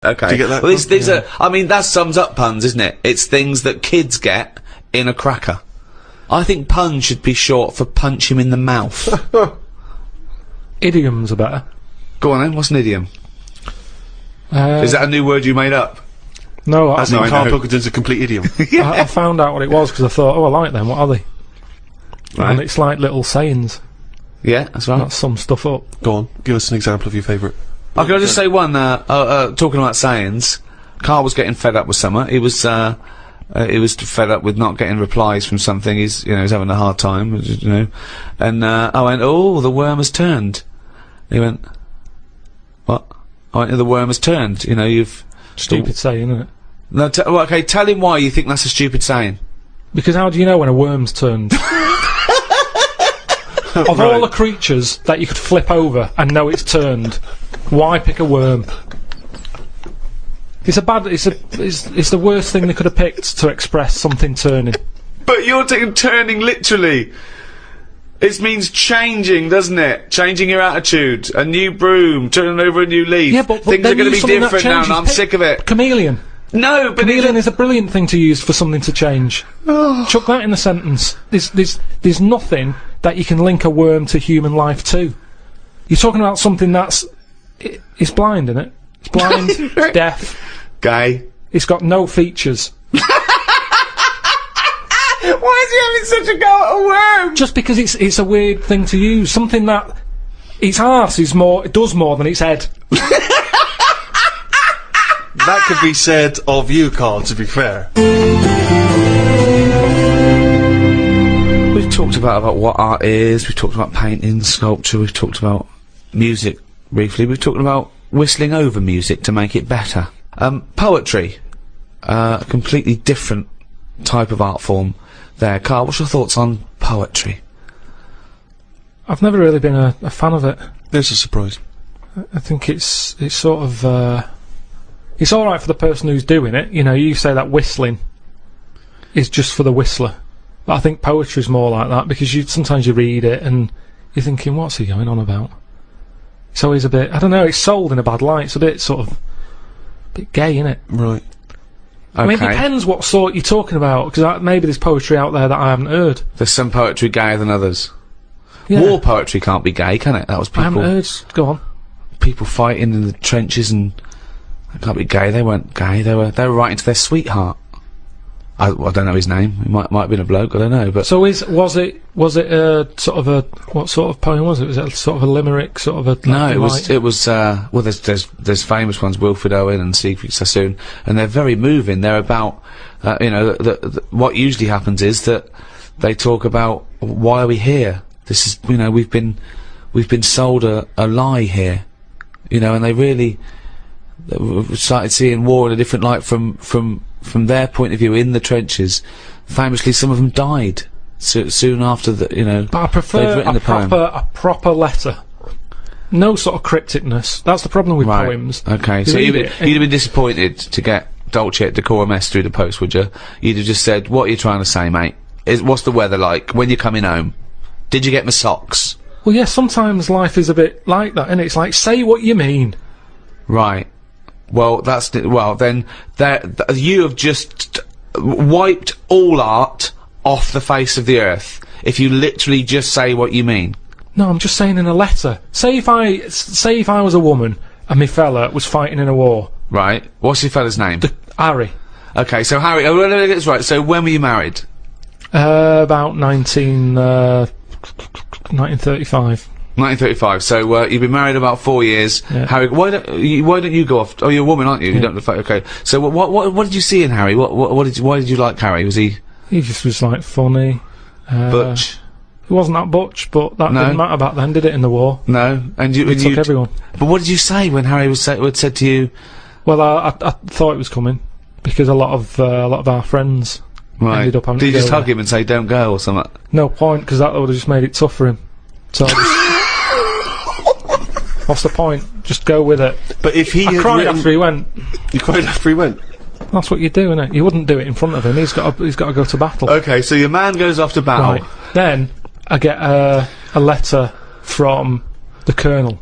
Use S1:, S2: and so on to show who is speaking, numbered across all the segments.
S1: okay.
S2: Do you get that?
S1: Well, these are, I mean, that sums up puns, isn't it? It's things that kids get in a cracker. I think pun should be short for punch him in the mouth.
S3: Idioms are better.
S1: Go on then, what's an idiom? Is that a new word you made up?
S3: No,
S2: As in Carl Pilkington's a complete idiom.
S3: I found out what it was because I thought, oh, I like them, what are they?
S1: Right.
S3: And it's like little sayings.
S1: Yeah, that's right.
S3: That sum stuff up.
S2: Go on, give us an example of your favourite.
S1: Okay, I'll just say one, talking about sayings, Carl was getting fed up with summer. He was fed up with not getting replies from something. He's having a hard time, and I went, oh, the worm has turned. He went, what? I went, the worm has turned. You've...
S3: Stupid saying, isn't it?
S1: No, well, okay, tell him why you think that's a stupid saying.
S3: Because how do you know when a worm's turned? Of all the creatures that you could flip over and know it's turned, why pick a worm? It's the worst thing they could have picked to express something turning.
S1: But you're taking turning literally. It means changing, doesn't it? Changing your attitude. A new broom, turning over a new leaf.
S3: Yeah, but
S1: things are going to be different now, and I'm sick of it.
S3: Chameleon.
S1: No, but
S3: chameleon is a brilliant thing to use for something to change. Chuck that in a sentence. There's nothing that you can link a worm to human life to. You're talking about something it's blind, isn't it? It's blind, it's deaf.
S1: Gay.
S3: It's got no features.
S1: Why is he having such a go at a worm?
S3: Just because it's a weird thing to use. Something that its arse it does more than its head.
S2: That could be said of you, Carl, to be fair.
S1: We've talked about what art is, we've talked about painting, sculpture, we've talked about music briefly, we've talked about whistling over music to make it better. Poetry. A completely different type of art form there. Carl, what's your thoughts on poetry?
S3: I've never really been a fan of it.
S2: There's a surprise.
S3: I think it's sort of, it's alright for the person who's doing it. You say that whistling is just for the whistler. But I think poetry's more like that, because sometimes you read it and you're thinking, what's he going on about? It's always a bit, I don't know, it's sold in a bad light. It's a bit sort of, a bit gay, innit?
S2: Right.
S3: I mean, it depends what sort you're talking about, because maybe there's poetry out there that I haven't heard.
S1: There's some poetry gayer than others.
S3: Yeah.
S1: War poetry can't be gay, can it? That was people...
S3: I haven't heard. Go on.
S1: People fighting in the trenches, and... That can't be gay. They weren't gay. They were writing to their sweetheart. I don't know his name. It might have been a bloke. I don't know. But
S3: so was it a sort of a, what sort of poem was it? Was it sort of a limerick, sort of a?
S1: No, it was. Well, there's famous ones, Wilfred Owen and Siegfried Sassoon, and they're very moving. They're about, what usually happens is that they talk about why are we here. This is, we've been sold a lie here, and they really started seeing war in a different light from their point of view in the trenches. Famously, some of them died soon after the,
S3: But I prefer a proper letter. No sort of crypticness. That's the problem with poems.
S1: Okay, so you'd have been disappointed to get Dulce et Decorum Est through the post, would you? You'd have just said, what are you trying to say, mate? What's the weather like? When you're coming home? Did you get my socks?
S3: Well, yeah, sometimes life is a bit like that, and it's like, say what you mean.
S1: Right. Well, then you have just wiped all art off the face of the earth if you literally just say what you mean.
S3: No, I'm just saying in a letter. Say if I was a woman and my fella was fighting in a war.
S1: Right. What's your fella's name?
S3: Harry.
S1: Okay, so Harry. Oh, let me get this right. So when were you married?
S3: About 1935.
S1: 1935. So you've been married about 4 years.
S3: Yeah.
S1: Harry, why don't you go off? Oh, you're a woman, aren't you?
S3: Yeah.
S1: You don't look like. Okay. So what did you see in Harry? Why did you like Harry? Was he?
S3: He just was like funny.
S1: Butch.
S3: He wasn't that butch, but that didn't matter back then, did it? In the war.
S1: No. And you
S3: took everyone.
S1: But what did you say when Harry said to you?
S3: Well, I thought it was coming because a lot of our friends ended up having.
S1: Did you
S3: to
S1: just
S3: go
S1: hug him and say "Don't go" or something?
S3: No point, because that would have just made it tough for him. So. What's the point? Just go with it.
S2: But if he
S3: I cried after he went.
S2: You cried after he went?
S3: That's what you do, innit? You wouldn't do it in front of him. He's got to go to battle.
S1: Okay, so your man goes off to battle.
S3: Right. Then I get a letter from the colonel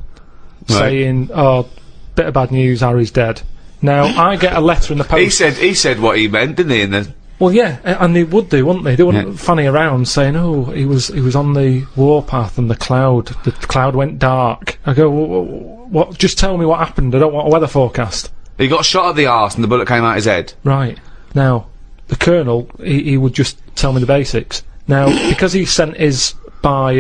S3: saying, "Oh, bit of bad news. Harry's dead. Now, I get a letter in the post.
S1: He said what he meant, didn't he? In the
S3: Well, yeah, and they would do, wouldn't they? They wouldn't fanny around saying, "Oh, he was on the warpath and the cloud went dark." I go, "What? Just tell me what happened. I don't want a weather forecast."
S1: he got shot at the arse and the bullet came out his head.
S3: Right. Now, the colonel, he would just tell me the basics. Now, because he sent his by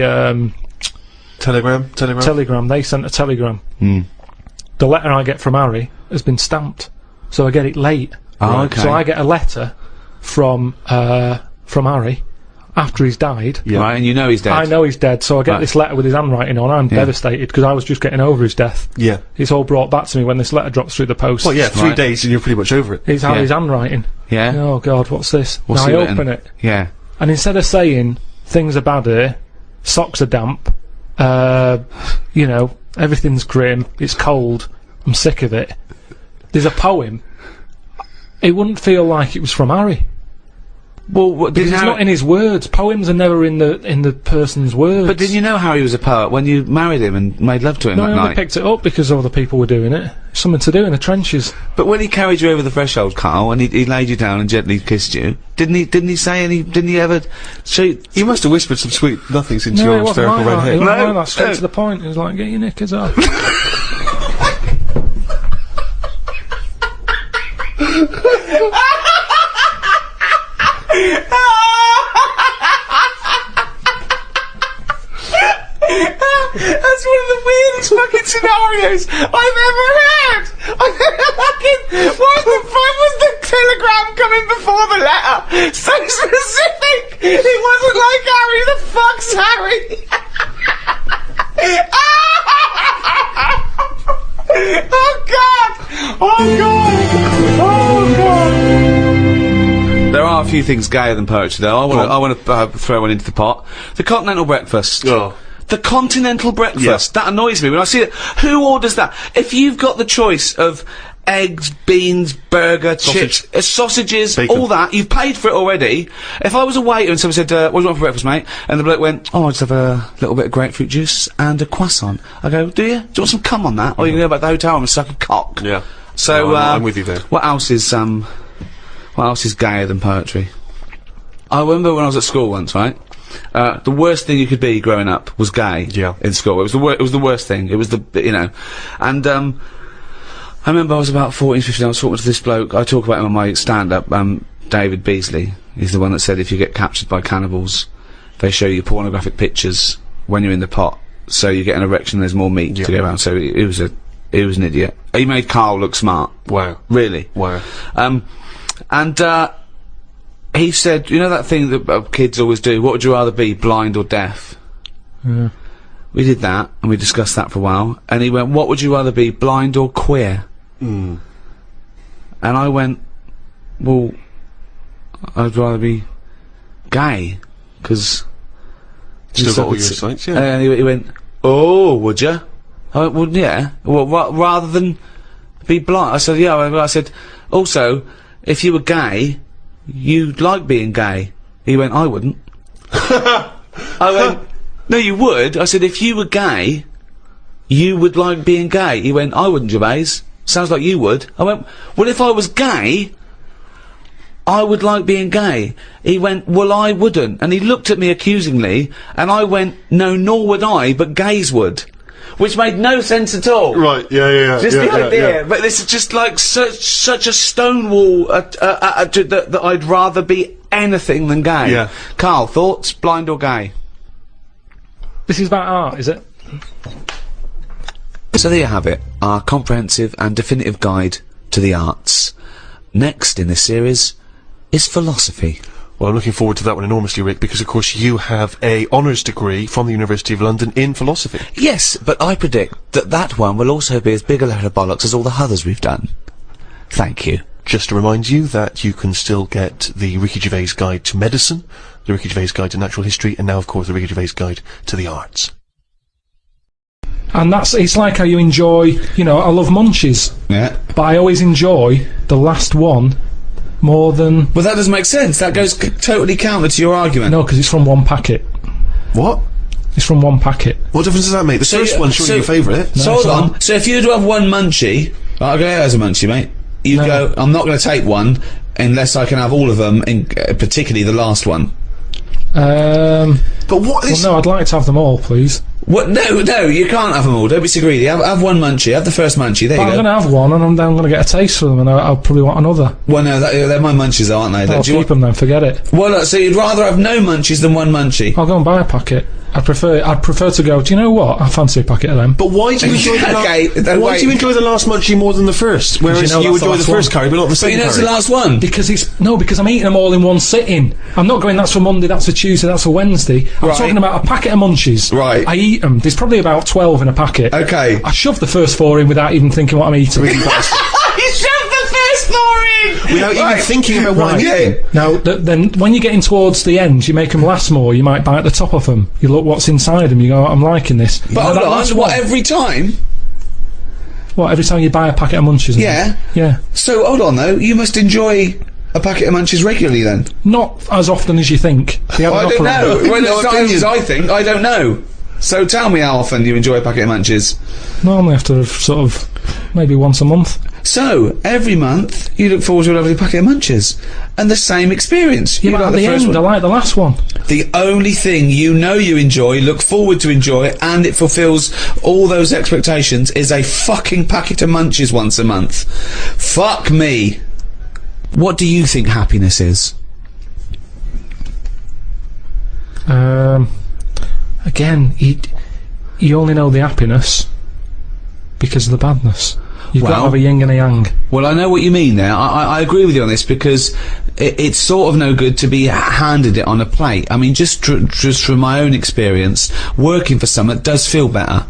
S2: Telegram.
S3: telegram, they sent a telegram. The letter I get from Harry has been stamped, so I get it late.
S1: Oh, okay.
S3: So I get a letter from Harry after he's died.
S1: Yeah. Right, and you know he's dead.
S3: I know he's dead, so I get this letter with his handwriting on. I'm devastated because I was just getting over his death.
S2: Yeah.
S3: It's all brought back to me when this letter drops through the post.
S2: Well, yeah, 3 days and you're pretty much over it.
S3: It's Harry's handwriting.
S1: Yeah.
S3: Oh God, what's this?
S1: What's
S3: now
S1: he
S3: I
S1: written?
S3: open it,
S1: Yeah.
S3: and instead of saying things are bad here, socks are damp, you know, everything's grim, it's cold, I'm sick of it, there's a poem. It wouldn't feel like it was from Harry.
S1: Well,
S3: Because it's not in his words. Poems are never in the person's words.
S1: But didn't you know Harry was a poet when you married him and made love to him
S3: No,
S1: that
S3: I only
S1: night?
S3: picked it up because other people were doing it. Something to do in the trenches.
S1: But when he carried you over the threshold, Carl, and he laid you down and gently kissed you, didn't he say any? Didn't he ever?
S2: He must have whispered some sweet nothings into
S3: No,
S2: your
S3: it wasn't
S2: hysterical
S3: like
S2: red
S3: that. It
S2: head.
S3: wasn't
S1: No,
S3: like that. Straight
S1: no.
S3: to the point. It was like, get your knickers off.
S1: That's one of the weirdest fucking scenarios I've ever heard. Why the fuck was the telegram coming before the letter? So specific. It wasn't like Harry. The fuck's Harry? Oh God! Oh God! Oh God! There are a few things gayer than poetry, though. I want to throw one into the pot. The continental breakfast.
S2: Oh.
S1: The continental breakfast. That annoys me when I see it. Who orders that? If you've got the choice of eggs, beans, burger, chips, sausages,
S2: Bacon.
S1: all that, you've paid for it already. If I was a waiter and someone said, what do you want for breakfast, mate? And the bloke went, oh, I'll just have a little bit of grapefruit juice and a croissant. I go, do you? Do you want some cum on that? Or you can go back to the hotel and suck a cock?
S2: Yeah.
S1: So,
S2: No, I'm with you there.
S1: What else is gayer than poetry? I remember when I was at school once, right? The worst thing you could be growing up was gay.
S2: Yeah.
S1: In school, it was the worst thing. It was and I remember I was about 14, 15. I was talking to this bloke. I talk about him on my stand-up. David Beasley. He's the one that said if you get captured by cannibals, they show you pornographic pictures when you're in the pot, so you get an erection. There's more meat to go around. So he was an idiot. He made KARL look smart.
S2: Wow.
S1: Really.
S2: Wow.
S1: He said, you know that thing that kids always do, what would you rather be, blind or deaf?
S3: Yeah.
S1: We did that, and we discussed that for a while, and he went, what would you rather be, blind or queer? And I went, well, I'd rather be gay, because...
S2: Still got all your sights, yeah.
S1: And he went, oh, would you? I went, well, yeah. Well, rather than be blind. I said, yeah. I said, also, if you were gay, you'd like being gay. He went, I wouldn't. I went, no, you would. I said, if you were gay, you would like being gay. He went, I wouldn't, Gervais. Sounds like you would. I went, well, if I was gay, I would like being gay. He went, well, I wouldn't. And he looked at me accusingly, and I went, no, nor would I, but gays would. Which made no sense at all.
S2: Right, yeah.
S1: Just the idea,
S2: Yeah.
S1: but this is just like such a stonewall that I'd rather be anything than gay.
S2: Yeah.
S1: Carl, thoughts? Blind or gay?
S3: This is about art, is it?
S1: So there you have it, our comprehensive and definitive guide to the arts. Next in this series is philosophy.
S2: Well, I'm looking forward to that one enormously, Rick, because of course you have a honours degree from the University of London in philosophy.
S1: Yes, but I predict that that one will also be as big a load of bollocks as all the others we've done. Thank you.
S2: Just to remind you that you can still get the Ricky Gervais Guide to Medicine, the Ricky Gervais Guide to Natural History, and now, of course, the Ricky Gervais Guide to the Arts.
S3: And it's like how you enjoy, you know, I love munchies,
S1: Yeah.
S3: but I always enjoy the last one more than...
S1: Well, that doesn't make sense. That goes totally counter to your argument.
S3: No, because it's from one packet.
S2: What?
S3: It's from one packet.
S2: What difference does that make? The first one's surely your favourite.
S1: So
S3: No,
S1: hold
S3: it's
S1: on.
S3: not.
S1: So if you were to have one munchie, I'll go as a munchie, mate. You
S3: No.
S1: go, I'm not going to take one unless I can have all of them, particularly the last one.
S2: But what is...
S3: Well, no, I'd like to have them all, please.
S1: What? No, you can't have them all. Don't be so greedy. Have one munchie. Have the first munchie. There
S3: But
S1: you
S3: I'm
S1: go.
S3: going to have one, and I'm going to get a taste for them, and I'll probably want another.
S1: Well, no, they're my munchies, though, aren't they?
S3: I'll
S1: Do you
S3: keep them then, forget it.
S1: Well, look, so you'd rather have no munchies than one munchie?
S3: I'll go and buy a packet. I'd prefer to go, do you know what? I fancy a packet of them.
S2: But why do you enjoy the
S1: Okay,
S2: why
S1: wait.
S2: do you enjoy the last munchie more than the first? Whereas
S3: you know
S2: you
S3: that's the
S2: enjoy the
S3: last
S2: first
S3: one.
S2: curry, but not the
S1: But
S2: second
S1: you know, it's
S2: curry.
S1: the last one.
S3: Because I'm eating them all in one sitting. I'm not going, that's for Monday, that's for Tuesday, that's for Wednesday. I'm
S1: Right.
S3: talking about a packet of munchies.
S1: Right.
S3: I eat them. There's probably about 12 in a packet.
S1: Okay.
S3: I shove the first 4 in without even thinking what I'm eating.
S1: You shoved the first 4 in!
S2: Without even
S1: Right.
S2: thinking about what I'm
S1: Yeah.
S2: eating.
S3: Now, then, when you're getting towards the end, you make them last more. You might bite the top of them. You look what's inside them. You go, I'm liking this.
S1: But hold
S3: that last
S1: on, what,
S3: one-
S1: every time?
S3: What, every time you buy a packet of munchies?
S1: Yeah.
S3: Yeah.
S1: So, hold on, though. You must enjoy a packet of munchies regularly, then?
S3: Not as often as you think. You have
S1: I
S3: an
S1: don't
S3: upper
S1: know.
S3: hand.
S1: Well,
S2: No
S1: it's not
S2: opinion.
S1: as I think. I don't know. So tell me how often you enjoy a packet of munchies.
S3: Normally after sort of maybe once a month.
S1: So, every month, you look forward to a lovely packet of munchies. And the same experience.
S3: Yeah,
S1: You
S3: but
S1: like
S3: at
S1: the
S3: the
S1: first
S3: end,
S1: one.
S3: I like the last one.
S1: The only thing you know you enjoy, look forward to enjoy, and it fulfills all those expectations is a fucking packet of munchies once a month. Fuck me. What do you think happiness is?
S3: Again, you only know the happiness because of the badness. You've got to
S1: Well-
S3: have a yin and a yang.
S1: Well, I know what you mean there. I agree with you on this because it's sort of no good to be handed it on a plate. I mean, just from my own experience, working for someone does feel better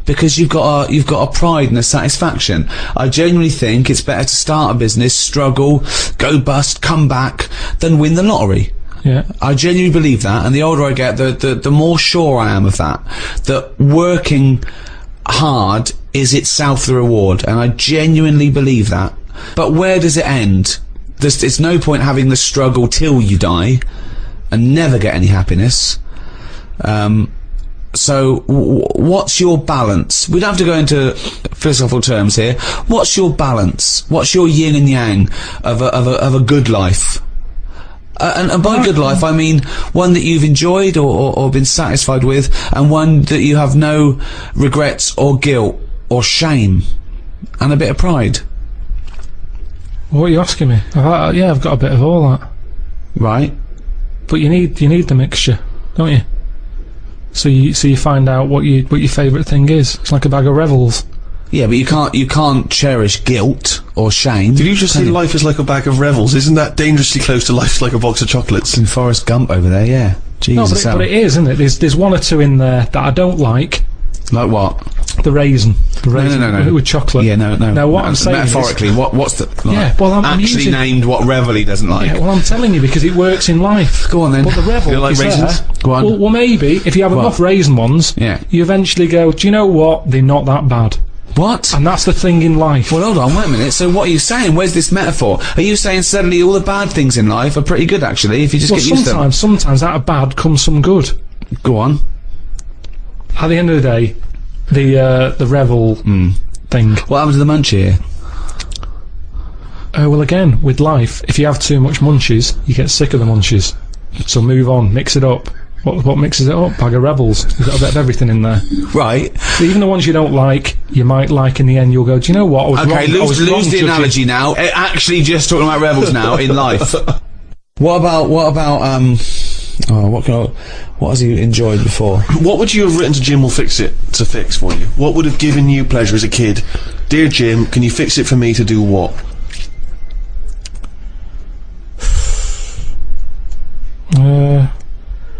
S1: because you've got a pride and a satisfaction. I genuinely think it's better to start a business, struggle, go bust, come back, than win the lottery.
S3: Yeah.
S1: I genuinely believe that, and the older I get, the more sure I am of that. That working hard is itself the reward, and I genuinely believe that. But where does it end? It's no point having the struggle till you die and never get any happiness. So what's your balance? We don't have to go into philosophical terms here. What's your balance? What's your yin and yang of a good life? And by good life, I mean one that you've enjoyed or been satisfied with, and one that you have no regrets or guilt or shame, and a bit of pride.
S3: What are you asking me? I've got a bit of all that.
S1: Right?
S3: But you need the mixture, don't you? So you find out what your favourite thing is. It's like a bag of Revels.
S1: Yeah, but you can't cherish guilt or shame.
S2: Did you just say life is like a bag of Revels? Isn't that dangerously close to life's like a box of chocolates?
S1: In Forrest Gump over there, yeah.
S3: No,
S1: Jesus,
S3: but it is, isn't it? There's one or two in there that I don't like.
S1: like what?
S3: The raisin.
S1: No.
S3: With chocolate.
S1: Yeah, no.
S3: Now what I'm saying
S1: metaphorically, what's the
S3: Yeah, well, I'm
S1: actually
S3: using-
S1: named what Revel he doesn't like?
S3: Yeah, well, I'm telling you because it works in life.
S1: Go on then.
S3: But the Revel
S2: You like
S3: is
S2: raisins?
S3: there.
S1: Go on.
S3: Well, maybe if you have enough raisin ones,
S1: Yeah.
S3: you eventually go, do you know what? They're not that bad.
S1: What?
S3: And that's the thing in life.
S1: Well, hold on, wait a minute. So what are you saying? Where's this metaphor? Are you saying suddenly all the bad things in life are pretty good, actually, if you just
S3: Well,
S1: get used to them?
S3: sometimes out of bad comes some good.
S1: Go on.
S3: At the end of the day, the Revel thing.
S1: What happens to the munchie here?
S3: Well, again, with life, if you have too much munchies, you get sick of the munchies. So move on, mix it up. What mixes it up? Bag of Rebels. You've got a bit of everything in there.
S1: Right.
S3: So even the ones you don't like, you might like in the end. You'll go, do you know what? I was
S1: Okay,
S3: wrong. I was
S1: lose
S3: wrong
S1: the
S3: judging."
S1: analogy now. Actually just talking about rebels now in life. What about what has he enjoyed before?
S2: What would you have written to Jim will fix it to fix for you? What would have given you pleasure as a kid? Dear Jim, can you fix it for me to do what?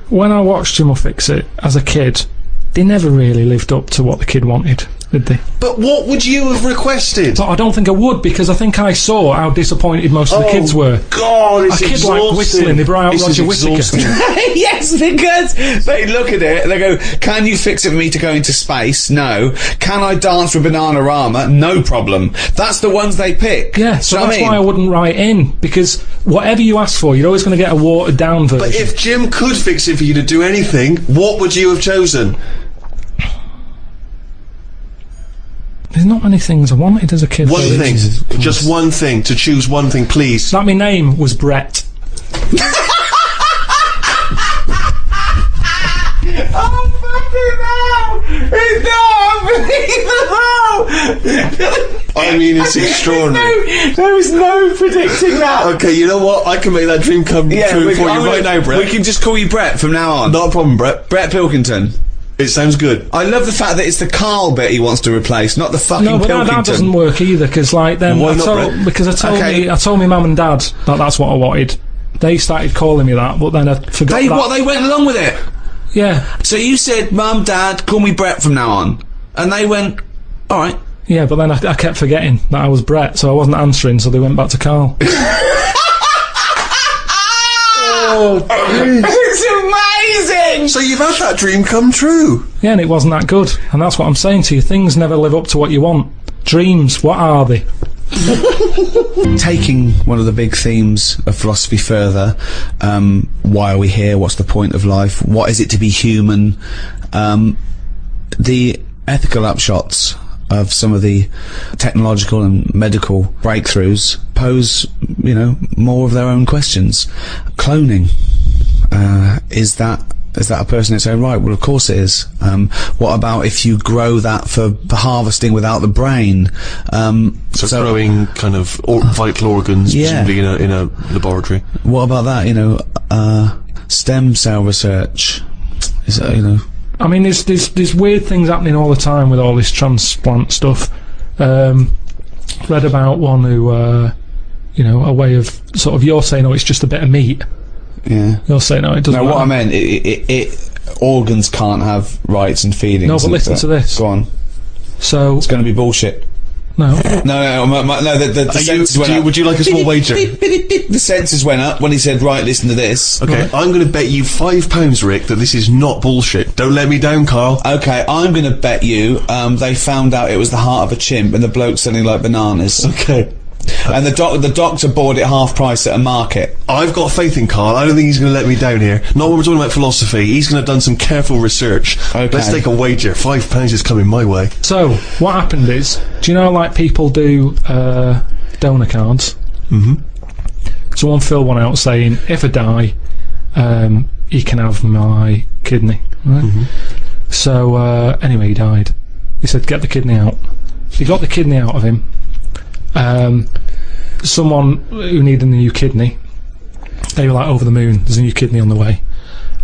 S3: When I watched Jim will Fix It as a kid, they never really lived up to what the kid wanted, did they?
S2: But what would you have requested?
S3: But I don't think I would, because I think I saw how disappointed most of the kids were.
S2: God, it's
S3: A kid
S2: exhausting.
S3: like whistling, they brought out
S2: This is
S3: Roger Whittaker.
S2: exhausting.
S1: Yes, because they look at it and they go, can you fix it for me to go into space? No. Can I dance with Bananarama? No problem. That's the ones they pick.
S3: Yeah, so
S1: Do you know
S3: that's
S1: what
S3: why I wouldn't write in, because whatever you ask for, you're always going to get a watered down version.
S2: But if Jim could fix it for you to do anything, what would you have chosen?
S3: There's not many things I wanted as a kid.
S2: One
S3: though.
S2: thing. Just one thing. To choose one thing, please.
S3: Like my name was Brett.
S1: Oh, fucking hell! It's not unbelievable!
S2: I mean, it's extraordinary.
S1: There was no predicting that.
S2: Okay, you know what? I can make that dream come true for you right now, Brett.
S1: We can just call you Brett from now on.
S2: Not a problem, Brett.
S1: Brett Pilkington.
S2: It sounds good.
S1: I love the fact that it's the Carl bit he wants to replace, not the fucking
S3: No, but
S1: Pilkington.
S3: that doesn't work either, because like then
S2: Why not, Brett?
S3: because I told my mum and dad that that's what I wanted. They started calling me that, but then I forgot that.
S1: They went along with it.
S3: Yeah,
S1: So you said, Mum, Dad, call me Brett from now on. And they went, alright.
S3: yeah, but then I kept forgetting that I was Brett, so I wasn't answering, so they went back to Carl.
S1: It's amazing!
S2: So you've had that dream come true.
S3: Yeah, and it wasn't that good, and that's what I'm saying to you. Things never live up to what you want. Dreams, what are they?
S1: Taking one of the big themes of philosophy further, why are we here? What's the point of life? What is it to be human? The ethical upshots of some of the technological and medical breakthroughs pose, more of their own questions. Cloning, is that a person in its own right? Well, of course it is. What about if you grow that for harvesting without the brain?
S2: So growing kind of vital organs, presumably in a laboratory.
S1: What about that? Stem cell research. Is that,
S3: I mean, there's weird things happening all the time with all this transplant stuff. Read about one who, a way of sort of, you're saying, it's just a bit of meat.
S1: Yeah.
S3: You're saying, no, it doesn't
S1: No,
S3: matter.
S1: what I meant, organs can't have rights and feelings.
S3: No, but listen to this.
S1: Go on.
S3: So,
S1: It's going to be bullshit.
S3: no.
S1: No, the senses went up.
S2: Would you like a small wager?
S1: The senses went up when he said, right, listen to this.
S2: Okay, I'm going to bet you £5, Rick, that this is not bullshit. Don't let me down, Carl.
S1: Okay, I'm going to bet you they found out it was the heart of a chimp and the bloke's selling like bananas.
S2: Okay.
S1: And the doctor bought it half price at a market.
S2: I've got faith in Carl. I don't think he's going to let me down here. Not when we're talking about philosophy. He's going to have done some careful research.
S1: Okay.
S2: Let's take a wager. £5 is coming my way.
S3: So, what happened is, do you know like people do donor cards?
S2: Mm-hmm.
S3: Someone filled one out saying, if I die, you can have my kidney. Right?
S2: Mm-hmm.
S3: So, anyway, he died. He said, get the kidney out. He got the kidney out of him. Someone who needed a new kidney, they were like over the moon, there's a new kidney on the way.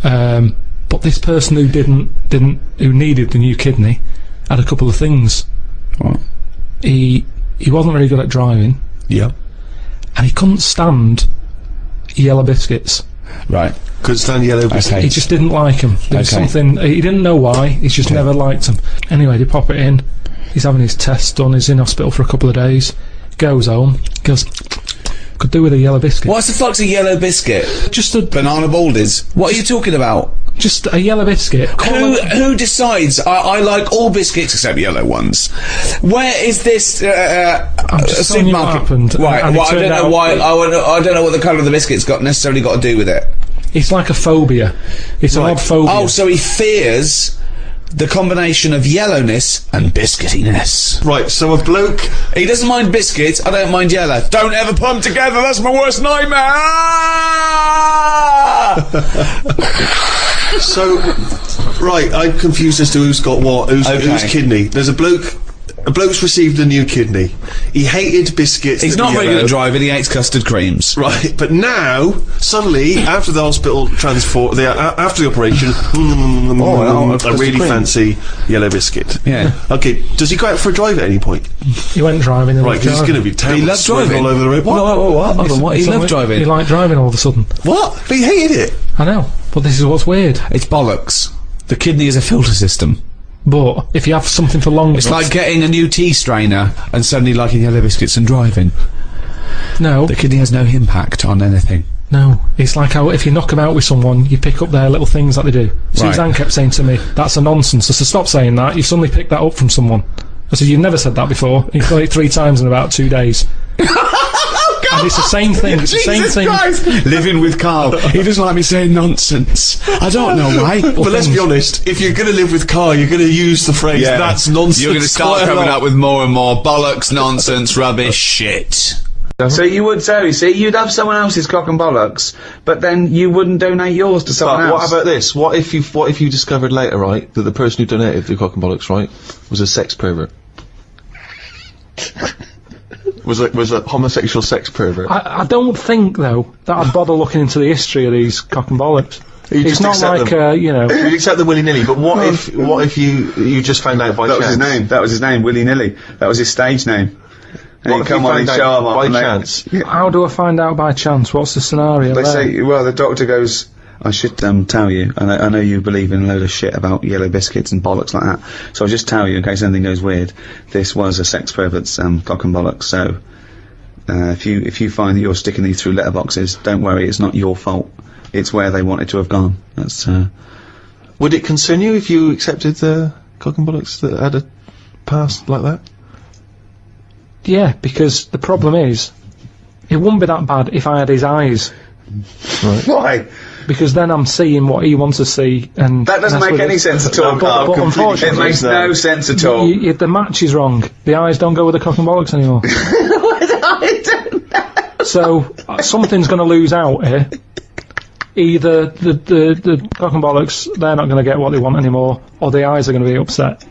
S3: But this person who who needed the new kidney had a couple of things.
S1: What?
S3: He wasn't very good at driving,
S2: Yeah.
S3: and he couldn't stand yellow biscuits.
S1: Right.
S2: Couldn't stand yellow biscuits.
S1: Okay.
S3: He just didn't like them. There was
S1: Okay.
S3: something, he didn't know why, he's just never liked them. Anyway, they pop it in, he's having his tests done, he's in hospital for a couple of days, goes home, goes, could do with a yellow biscuit.
S1: What's the fuck's a yellow biscuit?
S3: Just a
S1: Banana baldies. What are you talking about?
S3: Just a yellow biscuit.
S1: Who decides? I like all biscuits except yellow ones. Where is this
S3: I'm just telling you what
S1: supermarket?
S3: happened,
S1: Right.
S3: and it
S1: Well, I don't
S3: turned
S1: know
S3: out-
S1: why. I don't know what the colour of the biscuit's necessarily got to do with it.
S3: It's like a phobia. It's an odd phobia.
S1: Oh, so he fears the combination of yellowness and biscuitiness.
S2: Right, so a bloke...
S1: He doesn't mind biscuits. I don't mind yellow. Don't ever put them together. That's my worst nightmare.
S2: So, right, I'm confused as to who's got what, whose kidney. There's a bloke's received a new kidney. He hated biscuits.
S1: He's
S2: that
S1: not
S2: were
S1: very good
S2: yellow.
S1: at driving. He hates custard creams.
S2: Right, but now, suddenly, after the hospital after the operation, a really
S1: cream.
S2: fancy yellow biscuit.
S1: Yeah.
S2: Okay, does he go out for a drive at any point?
S3: He went driving. And
S2: Right, because he's going to be terrible.
S1: He loved
S2: sweating
S1: driving.
S2: all over the road.
S1: What? Hold on, what? He loved driving.
S3: He liked driving all of a sudden.
S2: What? But he hated it.
S3: I know, but this is what's weird.
S1: It's bollocks. The kidney is a filter system.
S3: But if you have something for long
S1: It's
S3: enough,
S1: like getting a new tea strainer and suddenly liking yellow biscuits and driving.
S3: no,
S1: The kidney has no impact on anything.
S3: no. It's like how if you knock about with someone, you pick up their little things that they do. Suzanne kept saying to me, "That's a nonsense." I said, "Stop saying that. You've suddenly picked that up from someone." I said, "You've never said that before." You've done it 3 times in about 2 days.
S1: Oh God!
S3: and it's the same thing. It's the same
S1: Jesus
S3: thing.
S1: Christ! Living with Carl. He doesn't like me saying nonsense. I don't know why.
S2: But let's be honest, if you're going to live with Carl, you're going to use the phrase, that's nonsense.
S1: You're going to start
S2: quite a
S1: coming
S2: lot.
S1: up with more and more bollocks, nonsense, rubbish, shit. So you would see, you'd have someone else's cock and bollocks, but then you wouldn't donate yours to someone
S2: But
S1: else.
S2: what about this? What if you discovered later, right, that the person who donated the cock and bollocks, right, was a sex pervert? was a homosexual sex pervert?
S3: I don't think though that I'd bother looking into the history of these cock and bollocks.
S2: You
S3: It's
S2: just
S3: not
S2: accept
S3: like
S2: them.
S3: you know.
S2: You'd accept them willy-nilly, but what if you just found out by
S1: That
S2: chance?
S1: was his name. That was his name, Willy Nilly. That was his stage name. And
S2: What
S1: he'd
S2: if you
S1: come on and
S2: found
S1: show
S2: out
S1: him off
S2: by
S1: and they-
S2: chance?
S1: Yeah.
S3: How do I find out by chance? What's the scenario
S1: They
S3: there?
S1: say, well, the doctor goes, I should tell you, I know you believe in a load of shit about yellow biscuits and bollocks like that, so I'll just tell you, in case anything goes weird, this was a sex pervert's cock and bollocks, so if you find that you're sticking these through letterboxes, don't worry, it's not your fault. It's where they wanted to have gone. That's,
S2: Would it concern you if you accepted the cock and bollocks that had a past like that?
S3: Yeah, because the problem is, it wouldn't be that bad if I had his eyes,
S1: why?
S3: because then I'm seeing what he wants to see, and
S1: That doesn't
S3: that's
S1: make
S3: what
S1: any
S3: it-
S1: sense at all,
S3: But-
S1: Carl.
S3: but unfortunately-
S1: It makes no sense at all.
S3: The match is wrong. The eyes don't go with the cock and bollocks anymore.
S1: I don't know.
S3: So something's going to lose out here. Either the cock and bollocks, they're not going to get what they want anymore, or the eyes are going to be upset.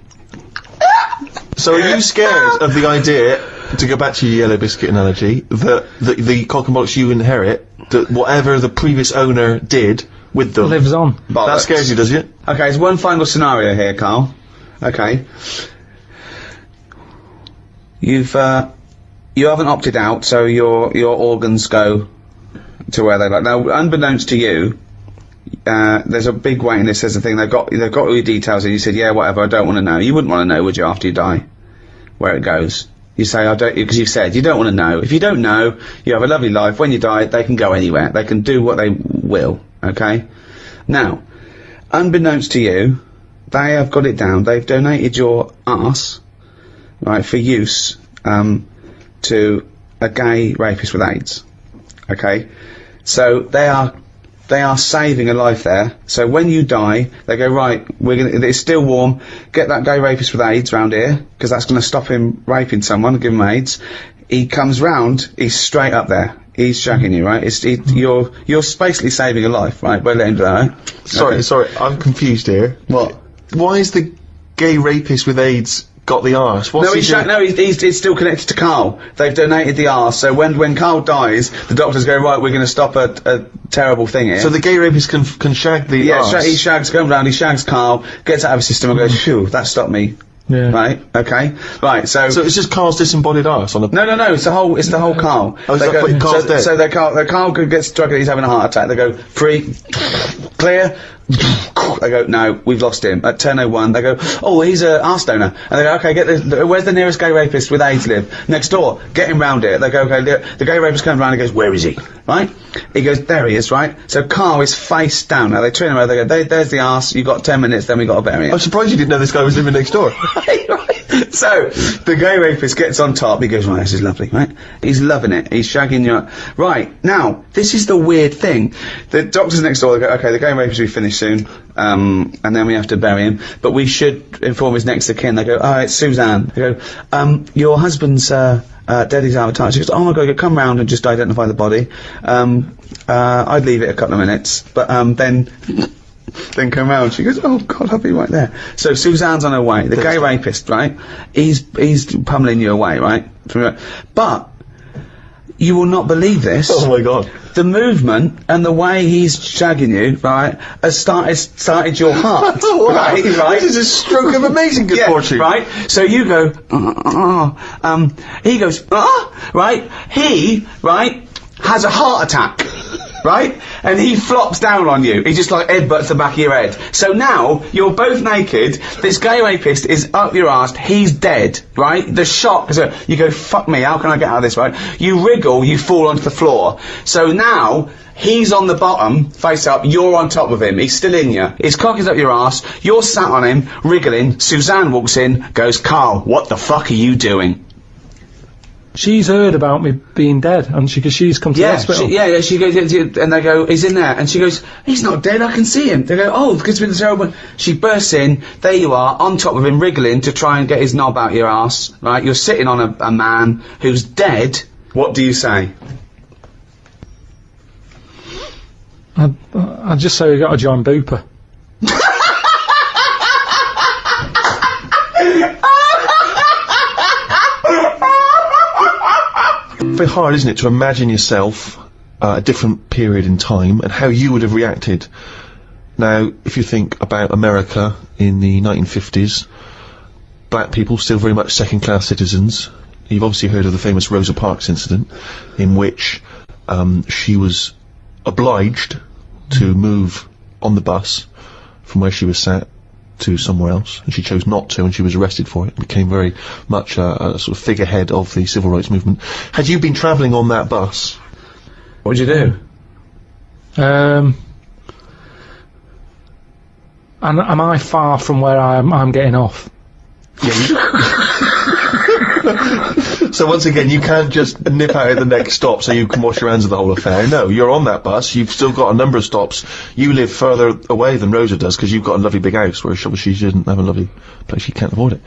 S2: So are you scared of the idea, to go back to your yellow biscuit analogy, that the cock and bollocks you inherit, that whatever the previous owner did with them,
S3: Lives on.
S2: that
S1: Bollocks.
S2: scares you, does it?
S1: Okay, there's one final scenario here, Carl. Okay. You haven't opted out, so your organs go to where they like. Now, unbeknownst to you, there's a big waiting list. There's a thing. They've got all your details, and you said, yeah, whatever. I don't want to know. You wouldn't want to know, would you, after you die, where it goes? You say, I don't, because you've said you don't want to know. If you don't know, you have a lovely life. When you die, they can go anywhere. They can do what they will. Okay. Now, unbeknownst to you, they have got it down. They've donated your arse, right, for use to a gay rapist with AIDS. Okay, so they are saving a life there. So when you die, they go, right, it's still warm. Get that gay rapist with AIDS round here, because that's going to stop him raping someone and give him AIDS. He comes round, he's straight up there. He's shagging you, right? You're basically saving a life, right? By letting him do that, right?
S2: Sorry, I'm confused here.
S1: What?
S2: Why is the gay rapist with AIDS got the arse? What's
S1: No,
S2: he doing?
S1: he's still connected to Carl. They've donated the arse, so when Carl dies, the doctors go, right, we're going to stop a terrible thing here.
S2: So the gay rapist can shag the arse?
S1: He shags, comes round, he shags Carl, gets out of his system and goes, phew, that stopped me.
S3: Yeah.
S1: Right, okay. Right, so
S2: it's just Carl's disembodied arse on a...
S1: No, it's the whole Carl.
S2: Oh, is that what Carl's dead?
S1: So Carl gets drugged, he's having a heart attack, they go, free, clear, they go, no, we've lost him. At 10:01, they go, oh, he's a arse donor. And they go, okay, where's the nearest gay rapist with AIDS live? Next door, get him round here. They go, okay, the gay rapist comes round and goes, where is he? Right? He goes, there he is, right? So Carl is face down. Now they turn him over, they go, there's the arse, you've got 10 minutes, then we got to bury him.
S2: I'm surprised you didn't know this guy was living next door.
S1: Right. So the gay rapist gets on top. He goes, right, this is lovely, right? He's loving it. He's shagging you. Right now, this is the weird thing. The doctors next door. They go, okay, the gay rapist will be finished soon, and then we have to bury him. But we should inform his next of kin. They go, oh, it's Suzanne. They go, your husband's dead. He's out of touch. She goes, oh my God, come round and just identify the body. I'd leave it a couple of minutes, but then come round. She goes, oh God, I'll be right there. So Suzanne's on her way. The gay rapist, right? He's pummeling you away, right? But you will not believe this.
S2: Oh my God.
S1: The movement and the way he's shagging you, right, has started your heart.
S2: Wow.
S1: Right?
S2: This is a stroke of amazing good fortune.
S1: Right? So you go, he goes, right? He, right, has a heart attack. Right? And he flops down on you. He just like headbutts the back of your head. So now, you're both naked, this gay rapist is up your arse, he's dead, right? The shock, so you go, fuck me, how can I get out of this, right? You wriggle, you fall onto the floor. So now, he's on the bottom, face up, you're on top of him, he's still in you. His cock is up your arse, you're sat on him, wriggling, Suzanne walks in, goes, Carl, what the fuck are you doing?
S3: She's heard about me being dead, and because she's come to the hospital.
S1: She goes, and they go, he's in there, and she goes, he's not dead, I can see him. They go, oh, because with the terrible. She bursts in, there you are, on top of him, wriggling to try and get his knob out your ass, right? You're sitting on a man who's dead. What do you say?
S3: I'd just say we got to join Booper.
S2: Very hard, isn't it, to imagine yourself a different period in time and how you would have reacted. Now, if you think about America in the 1950s, black people still very much second-class citizens. You've obviously heard of the famous Rosa Parks incident, in which she was obliged to move on the bus from where she was sat to somewhere else, and she chose not to, and she was arrested for it. Became very much a sort of figurehead of the civil rights movement. Had you been travelling on that bus,
S1: what would you do?
S3: And am I far from where I'm getting off?
S2: So once again, you can't just nip out at the next stop so you can wash your hands of the whole affair. No, you're on that bus, you've still got a number of stops. You live further away than Rosa does, because you've got a lovely big house, whereas she doesn't have a lovely place, she can't afford it.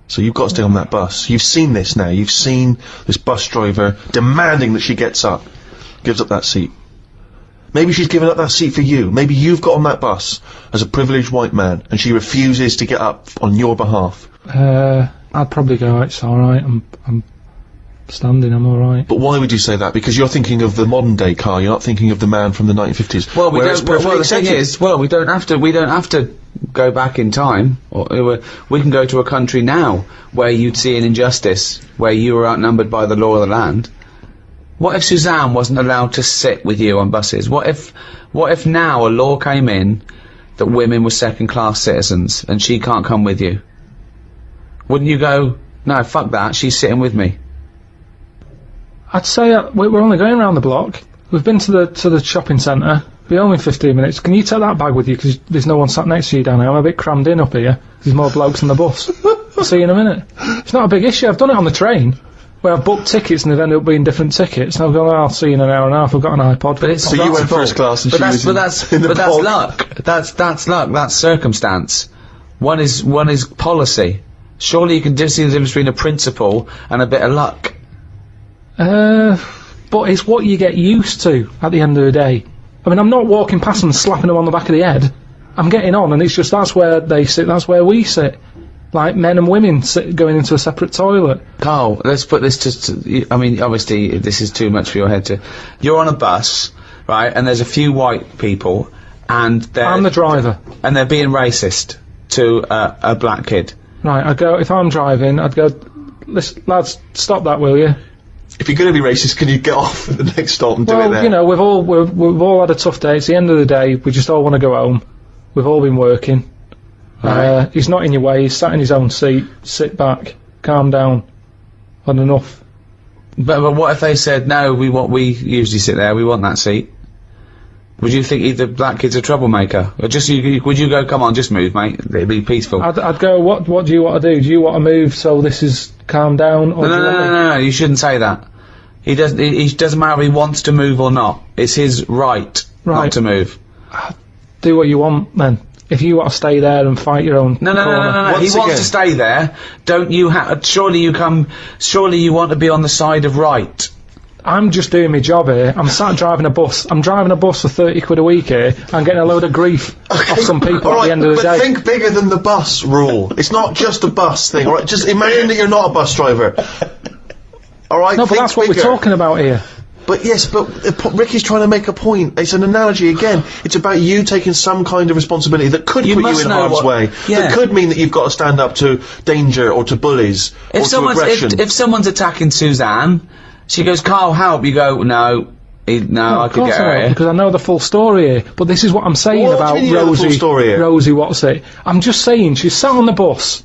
S2: So you've got to stay on that bus. You've seen this now, you've seen this bus driver demanding that she gets up, gives up that seat. Maybe she's given up that seat for you. Maybe you've got on that bus as a privileged white man, and she refuses to get up on your behalf.
S3: I'd probably go, it's alright, I'm standing, I'm alright.
S2: But why would you say that? Because you're thinking of the modern day Karl, you're not thinking of the man from the 1950s.
S1: Well, the thing is, we don't have to go back in time. We can go to a country now where you'd see an injustice, where you were outnumbered by the law of the land. What if Suzanne wasn't allowed to sit with you on buses? What if now a law came in that women were second-class citizens and she can't come with you? Wouldn't you go, no, fuck that, she's sitting with me?
S3: I'd say we're only going around the block. We've been to the shopping centre. We're only 15 minutes. Can you take that bag with you, because there's no one sat next to you down here? I'm a bit crammed in up here. There's more blokes on the bus. I'll see you in a minute. It's not a big issue. I've done it on the train, where I've booked tickets and they've ended up being different tickets. And I've gone, I'll see you in an hour and a half. I've got an iPod.
S1: But
S2: so you went first class and that's
S1: luck. That's luck. That's circumstance. One is policy. Surely you can see the difference between a principle and a bit of luck.
S3: But it's what you get used to at the end of the day. I mean, I'm not walking past them and slapping them on the back of the head. I'm getting on, and it's just that's where they sit, that's where we sit. Like men and women going into a separate toilet.
S1: Karl, let's put this to I mean, obviously, this is too much for your head to... You're on a bus, right, and there's a few white people, and they're...
S3: I'm the driver.
S1: And they're being racist to a black kid.
S3: Right, I'd go, if I'm driving, I'd go, listen, lads, stop that, will you?
S2: If you're going to be racist, can you get off at the next stop and do it there?
S3: Well, you know, we've all had a tough day. It's the end of the day. We just all want to go home. We've all been working. Right. He's not in your way. He's sat in his own seat. Sit back. Calm down. Had enough.
S1: But what if they said, no, we usually sit there, we want that seat? Would you think the black kid's a troublemaker? Or just would you go, come on, just move, mate, it'd be peaceful?
S3: I'd go, what do you want to do? Do you want to move so this is calm down? Or
S1: no, you shouldn't say that. He doesn't matter if he wants to move or not. It's his right not to move.
S3: Do what you want, then. If you want to stay there and fight your own
S1: No.
S2: Once
S1: He wants to stay there. Don't you surely you want to be on the side of right.
S3: I'm just doing my job here. I'm sat driving a bus. I'm driving a bus for 30 quid a week here. I'm getting a load of grief off some people at the end of the day.
S2: But think bigger than the bus rule. It's not just a bus thing, alright? Just imagine that you're not a bus driver. Alright,
S3: no, but that's what we're talking about here.
S2: But yes, but Ricky's trying to make a point. It's an analogy again. It's about you taking some kind of responsibility that could put you in harm's way. Yeah. That could mean that you've got to stand up to danger or to bullies or to aggression.
S1: If someone's attacking Suzanne, she goes, Karl, help. You go, no, I could get her here.
S3: Because I know the full story here. But this is what I'm saying about Rosie, what's it? I'm just saying, she sat on the bus.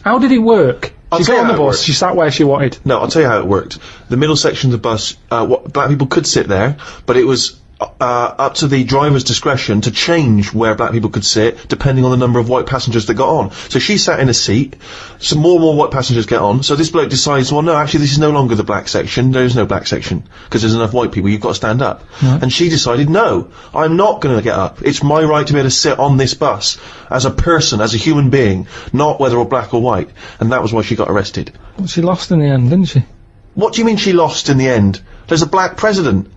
S3: How did it work? She got on the bus, she sat where she wanted.
S2: No, I'll tell you how it worked. The middle section of the bus, black people could sit there, but it was up to the driver's discretion to change where black people could sit, depending on the number of white passengers that got on. So she sat in a seat, some more and more white passengers get on, so this bloke decides, well, no, actually, this is no longer the black section, there is no black section, because there's enough white people, you've got to stand up. And she decided, no, I'm not going to get up. It's my right to be able to sit on this bus, as a person, as a human being, not whether or black or white. And that was why she got arrested.
S3: Well, she lost in the end, didn't she?
S2: What do you mean she lost in the end? There's a black president.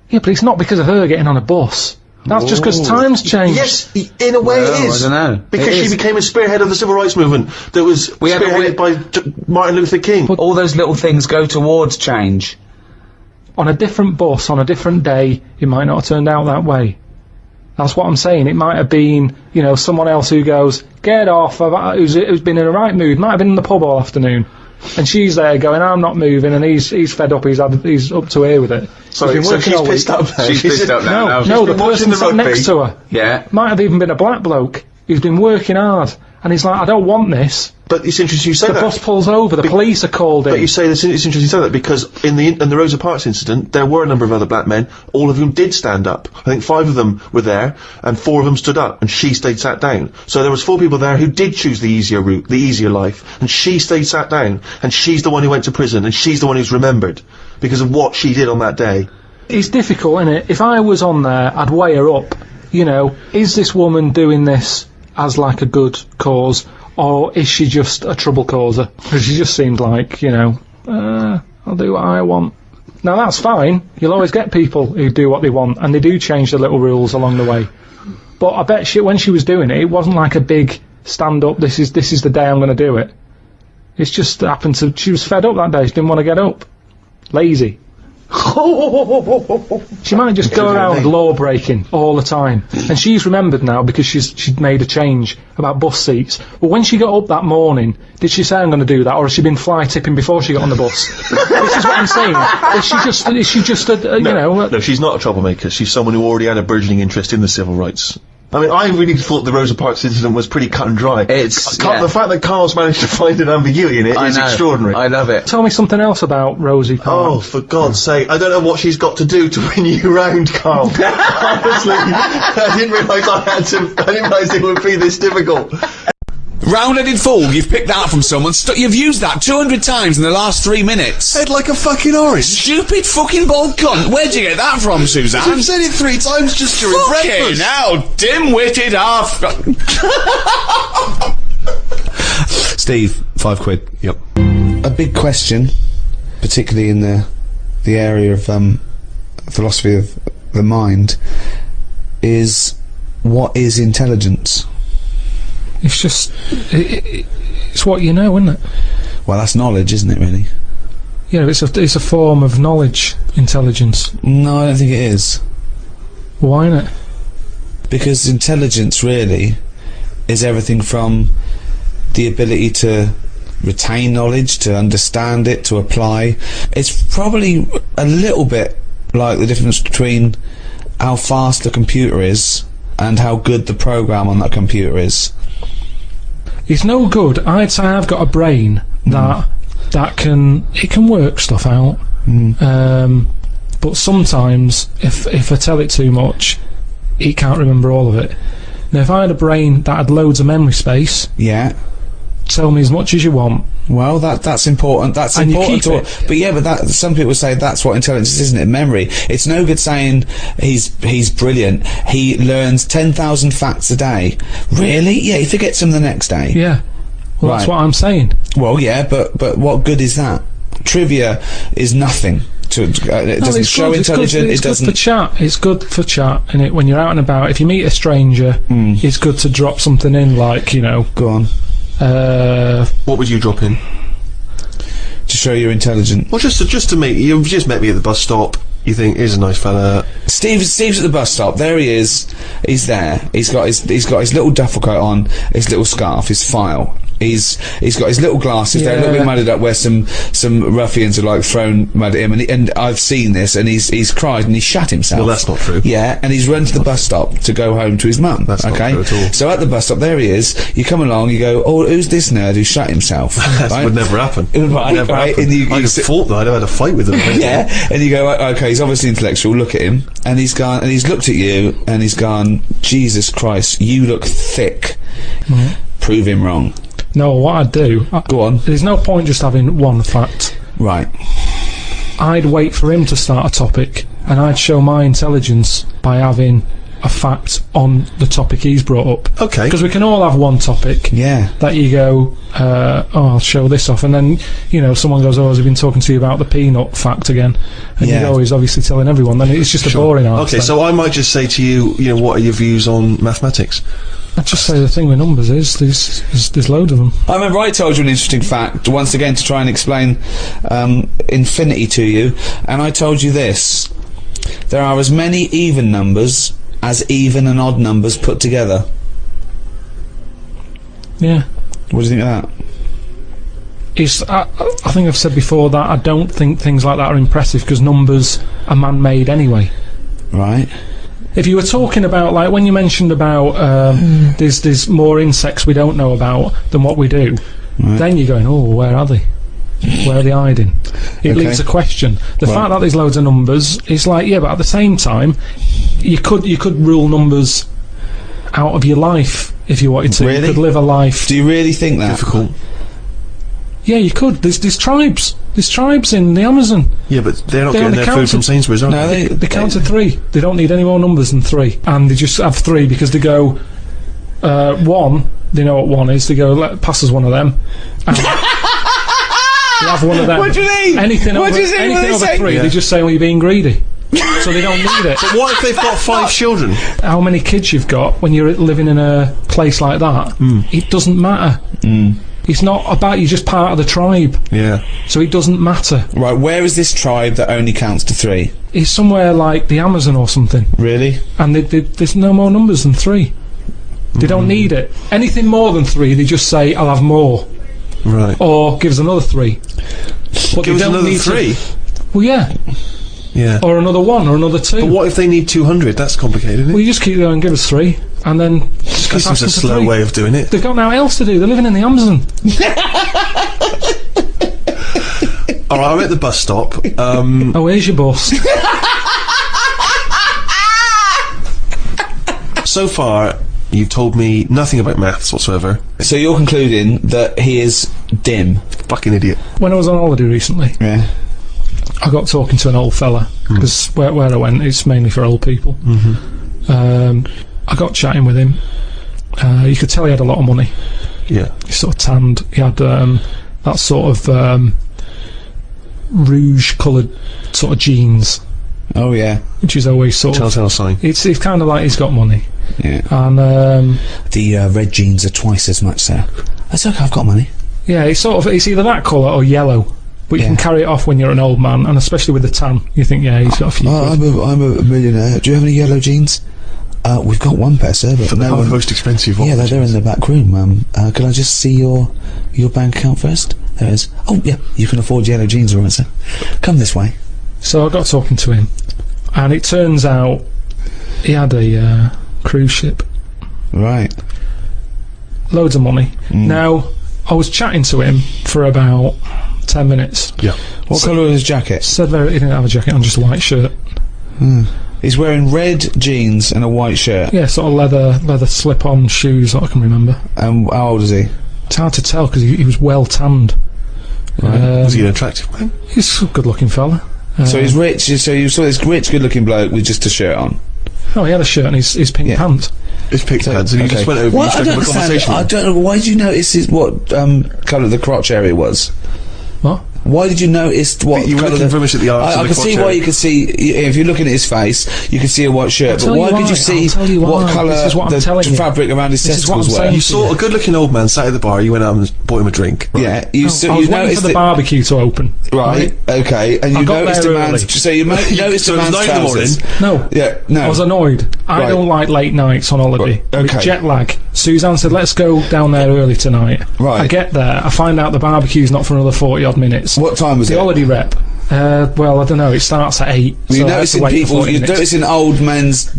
S3: Yeah, but it's not because of her getting on a bus. That's just because times changed.
S2: Yes, in a way it is.
S1: I don't know.
S2: Because she became a spearhead of the civil rights movement that was spearheaded by Martin Luther King.
S4: But all those little things go towards change.
S3: On a different bus, on a different day, it might not have turned out that way. That's what I'm saying. It might have been, you know, someone else who goes, get off, who's been in the right mood, might have been in the pub all afternoon. And she's there going, I'm not moving, and he's fed up, he's up to here with it.
S2: Sorry, so she's pissed up now.
S4: She's pissed up now.
S3: No, the person sat next to her.
S4: Yeah.
S3: Might have even been a black bloke who's been working hard, and he's like, I don't want this.
S2: But it's interesting you say that.
S3: The bus pulls over, the police are called in.
S2: But you say it's interesting you say that because in the Rosa Parks incident, there were a number of other black men, all of whom did stand up. I think 5 of them were there, and 4 of them stood up, and she stayed sat down. So there was 4 people there who did choose the easier route, the easier life, and she stayed sat down, and she's the one who went to prison, and she's the one who's remembered because of what she did on that day.
S3: It's difficult, isn't it? If I was on there, I'd weigh her up. You know, is this woman doing this as like a good cause, or is she just a trouble causer? Because she just seemed like, you know, I'll do what I want. Now that's fine. You'll always get people who do what they want, and they do change the little rules along the way. But I bet when she was doing it, it wasn't like a big stand up. This is the day I'm going to do it. It's just happened to. She was fed up that day. She didn't want to get up. Lazy. She might just go around law breaking all the time, and she's remembered now because she'd made a change about bus seats. But when she got up that morning, did she say I'm going to do that, or has she been fly tipping before she got on the bus? This is what I'm saying. Is she just you know?
S2: No, she's not a troublemaker. She's someone who already had a burgeoning interest in the civil rights. I mean, I really thought the Rosa Parks incident was pretty cut and dry. The fact that Carl's managed to find an ambiguity in it is extraordinary.
S4: I love it.
S3: Tell me something else about Rosie Parks.
S2: Oh, for God's sake, I don't know what she's got to do to win you round, Carl. Honestly, I didn't realise it would be this difficult.
S1: Round-headed fool, you've picked that up from someone. You've used that 200 times in the last 3 minutes.
S2: Head like a fucking orange.
S1: Stupid fucking bald cunt. Where'd you get that from, Suzanne?
S2: You've said it 3 times just during breakfast.
S1: Now, dim-witted half.
S5: Steve, £5. Yep.
S1: A big question, particularly in the area of philosophy of the mind, is what is intelligence?
S3: It's just, it's what you know, isn't it?
S1: Well, that's knowledge, isn't it, really?
S3: Yeah, it's a form of knowledge, intelligence.
S1: No, I don't think it is.
S3: Why not?
S1: Because intelligence, really, is everything from the ability to retain knowledge, to understand it, to apply. It's probably a little bit like the difference between how fast the computer is and how good the program on that computer is.
S3: It's no good. I'd say I've got a brain that can work stuff out. But sometimes if I tell it too much, it can't remember all of it. Now if I had a brain that had loads of memory space, tell me as much as you want.
S1: Well, that's important. That's
S3: and
S1: important.
S3: You keep it.
S1: But yeah, but some people say that's what intelligence is, isn't it? Memory. It's no good saying he's brilliant. He learns 10,000 facts a day. Really? Yeah, he forgets them the next day.
S3: Yeah. Well, that's what I'm saying.
S1: Well, yeah, but what good is that? Trivia is nothing. It doesn't show intelligence.
S3: It's good for chat. It's good for chat, and when you're out and about, if you meet a stranger, it's good to drop something in, like, you know.
S1: Go on.
S2: What would you drop in?
S1: To show you're intelligent.
S2: Well, just to meet you've just met me at the bus stop. You think here's a nice fella.
S1: Steve's at the bus stop. There he is. He's there. He's got his little duffel coat on, his little scarf, his file. He's got his little glasses. They're a little bit mudded up, where some ruffians are like thrown mud at him, and I've seen this, and he's cried and he's shat himself.
S2: Well, that's not true.
S1: Yeah, and he's run to the bus stop to go home to his mum.
S2: That's not true at all.
S1: So at the bus stop, there he is. You come along, you go, oh, who's this nerd who shot himself?
S2: That would never happen.
S1: Right,
S2: Never
S1: right.
S2: happen.
S1: And you
S2: I'd have fought them. I'd have had a fight with them.
S1: yeah, and you go, okay, he's obviously intellectual. Look at him, and he's gone, and he's looked at you, and he's gone, Jesus Christ, you look thick. Prove him wrong.
S3: No, what I'd do...
S1: Go on.
S3: There's no point just having one fact.
S1: Right.
S3: I'd wait for him to start a topic, and I'd show my intelligence by having a fact on the topic he's brought up.
S2: Okay.
S3: Because we can all have one topic.
S1: Yeah.
S3: That you go, oh, I'll show this off, and then, you know, someone goes, oh, has he been talking to you about the peanut fact again? And you go, he's obviously telling everyone. Then it's just a boring answer.
S2: Okay, so I might just say to you, you know, what are your views on mathematics?
S3: I'd just say the thing with numbers is there's loads of them.
S1: I remember I told you an interesting fact, once again, to try and explain infinity to you, and I told you this. There are as many even numbers as even and odd numbers put together.
S3: Yeah.
S1: What do you think of that?
S3: I think I've said before that I don't think things like that are impressive, because numbers are man-made anyway.
S1: Right.
S3: If you were talking about, like, when you mentioned about there's more insects we don't know about than what we do, then you're going, oh, where are they? Where are they hiding? It leaves a question. The fact that there's loads of numbers, it's like, yeah, but at the same time, you could rule numbers out of your life if you wanted to.
S1: Really?
S3: You could live a life.
S1: Do you really think that?
S2: Difficult.
S3: Yeah, you could. There's tribes. There's tribes in the Amazon.
S2: Yeah, but they're not
S3: They
S2: getting
S3: only
S2: their food from Sainsbury's, are
S1: No,
S2: they?
S3: They count to 3. They don't need any more numbers than 3, and they just have 3 because they go 1. They know what 1 is. They go, pass us one of them. And they have one of them.
S1: What do you mean?
S3: Anything
S1: What
S3: over,
S1: do you think
S3: anything
S1: they
S3: over
S1: say?
S3: 3, they just say, well, you're being greedy. So they don't need it.
S2: But what if they've got 5 children?
S3: How many kids you've got when you're living in a place like that, it doesn't matter. It's not about, you're just part of the tribe.
S2: Yeah.
S3: So it doesn't matter.
S1: Right, where is this tribe that only counts to 3?
S3: It's somewhere like the Amazon or something.
S1: Really?
S3: And there's no more numbers than 3. They don't need it. Anything more than 3, they just say, I'll have more.
S2: Right.
S3: Or give us another 3. But
S2: Give us another 3?
S3: Well, yeah.
S2: Yeah.
S3: Or another 1, or another 2.
S2: But what if they need 200? That's complicated, isn't it?
S3: Well, you just keep going, give us 3, and then just
S2: This
S3: ask
S2: is a
S3: them for
S2: slow
S3: 3.
S2: way of doing it.
S3: They've got nothing else to do. They're living in the Amazon.
S2: Alright, I'm at the bus stop.
S3: Oh, here's your bus.
S2: So far, you've told me nothing about maths whatsoever.
S1: So you're concluding that he is dim?
S2: Fucking idiot.
S3: When I was on holiday recently,
S1: Yeah.
S3: I got talking to an old fella, because where I went, it's mainly for old people. I got chatting with him. You could tell he had a lot of money.
S2: Yeah.
S3: He sort of tanned. He had that sort of rouge-coloured sort of jeans,
S1: Oh, yeah.
S3: which is always sort of...
S2: Telltale sign.
S3: It's kind of like he's got money.
S1: Yeah.
S3: And,
S1: The red jeans are twice as much, sir. That's okay, I've got money.
S3: yeah, it's either that colour or yellow. But you can carry it off when you're an old man, and especially with the tan, you think, yeah, he's got a few quid.
S1: I'm a millionaire. Do you have any yellow jeans? We've got one pair, sir, but
S2: They're the most expensive
S1: Yeah,
S2: ones.
S1: they're in the back room. Could I just see your bank account first? There it is. Oh, yeah, you can afford yellow jeans, all right, sir. Come this way.
S3: So I got talking to him, and it turns out he had a cruise ship.
S1: Right.
S3: Loads of money. Now, I was chatting to him for about 10 minutes.
S2: Yeah.
S1: What colour was his jacket?
S3: Said he didn't have a jacket on, just a white shirt.
S1: He's wearing red jeans and a white shirt.
S3: Yeah, sort of leather slip-on shoes, that I can remember.
S1: How old is he?
S3: It's hard to tell because he was well tanned.
S2: Was he an attractive man?
S3: He's a good-looking fella.
S1: So he's rich. So you saw this rich, good-looking bloke with just a shirt on.
S3: Oh, he had a shirt and his pink pants.
S2: His pink pants, and he just went over
S1: Well,
S2: and
S1: I
S2: struck
S1: don't
S2: up a
S1: understand.
S2: conversation.
S1: I don't know. Why did you notice what colour the crotch area was?
S3: What?
S1: Why did you notice what
S2: You were
S1: colour
S2: looking very much at the arms
S1: I
S2: and
S1: can
S2: the
S1: see
S2: crotch
S1: why
S2: area.
S1: you could see if you're looking at his face, you could see a white shirt. But
S3: tell
S1: why
S3: you
S1: could you
S3: why.
S1: see
S3: I'll tell you
S1: what
S3: why.
S1: colour
S3: This is what I'm
S1: the
S3: telling you.
S1: fabric around his
S3: This is what I'm
S1: testicles
S3: saying.
S1: were?
S2: You saw a good-looking old man sat at the bar. You went out and bought him a drink.
S1: Yeah, you
S3: I
S1: you
S3: was waiting
S1: noticed
S3: for the
S1: that.
S3: barbecue to open.
S1: Right. Okay. And you
S3: got
S1: noticed
S3: there
S1: a man's.
S3: early.
S1: So you noticed
S2: So
S1: a
S2: it was
S1: man's
S2: 9 in the morning.
S1: trousers.
S3: No.
S1: Yeah. No.
S3: I was annoyed. I don't like late nights on holiday.
S5: Right,
S3: With
S5: okay.
S3: jet lag. Suzanne said, let's go down there early tonight.
S5: Right.
S3: I get there, I find out the barbecue's not for another 40 odd minutes.
S5: What time was
S3: The
S5: it?
S3: holiday rep. Well, I don't know, it starts at 8.
S5: You're
S3: so I have to
S5: noticing
S3: wait for
S5: people.
S3: 40
S5: You're
S3: minutes.
S5: noticing old men's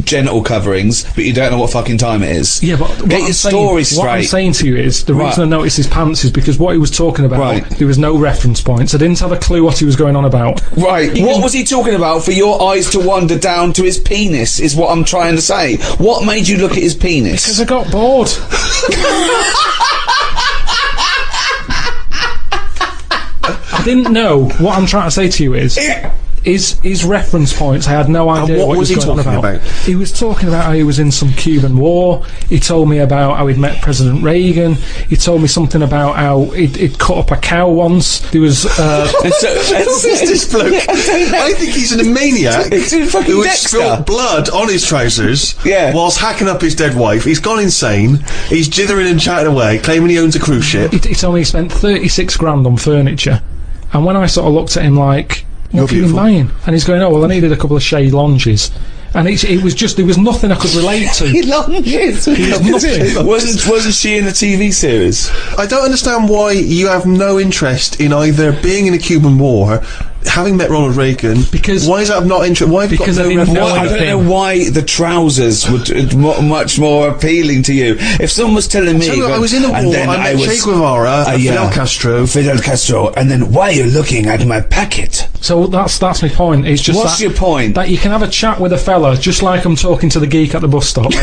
S5: genital coverings, but you don't know what fucking time it is.
S3: Yeah, but
S5: Get your story
S3: What I'm
S5: straight.
S3: saying to you is, the
S5: Right.
S3: reason I noticed his pants is because what he was talking about,
S5: Right.
S3: there was no reference points. I didn't have a clue what he was going on about.
S5: Right. What was he talking about for your eyes to wander down to his penis, is what I'm trying to say. What made you look at his penis?
S3: Because I got bored. I didn't know. What I'm trying to say to you is, his reference points, I had no idea
S2: what
S3: what
S2: was
S3: he
S2: he
S3: was going on
S2: talking
S3: about.
S2: about?
S3: He was talking about how he was in some Cuban war. He told me about how he'd met President Reagan. He told me something about how he'd cut up a cow once. There was
S2: Who's this bloke? I think he's a maniac
S5: It's a fucking
S2: who had
S5: Dexter.
S2: spilt blood on his trousers
S5: Yeah.
S2: whilst hacking up his dead wife. He's gone insane. He's jithering and chatting away, claiming he owns a cruise ship.
S3: he told me he spent 36 grand on furniture. And when I sort of looked at him like, what have you been
S2: beautiful.
S3: buying? And he's going, oh, well, I needed a couple of shade lounges. And it was just, there was nothing I could relate to.
S5: Lunges. Wasn't she in a TV series?
S2: I don't understand why you have no interest in either being in a Cuban war, having met Ronald Reagan.
S3: Because-
S2: why is that not interest? Why have you got
S3: because I
S2: no
S3: didn't know
S2: reference?
S5: I don't know why the trousers were much more appealing to you. If someone was telling me,
S2: I was in a war.
S5: and then
S2: I met Che Guevara, Fidel Castro.
S5: Fidel Castro, and then why are you looking at my packet?
S3: So that's my point. It's just
S5: What's
S3: that,
S5: your point?
S3: that you can have a chat with a fella just like I'm talking to the geek at the bus stop.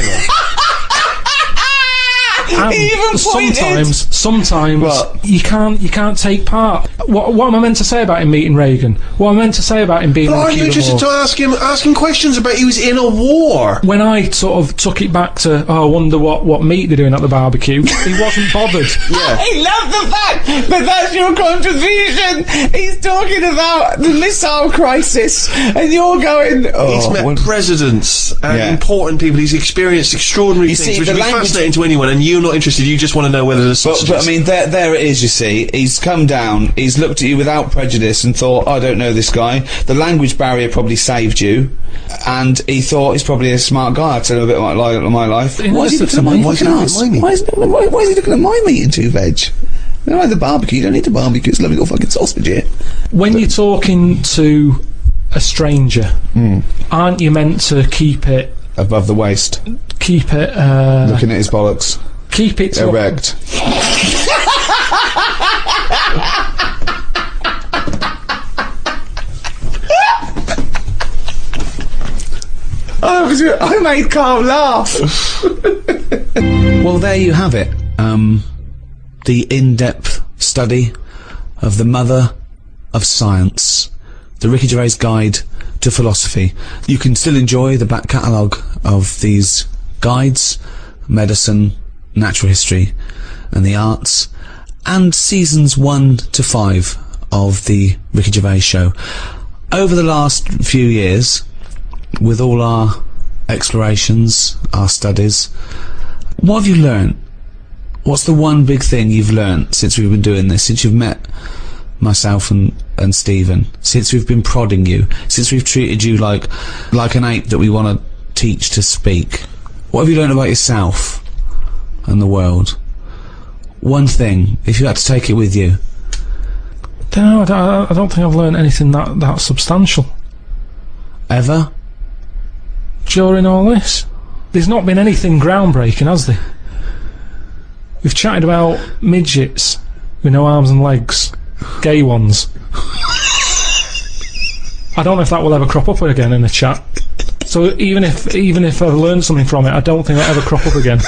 S3: And
S5: He even pointed.
S3: sometimes
S5: What?
S3: you can't take part. What am I meant to say about him meeting Reagan? What am I meant to say about him being in the
S2: Aren't you
S3: Cuban
S2: interested
S3: War?
S2: to ask him questions about he was in a war?
S3: When I sort of took it back to, I wonder what meat they're doing at the barbecue, he wasn't bothered.
S2: Yeah.
S5: I love the fact that that's your contribution. He's talking about the missile crisis, and you're going, oh,
S2: He's met
S5: well,
S2: presidents and
S5: Yeah.
S2: important people. He's experienced extraordinary
S5: You
S2: things,
S5: see,
S2: which
S5: the
S2: would be
S5: language-
S2: fascinating to anyone. And you're not interested. You just want to know whether there's sausages.
S5: But I mean, there it is, you see. He's come down, he's looked at you without prejudice and thought, I don't know this guy. The language barrier probably saved you, and he thought he's probably a smart guy. I'll tell you a bit about my life. Why is he looking at my
S2: Why is he looking at my meat?
S5: Why is he looking at my meat and two veg? You don't like the barbecue, you don't need the barbecue, it's lovely little fucking sausage here.
S3: When you're talking to a stranger, aren't you meant to keep it
S5: Above the waist,
S3: keep it
S5: looking at his bollocks,
S3: to
S5: erect. I made Carl laugh. Well, there you have it. The in-depth study of the mother of science, the Ricky Gervais Guide to Philosophy. You can still enjoy the back catalogue of these guides, medicine, natural history, and the arts, and seasons 1 to 5 of the Ricky Gervais Show. Over the last few years, with all our explorations, our studies, what have you learnt? What's the one big thing you've learnt since we've been doing this, since you've met myself and Stephen, since we've been prodding you, since we've treated you like an ape that we want to teach to speak? What have you learnt about yourself and the world? One thing, if you had to take it with you.
S3: I don't think I've learned anything that substantial
S5: Ever?
S3: during all this. There's not been anything groundbreaking, has there? We've chatted about midgets with no arms and legs, gay ones. I don't know if that will ever crop up again in a chat. So even if I've learned something from it, I don't think it'll ever crop up again.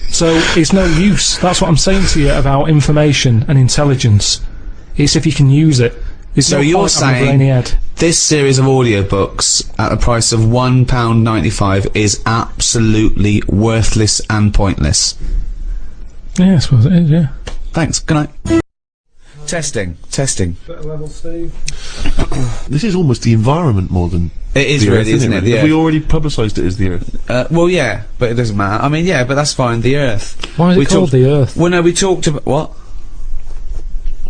S3: So it's no use. That's what I'm saying to you about information and intelligence. It's if you can use it. There's
S5: So
S3: no
S5: you're
S3: point having a
S5: saying
S3: brainy head.
S5: this series of audiobooks at the price of £1.95 is absolutely worthless and pointless?
S3: Yeah, I suppose it is, yeah.
S5: Thanks, good night. Testing.
S3: Better level, Steve.
S2: This is almost the environment more than
S5: It is
S2: the
S5: really,
S2: Earth,
S5: isn't it?
S2: Have
S5: Yeah.
S2: we already publicised it as the Earth?
S5: Well, yeah, but it doesn't matter. I mean, yeah, but that's fine. The Earth.
S3: Why is
S5: We
S3: it called
S5: talked-
S3: the Earth?
S5: Well, no, we talked about what?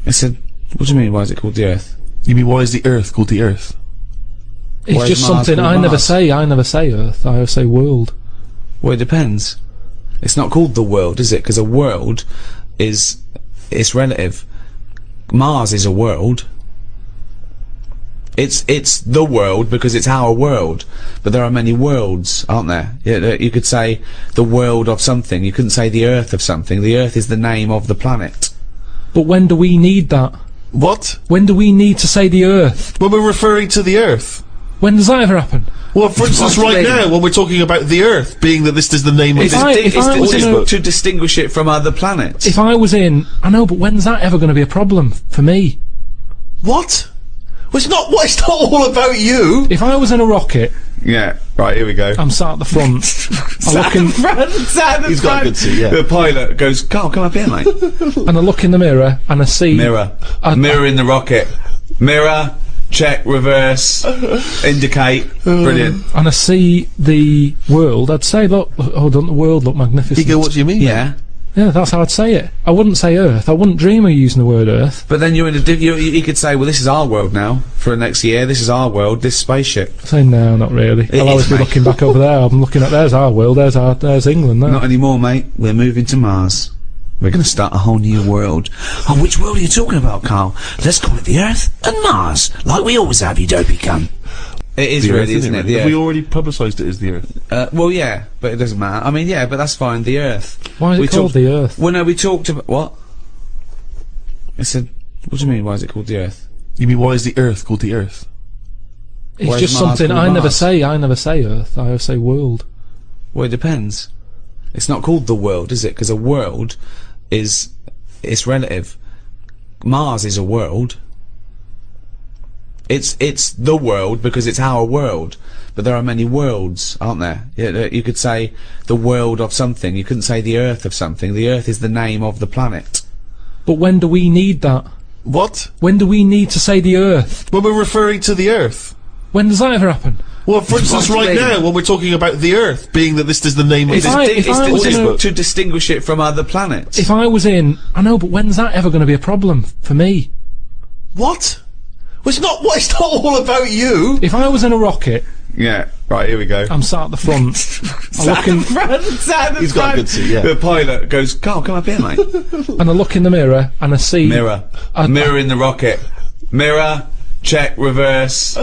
S5: I said, what do you mean? Why is it called the Earth?
S2: You mean why is the Earth called the Earth?
S3: It's
S1: Why is
S3: just
S1: Mars
S3: something
S1: called
S3: I never
S1: Mars?
S3: say. I never say Earth. I always say world.
S1: Well, it depends. It's not called the world, is it? Because a world it's relative. Mars is a world. It's the world because it's our world, but there are many worlds, aren't there? You could say the world of something. You couldn't say the Earth of something. The Earth is the name of the planet.
S3: But when do we need that?
S2: What?
S3: When do we need to say the Earth?
S2: When we're referring to the Earth.
S3: When does that ever happen?
S2: Well, for instance,
S1: What do you
S2: right
S1: mean?
S2: now, when we're talking about the Earth, being that this is the name of
S3: If
S2: this.
S3: I was in a-
S1: to distinguish it from other planets.
S3: If I was in, I know, but when's that ever going to be a problem for me?
S2: What? Well, it's not. Well, it's not all about you.
S3: If I was in a rocket,
S1: Yeah, right, here we go.
S3: I'm sat at the front. I look in,
S2: He's got a good seat. Yeah.
S1: The pilot goes, Carl, come up here, mate.
S3: and I look in the mirror, and I see
S1: Mirror. Mirror in the rocket. Mirror, check, reverse, indicate. Brilliant.
S3: and I see the world. I'd say, look, oh, doesn't the world look magnificent?
S2: You go. What do you mean?
S1: Yeah.
S3: Yeah, that's how I'd say it. I wouldn't say Earth. I wouldn't dream of using the word Earth.
S1: But then you're in a you could say, well, this is our world now for the next year. This is our world. This spaceship.
S3: I say no, not really.
S1: It
S3: I'll always
S1: is,
S3: be
S1: mate.
S3: looking back over there. I'm looking at there's our world. There's England. There.
S1: Not anymore, mate. We're moving to Mars. We're going to start a whole new world. Oh, which world are you talking about, Carl? Let's call it the Earth and Mars, like we always have, you dopey cunt. It is
S2: The Earth,
S1: really, isn't it? The
S2: Have we
S1: Earth.
S2: already publicised it as the Earth?
S1: Well, yeah, but it doesn't matter. I mean, yeah, but that's fine. The Earth.
S3: Why is
S1: We
S3: it called
S1: talked-
S3: the Earth?
S1: Well, no, we talked about what? I said, what do you mean? Why is it called the Earth?
S2: You mean why is the Earth called the Earth?
S3: It's
S1: Why is
S3: just
S1: Mars
S3: something
S1: called
S3: I never
S1: Mars?
S3: say. I never say Earth. I always say world.
S1: Well, it depends. It's not called the world, is it? Because a world it's relative. Mars is a world. It's the world because it's our world, but there are many worlds, aren't there? You could say the world of something. You couldn't say the Earth of something. The Earth is the name of the planet.
S3: But when do we need that?
S2: What?
S3: When do we need to say the Earth?
S2: When we're referring to the Earth.
S3: When does that ever happen?
S2: Well, for instance,
S1: What do you
S2: right
S1: mean?
S2: now, when we're talking about the Earth, being that this is the name of
S3: If
S2: this.
S3: I- if I was in a-
S1: to distinguish it from other planets.
S3: If I was in, I know, but when's that ever going to be a problem for me?
S2: What? Well, it's not. Well, it's not all about you.
S3: If I was in a rocket,
S1: Yeah, right, here we go.
S3: I'm sat at the front. I look in,
S2: He's got a good seat. Yeah.
S1: The pilot goes, Carl, come up here, mate.
S3: and I look in the mirror, and I see
S1: Mirror. Mirror in the rocket. Mirror, check, reverse,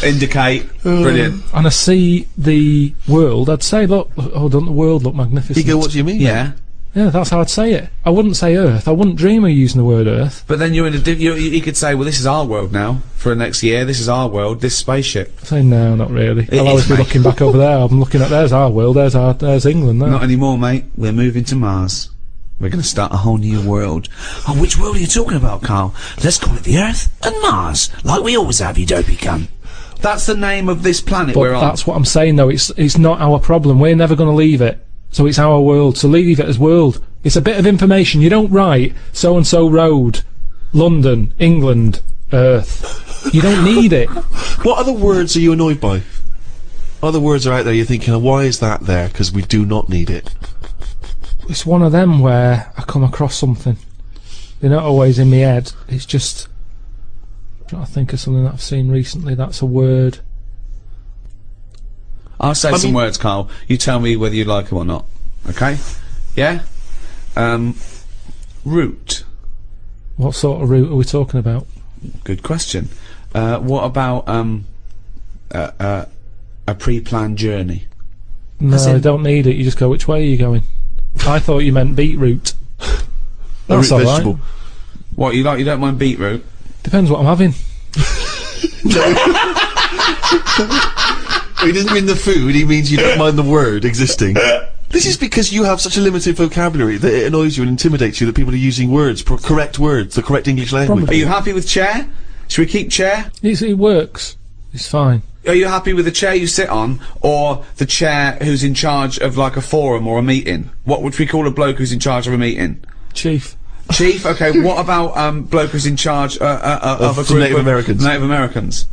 S1: indicate. Brilliant.
S3: and I see the world. I'd say, look, oh, doesn't the world look magnificent?
S2: You go. What do you mean?
S1: Yeah.
S3: Yeah, that's how I'd say it. I wouldn't say Earth. I wouldn't dream of using the word Earth.
S1: But then you're in a you could say, well, this is our world now for the next year. This is our world. This spaceship.
S3: I say no, not really.
S1: It
S3: I'll always
S1: is,
S3: be
S1: mate.
S3: looking back over there. I'm looking at there's our world. There's England. There.
S1: Not anymore, mate. We're moving to Mars. We're going to start a whole new world. Oh, which world are you talking about, Carl? Let's call it the Earth and Mars, like we always have, you dopey cunt. That's the name of this planet
S3: But
S1: we're on.
S3: that's what I'm saying, though. It's not our problem. We're never going to leave it. So it's our world. So leave it as world. It's a bit of information. You don't write so and so road, London, England, Earth. You don't need it.
S2: What other words are you annoyed by? Other words are out there. You're thinking, why is that there? Because we do not need it.
S3: It's one of them where I come across something. They're not always in my head. It's just I'm trying to think of something that I've seen recently. That's a word.
S1: I'll say some
S2: mean-
S1: words, Carl. You tell me whether you like them or not. Okay? Yeah? Route.
S3: What sort of route are we talking about?
S1: Good question. What about a pre-planned journey?
S3: No,
S1: As in-
S3: I don't need it. You just go, which way are you going? I thought you meant beetroot.
S2: A
S3: That's
S2: root
S3: all right.
S2: vegetable.
S1: What you like? You don't mind beetroot?
S3: Depends what I'm having.
S2: He doesn't mean the food. He means you don't mind the word existing. This is because you have such a limited vocabulary that it annoys you and intimidates you that people are using words, correct words, the correct English language.
S1: Are you happy with chair? Should we keep chair?
S3: It works. It's fine.
S1: Are you happy with the chair you sit on, or the chair who's in charge of like a forum or a meeting? What would we call a bloke who's in charge of a meeting?
S3: Chief.
S1: Chief. Okay. What about bloke who's in charge of a
S2: some
S1: group
S2: Native
S1: of
S2: Americans.
S1: Native Americans.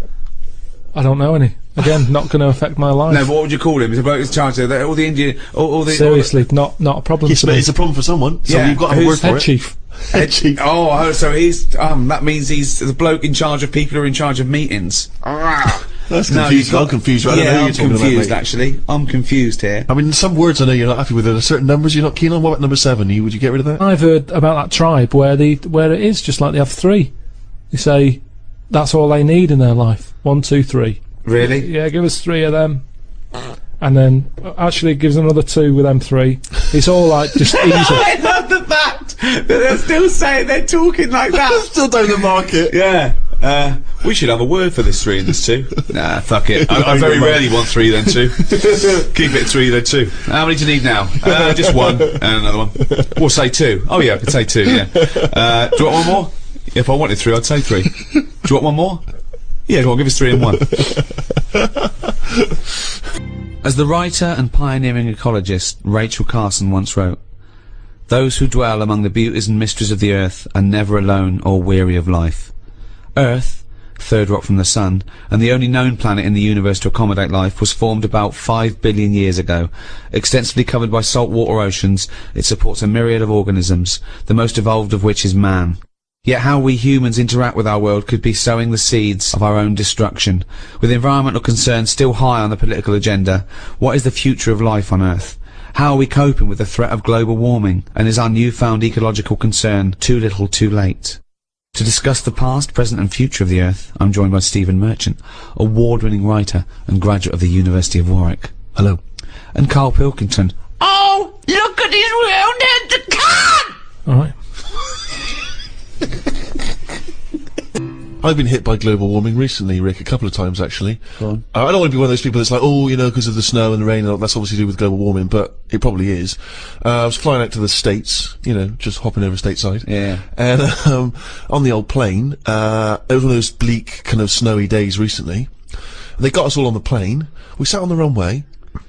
S3: I don't know any. Again, not going to affect my life.
S1: No, but what would you call him? He's a bloke who's in charge of all the Indian, all the
S3: Seriously, not a problem
S2: Yes,
S3: to
S2: but
S3: me.
S2: it's a problem for someone, so
S1: Yeah,
S2: you've got to have a
S1: who's
S2: word for
S3: Head
S2: it.
S3: chief.
S2: Head chief.
S1: Oh, so he's that means he's the bloke in charge of people who are in charge of meetings.
S2: That's
S5: No,
S2: confused.
S5: you've got-
S2: I'm confused. Right? I don't know
S5: Yeah,
S2: who
S5: I'm
S2: you're talking about,
S5: confused,
S2: mate.
S5: actually. I'm confused here.
S2: I mean, some words I know you're not happy with. There are certain numbers you're not keen on. What about number 7? Would you get rid of that?
S3: I've heard about that tribe where it is just like they have 3. They say that's all they need in their life. 1, 2, 3.
S5: Really?
S3: Yeah, give us 3 of them. And then actually gives another 2 with them 3. It's all like just easy.
S5: I love the fact that they're still saying they're talking like that.
S2: Still down the market.
S5: Yeah. We should have a word for this 3 and this 2. Nah, fuck it. I very rarely want 3 then 2. Keep it 3 then 2. How many do you need now? Just 1 and another one. We'll say 2. Oh yeah, I could say 2. Yeah. Do you want one more? If I wanted 3, I'd say 3. Do you want one more? Yeah, go on, give us 3 and 1. As the writer and pioneering ecologist Rachel Carson once wrote, "Those who dwell among the beauties and mysteries of the earth are never alone or weary of life. Earth, third rock from the sun, and the only known planet in the universe to accommodate life, was formed about 5 billion years ago. Extensively covered by saltwater oceans, it supports a myriad of organisms, the most evolved of which is man. Yet how we humans interact with our world could be sowing the seeds of our own destruction. With environmental concerns still high on the political agenda, what is the future of life on Earth? How are we coping with the threat of global warming? And is our newfound ecological concern too little too late?" To discuss the past, present and future of the Earth, I'm joined by Stephen Merchant, award-winning writer and graduate of the University of Warwick.
S2: Hello.
S5: And Karl Pilkington. Oh, look at his round-headed cunt!
S3: Alright.
S2: I've been hit by global warming recently, Rick, a couple of times actually.
S5: Go on.
S2: I don't want to be one of those people that's like, oh, you know, because of the snow and the rain, and that's obviously to do with global warming, but it probably is. I was flying out to the States, you know, just hopping over stateside.
S5: Yeah.
S2: And on the old plane, it was one of those bleak, kind of snowy days recently. They got us all on the plane. We sat on the runway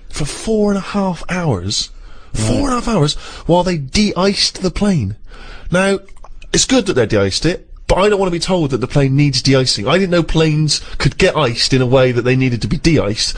S2: for 4.5 hours. 4.5 hours while they de-iced the plane. Now, it's good that they de-iced it, but I don't want to be told that the plane needs de-icing. I didn't know planes could get iced in a way that they needed to be de-iced.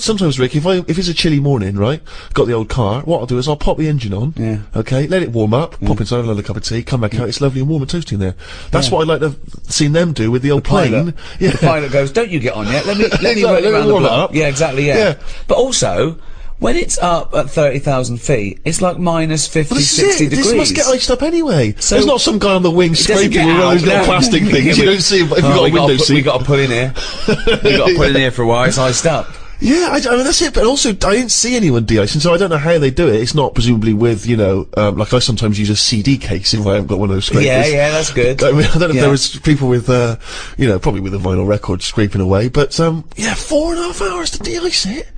S2: Sometimes, Rick, if it's a chilly morning, right, got the old car, what I'll do is I'll pop the engine on,
S5: Yeah.
S2: okay, let it warm up, pop inside, have another cup of tea, come back out, it's lovely and warm and toasty in there. That's what I'd like to have seen them do with the old plane.
S5: Pilot.
S2: Yeah.
S5: The pilot goes, "Don't you get on yet? Let me
S2: Exactly,
S5: run
S2: let me
S5: around the
S2: warm it
S5: block."
S2: up.
S5: Yeah, exactly. Yeah.
S2: Yeah.
S5: But also, when it's up at 30,000 feet, it's like minus 50,
S2: Well, this
S5: 60
S2: is it.
S5: degrees.
S2: This must get iced up anyway.
S5: So-
S2: There's not some guy on the wing
S5: doesn't
S2: scraping
S5: get
S2: with one of
S5: out,
S2: those little
S5: no.
S2: plastic things.
S5: Yeah,
S2: You don't see them if you've got a window
S5: we
S2: seat.
S5: got to put in here. We got to put in here for a while. It's iced up.
S2: Yeah, I mean, that's it, but also, I didn't see anyone de-icing, so I don't know how they do it. It's not presumably with, you know, like I sometimes use a CD case if I haven't got one of those scrapers.
S5: Yeah, that's good.
S2: I mean, I don't know if
S5: Yeah.
S2: there was people with, you know, probably with a vinyl record scraping away, but, yeah, 4.5 hours to de-ice it.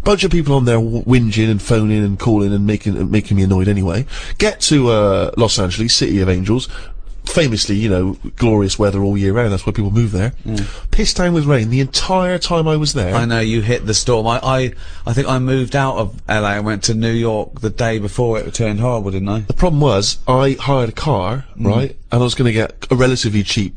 S2: Bunch of people on there whinging and phoning and calling and making me annoyed anyway. Get to, Los Angeles, City of Angels. Famously, you know, glorious weather all year round. That's why people move there. Pissed down with rain the entire time I was there.
S5: I know you hit the storm. I think I moved out of LA and went to New York the day before it turned horrible, didn't I?
S2: The problem was, I hired a car, right, and I was going to get a relatively cheap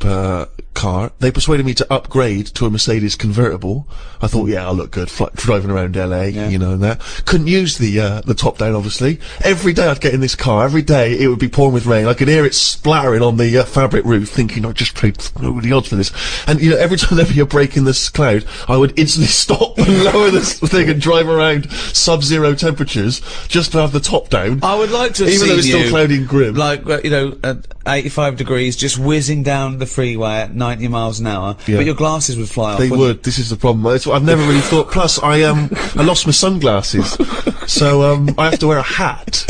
S2: car. They persuaded me to upgrade to a Mercedes convertible. I thought, yeah, I'll look good driving around LA, you know, and that. Couldn't use the top down, obviously. Every day I'd get in this car, every day it would be pouring with rain. I could hear it splattering on the fabric roof, thinking I just paid the odds for this. And, you know, every time there'd be a break in this cloud, I would instantly stop and lower this thing and drive around sub-zero temperatures just to have the top down.
S5: I would like to have
S2: Even though it's
S5: seen
S2: still
S5: you,
S2: cloudy and grim.
S5: like, you know, at 85 degrees, just whizzing down the freeway at 90 miles an hour,
S2: Yeah.
S5: but your glasses would fly off.
S2: They
S5: wouldn't
S2: would. This is the problem. It's what I've never really thought. Plus, I lost my sunglasses, so I have to wear a hat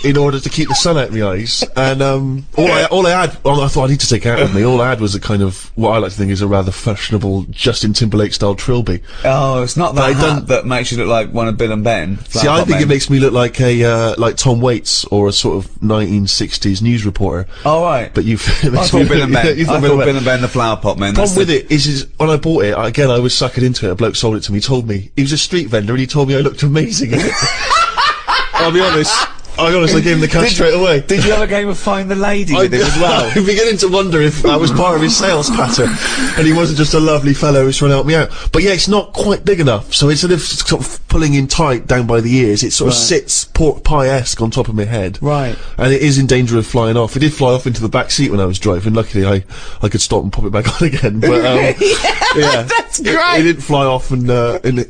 S2: in order to keep the sun out of my eyes. And all I had, I thought I need to take it out with me. All I had was a kind of what I like to think is a rather fashionable Justin Timberlake style trilby.
S5: Oh, it's not
S2: But I
S5: that
S2: don't-
S5: hat that makes you look like one of Bill and Ben.
S2: See, I think it makes me look like a like Tom Waits or a sort of 1960s news reporter.
S5: Oh, right.
S2: But you,
S5: I thought Bill and Ben.
S2: You
S5: I thought Bill and Ben the Flower Pot Men.
S2: Problem with it is when I bought it, again, I was sucking into it. A bloke sold it to me, told me he was a street vendor, and he told me I looked amazing in it. I'll be honest, I honestly gave him the cash straight away.
S1: Did you have a game of Find the Lady with him as well?
S2: I'm beginning to wonder if that was part of his sales pattern, and he wasn't just a lovely fellow who's trying to help me out. But yeah, it's not quite big enough, so instead of sort of pulling in tight down by the ears, it sort of sits pork pie-esque on top of my head.
S1: Right.
S2: And it is in danger of flying off. It did fly off into the back seat when I was driving. Luckily, I could stop and pop it back on again. But yeah,
S1: that's great.
S2: It didn't fly off, and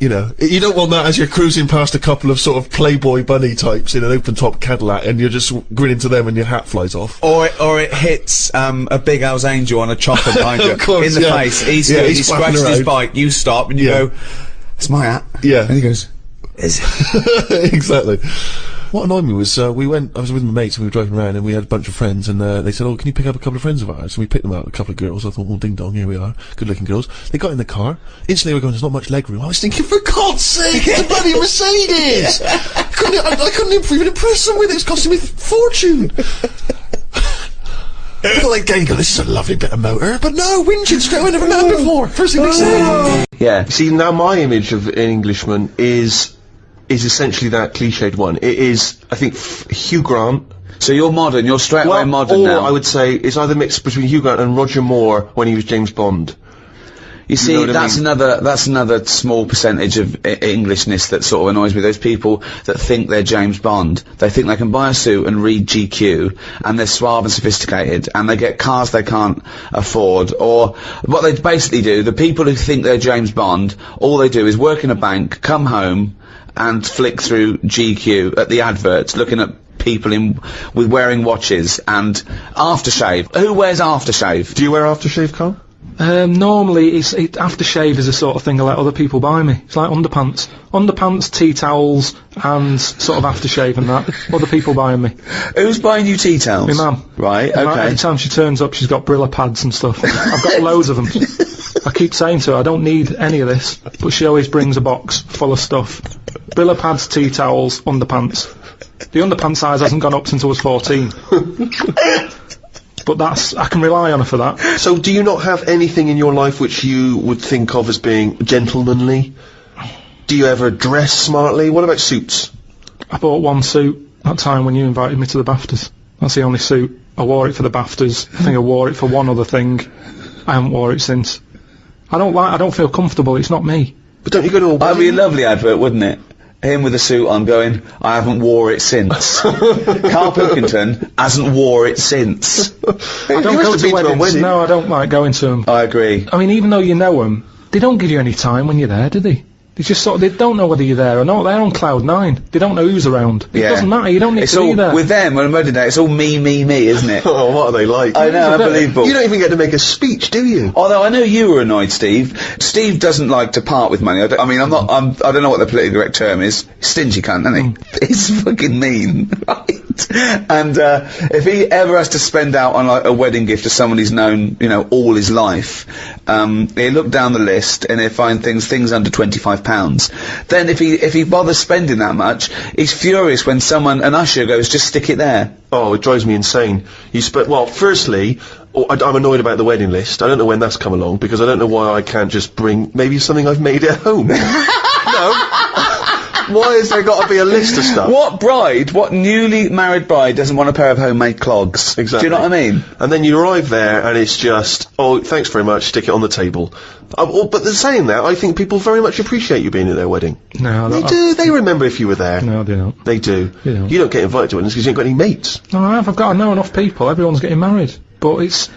S2: you know, you don't want that as you're cruising past a couple of sort of Playboy bunny types in an open-top Cadillac, and you're just grinning to them and your hat flies off.
S1: Or it hits a big Hell's Angel on a chopper behind you
S2: Of course,
S1: in the
S2: yeah.
S1: face. He's
S2: Yeah,
S1: good,
S2: he's
S1: he
S2: flapping
S1: scratches his
S2: around.
S1: bike, you stop and you
S2: Yeah.
S1: go, "It's my hat."
S2: Yeah.
S1: And he goes, "Is it?"
S2: Exactly. What annoyed me was, I was with my mates and we were driving around and we had a bunch of friends and, they said, "Oh, can you pick up a couple of friends of ours?" And we picked them out, a couple of girls. I thought, "Oh, ding dong, here we are. Good looking girls." They got in the car. Instantly we were going, "There's not much leg room." I was thinking, for God's sake, it's a bloody Mercedes! I couldn't even impress them with it. It's costing me a fortune. I thought like, going, this is a lovely bit of motor, but no, whinging straight away, never met before. First thing they say.
S4: Yeah.
S2: See, now my image of an Englishman is essentially that cliched one. It is, I think, Hugh Grant.
S4: So you're modern, you're straight away modern
S2: or
S4: now.
S2: I would say it's either mixed between Hugh Grant and Roger Moore when he was James Bond.
S4: You see,
S2: know what I
S4: that's
S2: mean?
S4: another small percentage of Englishness that sort of annoys me. Those people that think they're James Bond, they think they can buy a suit and read GQ, and they're suave and sophisticated, and they get cars they can't afford. Or what they basically do, the people who think they're James Bond, all they do is work in a bank, come home, and flick through GQ at the adverts, looking at people with wearing watches and aftershave. Who wears aftershave?
S2: Do you wear aftershave, Carl?
S3: Normally, aftershave is the sort of thing I let other people buy me. It's like underpants, tea towels, and sort of aftershave and that. Other people buying me.
S4: Who's buying you tea towels?
S3: My mum.
S4: Right,
S3: My mum,
S4: okay.
S3: every time she turns up, she's got Brilla pads and stuff. I've got loads of them. I keep saying to her, I don't need any of this, but she always brings a box full of stuff. Brilla pads, tea towels, underpants. The underpants size hasn't gone up since I was 14. But I can rely on her for that.
S2: So do you not have anything in your life which you would think of as being gentlemanly? Do you ever dress smartly? What about suits?
S3: I bought one suit that time when you invited me to the BAFTAs. That's the only suit. I wore it for the BAFTAs. I think I wore it for one other thing. I haven't wore it since. I don't feel comfortable. It's not me.
S2: But don't you go to a
S4: That'd be a
S2: wedding?
S4: lovely advert, wouldn't it? Him with a suit on going, "I haven't wore it since." Carl Pilkington hasn't wore it since.
S3: I don't go to weddings. No, I don't like going to them.
S4: I agree.
S3: I mean, even though you know them, they don't give you any time when you're there, do they? They just they don't know whether you're there or not. They're on cloud 9. They don't know who's around. It doesn't matter. You don't need
S4: It's
S3: to be
S4: all,
S3: there.
S4: with them, on a wedding day, it's all me, isn't it?
S2: Oh, what are they like?
S4: I know, unbelievable.
S2: You don't even get to make a speech, do you?
S4: Although I know you were annoyed, Steve. Steve doesn't like to part with money. I don't know what the politically correct term is. Stingy cunt, isn't he? He's fucking mean, right? And if he ever has to spend out on like a wedding gift to someone he's known, all his life, he'll look down the list and he'll find things under £25. Then if he bothers spending that much, he's furious when an usher goes, "Just stick it there."
S2: Oh, it drives me insane. Well, firstly, I'm annoyed about the wedding list. I don't know when that's come along, because I don't know why I can't just bring maybe something I've made at home. No. Why has there got to be a list of stuff?
S4: What newly married bride doesn't want a pair of homemade clogs?
S2: Exactly.
S4: Do you know what I mean?
S2: And then you arrive there and it's just, "Oh, thanks very much, stick it on the table." But saying that, I think people very much appreciate you being at their wedding.
S3: No,
S2: They do, they remember if you were there.
S3: No, they don't.
S2: They do.
S3: They don't.
S2: You don't get invited to weddings because you ain't got any mates.
S3: No, I've got to know enough people. Everyone's getting married. But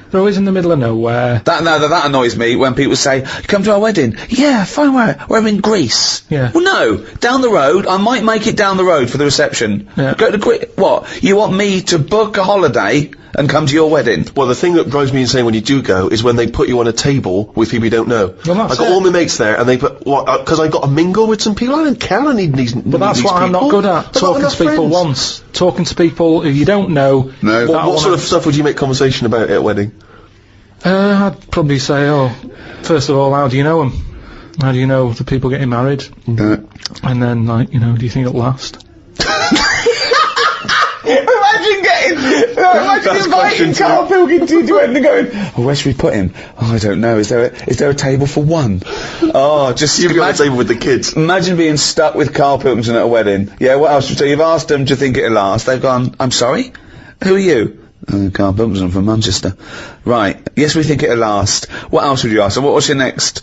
S3: they're always in the middle of nowhere.
S4: That annoys me when people say, "You come to our wedding?" "Yeah, fine, we're in Greece."
S3: Yeah.
S4: Well, no, down the road. I might make it down the road for the reception.
S3: Yeah.
S4: Go to Greece. What? You want me to book a holiday and come to your wedding?
S2: Well, the thing that drives me insane when you do go is when they put you on a table with people you don't know.
S3: Well, that's
S2: I got
S3: it.
S2: all my mates there, and they put because I got to mingle with some people. I don't care. I need these.
S3: But that's what I'm not good at. Talking to people once. Talking to people who you don't know.
S4: No.
S2: What sort of stuff would you make conversation about at a wedding?
S3: I'd probably say, first of all, how do you know them? How do you know the people getting married? And then, do you think it'll last?
S4: Imagine getting Imagine inviting Carl Pilkington to end and going, oh, where should we put him? Oh, I don't know. Is there a table for one? Oh, just
S2: You'd be on the table with the kids.
S4: imagine being stuck with Carl Pilkington at a wedding. Yeah, what else? So you've asked them, do you think it'll last? They've gone, I'm sorry? Who are you? Carl Pilkington from Manchester. Right. Yes, we think it'll last. What else would you ask? So what's your next?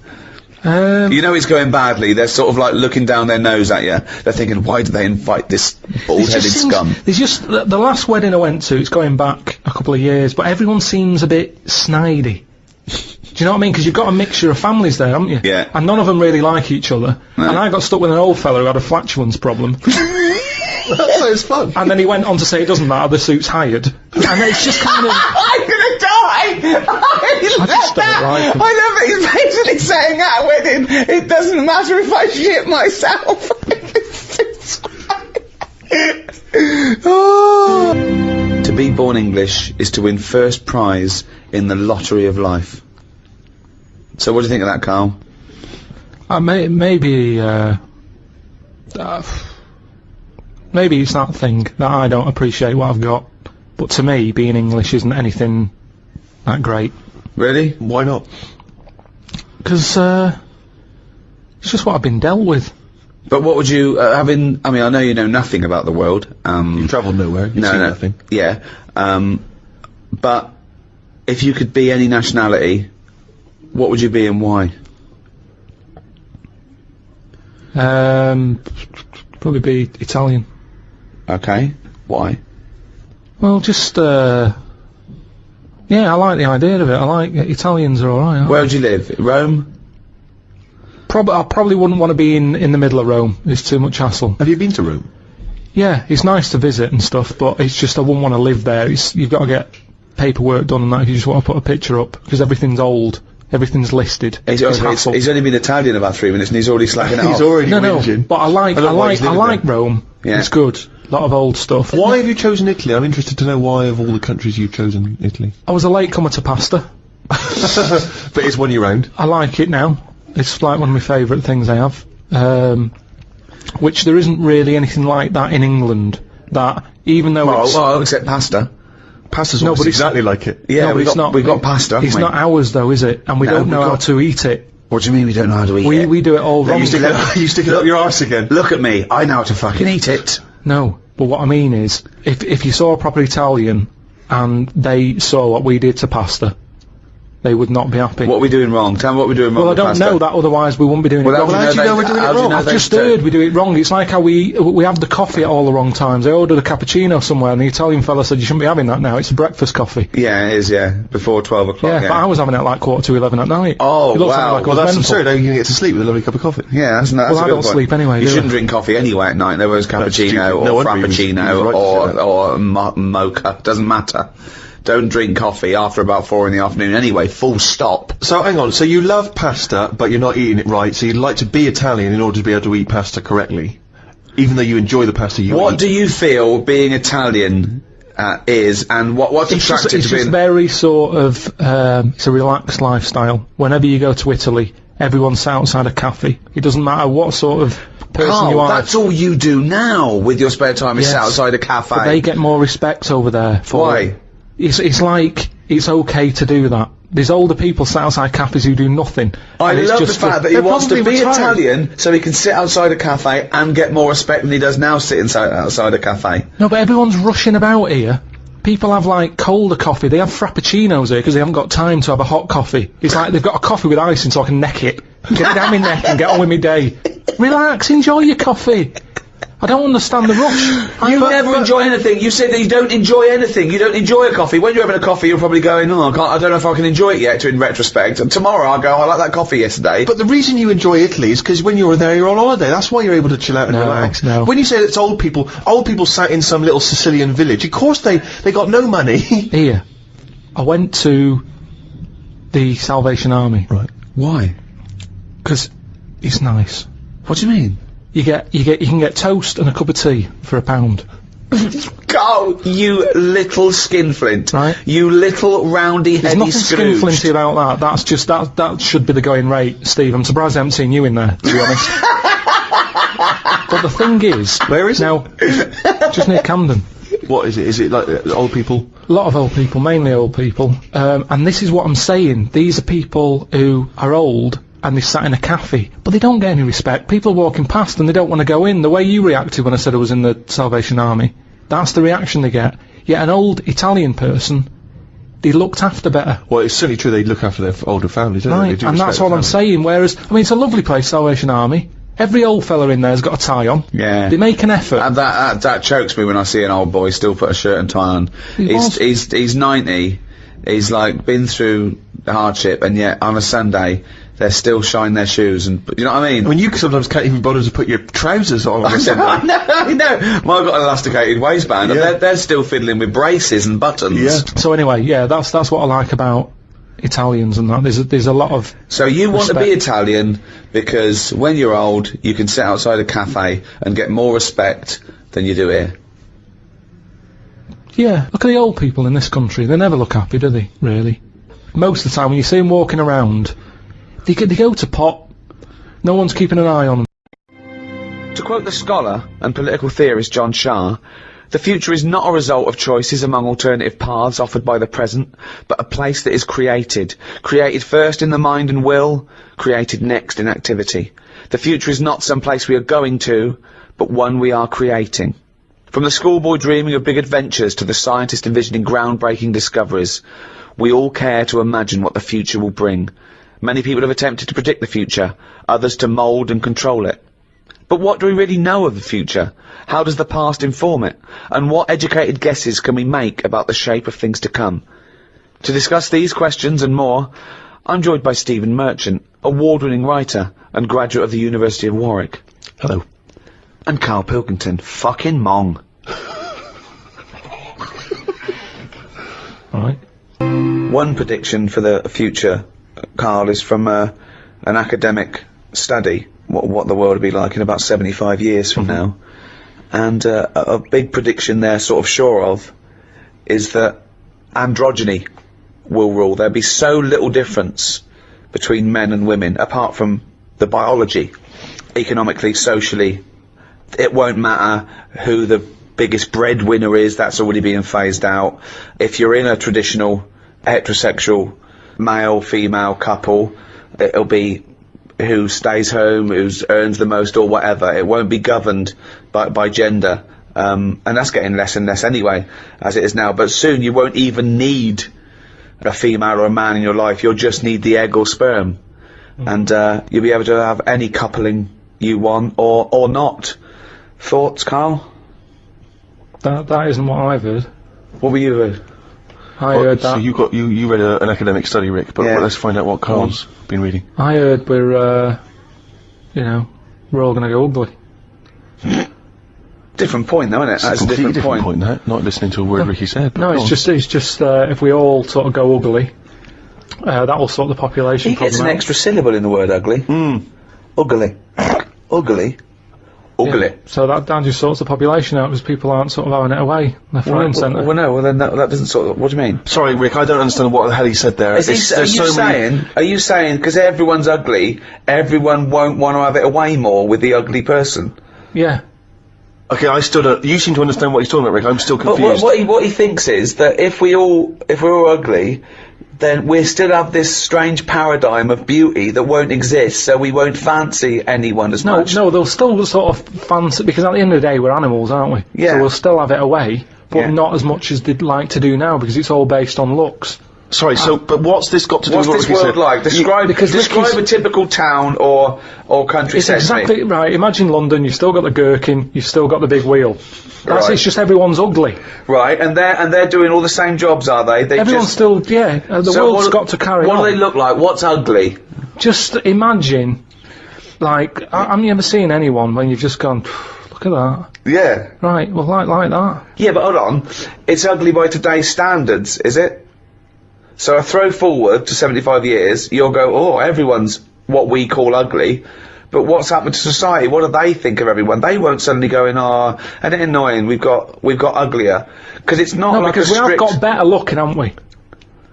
S4: You know it's going badly. They're sort of like looking down their nose at you. They're thinking, why did they invite this bald-headed scum?
S3: There's just the last wedding I went to. It's going back a couple of years, but everyone seems a bit snidey. Do you know what I mean? Because you've got a mixture of families there, haven't you?
S4: Yeah.
S3: And none of them really like each other.
S4: No.
S3: And I got stuck with an old fella who had a flatulence problem.
S2: That sounds fun.
S3: And then he went on to say it doesn't matter, the suit's hired. And it's just kind of...
S4: I'm gonna die!
S3: I just don't like him.
S4: I love it. He's basically saying at a wedding, it doesn't matter if I shit myself. Oh. To be born English is to win first prize in the lottery of life. So what do you think of that, Carl?
S3: Maybe it's that thing that I don't appreciate what I've got. But to me, being English isn't anything that great.
S4: Really?
S2: Why not?
S3: Because it's just what I've been dealt with.
S4: But what would you, I mean, I know you know nothing about the world.
S2: You've travelled nowhere. You've seen nothing.
S4: Yeah. But if you could be any nationality, what would you be and why?
S3: Probably be Italian.
S4: Okay. Why?
S3: Well, just yeah, I like the idea of it. I like Italians are alright.
S4: Where would you live? Rome?
S3: I probably wouldn't want to be in the middle of Rome. It's too much hassle.
S2: Have you been to Rome?
S3: Yeah, it's nice to visit and stuff, but it's just I wouldn't want to live there. You've got to get paperwork done and that if you just want to put a picture up, because everything's old. Everything's listed.
S4: He's only been Italian about 3 minutes and he's already slacking it off.
S2: He's already
S3: No,
S2: whinging.
S3: but I like Rome.
S4: Yeah.
S3: It's good. A lot of old stuff.
S2: Why have you chosen Italy? I'm interested to know why of all the countries you've chosen Italy.
S3: I was a late comer to pasta.
S2: But it's one year round.
S3: I like it now. It's like one of my favourite things I have. Which there isn't really anything like that in England. That even though it's
S4: well, except pasta.
S2: Pasta's
S3: No,
S2: almost
S3: but it's-
S2: exactly like it.
S4: Yeah,
S3: no, it's not.
S4: we've got pasta, haven't
S3: It's
S4: we?
S3: not ours though, is it? And we
S4: No,
S3: don't know
S4: we've
S3: how
S4: got-
S3: to eat it.
S4: What do you mean we don't know how to eat it?
S3: We do it all wrong.
S2: You stick it up your arse again.
S4: Look at me, I know how to fucking eat it.
S3: No, but what I mean is, if you saw a proper Italian and they saw what we did to pasta, they would not be happy.
S4: What are we doing wrong? Tell me what we're doing wrong
S3: Well, I
S4: with
S3: don't
S4: pasta.
S3: know that, otherwise we wouldn't be doing
S4: Well,
S3: it
S4: how
S3: wrong.
S4: do you know
S2: we're doing it
S4: how do you
S2: wrong?
S4: know
S3: I've
S4: they
S3: just
S4: don't?
S3: heard we do it wrong. It's like how we have the coffee at all the wrong times. I ordered a cappuccino somewhere and the Italian fella said you shouldn't be having that now, it's a breakfast coffee.
S4: Yeah, it is, yeah. Before 12 o'clock,
S3: Yeah, but I was having it at like 11:15 at night.
S4: Oh,
S3: It looks
S4: wow.
S3: like I
S2: Well,
S3: was
S2: that's
S3: mental.
S2: absurd. How are you going to get to sleep with a lovely cup of coffee?
S4: Yeah, that's a
S3: Well, I
S4: good
S3: don't
S4: point.
S3: sleep anyway,
S4: You
S3: do
S4: shouldn't
S3: I?
S4: drink coffee anyway at night. There was cappuccino
S2: stupid.
S4: or
S2: No wonder he was
S4: frappuccino
S2: right to say that.
S4: or mocha. Doesn't matter. Don't drink coffee after about 4 in the afternoon anyway. Full stop.
S2: So, hang on. So you love pasta, but you're not eating it right, so you'd like to be Italian in order to be able to eat pasta correctly. Even though you enjoy the pasta you
S4: What
S2: eat.
S4: do you feel being Italian is, and what's
S3: It's just,
S4: attractive
S3: it's
S4: to
S3: just
S4: being...
S3: very sort of, it's a relaxed lifestyle. Whenever you go to Italy, everyone's sat outside a cafe. It doesn't matter what sort of person you
S4: Carl,
S3: are.
S4: that's all you do now with your spare time is
S3: Yes.
S4: sit outside a cafe.
S3: But they get more respect over there. For
S4: Why?
S3: it. It's like, it's okay to do that. There's older people sat outside cafes who do nothing.
S4: I
S3: and it's
S4: love the
S3: just
S4: fact that he
S3: they're
S4: wants to
S3: probably
S4: be
S3: retired.
S4: Italian so he can sit outside a cafe and get more respect than he does now sitting outside a cafe.
S3: No, but everyone's rushing about here. People have like colder coffee. They have frappuccinos here because they haven't got time to have a hot coffee. It's like they've got a coffee with ice in so I can neck it. Get it down my neck and get on with my day. Relax, enjoy your coffee. I don't understand the rush.
S4: You never enjoy anything. You said that you don't enjoy anything. You don't enjoy a coffee. When you're having a coffee, you're probably going, oh, I don't know if I can enjoy it yet, in retrospect. And tomorrow I'll go, I like that coffee yesterday.
S2: But the reason you enjoy Italy is because when you're there, you're on holiday. That's why you're able to chill out and
S3: No,
S2: relax.
S3: no.
S2: When you say it's old people sat in some little Sicilian village. Of course they got no money.
S3: Here, I went to the Salvation Army
S2: Right.
S4: Why?
S3: because it's nice.
S4: What do you mean?
S3: You can get toast and a cup of tea for £1.
S4: Carl, you little skinflint.
S3: Right.
S4: You little roundy
S3: There's
S4: heady
S3: nothing
S4: Scrooge.
S3: skinflinty about that. That's just that should be the going rate, Steve. I'm surprised I haven't seen you in there, to be honest. But the thing is,
S2: Where is it?
S3: now? Just near Camden.
S2: What is it? Is it like old people?
S3: A lot of old people, mainly old people. And this is what I'm saying. These are people who are old and they sat in a cafe, but they don't get any respect. People are walking past and they don't want to go in. The way you reacted when I said I was in the Salvation Army, that's the reaction they get. Yet an old Italian person, they looked after better.
S2: Well, it's certainly true they look after their older families, don't they?
S3: Right,
S2: They do
S3: and that's
S2: respect
S3: what I'm
S2: the
S3: saying. Whereas, I mean, it's a lovely place, Salvation Army. Every old fella in there's got a tie on.
S4: Yeah.
S3: They make an effort.
S4: And that chokes me when I see an old boy still put a shirt and tie on. He's 90. He's like been through the hardship, and yet on a Sunday they still shine their shoes, and you know what I mean.
S2: I mean, you sometimes can't even bother to put your trousers on.
S4: I know. Mine got an elasticated waistband,
S2: Yeah.
S4: and they're still fiddling with braces and buttons.
S2: Yeah.
S3: So anyway, yeah, that's what I like about Italians and that. There's a lot of.
S4: So you want to be
S3: respect.
S4: Italian because when you're old, you can sit outside a cafe and get more respect than you do here.
S3: Yeah, look at the old people in this country. They never look happy, do they? Really. Most of the time, when you see them walking around, they go to pot. No one's keeping an eye on them.
S4: To quote the scholar and political theorist John Shah, the future is not a result of choices among alternative paths offered by the present, but a place that is created. Created first in the mind and will, created next in activity. The future is not some place we are going to, but one we are creating. From the schoolboy dreaming of big adventures to the scientist envisioning groundbreaking discoveries, we all care to imagine what the future will bring. Many people have attempted to predict the future, others to mould and control it. But what do we really know of the future? How does the past inform it? And what educated guesses can we make about the shape of things to come? To discuss these questions and more, I'm joined by Stephen Merchant, award-winning writer and graduate of the University of Warwick.
S2: Hello.
S4: And KARL Pilkington, fucking mong.
S3: Right.
S4: One prediction for the future, KARL, is from an academic study, what the world will be like in about 75 years from now. And a big prediction they're sort of sure of is that androgyny will rule. There'll be so little difference between men and women, apart from the biology, economically, socially. It won't matter who the biggest breadwinner is, that's already being phased out. If you're in a traditional heterosexual male-female couple, it'll be who stays home, who earns the most or whatever. It won't be governed by gender. And that's getting less and less anyway, as it is now. But soon you won't even need a female or a man in your life. You'll just need the egg or sperm. And you'll be able to have any coupling you want or not. Thoughts, KARL?
S3: That isn't what I've heard.
S4: What were you heard?
S3: I heard
S2: So
S3: that.
S2: you read an academic study, Rick, but
S4: Yeah.
S2: let's find out what KARL's been reading.
S3: I heard we're all gonna go ugly.
S4: Different point, though, isn't it? That's a
S2: Completely
S4: different point.
S2: that. Not listening to a word Ricky said. But
S3: No,
S2: go
S3: it's
S2: on.
S3: just if we all sort of go ugly, that will sort the population
S4: He gets
S3: problem
S4: an
S3: out.
S4: extra syllable in the word ugly. Ugly. Ugly. Ugly.
S3: Yeah. So that just sorts the population out because people aren't sort of having it away left, right, and centre.
S4: Well, no, well, then that doesn't sort of... What do you mean?
S2: Sorry, Rick, I don't understand what the hell he said there.
S4: Are you saying, because everyone's ugly, everyone won't want to have it away more with the ugly person?
S3: Yeah.
S2: Okay, I still don't... You seem to understand what he's talking about, Rick. I'm still
S4: But
S2: confused.
S4: what he thinks is that if we're all ugly, then we still have this strange paradigm of beauty that won't exist, so we won't fancy anyone as much.
S3: No, they'll still sort of fancy, because at the end of the day we're animals, aren't we?
S4: Yeah.
S3: So we'll still have it away, but
S4: Yeah.
S3: not as much as they'd like to do now because it's all based on looks.
S2: Sorry, but what's this got to do
S4: What's
S2: with what
S4: this
S2: Ricky
S4: world
S2: said?
S4: like? Describe a typical town or country
S3: It's
S4: setting.
S3: exactly right. Imagine London. You've still got the gherkin. You've still got the big wheel. That's
S4: Right.
S3: It's just everyone's ugly.
S4: Right, and they're doing all the same jobs, are they?
S3: Everyone's
S4: just,
S3: still the
S4: So
S3: world's
S4: what-
S3: got to carry
S4: What
S3: on.
S4: do they look like? What's ugly?
S3: Just imagine, like, have you ever seen anyone when you've just gone, look at that?
S4: Yeah.
S3: Right. Well, like that.
S4: Yeah, but hold on. It's ugly by today's standards, is it? So I throw forward to 75 years, you'll go, oh, everyone's what we call ugly. But what's happened to society? What do they think of everyone? They won't suddenly go in, oh, isn't it annoying? We've got uglier. Because it's not
S3: No,
S4: like
S3: because
S4: a
S3: we have
S4: strict...
S3: got better looking, haven't we?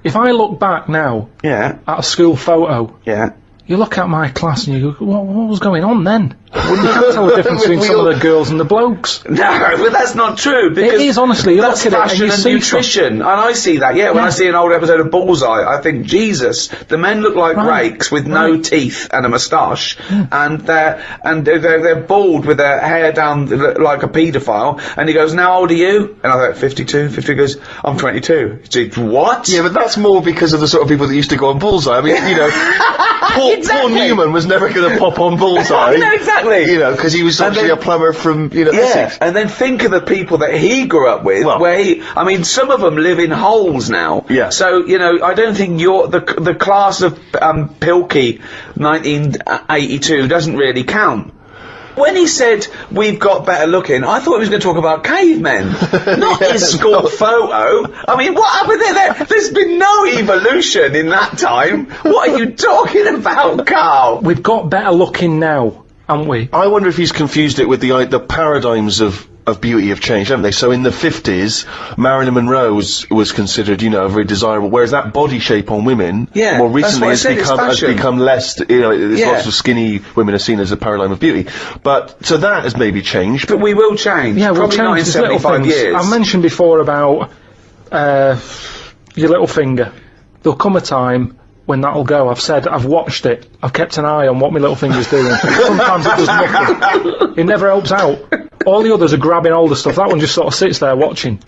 S3: If I look back now
S4: Yeah,
S3: at a school photo,
S4: yeah.
S3: you look at my class and you go, what was going on then? You can't tell the difference between some of the girls and the blokes.
S4: No, but that's not true. Because
S3: It is, honestly. You
S4: that's
S3: look at it
S4: fashion
S3: and you
S4: and
S3: see
S4: nutrition, and I see that. Yeah, when I see an old episode of Bullseye, I think, Jesus, the men look like rakes with no teeth and a moustache, and they're bald with their hair down like a paedophile. And he goes, "Now, how old are you?" And I thought, 52. 50 goes, "I'm 22." He said, "What?"
S2: Yeah, but that's more because of the sort of people that used to go on Bullseye. I mean, you know, Paul Newman was never going to pop on Bullseye.
S4: No, exactly.
S2: You know, because he was actually a plumber from, you know, Essex.
S4: And then think of the people that he grew up with, I mean, some of them live in holes now.
S2: Yeah.
S4: So, you know, I don't think the class of Pilkey 1982 doesn't really count. When he said, "We've got better looking," I thought he was going to talk about cavemen, not his school photo. I mean, what happened there? There's been no evolution in that time. What are you talking about, Carl?
S3: We've got better looking now, haven't we?
S2: I wonder if he's confused it with the paradigms of beauty have changed, haven't they? So in the 50s, Marilyn Monroe was considered, you know, very desirable, whereas that body shape on women, more recently has become less, you know, there's lots of skinny women are seen as a paradigm of beauty. But, so that has maybe changed.
S4: But we will change.
S3: Yeah, we'll
S4: probably
S3: change.
S4: not in
S3: There's little
S4: 75
S3: things.
S4: years.
S3: I mentioned before about your little finger. There'll come a time when that'll go. I've watched it. I've kept an eye on what my little finger's doing. Sometimes it does nothing. It never helps out. All the others are grabbing older stuff. That one just sort of sits there watching.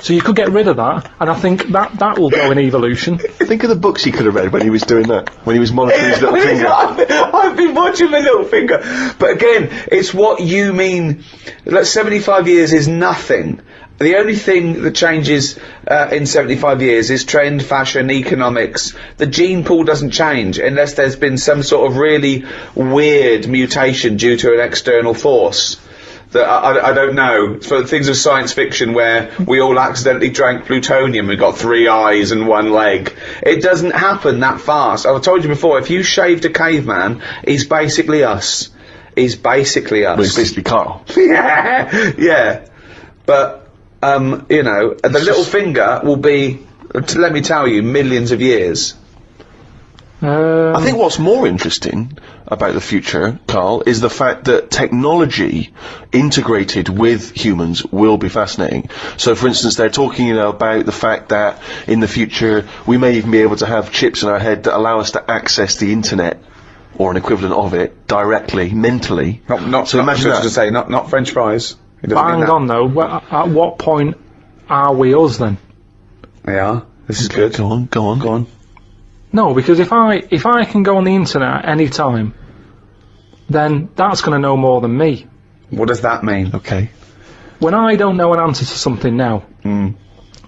S3: So you could get rid of that, and I think that will go in evolution.
S2: Think of the books he could have read when he was doing that, when he was monitoring his little finger.
S4: I've been watching my little finger. But again, it's what you mean. Like 75 years is nothing. The only thing that changes in 75 years is trend, fashion, economics. The gene pool doesn't change unless there's been some sort of really weird mutation due to an external force. That I don't know, for things of science fiction where we all accidentally drank plutonium and got 3 eyes and 1 leg. It doesn't happen that fast. I've told you before, if you shaved a caveman, he's basically us. He's basically us.
S2: Well, he's basically Carl.
S4: yeah. But, you know, the little finger will be, let me tell you, millions of years.
S2: I think what's more interesting about the future, Carl, is the fact that technology integrated with humans will be fascinating. So, for instance, they're talking, you know, about the fact that in the future we may even be able to have chips in our head that allow us to access the internet or an equivalent of it directly, mentally.
S4: So imagine that. To say, not French fries.
S3: But hang on though, at what point are we us then?
S4: Yeah, this is good.
S2: Go on.
S3: No, because if I can go on the internet at any time, then that's going to know more than me.
S4: What does that mean?
S2: Okay.
S3: When I don't know an answer to something now,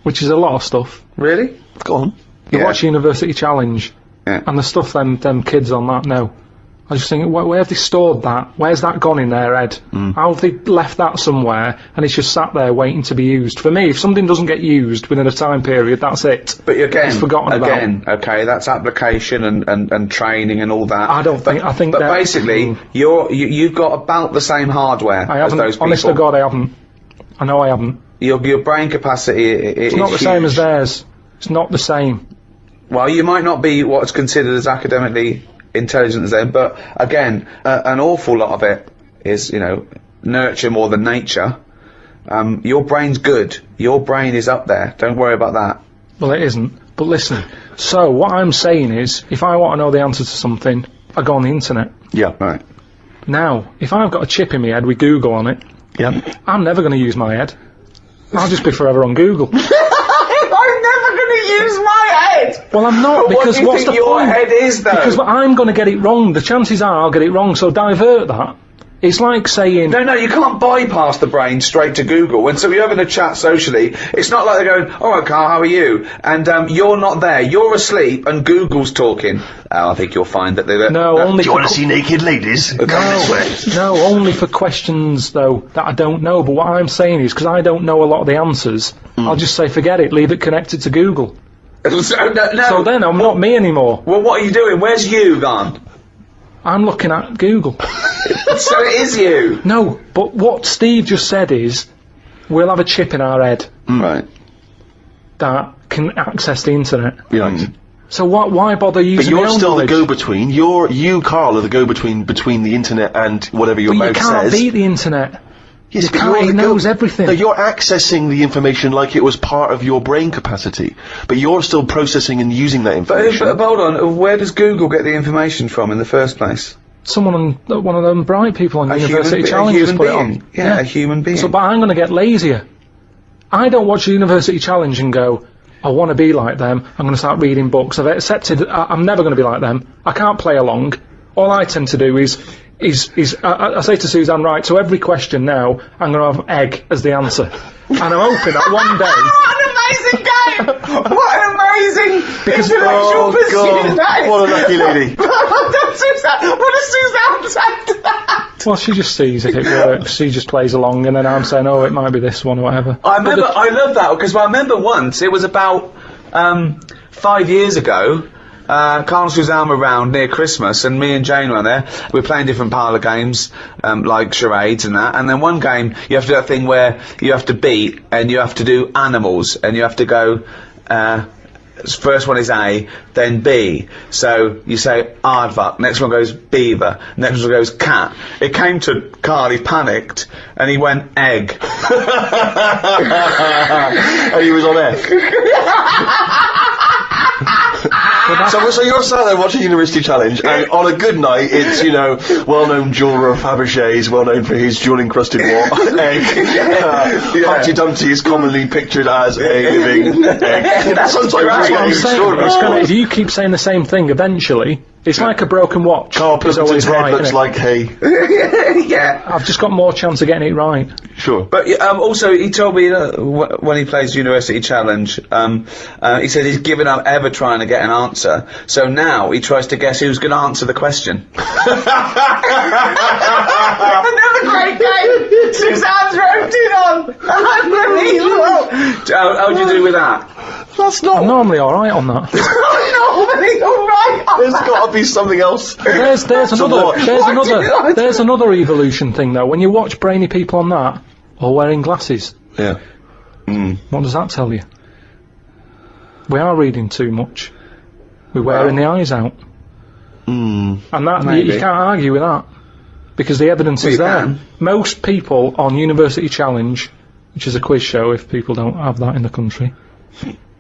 S3: which is a lot of stuff.
S4: Really?
S2: Go on.
S3: You watch University Challenge, and the stuff them kids on that know. I was just thinking, where have they stored that? Where's that gone in their head? How have they left that somewhere, and it's just sat there waiting to be used? For me, if something doesn't get used within a time period, that's it.
S4: But again,
S3: it's forgotten about.
S4: Okay, that's application and training and all that.
S3: I think
S4: But basically, you've got about the same hardware as those people.
S3: Honest to God, I haven't. I know I haven't.
S4: Your brain capacity is
S3: not the
S4: huge.
S3: same as theirs. It's not the same.
S4: Well, you might not be what's considered as academically intelligent as them, but again, an awful lot of it is, you know, nurture more than nature. Your brain's good. Your brain is up there. Don't worry about that.
S3: Well, it isn't. But listen, so what I'm saying is, if I want to know the answer to something, I go on the internet.
S2: Yeah.
S4: Right.
S3: Now, if I've got a chip in my head with Google on it, I'm never going to use my head. I'll just be forever on Google.
S4: I'm never going to use my head!
S3: Well, I'm not, because
S4: what do you
S3: what's
S4: think
S3: the
S4: your
S3: point?
S4: head is, though?
S3: Because I'm going to get it wrong. The chances are I'll get it wrong, so divert that. It's like saying...
S4: No, you can't bypass the brain straight to Google. When you're having a chat socially, it's not like they're going, "All right, Carl, how are you?" And you're not there. You're asleep, and Google's talking. I think you'll find that they're...
S2: Do you want to see naked ladies? Come this way.
S3: No, only for questions, though, that I don't know. But what I'm saying is, because I don't know a lot of the answers, I'll just say, forget it, leave it connected to Google.
S4: So
S3: then I'm not me anymore.
S4: Well, what are you doing? Where's you gone?
S3: I'm looking at Google.
S4: So it is you.
S3: No, but what Steve just said is, we'll have a chip in our head
S4: Right.
S3: that can access the internet.
S2: Right.
S3: So why bother
S2: But
S3: using
S2: you're
S3: my own
S2: still the
S3: knowledge?
S2: go-between. You, Karl, are the go-between between the internet and whatever your
S3: But you
S2: mouth
S3: can't
S2: says.
S3: beat the internet.
S2: Yes,
S3: You
S2: but
S3: can't,
S2: you're
S3: he
S2: the
S3: knows everything.
S2: No, you're accessing the information like it was part of your brain capacity, but you're still processing and using that information.
S4: But hold on, where does Google get the information from in the first place?
S3: Someone on one of them bright people on University
S4: a
S3: Challenge has
S4: human
S3: put it
S4: being.
S3: on.
S4: Yeah, a human being.
S3: So, but I'm going to get lazier. I don't watch the University Challenge and go, I want to be like them. I'm going to start reading books. I've accepted I'm never going to be like them. I can't play along. All I tend to do is I say to Suzanne, right, to every question now, I'm going to have egg as the answer. And I'm hoping that one day...
S4: What an amazing game! What an amazing
S2: Oh
S4: intellectual pursuit that is!
S2: God, what a lucky lady.
S4: What does Suzanne say to that?
S3: Well, she just sees if it works. She just plays along, and then I'm saying, oh, it might be this one or whatever.
S4: I love that, because I remember once, it was about 5 years ago, Carl and Suzanne were around near Christmas, and me and Jane were there. We were playing different parlour games, like charades and that. And then one game, you have to do that thing where you have to beat, and you have to do animals, and you have to go. First one is A, then B. So you say aardvark. Next one goes beaver. Next one goes cat. It came to Carl. He panicked, and he went egg.
S2: And he was on egg. So you're sat there watching University Challenge, and on a good night, it's, well-known jeweller of Fabergé's, well-known for his jewel-encrusted egg. Humpty Dumpty is commonly pictured as a living egg. Sometimes
S3: That's what I'm saying. It's gonna, if you keep saying the same thing, eventually, it's like a broken watch.
S2: Carl
S3: It's
S2: Pilkington's
S3: always
S2: head
S3: right,
S2: looks
S3: innit?
S2: like hay.
S4: Yeah.
S3: I've just got more chance of getting it right.
S2: Sure.
S4: But also, he told me when he plays University Challenge, he said he's given up ever trying to get an answer. So now he tries to guess who's going to answer the question. Another great game. Suzanne's roped in on. Unbelievable. How do you do with that?
S2: That's not...
S3: I'm normally alright on that.
S4: Normally, all right.
S2: There's got to be something else.
S3: There's another evolution thing though. When you watch brainy people on that, or wearing glasses,
S2: Yeah.
S3: what does that tell you? We are reading too much. We're wearing the eyes out. And that you can't argue with that. Because the evidence is
S4: you
S3: there.
S4: can.
S3: Most people on University Challenge, which is a quiz show if people don't have that in the country,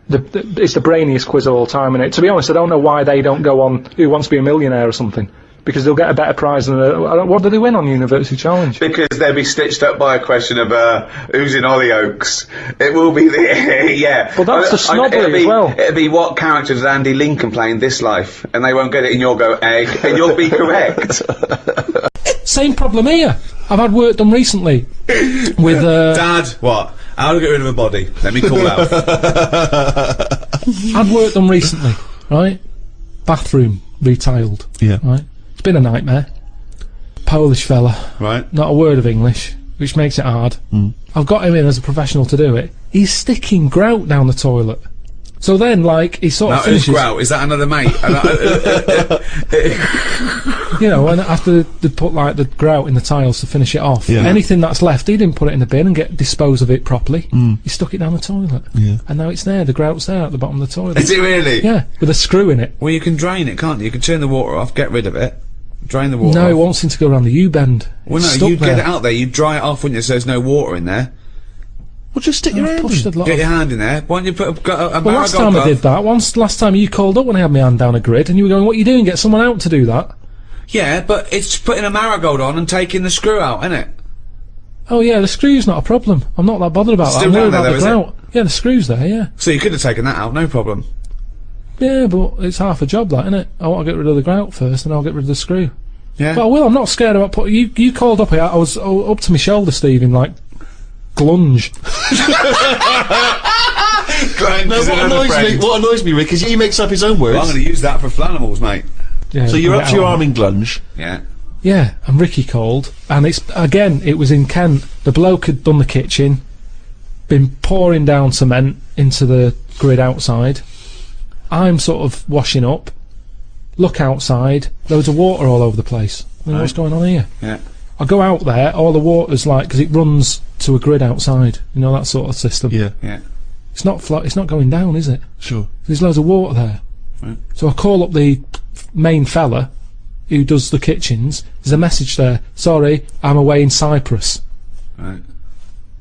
S3: it's the brainiest quiz of all time, and to be honest, I don't know why they don't go on Who Wants to Be a Millionaire or something, because they'll get a better prize than what do they win on University Challenge?
S4: Because they'll be stitched up by a question of who's in Hollyoaks. It will be the yeah.
S3: Well, that's the snobbery as well.
S4: It'll be what character does Andy Lincoln play in this life, and they won't get it, and you'll go egg, and you'll be correct.
S3: Same problem here. I've had work done recently with
S5: Dad, what? How to get rid of a body? Let me call out.
S3: had work done recently, right? Bathroom retiled.
S2: Yeah.
S3: Right. It's been a nightmare. Polish fella,
S5: Right.
S3: not a word of English, which makes it hard. I've got him in as a professional to do it. He's sticking grout down the toilet. So then, like, he sort
S5: Now,
S3: of
S5: who's
S3: finishes.
S5: grout? Is that another mate?
S3: And after they put like the grout in the tiles to finish it off,
S2: Yeah.
S3: anything that's left, he didn't put it in the bin and dispose of it properly. He stuck it down the toilet, and now it's there. The grout's there at the bottom of the toilet.
S5: Is it really?
S3: Yeah, with a screw in it.
S5: Well, you can drain it, can't you? You can turn the water off, get rid of it, drain the water
S3: No,
S5: off.
S3: it won't seem to go around the U-bend.
S5: Well,
S3: It's
S5: no,
S3: stuck
S5: you
S3: there.
S5: get it out there, you dry it off, wouldn't you, so there's no water in there.
S2: Well, just stick your hand
S3: Pushed
S2: in.
S3: a lot
S5: Get
S3: of-
S5: your hand in there. Why don't you put a
S3: Well, last
S5: marigold
S3: time I
S5: glove?
S3: did that, last time you called up when I had my hand down a grid, and you were going, "What are you doing? Get someone out to do that."
S5: Yeah, but it's putting a marigold on and taking the screw out, isn't it?
S3: Oh yeah, the screw's not a problem. I'm not that bothered about that.
S5: Still
S3: I'm worried
S5: down there,
S3: about the
S5: though, is
S3: grout. Yeah, the screw's there. Yeah.
S5: So you could have taken that out, no problem.
S3: Yeah, but it's half a job, that, isn't it? I want to get rid of the grout first, and I'll get rid of the screw.
S5: Yeah.
S3: But I will. I'm not scared about putting. You called up here. I was up to my shoulder, Steve, in like glunge.
S2: No, what annoys me, Rick, is he makes up his own words.
S5: Well, I'm going to use that for flanimals, mate.
S3: Yeah,
S2: So you're
S3: I'll
S2: up
S3: get
S2: to your
S3: out.
S2: arm in glunge.
S5: Yeah.
S3: Yeah, and Ricky called, and it was in Kent. The bloke had done the kitchen, been pouring down cement into the grid outside. I'm sort of washing up. Look outside, loads of water all over the place. I mean, what's going on here?
S5: Yeah.
S3: I go out there, all the water's like, because it runs to a grid outside. You know, that sort of system.
S2: Yeah,
S5: Yeah.
S3: It's not going down, is it?
S2: sure.
S3: There's loads of water there. So I call up the main fella who does the kitchens. There's a message there. Sorry, I'm away in Cyprus.
S1: Right.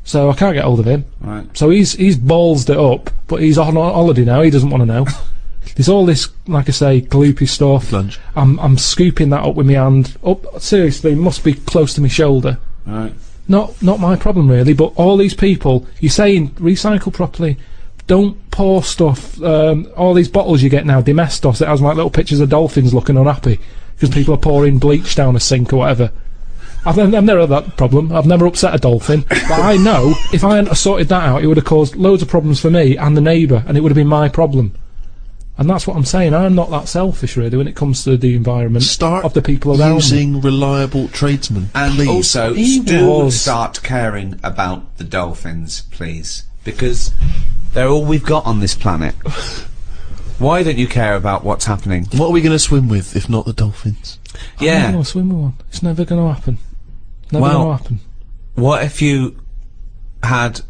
S3: So I can't get hold of him.
S1: Right.
S3: So he's ballsed it up, but he's on holiday now. He doesn't want to know. There's all this, like I say, gloopy stuff.
S2: Lunch.
S3: I'm scooping that up with my hand. Up, seriously, it must be close to my shoulder.
S1: Right.
S3: Not my problem really, but all these people, you're saying recycle properly. Don't pour stuff. All these bottles you get now, Domestos, it has like little pictures of dolphins looking unhappy because people are pouring bleach down a sink or whatever. I've never had that problem. I've never upset a dolphin. But I know if I hadn't sorted that out, it would have caused loads of problems for me and the neighbour, and it would have been my problem. And that's what I'm saying. I'm not that selfish, really, when it comes to the environment of the people around me.
S2: using reliable tradesmen.
S5: And
S2: please.
S5: also, start caring about the dolphins, please. Because they're all we've got on this planet. Why don't you care about what's happening?
S2: What are we going to swim with if not the dolphins?
S3: I'm not going to swim with one. It's never going to happen. Never going to happen.
S5: What if you had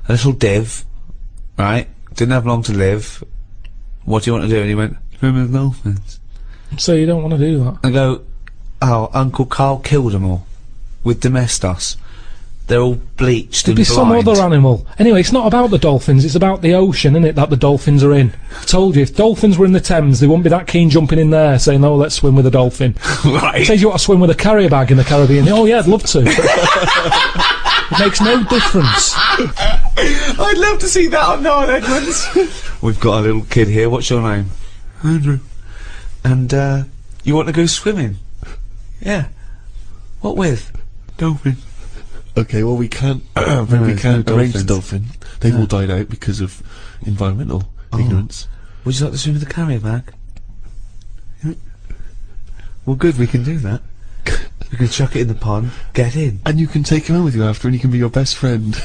S5: a little div, right? Didn't have long to live. What do you want to do? And he went, swim with dolphins.
S3: So you don't want to do that?
S5: I go, oh, Uncle Carl killed them all. With Domestos. They're all bleached
S3: There'd
S5: and
S3: be some
S5: blind.
S3: other animal. Anyway, it's not about the dolphins, it's about the ocean, isn't it, that the dolphins are in. I told you, if dolphins were in the Thames, they wouldn't be that keen jumping in there saying, oh, let's swim with a dolphin.
S5: Right.
S3: Says you want to swim with a carrier bag in the Caribbean. Oh, yeah, I'd love to. It makes no difference.
S5: I'd love to see that on Noel Edmonds. We've got a little kid here. What's your name? Andrew. And, you want to go swimming? Yeah. What with? Dolphin.
S2: Okay, well we can't we can't arrange the dolphin. They've all died out because of environmental ignorance.
S5: Would you like to swim with a carrier bag? Yeah. Well, good, we can do that. We can chuck it in the pond, get in.
S2: And you can take him home with you after and he can be your best friend.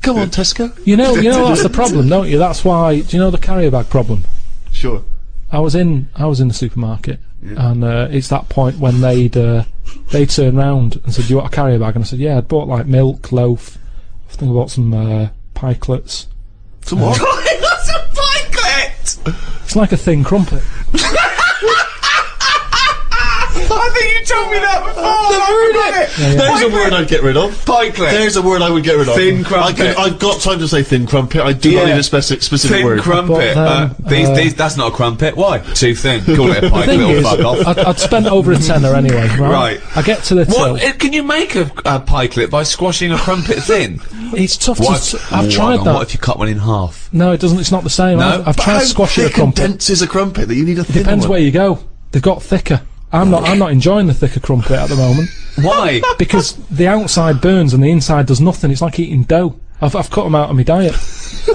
S2: Come on, Tesco.
S3: You know that's the problem, don't you? That's why, do you know the carrier bag problem?
S2: Sure.
S3: I was in the supermarket, and it's that point when they turned round and said, "Do you want a carrier bag?" And I said, "Yeah." I'd bought like milk, loaf. I think I bought some pikelets.
S2: Some what?
S5: That's a pikelet!
S3: It's like a thin crumpet.
S5: I think you told me that before.
S2: There's a word I'd get rid of.
S5: Pikelet.
S2: There's a word I would get rid of.
S5: Thin crumpet.
S2: I've got time to say thin crumpet. I do not need a specific
S5: Thin
S2: word.
S5: crumpet.
S3: But,
S5: That's not a crumpet. Why? Too thin. Call it a
S3: The
S5: pikelet
S3: thing
S5: or
S3: is,
S5: fuck off.
S3: I'd spent over a tenner anyway. Right. I get to the till.
S5: What? Can you make a pikelet by squashing a crumpet thin?
S3: It's tough. I've
S5: What?
S3: tried that.
S5: What if you cut one in half?
S3: No, it doesn't. It's not the same.
S5: No?
S3: I've tried squashing a
S2: How thick and
S3: crumpet.
S2: dense is a crumpet that you need a thin
S3: Depends
S2: one?
S3: where you go. They've got thicker. I'm not enjoying the thicker crumpet at the moment.
S5: Why?
S3: Because the outside burns and the inside does nothing. It's like eating dough. I've cut them out of my diet.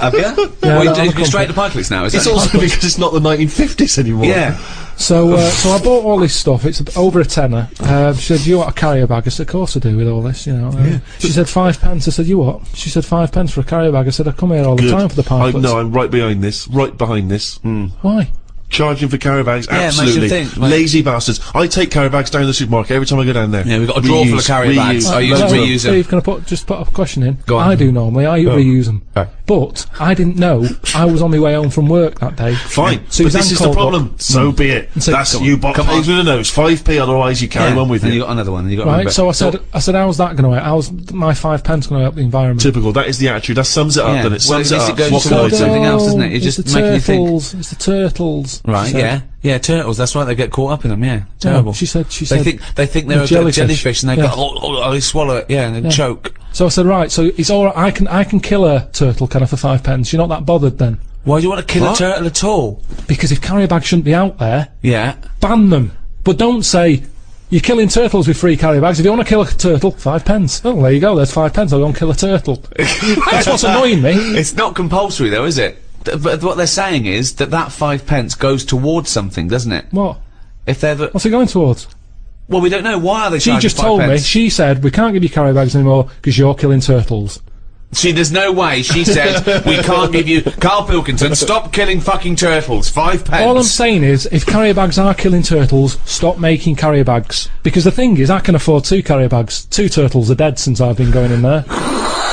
S5: Have you?
S3: Yeah,
S5: Well,
S3: I'm
S5: you
S3: a
S5: go straight to pikelets now. Is
S2: It's
S5: that
S2: also because it's not the 1950s anymore.
S5: yeah.
S3: So I bought all this stuff. It's over a tenner. She said, "You want a carrier bag?" I said, "Of course I do." With all this, you know. She said 5 pence. I said, "You what?" She said 5 pence for a carrier bag. I said, "I come here all the
S2: Good.
S3: time for the pikelets."
S2: No, I'm right behind this. Right behind this.
S3: Why?
S2: Charging for carrier bags,
S5: Yeah, it makes you
S2: absolutely.
S5: think, like-
S2: Lazy bastards. I take carrier bags down to the supermarket every time I go down there.
S5: Yeah, we've got a drawer full of carrier bags. I use
S3: No,
S5: reuse them.
S3: Steve, can I just put a question in?
S5: Go on.
S3: I do normally. I reuse them.
S5: Okay.
S3: But I didn't know I was on my way home from work that day.
S2: Fine,
S3: Suzanne
S2: but this is the
S3: called
S2: problem.
S3: up.
S2: So be it.
S3: So-
S2: That's
S3: Come
S2: you bought
S5: Come
S2: pays
S5: on.
S2: with a nose. 5p, otherwise you carry one with
S5: and
S2: you.
S5: you got another one. And you got
S3: Right,
S5: another
S3: so I said, how's that going to help? How's my 5 pence going to help the environment?
S2: Typical. That is the attitude. That sums it up. Then it sums it up.
S5: goes
S2: What can I
S5: towards
S2: do?
S5: something else, doesn't it? You're
S3: It's
S5: just
S3: the
S5: making you think.
S3: turtles. It's the turtles.
S5: Right,
S3: she said.
S5: yeah, turtles. That's right. They get caught up in them. Yeah, terrible.
S3: She said.
S5: They think they're
S3: the
S5: a jellyfish, and they go, they swallow it. Yeah, and they choke.
S3: So I said, right. So it's all right. I can kill a turtle, can I, for 5 pence? You're not that bothered then?
S5: Why do you want to kill
S2: What?
S5: a turtle at all?
S3: Because if carrier bags shouldn't be out there,
S5: Yeah.
S3: ban them. But don't say you're killing turtles with free carrier bags. If you want to kill a turtle, 5 pence. Oh, there you go. There's 5 pence. I'll go and kill a turtle. That's what's annoying me.
S5: It's not compulsory though, is it? But what they're saying is that 5 pence goes towards something, doesn't it?
S3: What?
S5: If they're
S3: What's it going towards?
S5: well, we don't know. Why are they?
S3: She
S5: charging
S3: just
S5: 5
S3: told me.
S5: pence?
S3: She said we can't give you carrier bags anymore because you're killing turtles.
S5: There's no way. She said we can't give you. Carl Pilkington, stop killing fucking turtles. 5 pence.
S3: All I'm saying is, if carrier bags are killing turtles, stop making carrier bags. Because the thing is, I can afford 2 carrier bags. 2 turtles are dead since I've been going in there.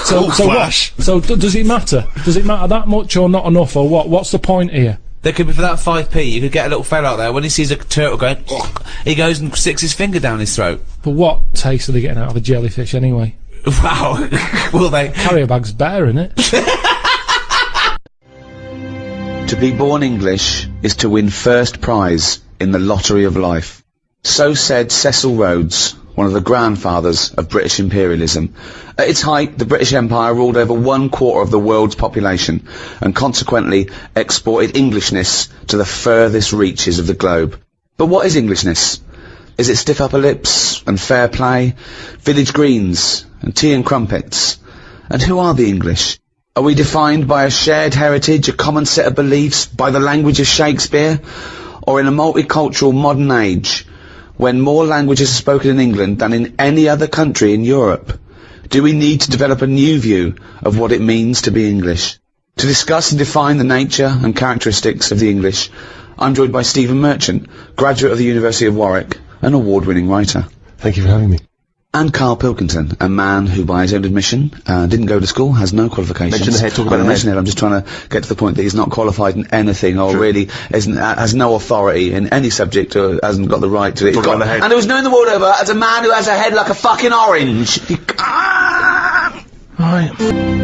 S3: So what?
S2: Flash.
S3: So does it matter? Does it matter that much or not enough or what? What's the point here?
S1: There could be, for that 5p, you could get a little fella out there, when he sees a turtle going, he goes and sticks his finger down his throat.
S3: But what taste are they getting out of a jellyfish anyway?
S1: Wow. Will they?
S3: Carrier bag's better, innit?
S4: To be born English is to win first prize in the lottery of life. So said Cecil Rhodes, one of the grandfathers of British imperialism. At its height, the British Empire ruled over 1/4 of the world's population, and consequently exported Englishness to the furthest reaches of the globe. But what is Englishness? Is it stiff upper lips and fair play, village greens and tea and crumpets? And who are the English? Are we defined by a shared heritage, a common set of beliefs, by the language of Shakespeare? Or in a multicultural modern age, when more languages are spoken in England than in any other country in Europe, do we need to develop a new view of what it means to be English? To discuss and define the nature and characteristics of the English, I'm joined by Stephen Merchant, graduate of the University of Warwick, an award-winning writer.
S2: Thank you for having me.
S4: And KARL Pilkington, a man who, by his own admission, didn't go to school, has no qualifications.
S2: Mention the head, talk about the head.
S4: I'm just trying to get to the point that he's not qualified in anything, or really has no authority in any subject, or hasn't got the right to it.
S2: Talk about the head.
S4: And it was known the world over as a man who has a head like a fucking orange.
S3: Right.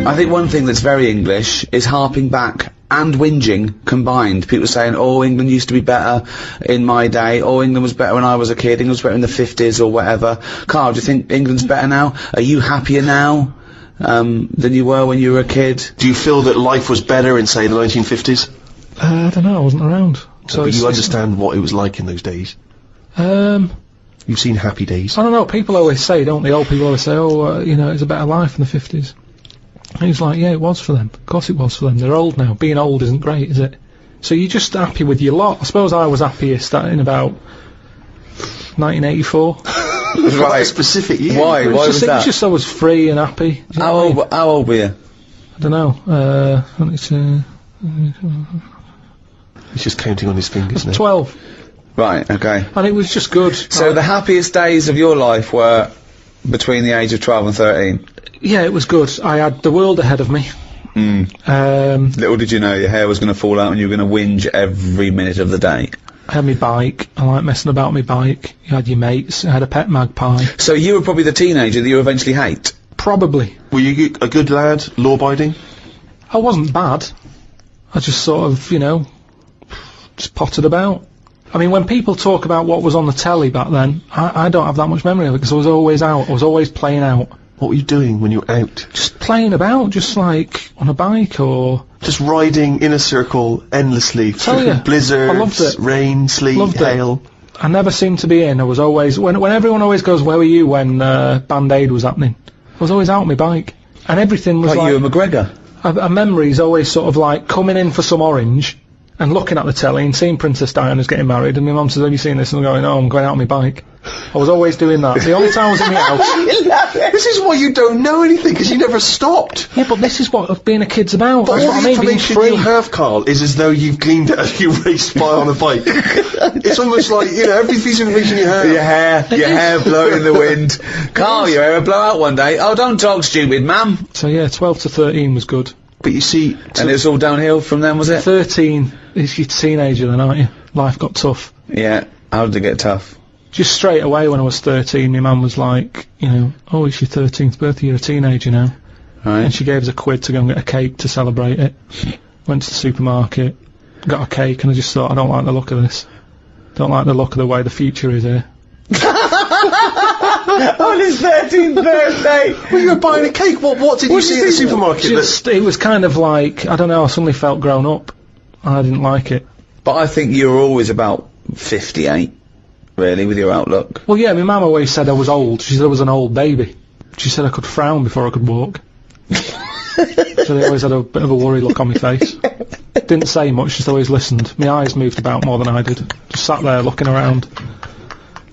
S4: I think one thing that's very English is harping back and whinging combined. People saying, oh, England used to be better in my day, oh, England was better when I was a kid, England was better in the 50s or whatever. KARL, do you think England's better now? Are you happier now than you were when you were a kid?
S2: Do you feel that life was better in, say, the 1950s?
S3: I don't know, I wasn't around. So
S2: But you understand what it was like in those days. You've seen happy days.
S3: I don't know, people always say, don't they, old people always say, oh, you know, it was a better life in the 50s. And he's like, yeah, it was for them. Of course it was for them. They're old now. Being old isn't great, is it? So you're just happy with your lot. I suppose I was happiest in about 1984.
S2: Quite a specific year.
S4: Why? Why was that?
S3: It's just I was free and happy. Do you know what I mean?
S4: How old were you?
S3: I don't know.
S2: He's just counting on his fingers now.
S3: 12.
S4: Right, okay.
S3: And it was just good.
S4: So the happiest days of your life were between the age of 12 and 13?
S3: Yeah, it was good. I had the world ahead of me.
S4: Little did you know your hair was going to fall out and you were going to whinge every minute of the day.
S3: I had my bike. I like messing about my bike. You had your mates. I had a pet magpie.
S4: So you were probably the teenager that you eventually hate?
S3: Probably.
S2: Were you a good lad, law-abiding?
S3: I wasn't bad. I just sort of, you know, just potted about. I mean, when people talk about what was on the telly back then, I don't have that much memory of it because I was always out. I was always playing out.
S2: What were you doing when you were out?
S3: Just playing about, just like on a bike or...
S2: Just riding in a circle endlessly
S3: Tell
S2: through
S3: ya,
S2: blizzards,
S3: I loved it.
S2: rain, sleet,
S3: Loved it.
S2: hail.
S3: I never seemed to be in. I was always... When everyone always goes, where were you when Band-Aid was happening? I was always out on my bike. And everything was
S4: Like you and McGregor?
S3: A memory's always sort of like coming in for some orange and looking at the telly and seeing Princess Diana's getting married and my mum says, have you seen this? And I'm going, oh, I'm going out on my bike. I was always doing that. The only time I was in my house...
S2: This is why you don't know anything, because you never stopped.
S3: Yeah, but this is what being a kid's about.
S2: But
S3: That's
S2: all
S3: what I
S2: the
S3: mean, being
S2: information
S3: free.
S2: you have, KARL, is as though you've gleaned it as you raced by on a bike. It's almost like, you know, every piece of information you have.
S4: Your hair blowing in the wind. KARL, your hair will blow out one day. Oh, don't talk stupid, ma'am.
S3: So yeah, 12 to 13 was good.
S2: But you see...
S4: And it was all downhill from then, was it?
S3: 13 is your teenager then, aren't you? Life got tough.
S4: Yeah. How did it get tough?
S3: Just straight away when I was 13, my mum was like, you know, oh, it's your 13th birthday, you're a teenager now.
S4: Right.
S3: And she gave us a quid to go and get a cake to celebrate it. Went to the supermarket, got a cake, and I just thought, I don't like the look of this. Don't like the look of the way the future is here.
S4: On his 13th birthday!
S2: Well, you were buying a cake. What did you see at the supermarket?
S3: Just, it was kind of like, I don't know, I suddenly felt grown up. I didn't like it.
S4: But I think you were always about 58, really, with your outlook.
S3: Well, yeah, my mum always said I was old. She said I was an old baby. She said I could frown before I could walk. So they always had a bit of a worried look on my face. Didn't say much, just always listened. My eyes moved about more than I did. Just sat there looking around,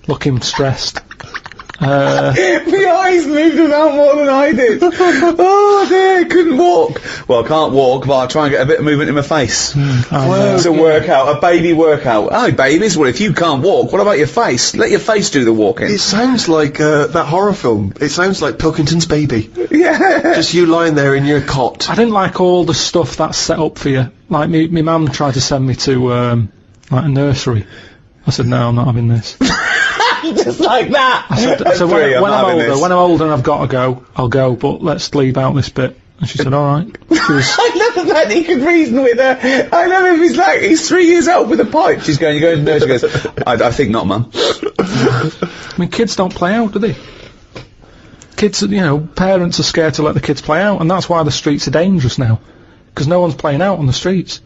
S3: looking stressed.
S4: My eyes moved about more than I did. Oh dear, couldn't walk. Well, I can't walk, but I'll try and get a bit of movement in my face. It's a workout, a baby workout. Oh, babies, well, if you can't walk, what about your face? Let your face do the walking.
S2: It sounds like that horror film. It sounds like Pilkington's Baby.
S4: Yeah.
S2: Just you lying there in your cot.
S3: I didn't like all the stuff that's set up for you. like, my mum tried to send me to, like, a nursery. I said, no, I'm not having this.
S4: Just like that.
S3: I said when I'm older and I've got to go, I'll go, but let's leave out this bit. And she said, alright.
S4: I love the fact that he could reason with her. I love him. He's 3 years old with a pipe. She's going, you're going to nursery. She goes, I think not, Mum.
S3: I mean, kids don't play out, do they? Kids, you know, parents are scared to let the kids play out, and that's why the streets are dangerous now. Because no one's playing out on the streets.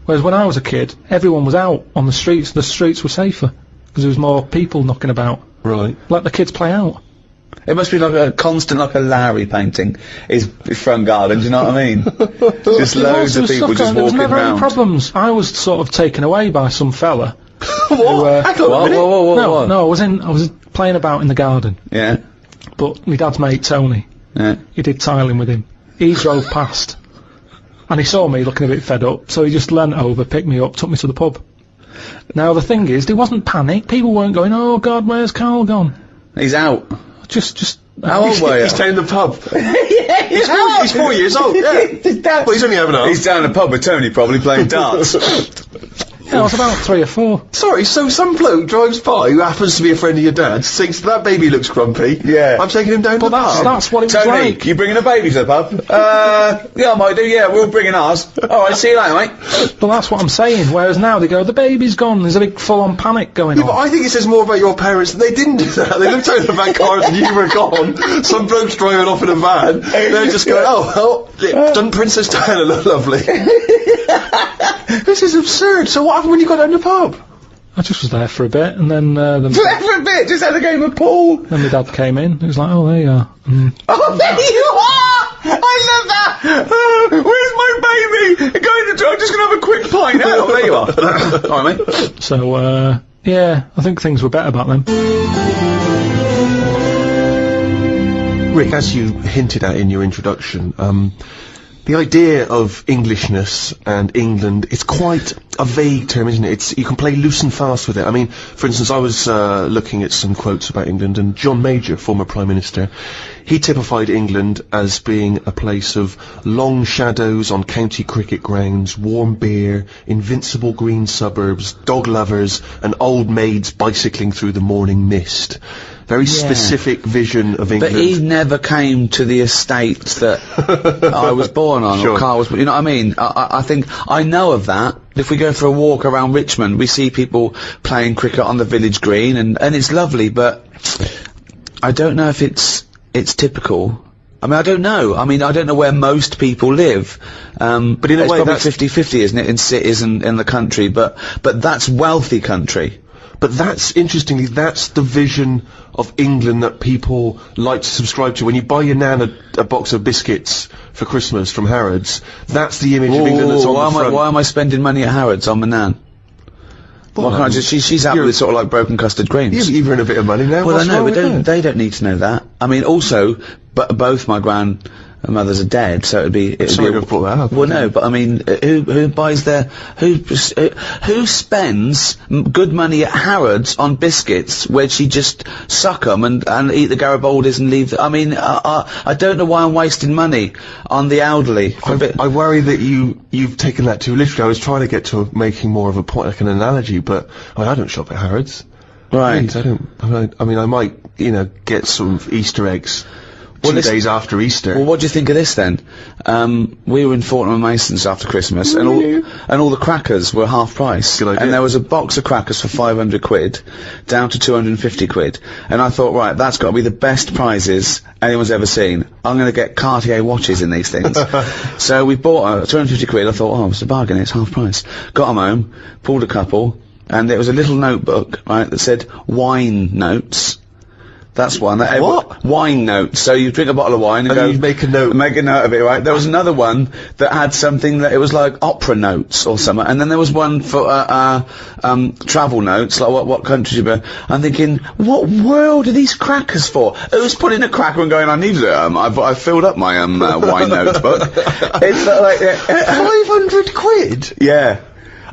S3: Whereas when I was a kid, everyone was out on the streets were safer. Because there was more people knocking about.
S2: Right.
S3: Let the kids play out.
S4: It must be like a constant, like a Larry painting. His front garden, do you know what I mean? Just loads of people just
S3: there was
S4: walking
S3: never
S4: around.
S3: any problems. I was sort of taken away by some fella.
S2: What?
S3: No, I was playing about in the garden.
S4: Yeah.
S3: But my dad's mate, Tony,
S4: Yeah.
S3: he did tiling with him. He drove past. And he saw me looking a bit fed up, so he just leant over, picked me up, took me to the pub. Now, the thing is, there wasn't panic. People weren't going, oh, God, where's Carl gone?
S4: He's out.
S3: Just...
S4: How old were you?
S2: He's down the pub.
S4: Yeah,
S2: He's 4 years old, yeah. Well, he's only having a...
S4: He's down the pub with Tony, probably playing darts.
S3: Yeah, I was about 3 or 4.
S2: Sorry, so some bloke drives by who happens to be a friend of your dad's, thinks that baby looks grumpy.
S4: Yeah.
S2: I'm taking him down to the pub.
S3: That's what it was
S4: Tony,
S3: like.
S4: you bringing a baby to the pub? Yeah, I might do, yeah, we're all bringing ours. Alright, see you later, mate.
S3: But that's what I'm saying. Whereas now they go, the baby's gone. There's a big full-on panic going
S2: Yeah,
S3: on.
S2: but I think it says more about your parents that they didn't do that. They looked out of the back cars and you were gone. Some bloke's driving off in a van. They're just going, oh, well, done Princess Diana look lovely. This is absurd. So what happened when you got down the pub?
S3: I just was there for a bit, and then
S4: For a bit, just had a game of pool.
S3: then my dad came in. He was like, oh, there you are.
S4: Oh, there you are! I love that! Where's my baby? Go in the door, I'm just going to have a quick pint. Oh, there you are. Alright, mate.
S3: So, yeah, I think things were better back then.
S2: Rick, as you hinted at in your introduction, the idea of Englishness and England, it's quite a vague term, isn't it? You can play loose and fast with it. I mean, for instance, I was looking at some quotes about England, and John Major, former Prime Minister, he typified England as being a place of long shadows on county cricket grounds, warm beer, invincible green suburbs, dog lovers, and old maids bicycling through the morning mist. Very specific vision of England.
S4: But he never came to the estate that I was born on,
S2: Sure.
S4: or Carl was, you know what I mean? I think, I know of that. If we go for a walk around Richmond, we see people playing cricket on the village green, and it's lovely, but I don't know if it's typical. I mean, I don't know. I mean, I don't know where most people live. But in a way, it's probably 50-50, isn't it, in cities and in the country, but that's wealthy country.
S2: But that's, interestingly, that's the vision of England that people like to subscribe to. When you buy your nan a box of biscuits for Christmas from Harrods, that's the image of England that's on the front.
S4: Why am I spending money at Harrods on my nan? Why can't I just, she's happy with sort of like broken custard creams.
S2: You've earned a bit of money now.
S4: Well,
S2: What's
S4: I know,
S2: wrong
S4: but
S2: with that?
S4: they don't need to know that. I mean, also, both my grandmothers are dead, so it'd be.
S2: Sorry to have brought that up.
S4: Well, no, but I mean, who buys who spends good money at Harrods on biscuits where she just suck them and eat the Garibaldis and leave? I mean, I don't know why I'm wasting money on the elderly.
S2: I worry that you've taken that too literally. I was trying to get to making more of a point, like an analogy, but I don't shop at Harrods.
S4: Right.
S2: Please, I mean, I might, get some Easter eggs 2 days after Easter.
S4: Well, what do you think of this then? We were in Fortnum & Mason's after Christmas, and all the crackers were half price.
S2: Good idea.
S4: And there was a box of crackers for 500 quid, down to 250 quid. And I thought, right, that's got to be the best prizes anyone's ever seen. I'm going to get Cartier watches in these things. So we bought 250 quid. I thought, oh, it's a bargain. It's half price. Got them home, pulled a couple, and there was a little notebook, right, that said wine notes. That's one.
S2: What?
S4: Wine notes. So you drink a bottle of wine and go...
S2: you'd make a note.
S4: Make a note of it, right? There was another one that had something that it was like opera notes or something. And then there was one for, travel notes, like what country you been. I'm thinking, what world are these crackers for? Who's putting a cracker and going, I needed it, I filled up my, wine notebook. It's like...
S2: 500 quid?
S4: Yeah.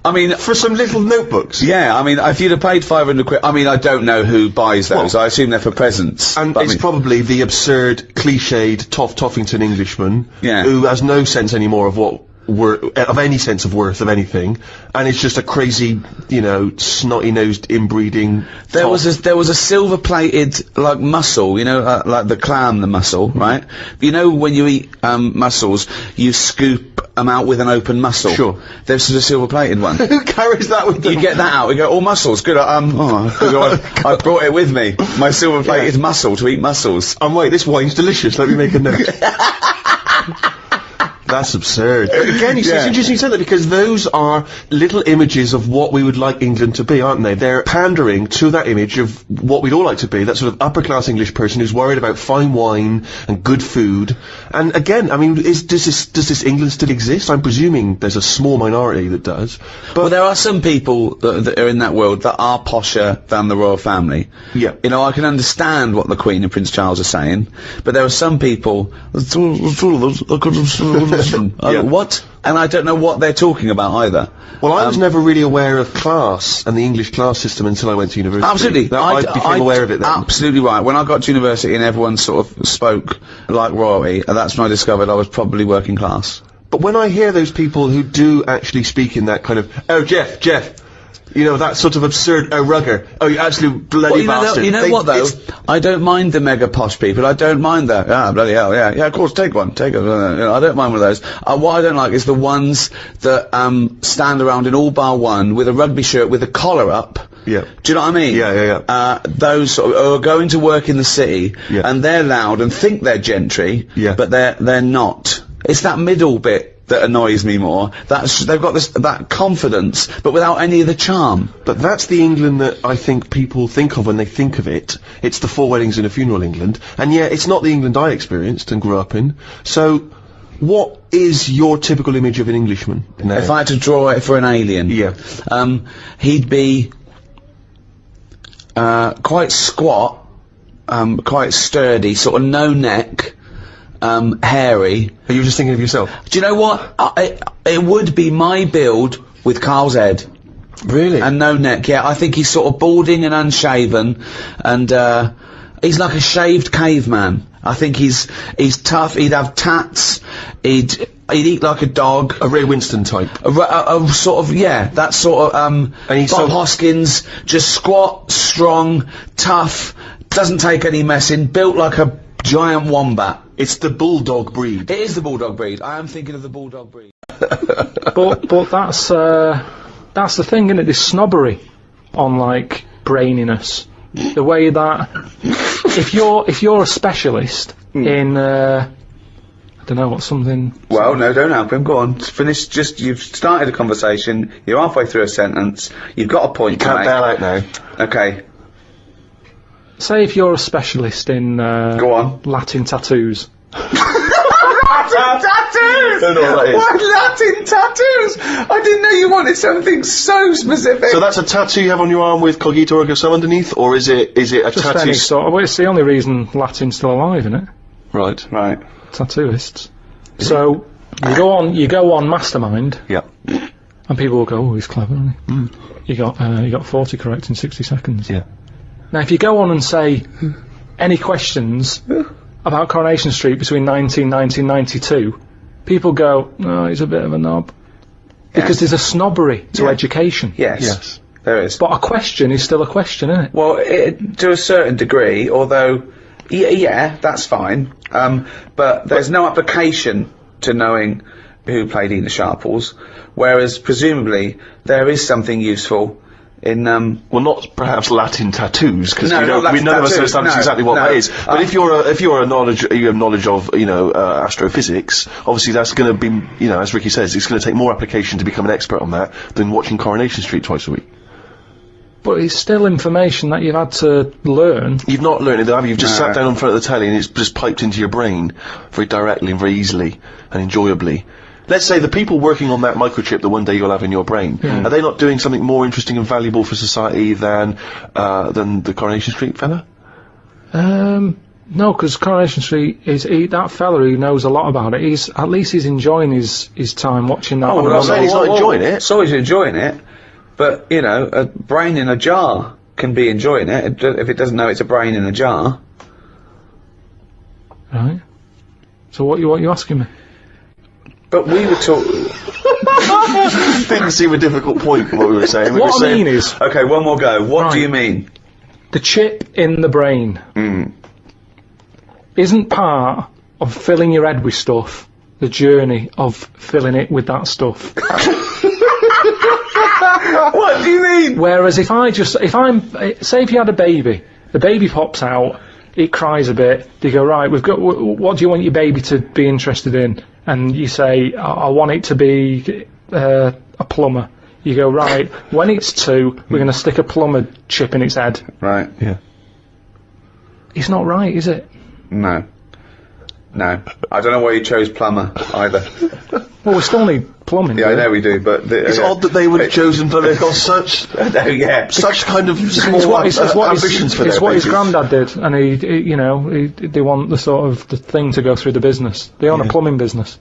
S4: I mean,
S2: For some little notebooks?
S4: yeah, I mean, if you'd have paid 500 quid, I mean, I don't know who buys those. I assume they're for presents.
S2: And
S4: but I
S2: it's
S4: mean-
S2: probably the absurd, cliched Toffington Englishman
S4: Yeah.
S2: who has no sense anymore of what of any sense of worth of anything, and it's just a crazy, you know, snotty-nosed inbreeding.
S4: There was a silver-plated like mussel, you know, like the clam, the mussel, right? You know when you eat mussels, you scoop them out with an open mussel.
S2: Sure.
S4: There's a silver-plated one.
S2: Who carries that with them?
S4: You get that out. You go, all mussels. Good. I brought it with me. My silver-plated mussel to eat mussels.
S2: Wait, this wine's delicious. Let me make a note. That's absurd. Again, it's interesting you said that, because those are little images of what we would like England to be, aren't they? They're pandering to that image of what we'd all like to be, that sort of upper-class English person who's worried about fine wine and good food. And again, I mean, does this England still exist? I'm presuming there's a small minority that does. But
S4: Well, there are some people that are in that world that are posher than the royal family.
S2: Yeah.
S4: You know, I can understand what the Queen and Prince Charles are saying, but there are some people. What? And I don't know what they're talking about either.
S2: well, I was never really aware of class and the English class system until I went to university.
S4: Absolutely.
S2: I became aware of it then.
S4: Absolutely right. When I got to university and everyone sort of spoke like royalty, that's when I discovered I was probably working class.
S2: But when I hear those people who do actually speak in that kind of, oh, Jeff, you know, that sort of absurd, oh, rugger, oh, you absolute bloody bastard.
S4: You know what, though? I don't mind the mega posh people. I don't mind that. Ah, bloody hell, yeah, of course, take one. You know, I don't mind one of those. What I don't like is the ones that stand around in all bar one with a rugby shirt with a collar up.
S2: Yeah.
S4: Do you know what I mean?
S2: Yeah.
S4: Those sort of, who are going to work in the city,
S2: Yeah.
S4: and they're loud and think they're gentry,
S2: Yeah.
S4: but they're not. It's that middle bit that annoys me more. They've got that confidence, but without any of the charm.
S2: But that's the England that I think people think of when they think of it. It's the 4 weddings and a funeral England. And yeah, it's not the England I experienced and grew up in. So, what is your typical image of an Englishman now?
S4: If I had to draw it for an alien,
S2: Yeah.
S4: He'd be quite squat, quite sturdy, sort of no neck, hairy.
S2: Are you just thinking of yourself?
S4: Do you know what? It would be my build with Karl's head.
S2: Really?
S4: And no neck, yeah. I think he's sort of balding and unshaven, and he's like a shaved caveman. I think he's tough. He'd have tats. He'd eat like a dog.
S2: A Ray Winston type.
S4: A sort of, yeah, that sort of,
S2: And he's
S4: Bob
S2: so-
S4: Hoskins, just squat, strong, tough, doesn't take any messing, built like a giant wombat.
S2: It's the bulldog breed.
S4: It is the bulldog breed. I am thinking of the bulldog breed.
S3: But that's the thing, isn't it? This snobbery on like braininess. The way that if you're a specialist in I don't know what something.
S4: Well, no, don't help him. Go on. Finish. You've started a conversation. You're halfway through a sentence. You've got a point.
S2: Can't
S4: to make.
S2: bail out now.
S4: Okay.
S3: Say if you're a specialist in
S4: Go on.
S3: Latin tattoos.
S4: Tattoos!
S2: Don't know what that is.
S4: What Latin tattoos? I didn't know you wanted something so specific.
S2: So that's a tattoo you have on your arm with Cogito ergo sum underneath, or is it a
S3: Just
S2: tattoo?
S3: any sort of. Well, it's the only reason Latin's still alive, isn't it?
S2: Right.
S4: Right.
S3: Tattooists. So you go on Mastermind,
S2: Yeah.
S3: and people will go, "Oh, he's clever, isn't he?" You got 40 correct in 60 seconds.
S2: Yeah.
S3: Now, if you go on and say any questions about Coronation Street between 1990 and 92, people go, "No, he's a bit of a knob," because there's a snobbery to education.
S4: Yes.
S2: Yes.
S4: There is.
S3: But a question is still a question, isn't it?
S4: Well, to a certain degree, although, yeah, that's fine. But there's no application to knowing who played Ena Sharples, whereas presumably there is something useful in
S2: Well, not perhaps Latin tattoos, because
S4: No,
S2: we
S4: not
S2: don't.
S4: Latin
S2: None of us
S4: tattoos,
S2: understand
S4: no,
S2: exactly what
S4: no.
S2: that is. But if you have knowledge of astrophysics, obviously that's going to be, as Ricky says, it's going to take more application to become an expert on that than watching Coronation Street twice a week.
S3: But it's still information that you've had to learn.
S2: You've not learned it, have you? You've just sat down in front of the telly and it's just piped into your brain very directly and very easily and enjoyably. Let's say the people working on that microchip that one day you'll have in your brain, are they not doing something more interesting and valuable for society than the Coronation Street fella?
S3: No, because Coronation Street is that fella who knows a lot about it. He's enjoying his time watching that.
S2: I'm not saying he's not enjoying it.
S4: So he's enjoying it, but a brain in a jar can be enjoying it if it doesn't know it's a brain in a jar.
S3: Right. So what you asking me?
S4: But we were talking.
S2: Didn't seem a difficult point what we were saying.
S3: What I mean is,
S4: Okay, one more go. What do
S3: Right.
S4: you mean?
S3: the chip in the brain isn't part of filling your head with stuff, the journey of filling it with that stuff.
S4: What do you mean?
S3: Whereas if say if you had a baby, the baby pops out, it cries a bit, you go, right, what do you want your baby to be interested in? And you say, I want it to be a plumber. You go, right, when it's 2, we're going to stick a plumber chip in its head.
S4: Right.
S2: Yeah.
S3: It's not right, is it?
S4: No. No. I don't know why you chose plumber either.
S3: Well, we still need plumbing.
S4: Yeah, I
S3: don't we?
S4: know we do, but
S2: It's odd that they would have chosen, but they've got such
S4: yeah.
S2: such kind of small
S3: It's what his
S2: ambitions for
S3: it's
S2: their
S3: what his
S2: babies.
S3: granddad did, and they want the sort of the thing to go through the business. They own a plumbing business.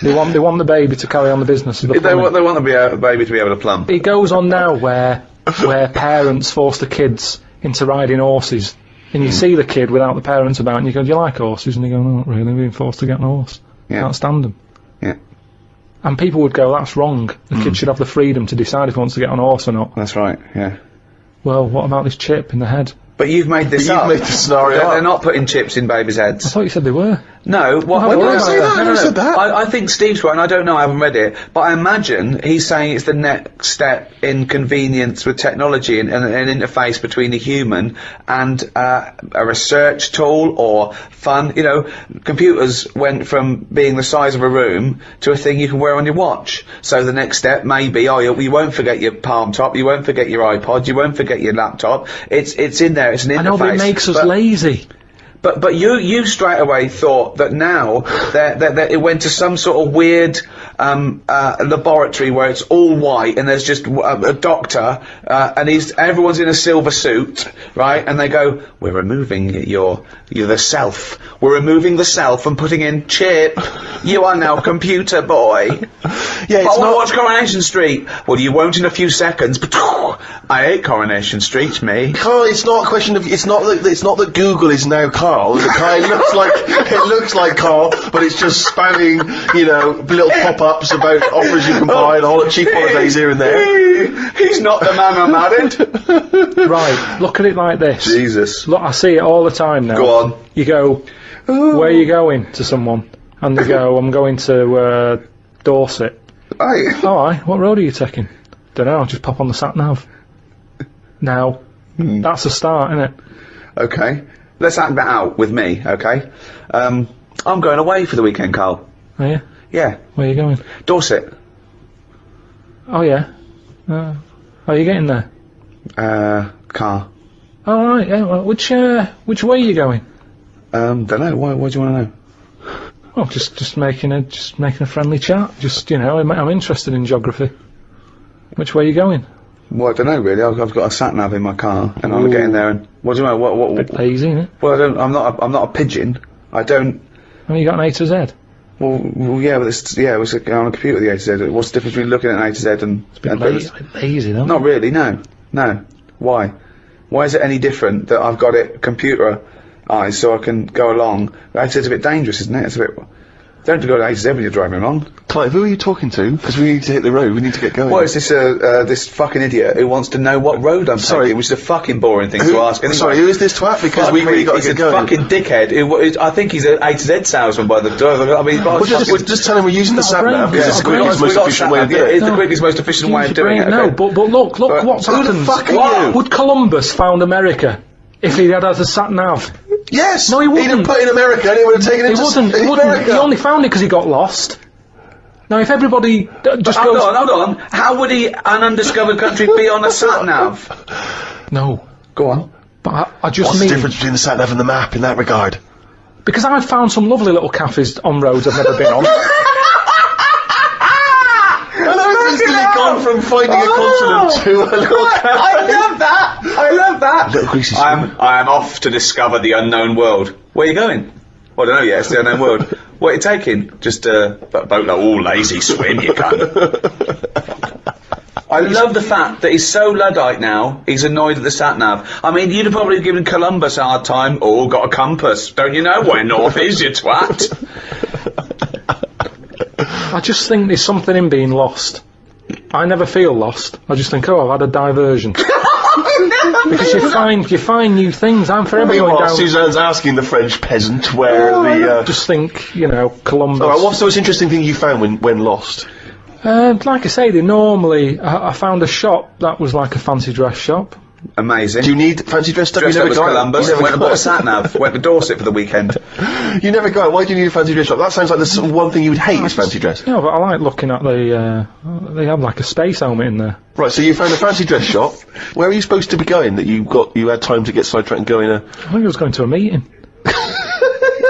S3: They want the baby to carry on the business of the
S4: They
S3: plumbing.
S4: want the baby to be able to plumb.
S3: It goes on now where parents force the kids into riding horses, and you see the kid without the parents about, and you go, "Do you like horses?" And they go, "No, not really. Being forced to get on a horse.
S4: Yeah.
S3: Can't stand them."
S4: Yeah.
S3: And people would go, "That's wrong. The kid should have the freedom to decide if he wants to get on a horse or not."
S4: That's right. Yeah.
S3: Well, what about this chip in the head?
S4: But you've made this
S2: But you've
S4: up.
S2: made the scenario
S4: They're
S2: up.
S4: not putting chips in babies'
S3: I
S4: heads.
S3: thought you said they were.
S4: No, what?
S3: I didn't say that,
S2: I never said that.
S4: I think Steve's right, and I don't know, I haven't read it, but I imagine he's saying it's the next step in convenience with technology and an interface between a human and a research tool or fun. You know, computers went from being the size of a room to a thing you can wear on your watch. So the next step may be, you won't forget your palm top, you won't forget your iPod, you won't forget your laptop. It's in there, it's an interface.
S3: I know, but it makes us lazy.
S4: But you straight away thought that now that it went to some sort of weird laboratory where it's all white and there's just a doctor and everyone's in a silver suit, right? And they go, "We're removing the self. We're removing the self and putting in chip. You are now computer boy."
S2: Yeah,
S4: I
S2: it's
S4: want to
S2: not.
S4: watch Coronation Street. Well, you won't in a few seconds. But I hate Coronation Street, me.
S2: Carl, it's not a question of. It's not that Google is now Carl. It looks like Carl, but it's just spamming, little pop-ups about offers you can buy and cheap holidays here and there.
S4: He's not the man I'm married.
S3: Right, look at it like this.
S4: Jesus.
S3: Look, I see it all the time now.
S4: Go on.
S3: You go, where are you going, to someone? And they go, I'm going to Dorset.
S4: Aye.
S3: Oh, aye, what road are you taking? Don't know, I'll just pop on the sat-nav. Now, that's a start, isn't it?
S4: Okay. Let's act that out with me, okay? I'm going away for the weekend, Carl.
S3: Are you?
S4: Yeah.
S3: Where are you going?
S4: Dorset.
S3: Oh, yeah. How are you getting there?
S4: Car.
S3: Oh, right, yeah. Well, which way are you going?
S4: Don't know. Why do you want to know?
S3: Well, just making a friendly chat. I'm interested in geography. Which way are you going?
S4: Well, I don't know really. I've got a sat nav in my car, and I'm getting there. And what do you know? What?
S3: Lazy, isn't it?
S4: Well, I'm not a pigeon. I don't.
S3: Oh, you got an A to Z.
S4: Well, yeah, but it's on a computer. The A to Z. What's the difference between looking at an A to Z and?
S3: Lazy, though.
S4: Not really. No. Why? Why is it any different that I've got it computerized so I can go along? A to Z is a bit dangerous, isn't it? It's a bit. Don't go to A to Z when you're driving along.
S2: Clive, who are you talking to? Because we need to hit the road. We need to get going.
S4: Well, it's this fucking idiot who wants to know what road I'm taking, which is a fucking boring thing to ask. Anyway.
S2: Sorry, who is this twat? Because we really got to
S4: he's
S2: get
S4: a
S2: going.
S4: fucking dickhead. I think he's an A to Z salesman by the I mean,
S2: Well, just tell him we're using the sat nav because it's the quickest, most efficient way of doing it.
S4: It's the quickest, most efficient way of doing it.
S3: No,
S4: okay.
S3: but look what's
S2: Who the
S3: happened.
S2: fuck are you?
S3: Would Columbus found America if he had a sat nav?
S2: Yes!
S3: No, he wouldn't.
S2: He'd have put in America and he would have taken it
S3: He
S2: to
S3: wouldn't. He
S2: America.
S3: only found it because he got lost. Now, if everybody just
S4: Hold
S3: goes...
S4: on. How would an undiscovered country be on a sat nav?
S3: No,
S4: Go on.
S3: but I just
S2: What's
S3: mean...
S2: the difference between the sat nav and the map in that regard?
S3: Because I've found some lovely little cafes on roads I've never been on.
S2: He's gone from finding a continent to a little
S4: I love that.
S2: Little greasy
S4: I am off to discover the unknown world. Where are you going? Well, I don't know yet. It's the unknown world. What are you taking? Just a boat. Lazy swim, you cunt. I love the fact that he's so Luddite now, he's annoyed at the sat-nav. I mean, you'd have probably given Columbus a hard time. Oh, got a compass. Don't you know where north is, you twat?
S3: I just think there's something in being lost. I never feel lost. I just think, oh, I've had a diversion. Because you find new things. I'm forever going down.
S2: Suzanne's asking the French peasant where
S3: I just think, Columbus.
S2: Alright, what's the most interesting thing you found when lost?
S3: Like I say, I found a shop that was like a fancy dress shop.
S4: Amazing.
S2: Do you need fancy dress stuff?
S4: Dressed
S2: You
S4: up
S2: never
S4: as
S2: go out.
S4: Columbus, went and bought a sat-nav, went to Dorset for the weekend.
S2: You never go out. Why do you need a fancy dress shop? That sounds like the sort of one thing you would hate is fancy dress.
S3: Yeah, but I like looking at they have like a space helmet in there.
S2: Right, so you found a fancy dress shop. Where are you supposed to be going that you had time to get sidetracked and go in a...
S3: I think I was going to a meeting.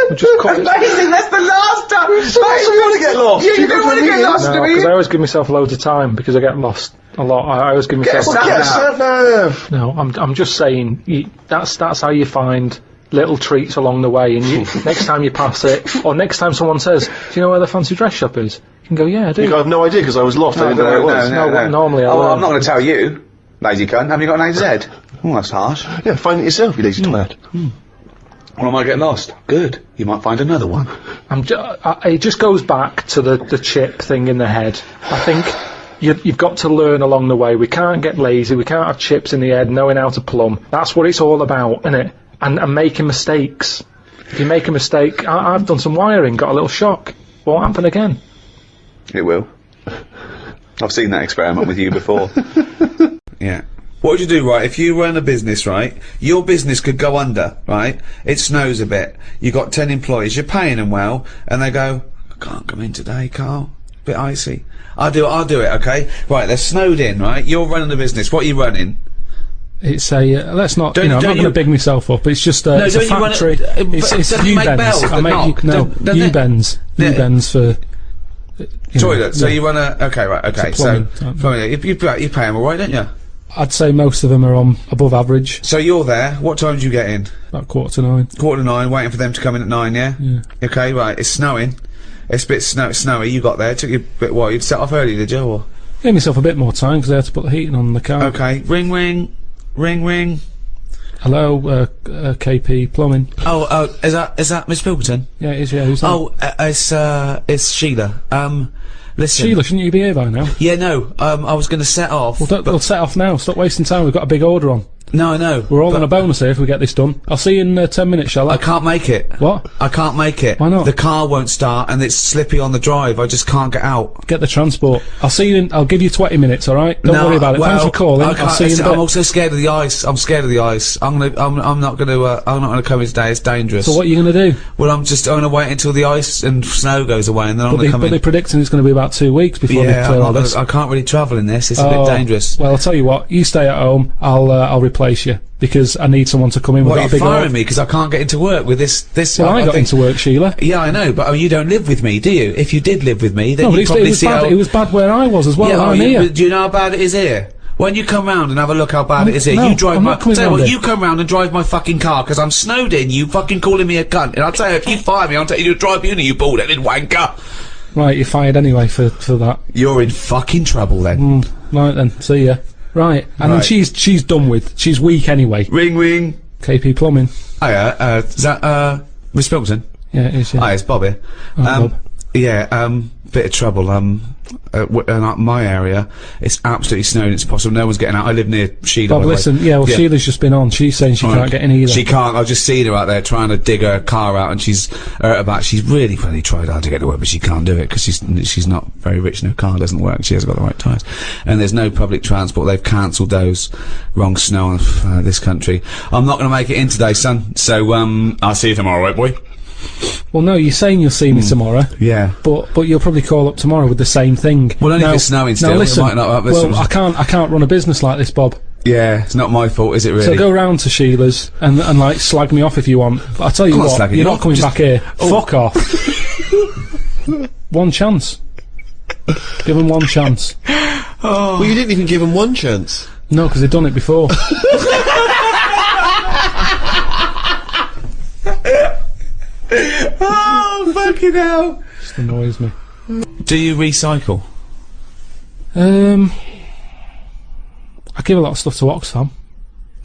S4: Amazing, that's the last time!
S2: So you want to get lost?
S4: You don't want to get lost,
S3: No, because I always give myself loads of time because I get lost a lot. I always give myself...
S2: Get a sat-nav!
S3: No, I'm just saying, that's how you find little treats along the way, and next time you pass it, or next time someone says, do you know where the fancy dress shop is? You can go, yeah, I do.
S2: You go, I have no idea because I was lost. I didn't know where it was.
S3: No, normally I
S4: I'm
S3: learn.
S4: not going to tell you, lazy cunt. Have you got an AZ? Oh, that's harsh.
S2: Yeah, find it yourself, you lazy twat.
S4: Well, I might get lost. Good. You might find another one.
S3: It just goes back to the chip thing in the head. I think you've got to learn along the way. We can't get lazy. We can't have chips in the head, knowing how to plumb. That's what it's all about, isn't it? And making mistakes. If you make a mistake, I've done some wiring, got a little shock. Won't happen again.
S4: It will. I've seen that experiment with you before.
S5: Yeah. What would you do, right, if you run a business, right, your business could go under, right, it snows a bit, you've got 10 employees, you're paying them well, and they go, I can't come in today, Carl, bit icy. I'll do it, okay? Right, they're snowed in, right, you're running the business, what are you running?
S3: It's a, let's not, I'm not going to big myself up, it's just it's a
S5: don't
S3: factory,
S5: you run it,
S3: it's
S5: doesn't make
S3: U-bends,
S5: bells
S3: I
S5: that
S3: make
S5: knock,
S3: U-bends, U-bends for...
S5: Toilet, so you run a, okay, right, okay, so,
S3: plumbing.
S5: you pay them alright, don't you?
S3: I'd say most of them are on above average.
S5: So you're there, what time do you get in?
S3: About 9:15.
S5: 9:15, waiting for them to come in at 9, yeah?
S3: Yeah.
S5: Okay, right, it's snowing, it's a bit snowy, you got there, it took you a bit while, you'd set off early, did you, or?
S3: Gave myself a bit more time because I had to put the heating on the car.
S5: Okay, ring ring, ring ring.
S3: Hello, KP Plumbing.
S5: Oh, is that Miss Pilkington?
S3: Yeah, it is, yeah, who's that?
S5: It's Sheila. Listen.
S3: Sheila, shouldn't you be here by now?
S5: Yeah, no, I was gonna set off.
S3: Well, we'll set off now, stop wasting time, we've got a big order on.
S5: No, I know.
S3: We're all on a bonus here if we get this done. I'll see you in 10 minutes, shall I?
S5: I can't make it.
S3: What?
S5: I can't make it.
S3: Why not?
S5: The car won't start and it's slippy on the drive. I just can't get out.
S3: Get the transport. I'll see you I'll give you 20 minutes, alright? Don't worry about it.
S5: Well,
S3: Thanks for calling. I'll see you in a bit.
S5: I'm also scared of the ice. I'm scared of the ice. I'm not gonna come in today. It's dangerous.
S3: So what are you gonna do?
S5: Well, I'm gonna wait until the ice and snow goes away and then I'm gonna come in.
S3: But they're predicting it's gonna be about 2 weeks before they clear all this.
S5: I can't really travel in this. It's a bit dangerous.
S3: Well, I'll tell you what. You stay at home. I'll replace you. Because I need someone to come in with
S5: What,
S3: a big
S5: you're firing me because I can't get into work with this.
S3: Well, I got into work, Sheila.
S5: Yeah, I know, but you don't live with me, do you? If you did live with me, then
S3: No, but
S5: you'd probably see how...
S3: it was bad where I was as well.
S5: Yeah,
S3: I'm here.
S5: do you know how bad it is here? When you come round and have a look how bad it is here,
S3: no,
S5: you drive
S3: I'm
S5: my...
S3: not coming
S5: Tell you
S3: round
S5: what,
S3: here.
S5: you come round and drive my fucking car because I'm snowed in, you fucking calling me a cunt. And I'll tell you, if you fire me, I'll take you to drive uni, you bald-headed wanker.
S3: Right, you're fired anyway for that.
S5: You're in fucking trouble then.
S3: Right then, see ya. Right, and then she's done with. She's weak anyway.
S5: Ring ring.
S3: KP Plumbing.
S5: Hiya, is that, Miss Pilkington?
S3: Yeah, it is, yeah.
S5: Hi, it's Bob here.
S3: Bob.
S5: Yeah, bit of trouble. In my area, it's absolutely snowing. It's possible no one's getting out. I live near Sheila.
S3: Bob, listen, Sheila's just been on. She's saying she can't get in either.
S5: She can't. I've just seen her out there trying to dig her car out, and she's she's really tried hard to get to work, but she can't do it because she's not very rich and her car doesn't work. She hasn't got the right tyres, and there's no public transport. They've cancelled those. Wrong snow on this country. I'm not going to make it in today, son. So I'll see you tomorrow, right, boy?
S3: Well, no, you're saying you'll see me tomorrow.
S5: Yeah.
S3: But you'll probably call up tomorrow with the same thing.
S5: Well, only if it's snowing still.
S3: Now listen,
S5: it might not
S3: I can't run a business like this, Bob.
S5: Yeah, it's not my fault, is it really?
S3: So go round to Sheila's and like slag me off if you want. But I'll tell you what, you're not coming back here. Fuck off. One chance. Give them one chance.
S2: Well, you didn't even give him one chance.
S3: No, because they've done it before.
S5: Oh, fucking hell.
S3: Just annoys me.
S5: Do you recycle?
S3: I give a lot of stuff to Oxfam.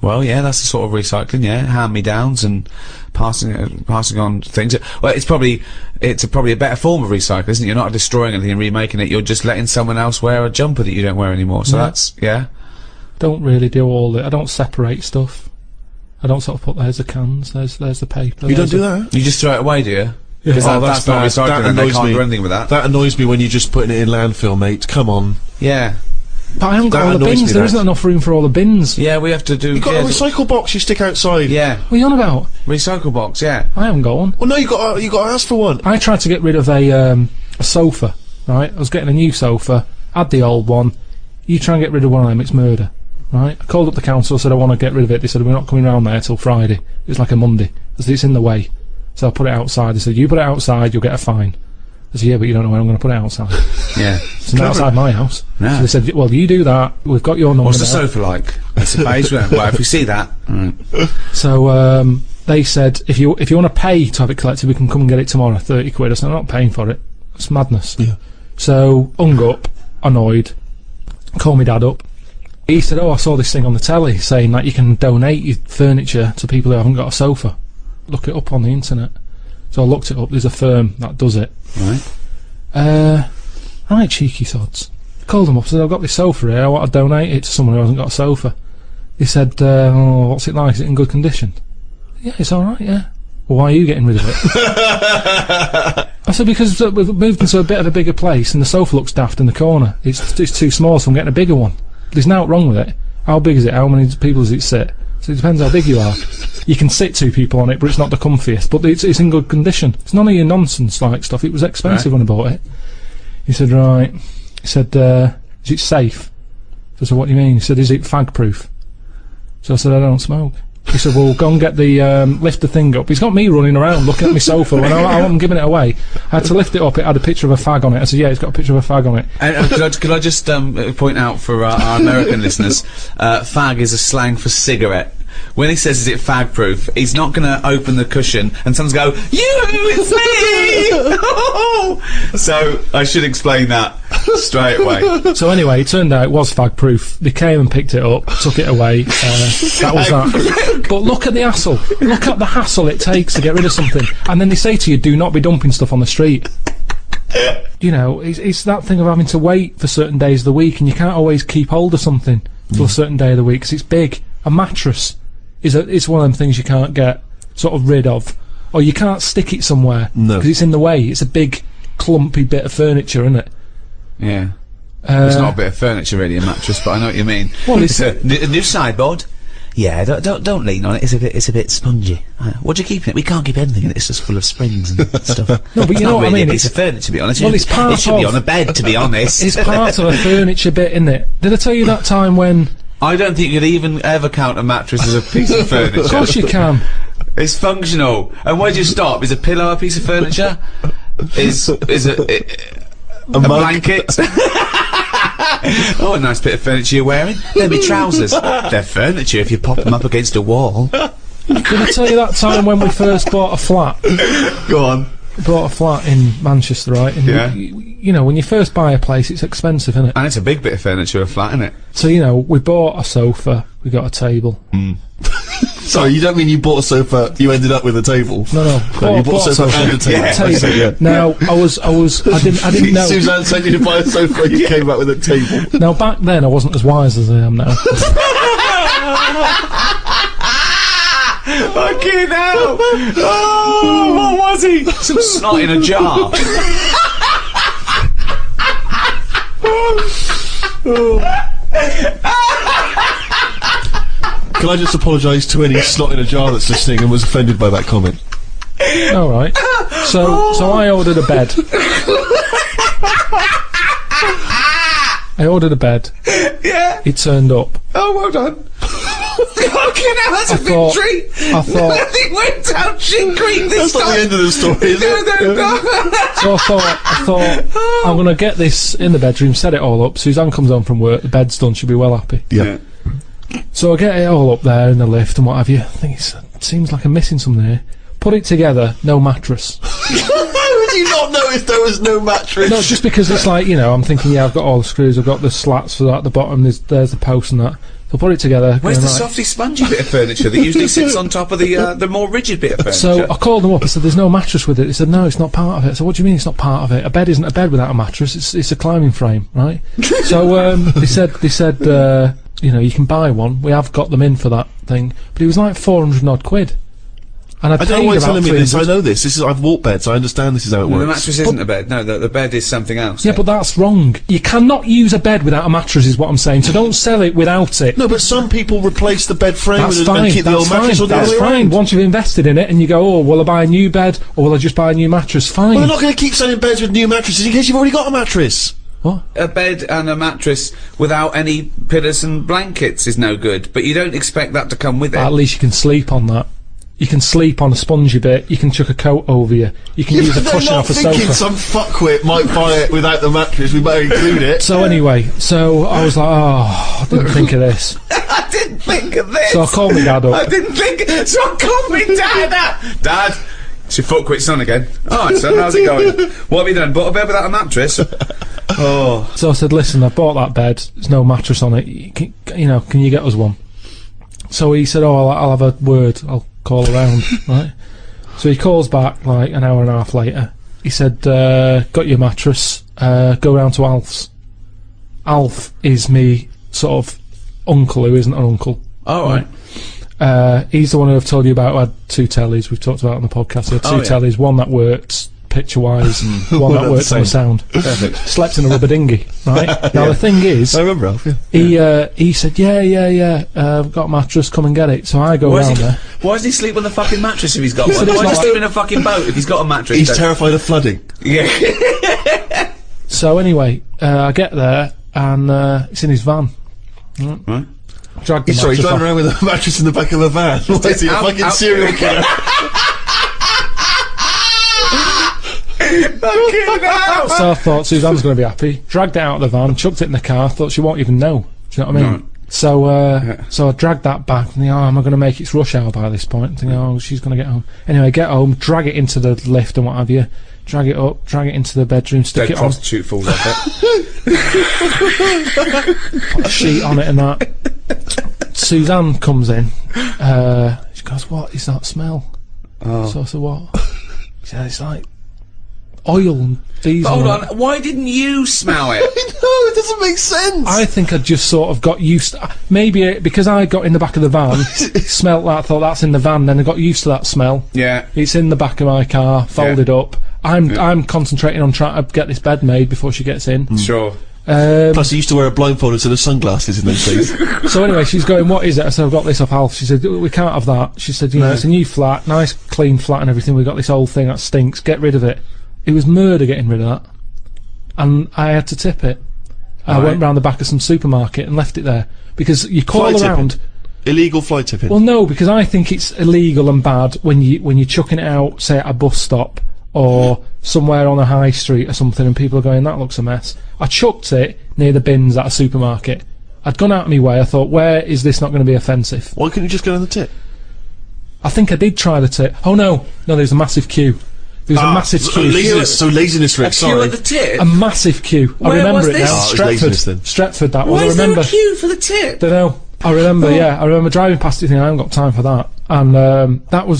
S1: Well, yeah, that's the sort of recycling, yeah. Hand-me-downs and passing on things. Well, it's probably a better form of recycling, isn't it? You're not destroying anything and remaking it, you're just letting someone else wear a jumper that you don't wear anymore. So that's, yeah.
S3: Don't really do all I don't separate stuff. I don't sort of put, there's the cans, there's the paper.
S2: You don't do that?
S1: You just throw it away, do you?
S3: Yeah.
S1: Because that's not recycling and they can't do anything with that.
S2: That annoys me when you're just putting it in landfill, mate. Come on.
S1: Yeah.
S3: But I haven't got all the
S2: annoys
S3: bins,
S2: me,
S3: there
S2: that.
S3: isn't enough room for all the bins.
S1: Yeah, we have to do...
S2: You've got a recycle box you stick outside.
S1: Yeah.
S3: What are you on about?
S1: Recycle box, yeah.
S3: I haven't got one.
S2: Well, no, you got to ask for one.
S3: I tried to get rid of a sofa, right? I was getting a new sofa, had the old one. You try and get rid of one of them, it's murder, right? I called up the council, said I want to get rid of it. They said we're not coming round there till Friday. It was like a Monday. I said it's in the way. So I put it outside. They said you put it outside, you'll get a fine. I said yeah, but you don't know where I'm going to put it outside.
S1: Yeah.
S3: It's not outside my house.
S1: No.
S3: So they said, well, you do that. We've got your number.
S1: What's the
S3: now.
S1: sofa like? It's a beige one. Well, if we see that...
S3: So they said if you want to pay to have it collected, we can come and get it tomorrow. 30 quid. I said I'm not paying for it. It's madness.
S2: Yeah.
S3: So hung up, annoyed. Called my dad up. He said, "Oh, I saw this thing on the telly saying that you can donate your furniture to people who haven't got a sofa. Look it up on the internet." So I looked it up. There's a firm that does it.
S1: Right.
S3: Right, cheeky sods. Called them up. Said I've got this sofa here. I want to donate it to someone who hasn't got a sofa. He said, "Oh, what's it like? Is it in good condition?" "Yeah, it's all right. Yeah." "Well, why are you getting rid of it?" I said, "Because we've moved into a bit of a bigger place, and the sofa looks daft in the corner. It's too small, so I'm getting a bigger one. There's nothing wrong with it. How big is it? How many people does it sit?" So it depends how big you are. You can sit 2 people on it, but it's not the comfiest. But it's in good condition. It's none of your nonsense like stuff. It was expensive when I bought it. He said, right. He said, is it safe? So I said, what do you mean? He said, is it fag proof? So I said, I don't smoke. He said, well, go and get the, lift the thing up. He's got me running around looking at my sofa when I'm giving it away. I had to lift it up, it had a picture of a fag on it. I said, yeah, it's got a picture of a fag on it.
S1: And could I just point out for our American listeners, fag is a slang for cigarette. When he says, is it fag proof, he's not going to open the cushion and someone's go, it's me! So I should explain that straight away.
S3: So anyway, it turned out it was fag proof. They came and picked it up, took it away. That was that. But look at the hassle. Look at the hassle it takes to get rid of something. And then they say to you, do not be dumping stuff on the street. You know, it's that thing of having to wait for certain days of the week, and you can't always keep hold of something till a certain day of the week because it's big. A mattress it's one of them things you can't get sort of rid of, or you can't stick it somewhere because it's in the way. It's a big clumpy bit of furniture, isn't it?
S1: Yeah. It's not a bit of furniture really, a mattress, but I know what you mean.
S3: Well,
S1: it's a new sideboard. Yeah, don't lean on it. It's a bit spongy. What do you keep in it? We can't keep anything in it. It's just full of springs and stuff.
S3: No, but you know what I mean.
S1: It's a piece of furniture, to be honest.
S3: Well, it's part
S1: it should be on a bed, to be honest.
S3: It's part of a furniture bit, isn't it? Did I tell you that time when?
S1: I don't think you could even ever count a mattress as a piece of furniture.
S3: Of course you can.
S1: It's functional. And where do you stop? Is a pillow a piece of furniture? Is a blanket? Oh, a nice bit of furniture you're wearing. They'll be trousers. They're furniture if you pop them up against a wall.
S3: Did I tell you that time when we first bought a flat?
S1: Go on.
S3: We bought a flat in Manchester, right? And
S1: Yeah.
S3: you know, when you first buy a place, it's expensive, isn't it?
S1: And it's a big bit of furniture, a flat, isn't it?
S3: So, you know, we bought a sofa, we got a table.
S2: Sorry, you don't mean you bought a sofa, you ended up with a table?
S3: No,
S2: you bought a sofa and a table.
S1: Yeah.
S3: Table.
S2: Yeah.
S3: Now, I didn't know.
S2: Suzanne sent you to buy a sofa and you came back with a table.
S3: Now, back then, I wasn't as wise as I am now.
S1: Fucking hell! Oh, what was he? Some snot in a jar.
S2: Can I just apologise to any slot in a jar that's listening and was offended by that comment?
S3: Alright. So I ordered a bed. I ordered a bed.
S1: Yeah.
S3: It turned up.
S1: Oh, well done. Fucking hell, that's a victory!
S3: I thought
S1: Nothing went down shit creek this
S2: That's not the end of the story, is it?
S3: so I thought I'm gonna get this in the bedroom, set it all up. Suzanne comes home from work, the bed's done, she'll be well happy.
S2: Yeah.
S3: So I get it all up there in the lift and what have you. I think it seems like I'm missing something here. Put it together, no mattress.
S2: How would you not notice there was no mattress?
S3: No, just because it's like, you know, I'm thinking, yeah, I've got all the screws, I've got the slats for that at the bottom, there's the post and that. So I put it together.
S1: Where's
S3: going,
S1: the
S3: right.
S1: softy, spongy bit of furniture that usually sits on top of the more rigid bit of furniture?
S3: So I called them up. I said, "There's no mattress with it." They said, "No, it's not part of it." I said, "What do you mean it's not part of it? A bed isn't a bed without a mattress. It's a climbing frame, right?" So they said, you know, you can buy one. We have got them in for that thing, but it was like 400 odd quid. And
S2: I don't know why you're telling me this. I
S3: 300.
S2: know this. I've walked beds. I understand this is how it
S1: the
S2: works.
S1: mattress isn't a bed. No, the bed is something else.
S3: Yeah, but that's wrong. You cannot use a bed without a mattress, is what I'm saying. So don't sell it without it.
S2: No, but some people replace the bed frame
S3: That's
S2: and
S3: fine.
S2: keep the old
S3: That's
S2: mattress
S3: fine.
S2: on the other
S3: That's
S2: way
S3: fine.
S2: around.
S3: Once you've invested in it and you go, oh, will I buy a new bed or will I just buy a new mattress? Fine.
S2: Well, they're not going to keep selling beds with new mattresses in case you've already got a mattress.
S3: What?
S1: A bed and a mattress without any pillows and blankets is no good, but you don't expect that to come with it.
S3: At least you can sleep on that. You can sleep on a spongy bit. You can chuck a coat over you. You can use a
S2: They're
S3: cushion
S2: not
S3: off a
S2: thinking
S3: sofa.
S2: some fuckwit might buy it without the mattress. We better include it.
S3: So anyway, so I was like, oh, I didn't think of this.
S1: I didn't think of this.
S3: So I called my dad
S1: I
S3: up.
S1: didn't think. So I called me dad. Dad, it's your foot quit's on again. All right, son, how's it going? What have you done? Bought a bed without a mattress? Oh,
S3: So I said, listen, I bought that bed. There's no mattress on it. Can you get us one? So he said, oh, I'll have a word. I'll call around, right? So he calls back like an hour and a half later. He said, got your mattress, go round to Alf's. Alf is me sort of uncle who isn't an uncle.
S1: all right.
S3: He's the one who I've told you about who had two tellies. We've talked about it on the podcast. He had two tellies, one that worked picture-wise, one that worked on the sound.
S1: Perfect.
S3: Slept in a rubber dinghy, right? Now the thing is,
S2: I remember Alf. Yeah.
S3: he said, yeah, I've got a mattress, come and get it. So I go
S1: Why
S3: round
S1: does
S3: there.
S1: he sleep on the fucking mattress if he's got one?
S3: said
S1: Why
S3: it's
S1: does he
S3: not
S1: sleep in a fucking boat if he's got a mattress?
S2: He's terrified of flooding.
S1: Yeah.
S3: So anyway, I get there and it's in his van.
S1: Right.
S3: Dragged the
S2: Sorry, he's
S3: mattress
S2: driving
S3: off.
S2: around with a mattress in the back of a van. What is he, a
S1: Out-
S2: fucking
S1: out-
S2: serial killer?
S1: Fucking hell.
S3: So I thought Suzanne's going to be happy. Dragged it out of the van, chucked it in the car. Thought she won't even know. Do you know what I mean?
S1: No.
S3: So I dragged that back. Thinking, oh, am I going to make it's rush hour by this point? Thinking, oh, she's going to get home. Anyway, get home, drag it into the lift and what have you. Drag it up, drag it into the bedroom, stick
S1: Dead
S3: it on,
S1: prostitute falls off it.
S3: put a sheet on it and that. Suzanne comes in. She goes, "What is that smell?"
S1: Oh.
S3: So I said, "What?" She said, "It's like oil and diesel."
S1: Hold
S3: and
S1: on, why didn't you smell it?
S2: No, it doesn't make sense.
S3: I think I just sort of got used to, maybe because I got in the back of the van, smelt that, thought that's in the van, then I got used to that smell.
S1: Yeah.
S3: It's in the back of my car, folded up. I'm concentrating on trying to get this bed made before she gets in.
S1: Sure.
S2: Plus, he used to wear a blindfold instead of sunglasses in those days.
S3: So anyway, she's going, "What is it?" I said, "I've got this off Alf." She said, "We can't have that." She said, "You know, it's a new flat, nice clean flat and everything. We've got this old thing that stinks. Get rid of it." It was murder getting rid of that. And I had to tip it. I went round the back of some supermarket and left it there. Because you call
S2: Fly
S3: around...
S2: tipping. Illegal fly tipping.
S3: Well, no, because I think it's illegal and bad when you're chucking it out, say at a bus stop or somewhere on a high street or something, and people are going, "That looks a mess." I chucked it near the bins at a supermarket. I'd gone out of my way. I thought, where is this not going to be offensive?
S2: Why couldn't you just go on the tip?
S3: I think I did try the tip. Oh no, there's a massive queue. There was a massive queue.
S2: Laziness, Rick,
S1: A queue
S2: sorry.
S1: at the tip?
S3: A massive queue. I
S1: Where
S3: remember
S1: was
S3: it
S1: this?
S3: now.
S2: Oh, it was laziness then.
S3: Stretford. That was.
S1: Why
S3: I
S1: is there
S3: remember.
S1: a queue for the tip?
S3: Don't know. I remember. Yeah, I remember driving past it. Thinking, I haven't got time for that. And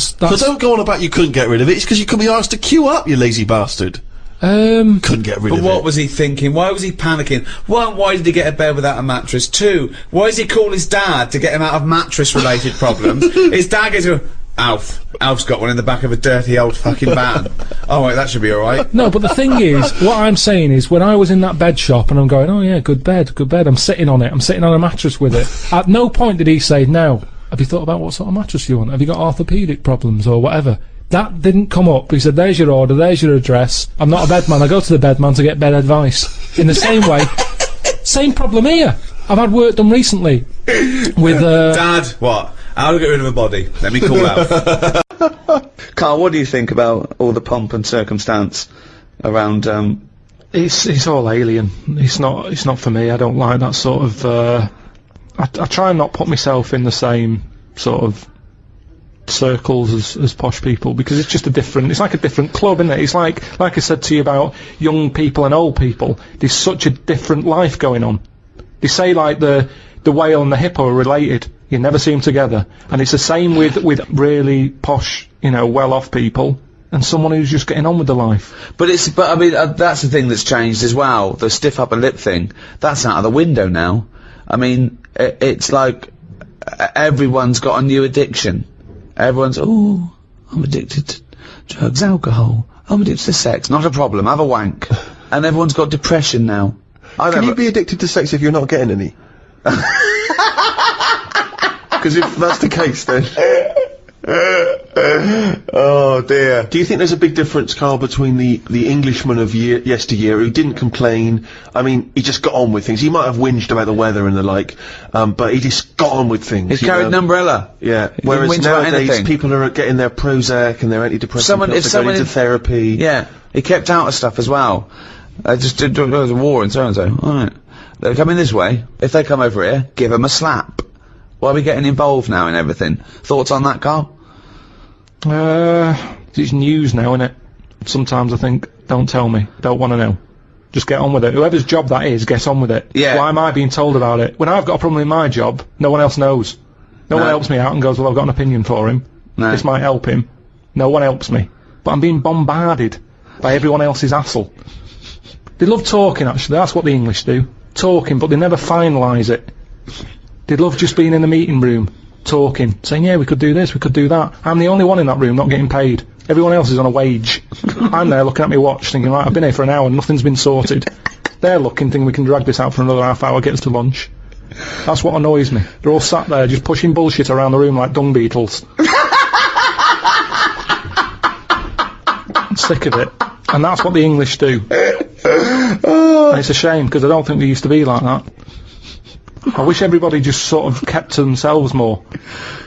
S2: So don't go on about you couldn't get rid of it. It's because you couldn't be asked to queue up, you lazy bastard. Couldn't get rid
S1: But
S2: of
S1: what
S2: it.
S1: was he thinking? Why was he panicking? One, why did he get a bed without a mattress? Two, why does he call his dad to get him out of mattress-related problems? His dad goes, Alf's got one in the back of a dirty old fucking van. Oh, wait, that should be alright.
S3: No, but the thing is, what I'm saying is, when I was in that bed shop and I'm going, "Oh yeah, good bed. I'm sitting on it. I'm sitting on a mattress with it." At no point did he say, "Now, have you thought about what sort of mattress you want? Have you got orthopaedic problems or whatever?" That didn't come up. He said, "There's your order, there's your address. I'm not a bed man. I go to the bed man to get bed advice." In the same way, same problem here. I've had work done recently with
S1: Dad, what? How to get rid of a body? Let me call Alf. Carl, what do you think about all the pomp and circumstance around,
S3: It's all alien. It's not for me. I don't like that sort of. I try and not put myself in the same sort of circles as posh people, because it's just it's like a different club, isn't it? It's like I said to you about young people and old people. There's such a different life going on. They say like the the whale and the hippo are related. You never see them together. And it's the same with really posh, well-off people and someone who's just getting on with their life.
S4: But I mean, that's the thing that's changed as well. The stiff upper lip thing, that's out of the window now. I mean, it's like everyone's got a new addiction. Everyone's, oh, I'm addicted to drugs, alcohol. I'm addicted to sex. Not a problem. Have a wank. And everyone's got depression now.
S2: Can you be addicted to sex if you're not getting any? Because if that's the case, then... oh dear. Do you think there's a big difference, Karl, between the Englishman of yesteryear who didn't complain? I mean, he just got on with things. He might have whinged about the weather and the like, but he just got on with things.
S4: He carried an umbrella.
S2: Yeah. Whereas nowadays, people are getting their Prozac and their antidepressant pills, they're going into therapy.
S4: Yeah. He kept out of stuff as well. There was a war and so-and-so. Alright. They're coming this way. If they come over here, give them a slap. Why are we getting involved now in everything? Thoughts on that, Karl?
S3: It's news now, innit? Sometimes I think, don't tell me, don't want to know. Just get on with it. Whoever's job that is, get on with it.
S4: Yeah.
S3: Why am I being told about it? When I've got a problem in my job, no one else knows. No one helps me out and goes, well, I've got an opinion for him.
S4: No.
S3: This might help him. No one helps me. But I'm being bombarded by everyone else's hassle. They love talking, actually. That's what the English do. Talking, but they never finalise it. They love just being in the meeting room, talking, saying, yeah, we could do this, we could do that. I'm the only one in that room not getting paid. Everyone else is on a wage. I'm there looking at my watch, thinking, right, I've been here for an hour and nothing's been sorted. They're looking, thinking we can drag this out for another half hour, get us to lunch. That's what annoys me. They're all sat there just pushing bullshit around the room like dung beetles. I'm sick of it. And that's what the English do. And it's a shame, because I don't think they used to be like that. I wish everybody just sort of kept to themselves more.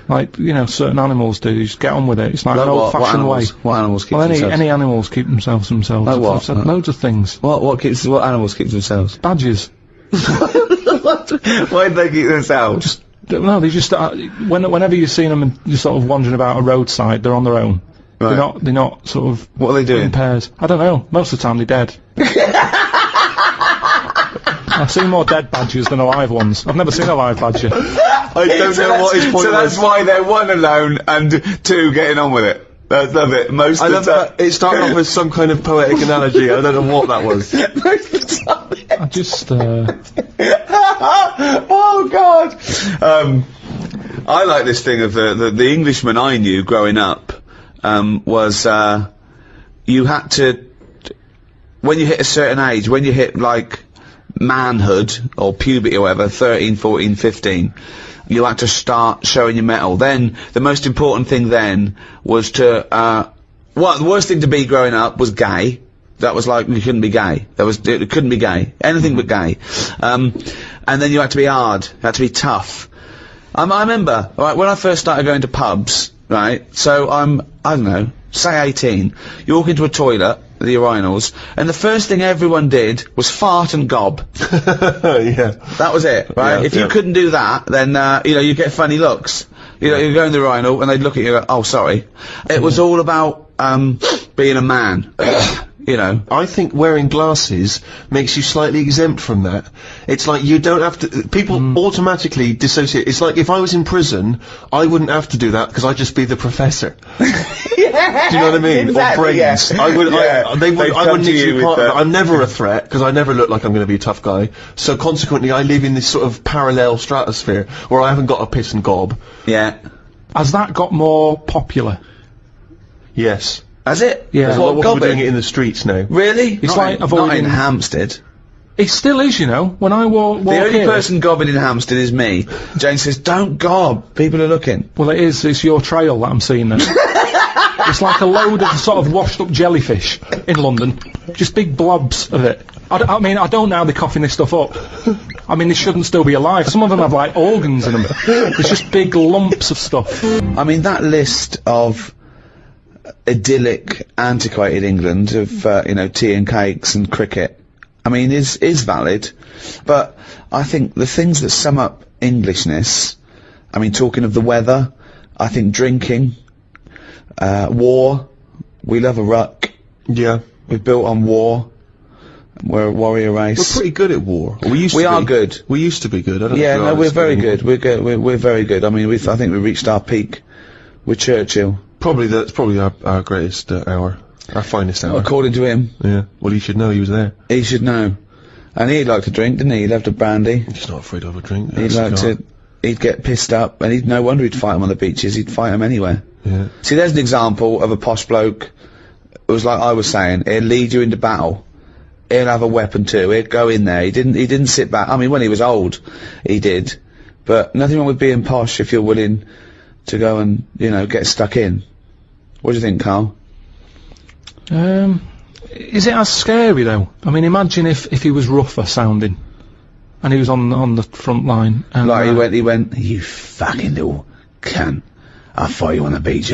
S3: Like, certain animals do. Just get on with it. It's like an old-fashioned way.
S4: What animals keep
S3: well,
S4: themselves?
S3: any animals keep themselves themselves.
S4: Like what?
S3: I've said loads of things.
S4: What animals keep themselves?
S3: Badgers.
S4: Why do they keep themselves?
S3: They just whenever you've seen them and you're sort of wandering about a roadside, they're on their own.
S4: Right.
S3: They're not sort of...
S4: What are they doing?
S3: In pairs. I don't know. Most of the time they're dead. I've seen more dead badgers than alive ones. I've never seen a live badger.
S2: I don't know what his point was.
S4: So that's why they're one alone and two getting on with it. I love it. Most of the time.
S2: It started off with some kind of poetic analogy. I don't know what that was.
S4: Most of the time.
S3: I just...
S4: oh, God. I like this thing of the Englishman I knew growing up, was, you had to... When you hit a certain age, when you hit, like... manhood or puberty or whatever, 13, 14, 15, you had to start showing your mettle. Then the most important thing then was to the worst thing to be growing up was gay. That was like, you couldn't be gay. It couldn't be gay. Anything but gay. And then you had to be hard. You had to be tough. I remember, right, when I first started going to pubs, right, so I don't know, say 18, you walk into a toilet, the urinals, and the first thing everyone did was fart and gob.
S2: Yeah.
S4: That was it, right?
S2: Yeah,
S4: if you couldn't do that, then, you get funny looks. You go in the urinal, and they'd look at you and go, oh, sorry. It was all about, being a man.
S2: I think wearing glasses makes you slightly exempt from that. It's like you don't have to... People automatically dissociate. It's like if I was in prison, I wouldn't have to do that because I'd just be the professor.
S4: Yeah,
S2: do you know what I mean?
S4: Exactly,
S2: or brains.
S4: Yeah.
S2: I would.
S4: Yeah.
S2: I wouldn't need to be part of it. I'm never a threat because I never look like I'm going to be a tough guy. So consequently, I live in this sort of parallel stratosphere where I haven't got a piss and gob.
S4: Yeah.
S3: Has that got more popular?
S2: Yes.
S4: Has it?
S3: Yeah.
S2: There's a lot of people doing it in the streets now.
S4: Really?
S3: It's
S4: not
S3: avoiding...
S4: Not in Hampstead.
S3: It still is, When I walk
S4: the only
S3: here,
S4: person gobbing in Hampstead is me. Jane says, don't gob. People are looking.
S3: Well, it is. It's your trail that I'm seeing then. It's like a load of sort of washed up jellyfish in London. Just big blobs of it. I mean, I don't know how they're coughing this stuff up. I mean, they shouldn't still be alive. Some of them have, like, organs in them. There's just big lumps of stuff.
S4: I mean, that list of idyllic, antiquated England of, tea and cakes and cricket, I mean, is valid. But I think the things that sum up Englishness, I mean, talking of the weather, I think drinking, war, we love a ruck.
S2: Yeah.
S4: We're built on war. We're a warrior
S2: We're
S4: race.
S2: pretty good at war. Or we used to
S4: We
S2: be.
S4: are good.
S2: We used to be good. I don't
S4: Yeah,
S2: know if
S4: no,
S2: we
S4: we're
S2: are
S4: very
S2: anymore.
S4: good. We're good. We're very good. I mean, I think we reached our peak with Churchill,
S2: Probably that's probably our greatest hour. Our finest hour.
S4: according to him.
S2: Yeah. Well, he should know he was there.
S4: He should know. And he'd like to drink, didn't he? He'd have to brandy.
S2: He's not afraid of a drink.
S4: He'd like to. He'd get pissed up, and no wonder he'd fight him on the beaches. He'd fight him anywhere.
S2: Yeah.
S4: See, there's an example of a posh bloke. It was like I was saying. He'd lead you into battle. He'd have a weapon too. He'd go in there. He didn't sit back. I mean, when he was old, he did. But nothing wrong with being posh if you're willing to go and, get stuck in. What do you think, Carl?
S3: Is it as scary though? I mean, imagine if he was rougher sounding, and he was on the front line. And,
S4: Like he went, you fucking little cunt. I'll fight you on the beach.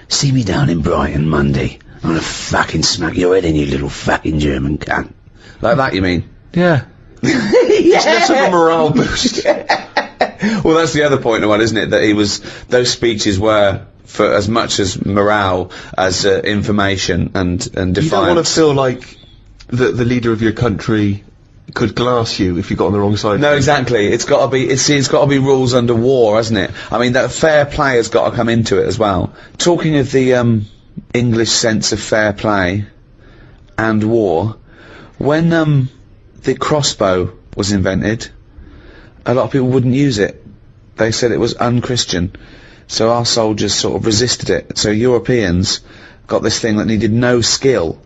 S4: See me down in Brighton Monday. I'm gonna fucking smack your head in, you little fucking German cunt. Like that, you mean?
S3: Yeah.
S2: It's less of a morale boost.
S4: Well, that's the other point of one, isn't it? That those speeches were for as much as morale as information and defiance.
S2: You don't want to feel like the leader of your country could glass you if you got on the wrong side.
S4: No, exactly. It's got to be rules under war, hasn't it? I mean, that fair play has got to come into it as well. Talking of the English sense of fair play and war, when the crossbow was invented, a lot of people wouldn't use it. They said it was unchristian. So our soldiers sort of resisted it. So Europeans got this thing that needed no skill,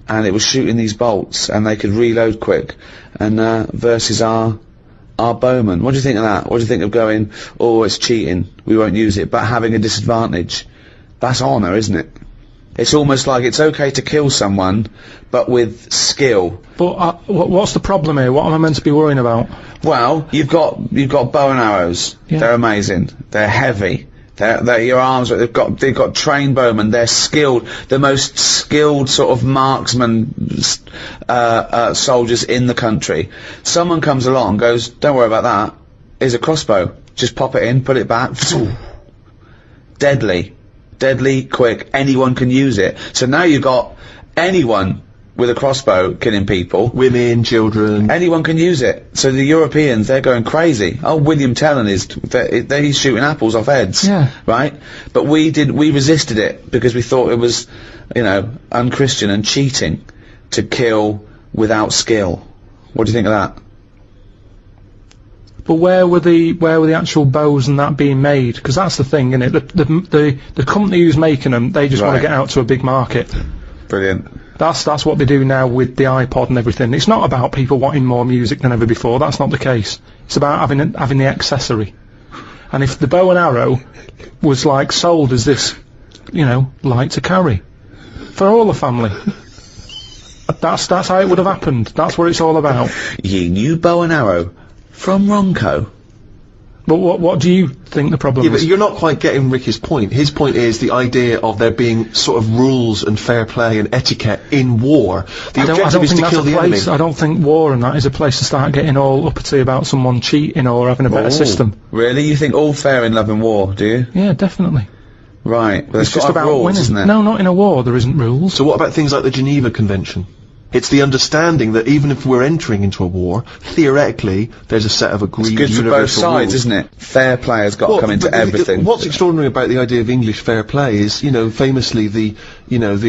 S4: and it was shooting these bolts, and they could reload quick, and versus our bowmen. What do you think of that? What do you think of going, oh, it's cheating, we won't use it, but having a disadvantage? That's honour, isn't it? It's almost like it's okay to kill someone, but with skill.
S3: But what's the problem here? What am I meant to be worrying about?
S4: Well, you've got bow and arrows.
S3: Yeah.
S4: They're amazing. They're heavy. They're your arms. They've got trained bowmen. They're skilled. The most skilled sort of marksman soldiers in the country. Someone comes along, goes, don't worry about that. Here's a crossbow. Just pop it in, put it back. Deadly, quick. Anyone can use it. So now you've got anyone with a crossbow killing people.
S2: Women, children.
S4: Anyone can use it. So the Europeans, they're going crazy. Oh, William Tell he's shooting apples off heads.
S3: Yeah.
S4: Right? But we resisted it because we thought it was, unchristian and cheating to kill without skill. What do you think of that?
S3: But where were the actual bows and that being made? Because that's the thing, isn't it? The company who's making them, they just want to get out to a big market.
S4: Brilliant.
S3: That's what they do now with the iPod and everything. It's not about people wanting more music than ever before. That's not the case. It's about having the accessory. And if the bow and arrow was like sold as this, light to carry for all the family, that's how it would have happened. That's what it's all about.
S4: Ye new bow and arrow from Ronco.
S3: But what do you think the problem
S2: Yeah, but
S3: is?
S2: you're not quite getting Ricky's point. His point is the idea of there being sort of rules and fair play and etiquette in war. The
S3: I don't
S2: objective is
S3: think
S2: to
S3: that's
S2: kill
S3: a
S2: the enemy.
S3: place. I don't think war and that is a place to start getting all uppity about someone cheating or having a better system.
S4: Really? You think all fair in love and war, do you?
S3: Yeah, definitely.
S4: Right. Well,
S3: It's just about
S4: rules,
S3: winning.
S4: isn't it?
S3: No, not in a war. There isn't rules.
S2: So what about things like the Geneva Convention? It's the understanding that even if we're entering into a war, theoretically, there's a set of agreed
S4: It's good for both
S2: universal
S4: sides,
S2: rules.
S4: isn't it? Fair play has got to come into
S2: but
S4: everything.
S2: What's extraordinary about the idea of English fair play is, famously the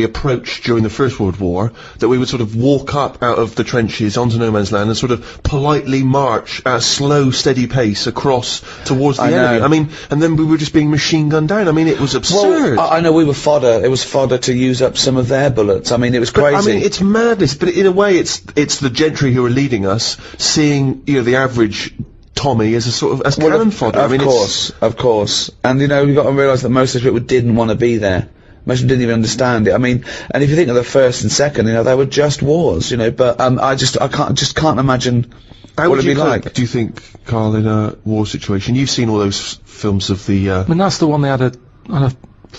S2: approach during the First World War, that we would sort of walk up out of the trenches onto no man's land and sort of politely march at a slow, steady pace across towards the enemy.
S4: know.
S2: I mean, and then we were just being machine gunned down. I mean, it was absurd.
S4: Well, I know we were fodder. It was fodder to use up some of their bullets. I mean, it was
S2: But,
S4: crazy.
S2: I mean, it's madness, but in a way it's the gentry who are leading us, seeing, the average Tommy as a sort of, as cannon fodder.
S4: Of course. And, you've got to realise that most of those people didn't want to be there. Most of them didn't even understand it. I mean, and if you think of the first and second, they were just wars, but, I can't imagine
S2: How
S4: what
S2: would
S4: it'd be
S2: you cope,
S4: like.
S2: do you think, Carl, in a war situation? You've seen all those films of the,
S3: I mean, that's the one they had a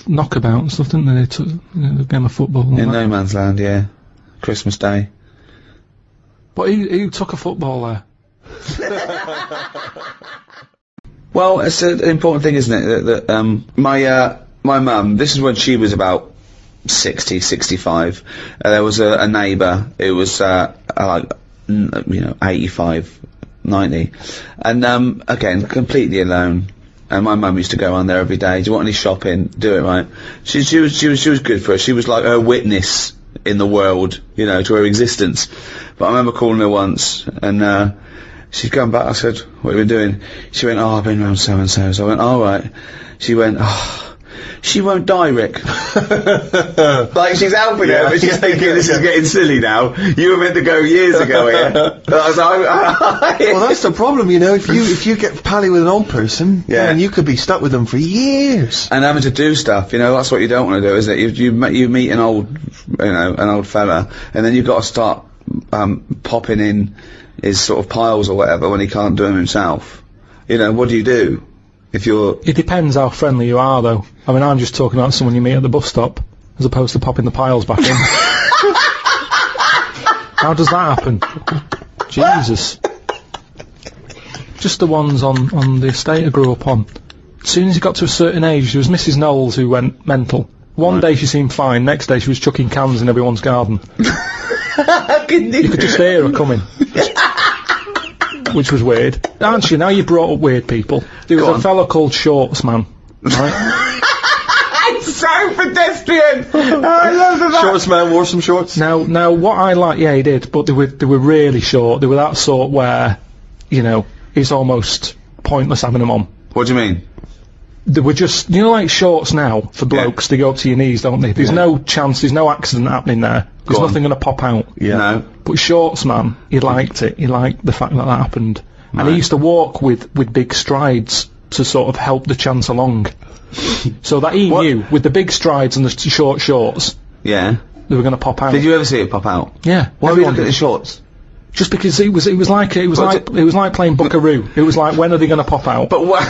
S3: knockabout and stuff, didn't they? They took the game of football. And
S4: In
S3: that.
S4: no man's land, yeah. Christmas Day.
S3: But who took a football there?
S4: Well, it's an important thing, isn't it? That my mum, this is when she was about 60, 65. There was a neighbour who was, like, 85, 90. And, again, completely alone. And my mum used to go on there every day. Do you want any shopping? Do it, right? She was good for her. She was like her witness in the world, to her existence. But I remember calling her once, and, she'd come back. I said, "What have you been doing?" She went, "Oh, I've been around so and so." So I went, "All right." She went, "Oh, she won't die, Rick." Like she's helping her, but she's thinking this is getting silly now. You were meant to go years ago here. I was like,
S2: Well, that's the problem, if you get pally with an old person, and you could be stuck with them for years.
S4: and having to do stuff, that's what you don't want to do, is it? You meet an old, an old fella, and then you've got to start popping in his sort of piles or whatever when he can't do them himself. What do you do? If you're...
S3: It depends how friendly you are, though. I mean, I'm just talking about someone you meet at the bus stop, as opposed to popping the piles back in. How does that happen? Jesus. Just the ones on the estate I grew up on. As soon as he got to a certain age, there was Mrs. Knowles who went mental. One day she seemed fine, next day she was chucking cans in everyone's garden. You could just hear her coming. Which was weird. Aren't you? Now you brought up weird people. There was a fella called Shorts Man, right?
S4: It's so pedestrian! I love that.
S2: Shorts man wore some shorts.
S3: Now, what I like, yeah, he did, but they were really short. They were that sort where, it's almost pointless having them on.
S4: What do you mean?
S3: They were just, like shorts now for blokes. They go up to your knees, don't they? There's no chance. There's no accident happening there. There's nothing going to pop out.
S2: Yeah.
S4: No.
S3: But Shorts Man, he liked it. He liked the fact that happened. Right. And he used to walk with big strides to sort of help the chance along. So that he knew, with the big strides and the short shorts,
S4: Yeah.
S3: they were going to pop out.
S4: Did you ever see it pop out?
S3: Yeah.
S4: Why did you look at the shorts?
S3: Just because it was like playing Buckaroo. It was like, when are they going to pop out?
S4: But what?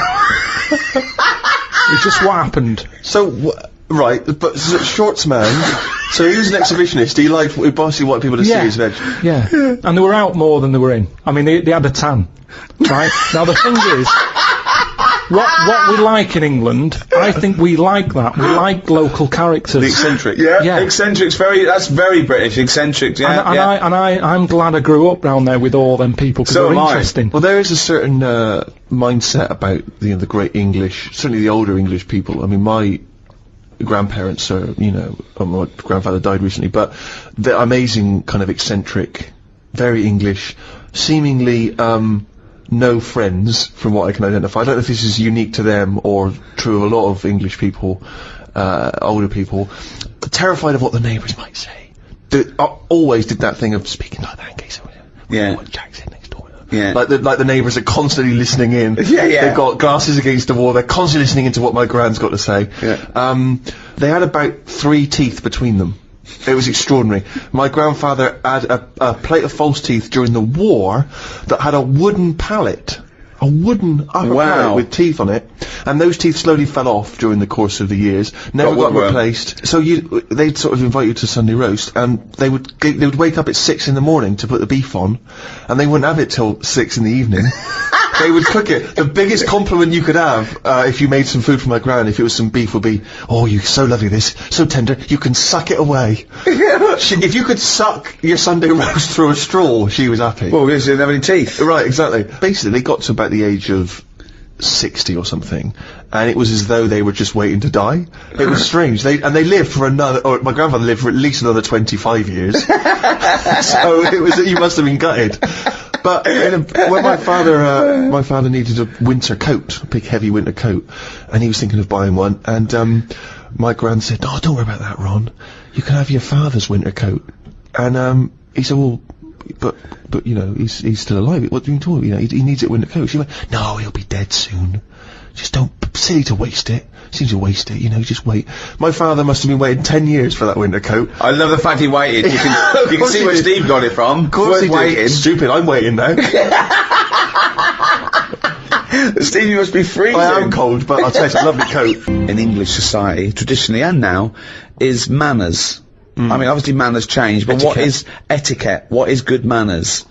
S3: It's just what happened.
S2: So, right, but Shorts man, so he was an exhibitionist, he basically wanted people to see his veg.
S3: Yeah. And they were out more than they were in. I mean, they had a tan. Right? Now, the thing is, what we like in England, I think we like that. We like local characters.
S2: The eccentric.
S3: Yeah.
S4: Eccentric's that's very British. Eccentric, yeah.
S3: I'm glad I grew up round there with all them people, because
S4: So
S3: they're
S4: am I.
S3: interesting.
S2: Well, there is a certain mindset about the great English, certainly the older English people. I mean, my grandparents are, my grandfather died recently, but they're amazing, kind of eccentric, very English, seemingly no friends, from what I can identify. I don't know if this is unique to them or true of a lot of English people, older people, terrified of what the neighbours might say. They always did that thing of speaking like that in case Jack's in next door.
S4: Yeah.
S2: Like the neighbours are constantly listening in.
S4: Yeah.
S2: They've got glasses against the wall. They're constantly listening into what my gran's got to say.
S4: Yeah.
S2: They had about 3 teeth between them. It was extraordinary. My grandfather had a plate of false teeth during the war that had a wooden pallet. A wooden upper pallet with teeth on it, and those teeth slowly fell off during the course of the years. Never got replaced. So they'd sort of invite you to Sunday roast, and they would wake up at 6 in the morning to put the beef on, and they wouldn't have it till 6 in the evening. They would cook it. The biggest compliment you could have if you made some food for my gran, if it was some beef, would be, "Oh, you're so lovely, this, so tender, you can suck it away." If you could suck your Sunday roast through a straw, she was happy.
S4: Well, because you didn't have any teeth.
S2: Right, exactly. Basically, they got to about the age of 60 or something, and it was as though they were just waiting to die. It was strange. They lived for my grandfather lived for at least another 25 years. So he must have been gutted. But when my father needed a winter coat, a big heavy winter coat, and he was thinking of buying one, and my gran said, "Oh, don't worry about that, Ron. You can have your father's winter coat." And he said, "Well, but he's still alive. What do you talk? He needs it winter coat." She went, "No, he'll be dead soon. Just don't, silly to waste it. Seems to waste it, just wait." My father must have been waiting 10 years for that winter coat.
S4: I love the fact he waited. You can see where Steve got it from.
S2: Of course he waited. Stupid, I'm waiting now.
S4: Steve, you must be freezing.
S2: I am cold, but I'll tell you, it's a lovely coat.
S4: In English society, traditionally and now, is manners. I mean, obviously manners change, but what is etiquette? What is good manners?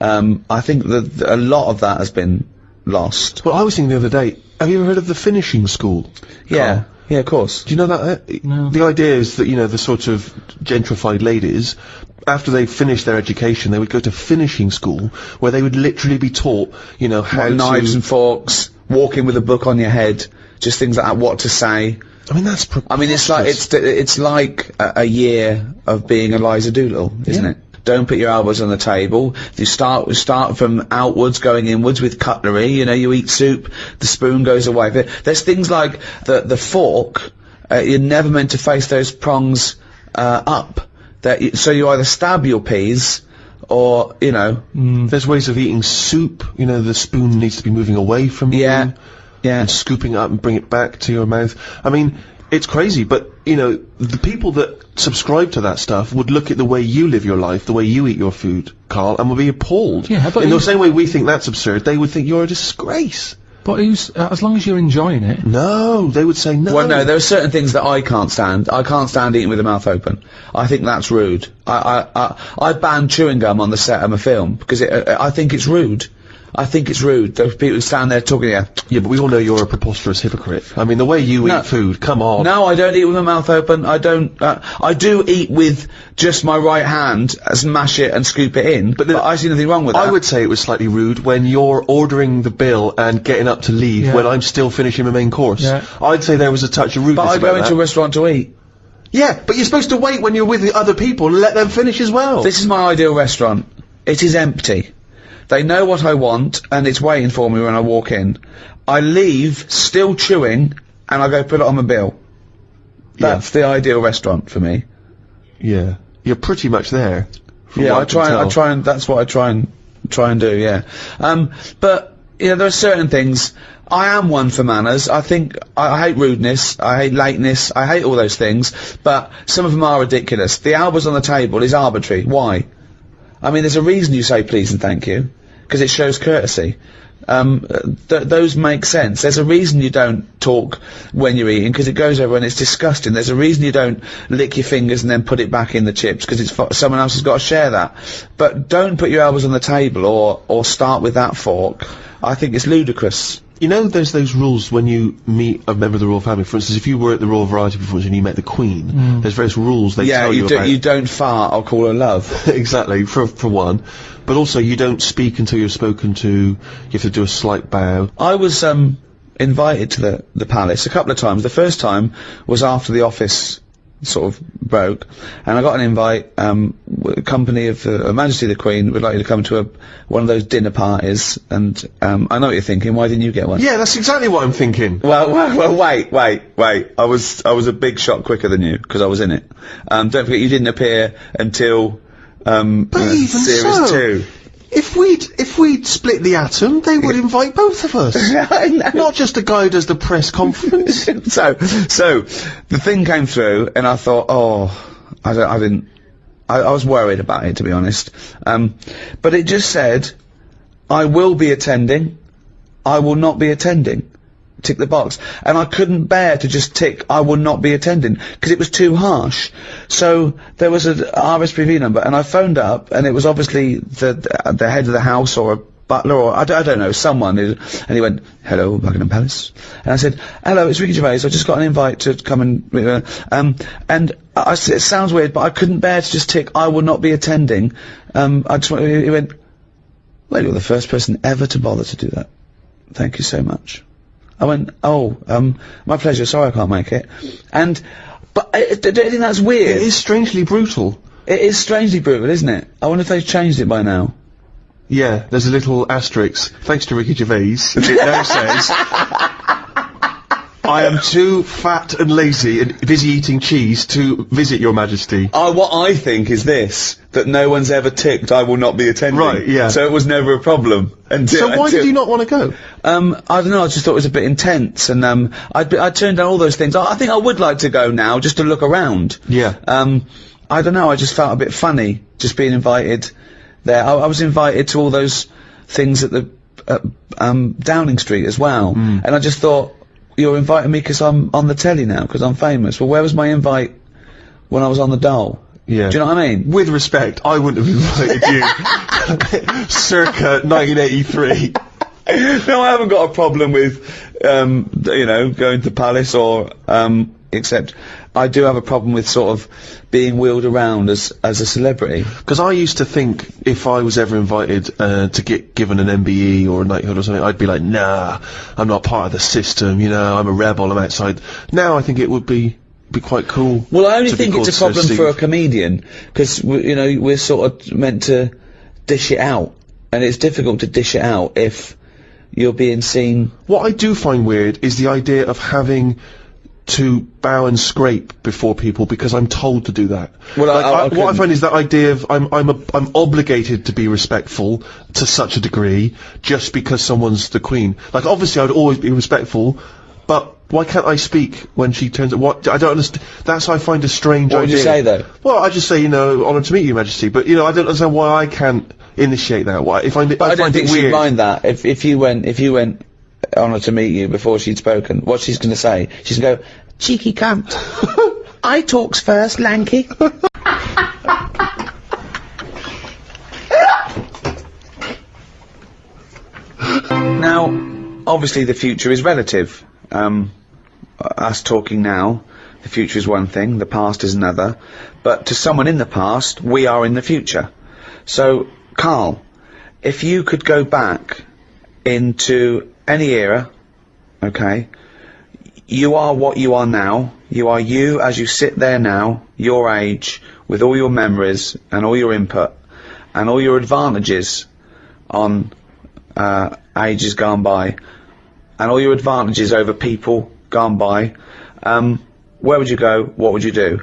S4: I think that a lot of that has been lost.
S2: Well, I was thinking the other day, have you ever heard of the finishing school?
S4: Yeah. Yeah, of course.
S2: Do you know that?
S3: No.
S2: The idea is that, you know, the sort of gentrified ladies, after they finished their education, they would go to finishing school, where they would literally be taught, you know, how
S4: Knives
S2: to...
S4: and forks, walking with a book on your head, just things like that, what to say.
S2: I mean, that's
S4: I mean, it's like a year of being Eliza Doolittle, isn't it? Don't put your elbows on the table. You start from outwards, going inwards with cutlery. You know, you eat soup, the spoon goes away. There's things like the fork. You're never meant to face those prongs up. So you either stab your peas, or you know.
S2: There's ways of eating soup. You know, the spoon needs to be moving away from you.
S4: Yeah.
S2: And scooping it up and bring it back to your mouth. I mean, it's crazy, but, you know, the people that subscribe to that stuff would look at the way you live your life, the way you eat your food, Carl, and would be appalled.
S3: Yeah, but
S2: in the same way we think that's absurd, they would think you're a disgrace.
S3: But as long as you're enjoying it.
S2: No, they would say no.
S4: Well, no, there are certain things that I can't stand. I can't stand eating with the mouth open. I think that's rude. I ban chewing gum on the set of a film, because I think it's rude. I think it's rude. Those people who stand there talking,
S2: Yeah, but we all know you're a preposterous hypocrite. I mean, the way you eat food, come on.
S4: No, I don't eat with my mouth open. I don't. I do eat with just my right hand, mash it and scoop it in. But I see nothing wrong with that.
S2: I would say it was slightly rude when you're ordering the bill and getting up to leave when I'm still finishing my main course.
S3: Yeah.
S2: I'd say there was a touch of rudeness
S4: But I go
S2: about
S4: into
S2: that.
S4: a restaurant to eat.
S2: Yeah, but you're supposed to wait when you're with the other people and let them finish as well.
S4: This is my ideal restaurant. It is empty. They know what I want, and it's waiting for me when I walk in. I leave, still chewing, and I go put it on my bill. That's the ideal restaurant for me.
S2: Yeah, you're pretty much there. from
S4: Yeah,
S2: what
S4: I
S2: can tell.
S4: try and that's what I try and do. Yeah, but yeah, there are certain things. I am one for manners. I think I hate rudeness. I hate lateness. I hate all those things. But some of them are ridiculous. The elbows on the table is arbitrary. Why? I mean, there's a reason you say please and thank you, because it shows courtesy. Those make sense. There's a reason you don't talk when you're eating, because it goes over and it's disgusting. There's a reason you don't lick your fingers and then put it back in the chips, because someone else has got to share that. But don't put your elbows on the table or start with that fork. I think it's ludicrous.
S2: You know, there's those rules when you meet a member of the royal family. For instance, if you were at the Royal Variety Performance and you met the Queen, there's various rules they tell you about.
S4: You don't fart, I'll call her love.
S2: Exactly, for one. But also, you don't speak until you're spoken to. You have to do a slight bow.
S4: I was invited to the palace a couple of times. The first time was after the office sort of broke, and I got an invite. Company of Her Majesty the Queen would like you to come to one of those dinner parties, and I know what you're thinking. Why didn't you get one?
S2: Yeah, that's exactly what I'm thinking.
S4: Well, wait. I was a big shot quicker than you, because I was in it. Don't forget, you didn't appear until
S2: Even
S4: series
S2: so,
S4: 2.
S2: If we'd split the atom, they would invite both of us.
S4: I know.
S2: Not just the guy who does the press conference.
S4: So the thing came through, and I thought, I was worried about it, to be honest. But it just said, I will be attending, I will not be attending. Tick the box. And I couldn't bear to just tick, I will not be attending, because it was too harsh. So there was a RSPV number, and I phoned up, and it was obviously the head of the house, or a butler, or I don't know, someone, and he went, hello, Buckingham Palace. And I said, hello, it's Ricky Gervais, I just got an invite to come and I said, it sounds weird, but I couldn't bear to just tick, I will not be attending. He went, well, you're the first person ever to bother to do that. Thank you so much. I went, my pleasure, sorry I can't make it. But don't you think that's weird?
S2: It is strangely brutal.
S4: It is strangely brutal, isn't it? I wonder if they've changed it by now.
S2: Yeah, there's a little asterisk. Thanks to Ricky Gervais, it now says, I am too fat and lazy and busy eating cheese to visit your majesty.
S4: What I think is this, that no one's ever ticked, I will not be attending.
S2: Right, yeah.
S4: So it was never a problem.
S2: So why did you not want to go?
S4: I don't know, I just thought it was a bit intense, and I turned down all those things. I think I would like to go now, just to look around.
S2: Yeah.
S4: I don't know, I just felt a bit funny, just being invited there. I was invited to all those things at the Downing Street as well, and I just thought, you're inviting me because I'm on the telly now, because I'm famous. Well, where was my invite when I was on the dole?
S2: Yeah.
S4: Do you know what I mean?
S2: With respect, I wouldn't have invited you. Circa 1983.
S4: No, I haven't got a problem with, you know, going to Palace or, except I do have a problem with sort of being wheeled around as a celebrity.
S2: Because I used to think if I was ever invited to get given an MBE or a knighthood or something, I'd be like, nah, I'm not part of the system, you know, I'm a rebel, I'm outside. Now I think it would be quite cool.
S4: Well, I only
S2: to be
S4: think it's a
S2: called Sir
S4: problem for a
S2: Steve.
S4: comedian, because, you know, we're sort of meant to dish it out, and it's difficult to dish it out if you're being seen.
S2: What I do find weird is the idea of having to bow and scrape before people because I'm told to do that.
S4: Well,
S2: like, what I find is that idea of I'm obligated to be respectful to such a degree just because someone's the Queen. Like, obviously I'd always be respectful, but why can't I speak when she turns? What I don't understand. That's what I find a strange idea.
S4: What would you say though?
S2: Well, I just say, you know, honour to meet you, Your Majesty. But you know, I don't understand why I can't initiate that. Why? If I
S4: don't
S2: find
S4: think
S2: it
S4: she'd
S2: weird.
S4: mind that if you went honour to meet you before she'd spoken. What she's going to say? She's going to go, cheeky cunt. I talks first, lanky. Now, obviously, the future is relative. Us talking now, the future is one thing, the past is another. But to someone in the past, we are in the future. So, Karl, if you could go back into any era, okay, you are what you are now. You are you as you sit there now, your age, with all your memories and all your input and all your advantages on ages gone by and all your advantages over people gone by. Where would you go? What would you do?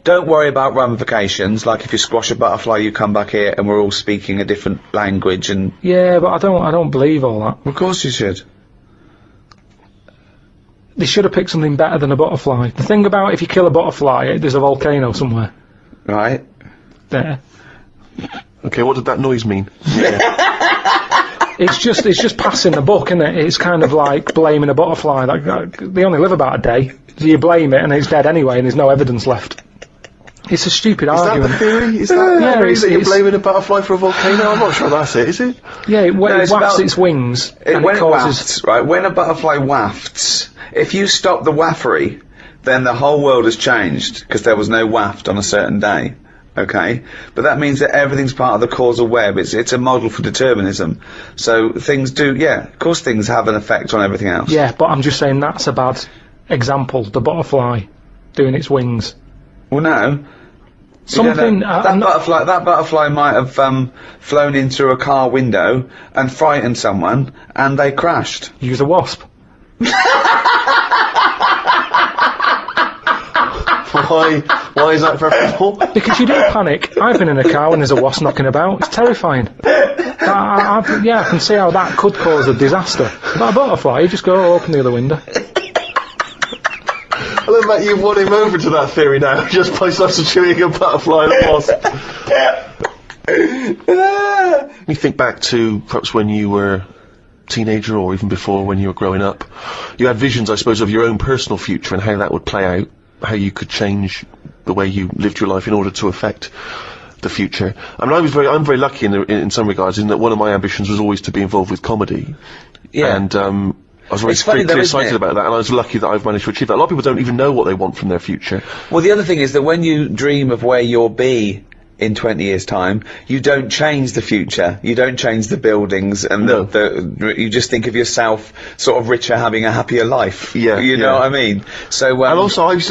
S4: Don't worry about ramifications, like if you squash a butterfly you come back here and we're all speaking a different language and...
S3: Yeah, but I don't believe all that.
S4: Of course you should.
S3: They should have picked something better than a butterfly. The thing about if you kill a butterfly, there's a volcano somewhere.
S4: Right?
S3: There.
S2: Okay, what did that noise mean?
S3: It's just passing the buck, isn't it? It's kind of like blaming a butterfly. Like, they only live about a day. So you blame it and it's dead anyway and there's no evidence left. It's a stupid argument.
S2: Is that the theory? Is that the theory that you're
S3: it's-
S2: blaming a butterfly for a volcano? I'm not sure that's it, is it?
S3: Yeah, it
S4: it's
S3: wafts
S4: about-
S3: its wings and
S4: When
S3: it
S4: it
S3: causes...
S4: wafts, right, when a butterfly wafts, if you stop the waffery, then the whole world has changed, because there was no waft on a certain day, okay? But that means that everything's part of the causal web. It's a model for determinism. So things do, yeah, of course things have an effect on everything else.
S3: Yeah, but I'm just saying that's a bad example. The butterfly doing its wings.
S4: Well, no.
S3: Something...
S4: that butterfly might have flown in through a car window and frightened someone, and they crashed.
S3: Use a wasp.
S2: Why is that preferable?
S3: Because you don't panic. I've been in a car when there's a wasp knocking about. It's terrifying. I can see how that could cause a disaster. But a butterfly, you just go open the other window.
S2: I love that you've won him over to that theory now, just by substituting a butterfly and a wasp. Let me think back to perhaps when you were a teenager or even before when you were growing up. You had visions, I suppose, of your own personal future and how that would play out, how you could change the way you lived your life in order to affect the future. I mean, I'm very lucky in some regards in that one of my ambitions was always to be involved with comedy.
S4: Yeah.
S2: And, I was
S4: It's funny
S2: very
S4: though, isn't
S2: excited
S4: it?
S2: about that, and I was lucky that I've managed to achieve that. A lot of people don't even know what they want from their future.
S4: Well, the other thing is that when you dream of where you'll be in 20 years' time, you don't change the future. You don't change the buildings, and
S2: No.
S4: you just think of yourself sort of richer, having a happier life.
S2: Yeah,
S4: you know
S2: yeah.
S4: what I mean. So,
S2: And also, I was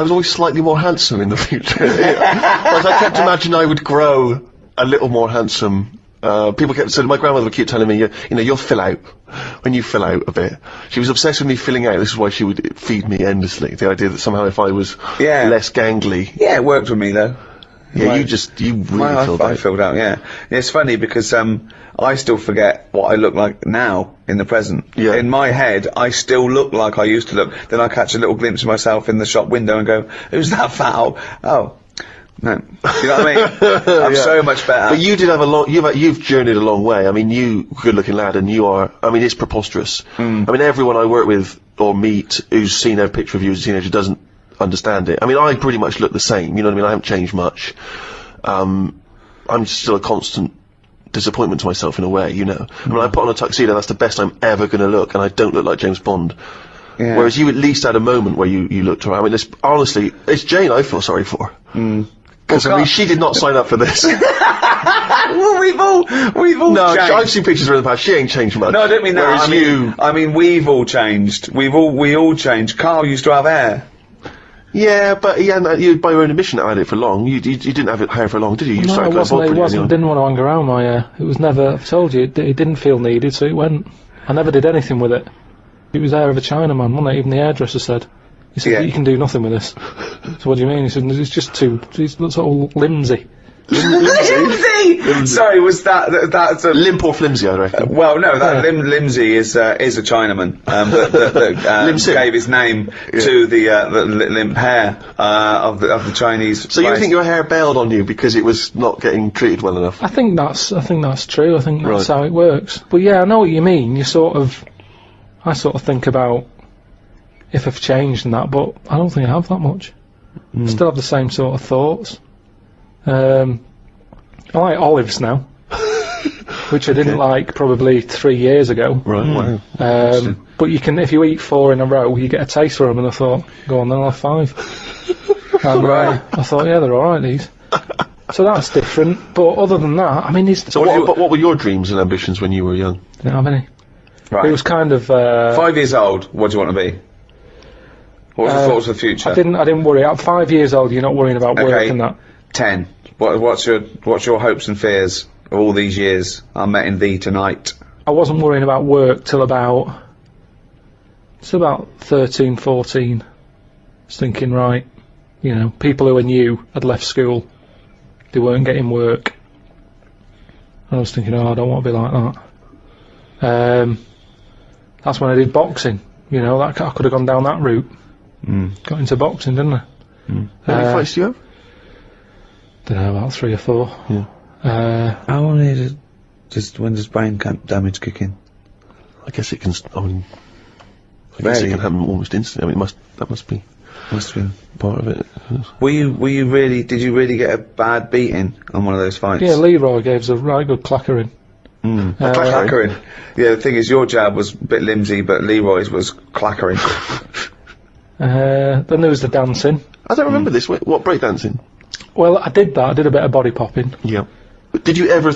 S2: always slightly more handsome in the future. Whereas I kept imagining I would grow a little more handsome. People kept saying, my grandmother would keep telling me, you know, you'll fill out when you fill out a bit. She was obsessed with me filling out. This is why she would feed me endlessly. The idea that somehow if I was
S4: Yeah.
S2: less gangly,
S4: yeah, it worked with me though.
S2: yeah,
S4: Right.
S2: you really filled
S4: I
S2: out.
S4: filled out, yeah. It's funny because I still forget what I look like now in the present.
S2: Yeah.
S4: In my head, I still look like I used to look. Then I catch a little glimpse of myself in the shop window and go, "Who's that fat old?" Oh, no. You know what I mean? I'm
S2: Yeah.
S4: so much better.
S2: But you did have you've journeyed a long way. I mean, you good-looking lad, and you are. I mean, it's preposterous. I mean, everyone I work with or meet who's seen a picture of you as a teenager doesn't understand it. I mean, I pretty much look the same. You know what I mean? I haven't changed much. I'm still a constant disappointment to myself in a way, you know. When I put on a tuxedo, that's the best I'm ever going to look, and I don't look like James Bond.
S4: Yeah.
S2: Whereas you at least had a moment where you looked around. I mean, honestly, it's Jane I feel sorry for. Because I mean, she did not sign up for this.
S4: Well, we've all
S2: No,
S4: changed.
S2: I've seen pictures of her in the past. She ain't changed much.
S4: No, I don't mean that.
S2: Whereas
S4: I mean, we've all changed. We all changed. Carl used to have hair.
S2: Yeah, but he hadn't, you, by your own admission, had it for long. You didn't have it hair for long, did you? You
S3: No,
S2: started
S3: it wasn't.
S2: playing
S3: It
S2: ball
S3: wasn't. Didn't want to hang around my hair. It was never. I've told you, it didn't feel needed, so it went. I never did anything with it. It was hair of a Chinaman, wasn't it? Even the hairdresser said. He said, you can do nothing with this. So what do you mean? He said, it's just too. It's sort of limsy.
S4: Limsy! Sorry, was that's a
S2: Limp or flimsy, I reckon.
S4: well, no, that Limsy is a Chinaman that gave his name to the limp hair of the Chinese.
S2: So you
S4: race.
S2: think your hair bailed on you because it was not getting treated well enough?
S3: I think that's true. I think that's how it works. But yeah, I know what you mean. I sort of think about if I've changed and that, but I don't think I have that much. I still have the same sort of thoughts. I like olives now, which I didn't like probably 3 years ago.
S2: Right, wow.
S3: But you can, if you eat 4 in a row, you get a taste for them. And I thought, go on, then I'll have 5. And I thought, yeah, they're all right, these. So that's different. But other than that, I mean,
S2: So what were your dreams and ambitions when you were young?
S3: didn't have any.
S4: Right.
S3: It was kind of
S4: 5 years old. What do you want to be? What was your thoughts for the future?
S3: I didn't worry. At 5 years old, you're not worrying about work
S4: Okay.
S3: and that.
S4: 10. What's your hopes and fears of all these years? I met in thee tonight.
S3: I wasn't worrying about work till about 13, 14. I was thinking, right, you know, people who are new had left school, they weren't getting work. I was thinking, I don't want to be like that. That's when I did boxing. You know, I could have gone down that route. Got into boxing, didn't I?
S2: How many fights do you have?
S3: Don't know, about 3 or 4.
S2: Yeah.
S4: How long is it? Just when does brain damage kick in?
S2: I guess it can. I guess it can happen almost instantly. I mean, that must be part of it.
S4: Were you really? Did you really get a bad beating on one of those fights?
S3: Yeah, Leroy gave us a right good clackering.
S4: Clackering. Yeah, the thing is, your jab was a bit limsy, but Leroy's was clackering.
S3: Then there was the dancing.
S2: I don't remember this. What breakdancing?
S3: Well, I did that. I did a bit of body popping.
S2: Yeah. But did you ever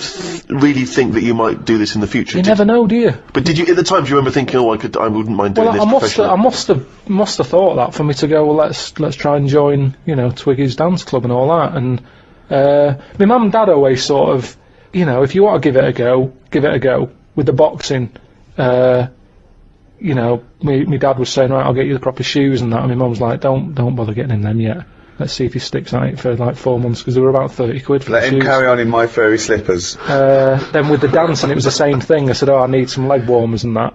S2: really think that you might do this in the future?
S3: You never know, do you?
S2: But did you, at the time, do you remember thinking, I wouldn't mind doing
S3: Well,
S2: this
S3: I
S2: professionally?
S3: must have thought that for me to go. Well, let's try and join, you know, Twiggy's dance club and all that. And my mum and dad always sort of, you know, if you want to give it a go, give it a go. With the boxing, you know, my dad was saying, right, I'll get you the proper shoes and that. And my mum's like, don't bother getting him them yet. Let's see if he sticks at it for like 4 months, because they were about 30 quid for
S4: Let
S3: the
S4: him
S3: shoes.
S4: carry on in my furry slippers.
S3: Then with the dancing, it was the same thing. I said, I need some leg warmers and that.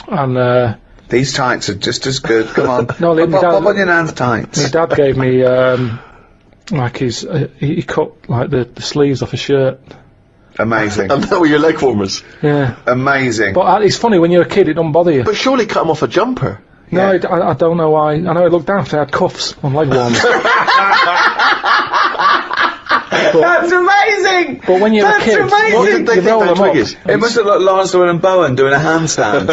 S3: And
S4: These tights are just as good. Come on.
S3: No, my dad-
S4: pop on your hands tights.
S3: my dad gave me like he cut like the sleeves off a shirt.
S4: Amazing.
S2: And that were your leg warmers.
S3: Yeah,
S4: Amazing.
S3: but it's funny when you're a kid, it don't bother you.
S2: But surely cut them off a jumper.
S3: No, I don't know why. I know it looked daft. I had cuffs on leg warmers.
S4: That's amazing!
S3: But when you're
S4: That's
S3: a kid,
S4: amazing!
S2: What did they
S3: you
S2: think
S3: roll
S2: about
S3: them up.
S2: Twiggies?
S4: It must have looked like Lansdale and Bowen doing a handstand.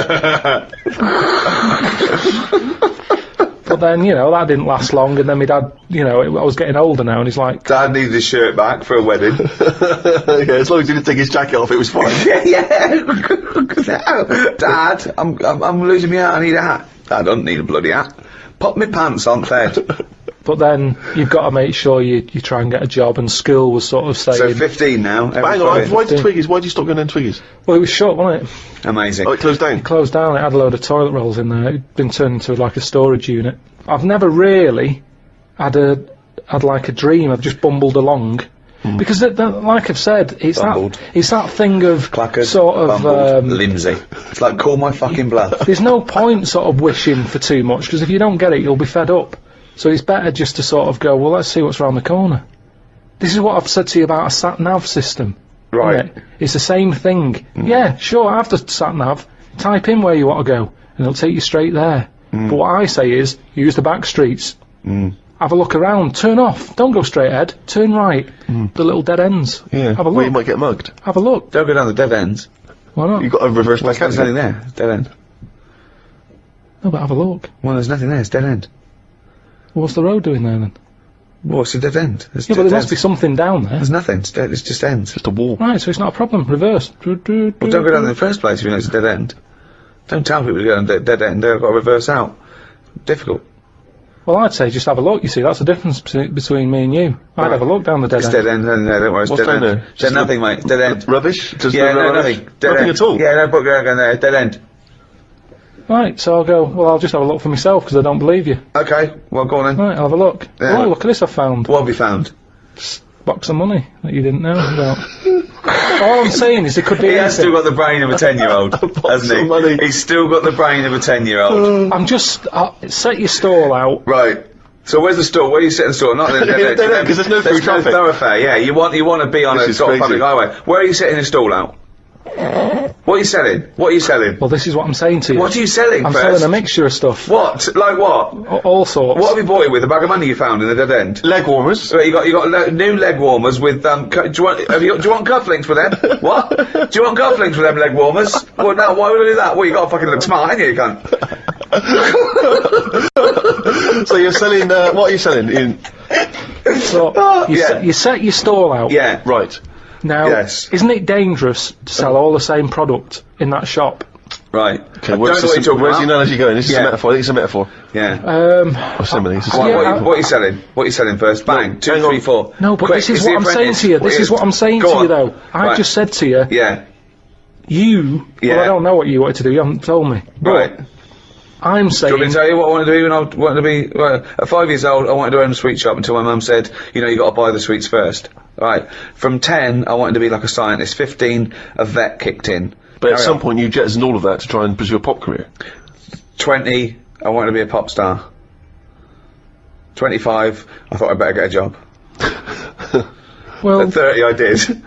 S3: But then, you know, that didn't last long, and then my dad, you know, I was getting older now, and he's like,
S4: Dad needed his shirt back for a wedding.
S2: Yeah, as long as he didn't take his jacket off, it was fine.
S4: Yeah. Dad, I'm losing my hat. I need a hat. I don't need a bloody hat. Pop my pants on, Fed.
S3: but then you've got to make sure you try and get a job, and school was sort of saying,
S4: So 15 now.
S2: Hang on, why did you stop going down Twiggies?
S3: well, it was short, wasn't it?
S4: Amazing.
S2: Oh, it closed down?
S3: Closed down, it had a load of toilet rolls in there. It'd been turned into like a storage unit. I've never really had like a dream. I've just bumbled along. Because, like I've said, it's that thing of
S4: Clackered,
S3: sort of...
S4: bumbled, limsy. It's like, call my fucking bluff.
S3: there's no point sort of wishing for too much, because if you don't get it, you'll be fed up. So it's better just to sort of go, well, let's see what's around the corner. This is what I've said to you about a sat-nav system.
S4: Right.
S3: Isn't it? It's the same thing. Yeah, sure, I have the sat-nav. Type in where you want to go, and it'll take you straight there. But what I say is, use the back streets. have a look around, turn off, don't go straight ahead, turn right, the little dead ends.
S2: Yeah.
S3: Have a
S2: Well, you
S3: look,
S2: might get mugged.
S3: have a look.
S4: Don't go down the dead ends.
S3: Why not?
S2: You've got to reverse back out.
S4: There's nothing there. Dead end.
S3: No, but have a look.
S4: Well, there's nothing there. It's dead end.
S3: What's the road doing there then?
S4: Well, it's a dead end. There's
S3: Yeah, but
S4: dead
S3: there must be
S4: ends.
S3: something down there.
S4: There's nothing. It's dead. It's just ends.
S2: Just a wall.
S3: Right, so it's not a problem. Reverse.
S4: Well, don't go down in the first place if you know it's a dead end. Don't tell people to go down a dead end. They've got to reverse out. Difficult.
S3: Well, I'd say just have a look. You see, that's the difference between me and you. I'd have a look down the dead
S4: It's
S3: end.
S4: dead end. No, don't worry. It's
S2: What's
S4: dead
S2: down
S4: end.
S2: there?
S4: There's nothing, mate. Dead end.
S2: Rubbish? Just
S4: Yeah, no,
S2: rubbish?
S4: nothing. Dead
S2: Nothing
S4: end.
S2: at all?
S4: Yeah, no, put going there. Dead end.
S3: Right, so I'll go, well, I'll just have a look for myself because I don't believe you.
S4: Okay. Well, go on then.
S3: Right, I'll have a look.
S4: Yeah.
S3: Oh, look at this I found.
S4: What have you found?
S3: Box of money that you didn't know about. All I'm saying is it could be
S4: He has still
S3: anything.
S4: got the brain of a 10-year-old, hasn't
S2: of
S4: he?
S2: money.
S4: He's still got the brain of a 10-year-old.
S3: I'm just, set your stall out.
S4: Right. So where's the store? Where are you setting the store? Not the
S2: Dead end, 'cause there's no through traffic.
S4: thoroughfare. Yeah, you want to be on
S2: This
S4: a
S2: is
S4: sort of
S2: crazy.
S4: public highway. Where are you setting the stall out? What are you selling? What are you selling?
S3: Well, this is what I'm saying to you.
S4: What are you selling
S3: I'm
S4: first?
S3: selling a mixture of stuff.
S4: What? Like what?
S3: All sorts.
S4: What have you bought it with? A bag of money you found in the dead end?
S2: Leg warmers.
S4: So you got new leg warmers with do you want do you want cufflinks for them? What? Do you want cufflinks for them leg warmers? Well, no. Why would I do that? Well, you got to fucking look smart, ain't you, you cunt?
S2: So you're selling, what are you selling?
S3: So,
S4: Yeah.
S3: you set your stall out.
S4: Yeah.
S2: Right.
S3: Now,
S4: Yes.
S3: isn't it dangerous to sell all the same product in that shop?
S4: Right.
S2: Okay,
S4: I don't know
S2: where's
S4: what you're talking
S2: the
S4: about.
S2: analogy going? This is
S4: Yeah.
S2: a metaphor. I think it's a metaphor.
S4: Yeah.
S2: Or simile. It's a
S3: Yeah,
S4: What are you selling? What are you selling first? Bang. Two,
S2: hang on.
S4: three, four.
S3: No, but
S4: Quick,
S3: this is
S4: it's
S3: what
S4: the
S3: I'm saying
S4: apprentice.
S3: to you. This is what I'm saying
S4: Go
S3: to you,
S4: on.
S3: though. I
S4: Right.
S3: just said to you,
S4: Yeah.
S3: well,
S4: Yeah.
S3: I don't know what you wanted to do. You haven't told me. But
S4: Right.
S3: I'm
S4: Do you want me
S3: saying,
S4: to tell you what I wanted to do when I wanted to be at 5 years old? I wanted to own a sweet shop until my mum said, you know, you got to buy the sweets first. Right. From 10, I wanted to be like a scientist. 15, a vet kicked in.
S2: But at
S4: Carry
S2: some
S4: on.
S2: point you jettisoned all of that to try and pursue a pop career.
S4: 20, I wanted to be a pop star. 25, I thought I'd better get a job.
S3: well,
S4: At 30, I did.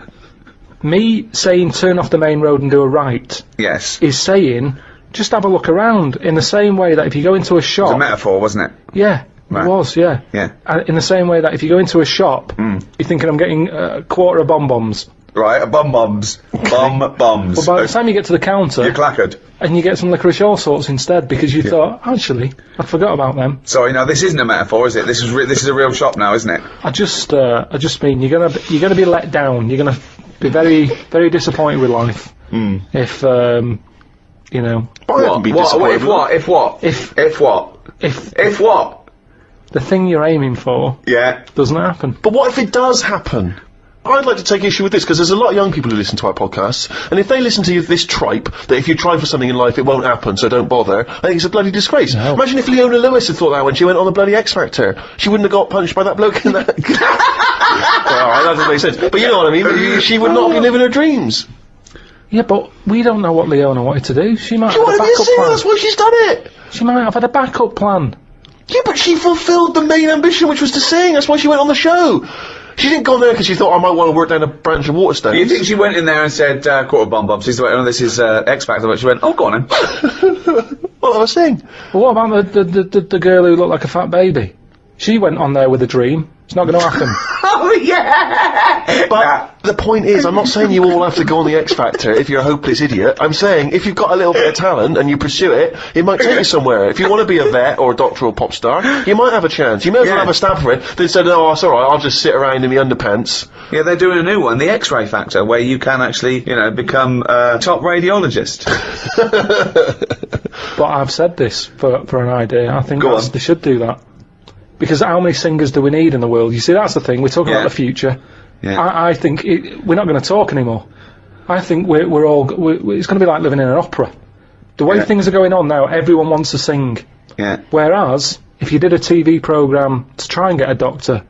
S3: me saying turn off the main road and do a right
S4: Yes.
S3: is saying just have a look around in the same way that if you go into a
S4: It's a
S3: shop,
S4: metaphor, wasn't it?
S3: yeah,
S4: Right.
S3: it was, yeah.
S4: Yeah.
S3: In the same way that if you go into a shop, you're thinking I'm getting a quarter of bombs.
S4: Right, bombs. Bombs.
S3: But by the time you get to the counter
S4: You're clackered.
S3: and you get some licorice all sorts instead because you thought, actually, I forgot about them.
S4: Sorry, no, this isn't a metaphor, is it? This is a real shop now, isn't it?
S3: I just mean you're gonna be let down. You're gonna be very, very disappointed with life if you know
S2: I haven't been disappointed
S4: If
S2: with
S4: what? If what?
S3: if
S4: what?
S3: if
S4: If what?
S3: the thing you're aiming for
S4: Yeah.
S3: doesn't happen.
S2: But what if it does happen? I'd like to take issue with this because there's a lot of young people who listen to our podcasts, and if they listen to this tripe that if you try for something in life it won't happen, so don't bother, I think it's a bloody disgrace.
S3: No.
S2: Imagine if Leona Lewis had thought that when she went on the bloody X Factor. She wouldn't have got punched by that bloke in that. Alright, that doesn't make sense. But you know what I mean? She would not be living her dreams.
S3: Yeah, but we don't know what Leona wanted to do. She might
S2: She
S3: have had
S2: wanted
S3: a
S2: to be a
S3: backup
S2: singer,
S3: plan.
S2: that's why she's done it.
S3: She might have had a backup plan.
S2: Yeah, but she fulfilled the main ambition, which was to sing. That's why she went on the show. She didn't go there because she thought I might want to work down a branch of Waterstones.
S4: You think she went in there and said, quarter bombs? She's like, oh, this is X Factor. But she went, oh, go on then.
S2: What I was saying?
S3: But what about the girl who looked like a fat baby? She went on there with a dream. It's not going to happen.
S4: Oh, yeah!
S2: But the point is, I'm not saying you all have to go on the X Factor if you're a hopeless idiot. I'm saying if you've got a little bit of talent and you pursue it, it might take you somewhere. If you want to be a vet or a doctor or pop star, you might have a chance. You may as well
S4: Yeah.
S2: have a stab for it than say, no, it's alright, I'll just sit around in the underpants.
S4: Yeah, they're doing a new one, the X-ray Factor, where you can actually, you know, become a top radiologist.
S3: But I've said this for an idea. I think
S4: Go on.
S3: they should do that. Because how many singers do we need in the world? You see, that's the thing. We're talking
S4: Yeah.
S3: about the future.
S4: Yeah.
S3: I think we're not going to talk anymore. I think it's going to be like living in an opera. The way
S4: Yeah.
S3: things are going on now, everyone wants to sing.
S4: Yeah.
S3: Whereas, if you did a TV programme to try and get a doctor,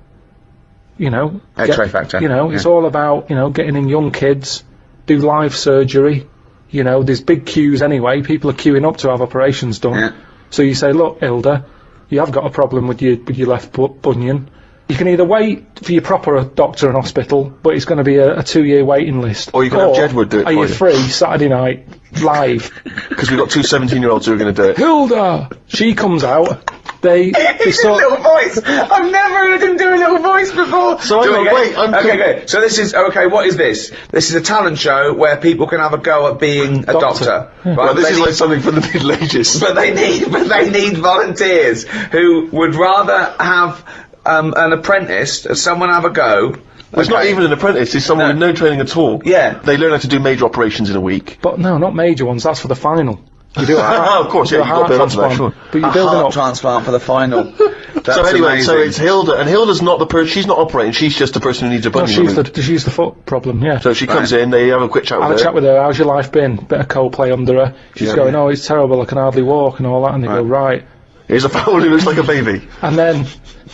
S3: you know...
S4: X-ray Factor,
S3: You know, it's
S4: yeah.
S3: all about, you know, getting in young kids, do live surgery. You know, there's big queues anyway. People are queuing up to have operations done.
S4: Yeah.
S3: So you say, look, Hilda, you have got a problem with your left bunion. You can either wait for your proper doctor and hospital, but it's going to be a 2-year waiting list.
S2: Or you can have Jedward do it
S3: Are
S2: for
S3: you
S2: you.
S3: free Saturday night, live?
S2: Because we've got two 17-year-olds who are going to do it.
S3: Hilda! She comes out, they sort
S4: Little voice. I've never heard him do a little voice before.
S2: So
S4: Do
S2: hang
S4: it
S2: on,
S4: again.
S2: wait,
S4: Okay. So this is okay. What is this? This is a talent show where people can have a go at being a doctor. Right?
S2: Well, this
S4: They
S2: is
S4: need-
S2: like something from the Middle Ages.
S4: But they need volunteers who would rather have an apprentice, someone have a go.
S2: It's not even an apprentice, it's someone with no training at all.
S4: Yeah.
S2: They learn how to do major operations in a week.
S3: But no, not major ones. That's for the final. You do a
S2: Of course,
S3: you
S2: yeah,
S3: do a
S2: you've got to
S3: heart
S2: build up to that,
S3: transplant,
S2: sure.
S3: But you're
S4: A
S3: building
S4: heart
S3: up.
S4: transplant for the final. That's
S2: So anyway,
S4: amazing.
S2: so it's Hilda, and Hilda's not the person, she's not operating, she's just the person who needs a
S3: No,
S2: bunion
S3: she's
S2: removed.
S3: she's the foot problem. Yeah.
S2: So she comes in, they have a quick chat
S3: Have
S2: with
S3: a
S2: her.
S3: chat with her. How's your life been? Bit of Coldplay under her. She's
S2: Yeah.
S3: going, oh, it's terrible. I can hardly walk and all that. And they go, right.
S2: Here's a fowl who looks like a baby.
S3: And then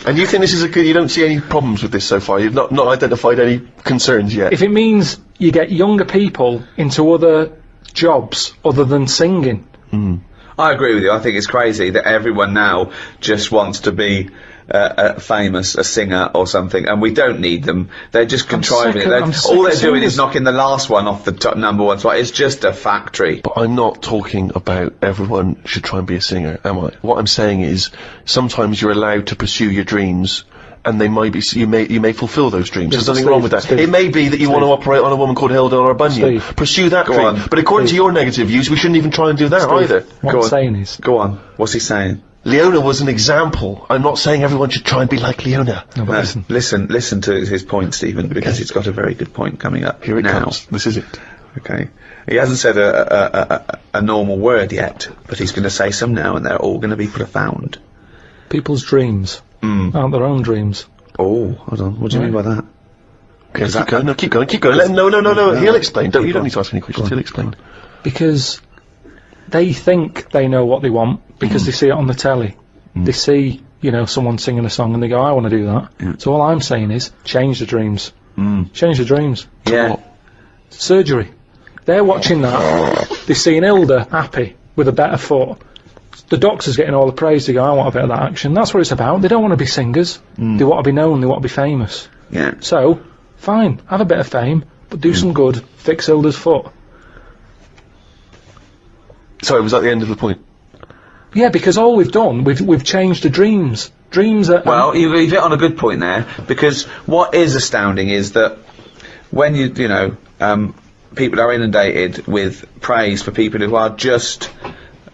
S2: And you think this is a good, you don't see any problems with this so far? You've not identified any concerns yet?
S3: if it means you get younger people into other jobs other than singing,
S4: I agree with you. I think it's crazy that everyone now just wants to be famous, a singer or something, and we don't need them. They're just contriving
S3: sick
S4: it.
S3: of- I'm sick
S4: All
S3: of
S4: they're doing
S3: singers.
S4: is knocking the last one off the top number one spot. It's just a factory.
S2: But I'm not talking about everyone should try and be a singer, am I? What I'm saying is, sometimes you're allowed to pursue your dreams, and they might be, you may fulfil those dreams. There's nothing wrong with that.
S3: Steve.
S2: It may be that you want to operate on a woman called Hilda or a bunion.
S3: Steve.
S2: Pursue that dream.
S4: on.
S2: But according to your negative views, we shouldn't even try and do that either.
S3: what
S4: Go
S3: I'm
S4: on.
S3: saying is,
S4: Go on. What's he saying?
S2: Leona was an example. I'm not saying everyone should try and be like Leona.
S3: no, but
S4: No,
S3: listen,
S4: listen to his point, Stephen, because he's got a very good point coming up.
S2: Here it
S4: now.
S2: comes. This is it.
S4: Okay. He hasn't said a normal word yet, but he's going to say some now, and they're all going to be profound.
S3: people's dreams aren't their own dreams.
S4: Oh, hold on. What do you mean by that?
S2: Okay, keep going. No, keep going. Keep going. Let him, no. He'll explain. You don't need to ask any questions. He'll explain.
S3: Because they think they know what they want because they see it on the telly. They see, someone singing a song and they go, I want to do that. So all I'm saying is, change the dreams. Change the dreams.
S4: Yeah.
S3: Surgery. They're watching that. They're seeing Hilda happy with a better foot. The doctor's getting all the praise. They go, I want a bit of that action. That's what it's about. They don't want to be singers. They want to be known. They want to be famous.
S4: Yeah.
S3: So, fine, have a bit of fame, but do some good. Fix Hilda's foot.
S2: Sorry, was that the end of the point?
S3: Yeah, because all we've done, we've changed the dreams. Dreams that...
S4: Well, you've hit on a good point there, because what is astounding is that when people are inundated with praise for people who are just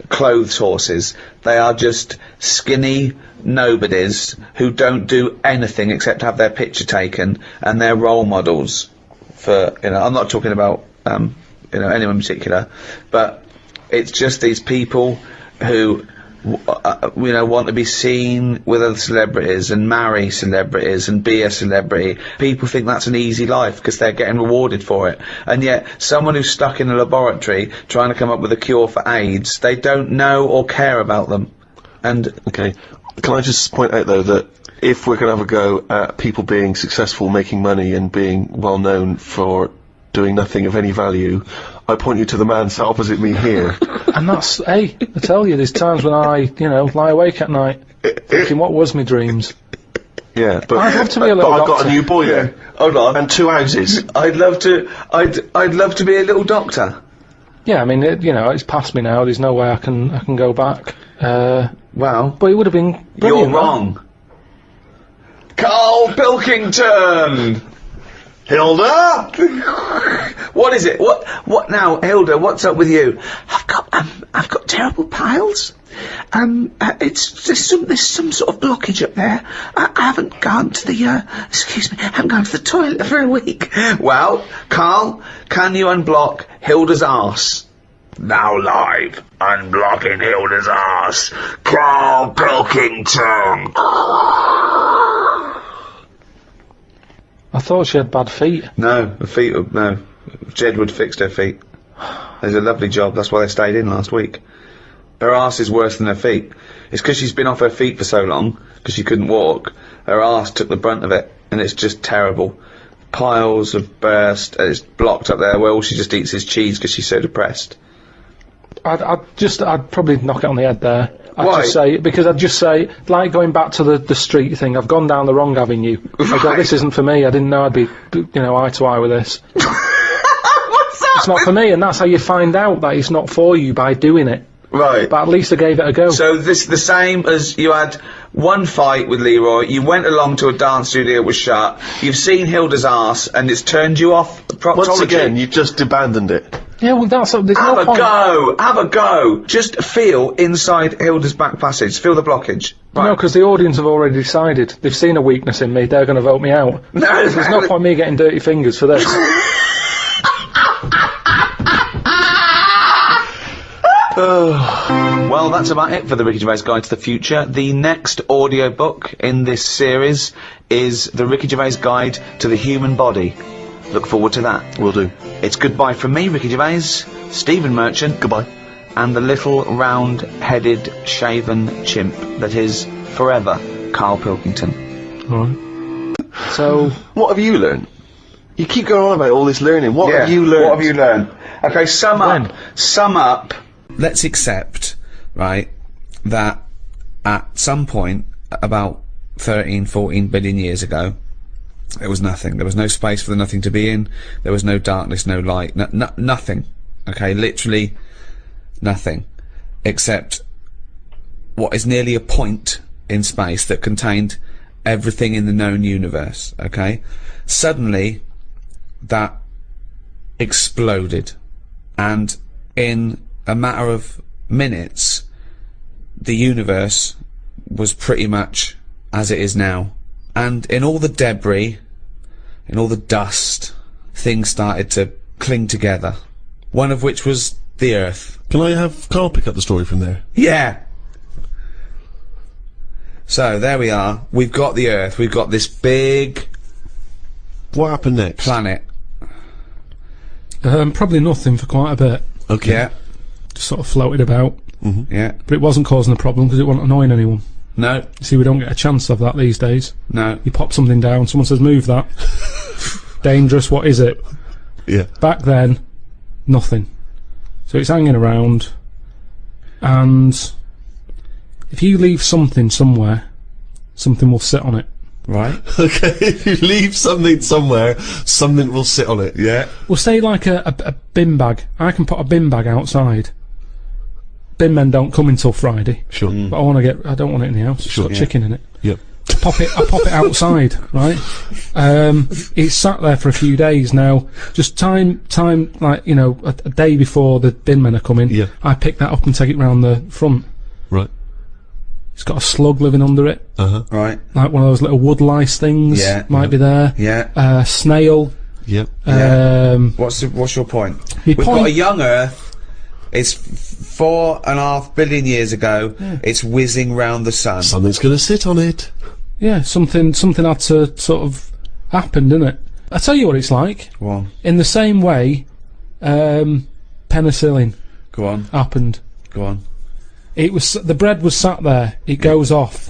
S4: clothes horses. They are just skinny nobodies who don't do anything except have their picture taken, and they're role models for, I'm not talking about, anyone in particular, but it's just these people who want to be seen with other celebrities and marry celebrities and be a celebrity. People think that's an easy life because they're getting rewarded for it. And yet, someone who's stuck in a laboratory trying to come up with a cure for AIDS, they don't know or care about them. And
S2: Okay. Can I just point out, though, that if we're going to have a go at people being successful, making money, and being well known for doing nothing of any value, I point you to the man sat opposite me here.
S3: And that's, hey, I tell you, there's times when I, lie awake at night thinking, what was my dreams?
S2: Yeah, but
S3: I'd love to be a little
S2: but I've got
S3: doctor.
S2: a new boy there.
S4: hold on,
S2: And 2 houses.
S4: I'd love to be a little doctor.
S3: Yeah, I mean, it's past me now. There's no way I can go back.
S4: Well,
S3: But it would have been
S4: you're
S3: brilliant.
S4: wrong. Carl Pilkington.
S2: Hilda!
S4: What is it? What now, Hilda? What's up with you? I've got terrible piles. There's some sort of blockage up there. I haven't gone to the I haven't gone to the toilet for a week. Well, Carl, can you unblock Hilda's arse? Now live, unblocking Hilda's arse. Carl Pilkington.
S3: I thought she had bad feet.
S4: No, her feet. No, Jedward fixed her feet. There's a lovely job. That's why they stayed in last week. Her arse is worse than her feet. It's because she's been off her feet for so long, because she couldn't walk. Her arse took the brunt of it, and it's just terrible. Piles have burst, and it's blocked up there where all she just eats is cheese because she's so depressed.
S3: I'd probably knock it on the head there.
S4: Why?
S3: I'd just say, like going back to the street thing, I've gone down the wrong avenue. I go, this isn't for me. I didn't know I'd be, eye to eye with this.
S4: What's that?
S3: It's not for me, and that's how you find out that it's not for you, by doing it.
S4: Right.
S3: But at least I gave it a go.
S4: So this the same as you had one fight with Leroy, you went along to a dance studio, it was shut, you've seen Hilda's arse, and it's turned you off proctology.
S2: Once again, you've just abandoned it.
S3: Yeah, well, there's
S4: Have
S3: no
S4: a
S3: point.
S4: go! Have a go! Just feel inside Hilda's back passage, feel the blockage. Right.
S3: No, because the audience have already decided. They've seen a weakness in me, they're going to vote me out.
S4: No,
S3: There's no point me getting dirty fingers for this.
S4: Well, that's about it for the Ricky Gervais Guide to the Future. The next audiobook in this series is the Ricky Gervais Guide to the Human Body. Look forward to that.
S2: Will do.
S4: It's goodbye from me, Ricky Gervais, Stephen Merchant,
S2: Goodbye.
S4: and the little round-headed, shaven chimp that is forever Carl Pilkington.
S3: Alright. So,
S2: What have you learned? You keep going on about all this learning. What have you learned?
S4: What have you learned? Okay, sum up. Sum up.
S5: Let's accept, right, that at some point, about 13, 14 billion years ago, there was nothing. There was no space for the nothing to be in. There was no darkness, no light, nothing. Okay, literally nothing. Except what is nearly a point in space that contained everything in the known universe, okay? Suddenly, that exploded. And in a matter of minutes, the universe was pretty much as it is now. And in all the debris, in all the dust, things started to cling together. One of which was the Earth.
S6: Can I have Carl pick up the story from there?
S5: Yeah! So, there we are. We've got the Earth. We've got this big
S6: What happened next?
S5: planet.
S3: probably nothing for quite a bit.
S6: Okay.
S5: Yeah.
S3: Just sort of floated about.
S5: Yeah.
S3: But it wasn't causing a problem because it wasn't annoying anyone.
S5: No.
S3: You see, we don't get a chance of that these days.
S5: No.
S3: You pop something down, someone says, move that. Dangerous, what is it?
S6: Yeah.
S3: Back then, nothing. So it's hanging around, and if you leave something somewhere, something will sit on it.
S5: Right.
S6: Okay, if you leave something somewhere, something will sit on it. Yeah.
S3: We'll say like a bin bag. I can put a bin bag outside. Bin men don't come until Friday.
S6: Sure.
S3: But I don't want it in the house. It's got chicken in it.
S6: Yep.
S3: I pop it outside, right? It's sat there for a few days now. Just time, like, you know, a day before the bin men are coming,
S6: Yeah.
S3: I pick that up and take it round the front.
S6: Right.
S3: It's got a slug living under it,
S5: Right.
S3: like one of those little wood lice things.
S5: Yeah.
S3: Might be there.
S5: Yeah.
S3: Snail.
S6: Yep.
S5: What's your point?
S3: My
S5: We've got
S3: point-
S5: a young Earth. It's 4.5 billion years ago. It's whizzing round the sun.
S6: Something's gonna sit on it.
S3: Yeah, something had to sort of happen, didn't it? I tell you what it's like.
S5: Go on.
S3: In the same way, penicillin
S5: Go on.
S3: happened.
S5: Go on.
S3: It was the bread was sat there. It goes off.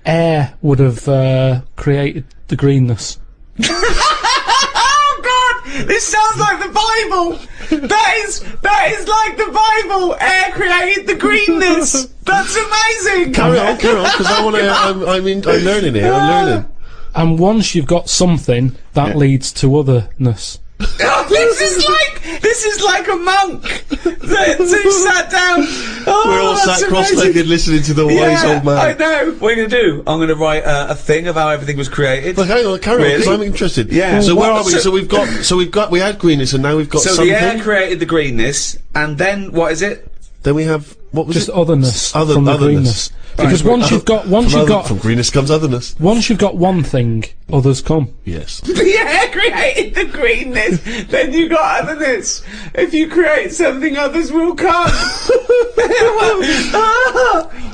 S3: Air would have created the greenness.
S5: Oh God! This sounds like the Bible. That is like the Bible. Air created the greenness. That's amazing.
S6: Carry on, because I want to. I'm learning here. I'm learning.
S3: And once you've got something, that leads to otherness.
S5: This is like a monk that sat down. Oh,
S6: We're all
S5: that's
S6: sat
S5: amazing.
S6: cross-legged listening to the wise old man.
S5: I know. What are you gonna do? I'm gonna write a thing of how everything was created.
S6: But hang on, carry on, because
S5: Really?
S6: I'm interested.
S5: Yeah.
S6: So where
S5: What-
S6: are we?
S5: so-
S6: So we had greenness, and now we've got
S5: So
S6: something.
S5: the air created the greenness, and then what is it?
S6: Then we have what was
S3: Just
S6: it?
S3: otherness from the
S6: otherness.
S3: greenness. Because once you've got
S6: From greenness comes otherness.
S3: once you've got one thing, others come.
S6: Yes.
S5: The air created the greenness, then you got otherness. If you create something, others will come.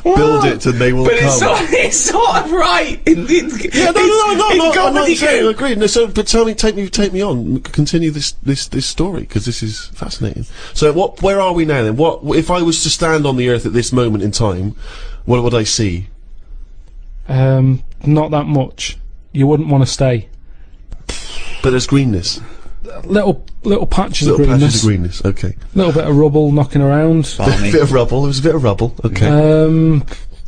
S6: Build it and they will
S5: But
S6: come.
S5: it's sort of right.
S6: Yeah, no, I'm not saying I agree. No, so, but tell me, take me on. Continue this story, because this is fascinating. So, where are we now then? What if I was to stand on the Earth at this moment in time? What would I see?
S3: Not that much. You wouldn't want to stay.
S6: But there's greenness.
S3: Little patches
S6: Little
S3: of greenness.
S6: patches of greenness. Okay.
S3: Little bit of rubble knocking around.
S6: Bit of rubble. There was a bit of rubble. Okay.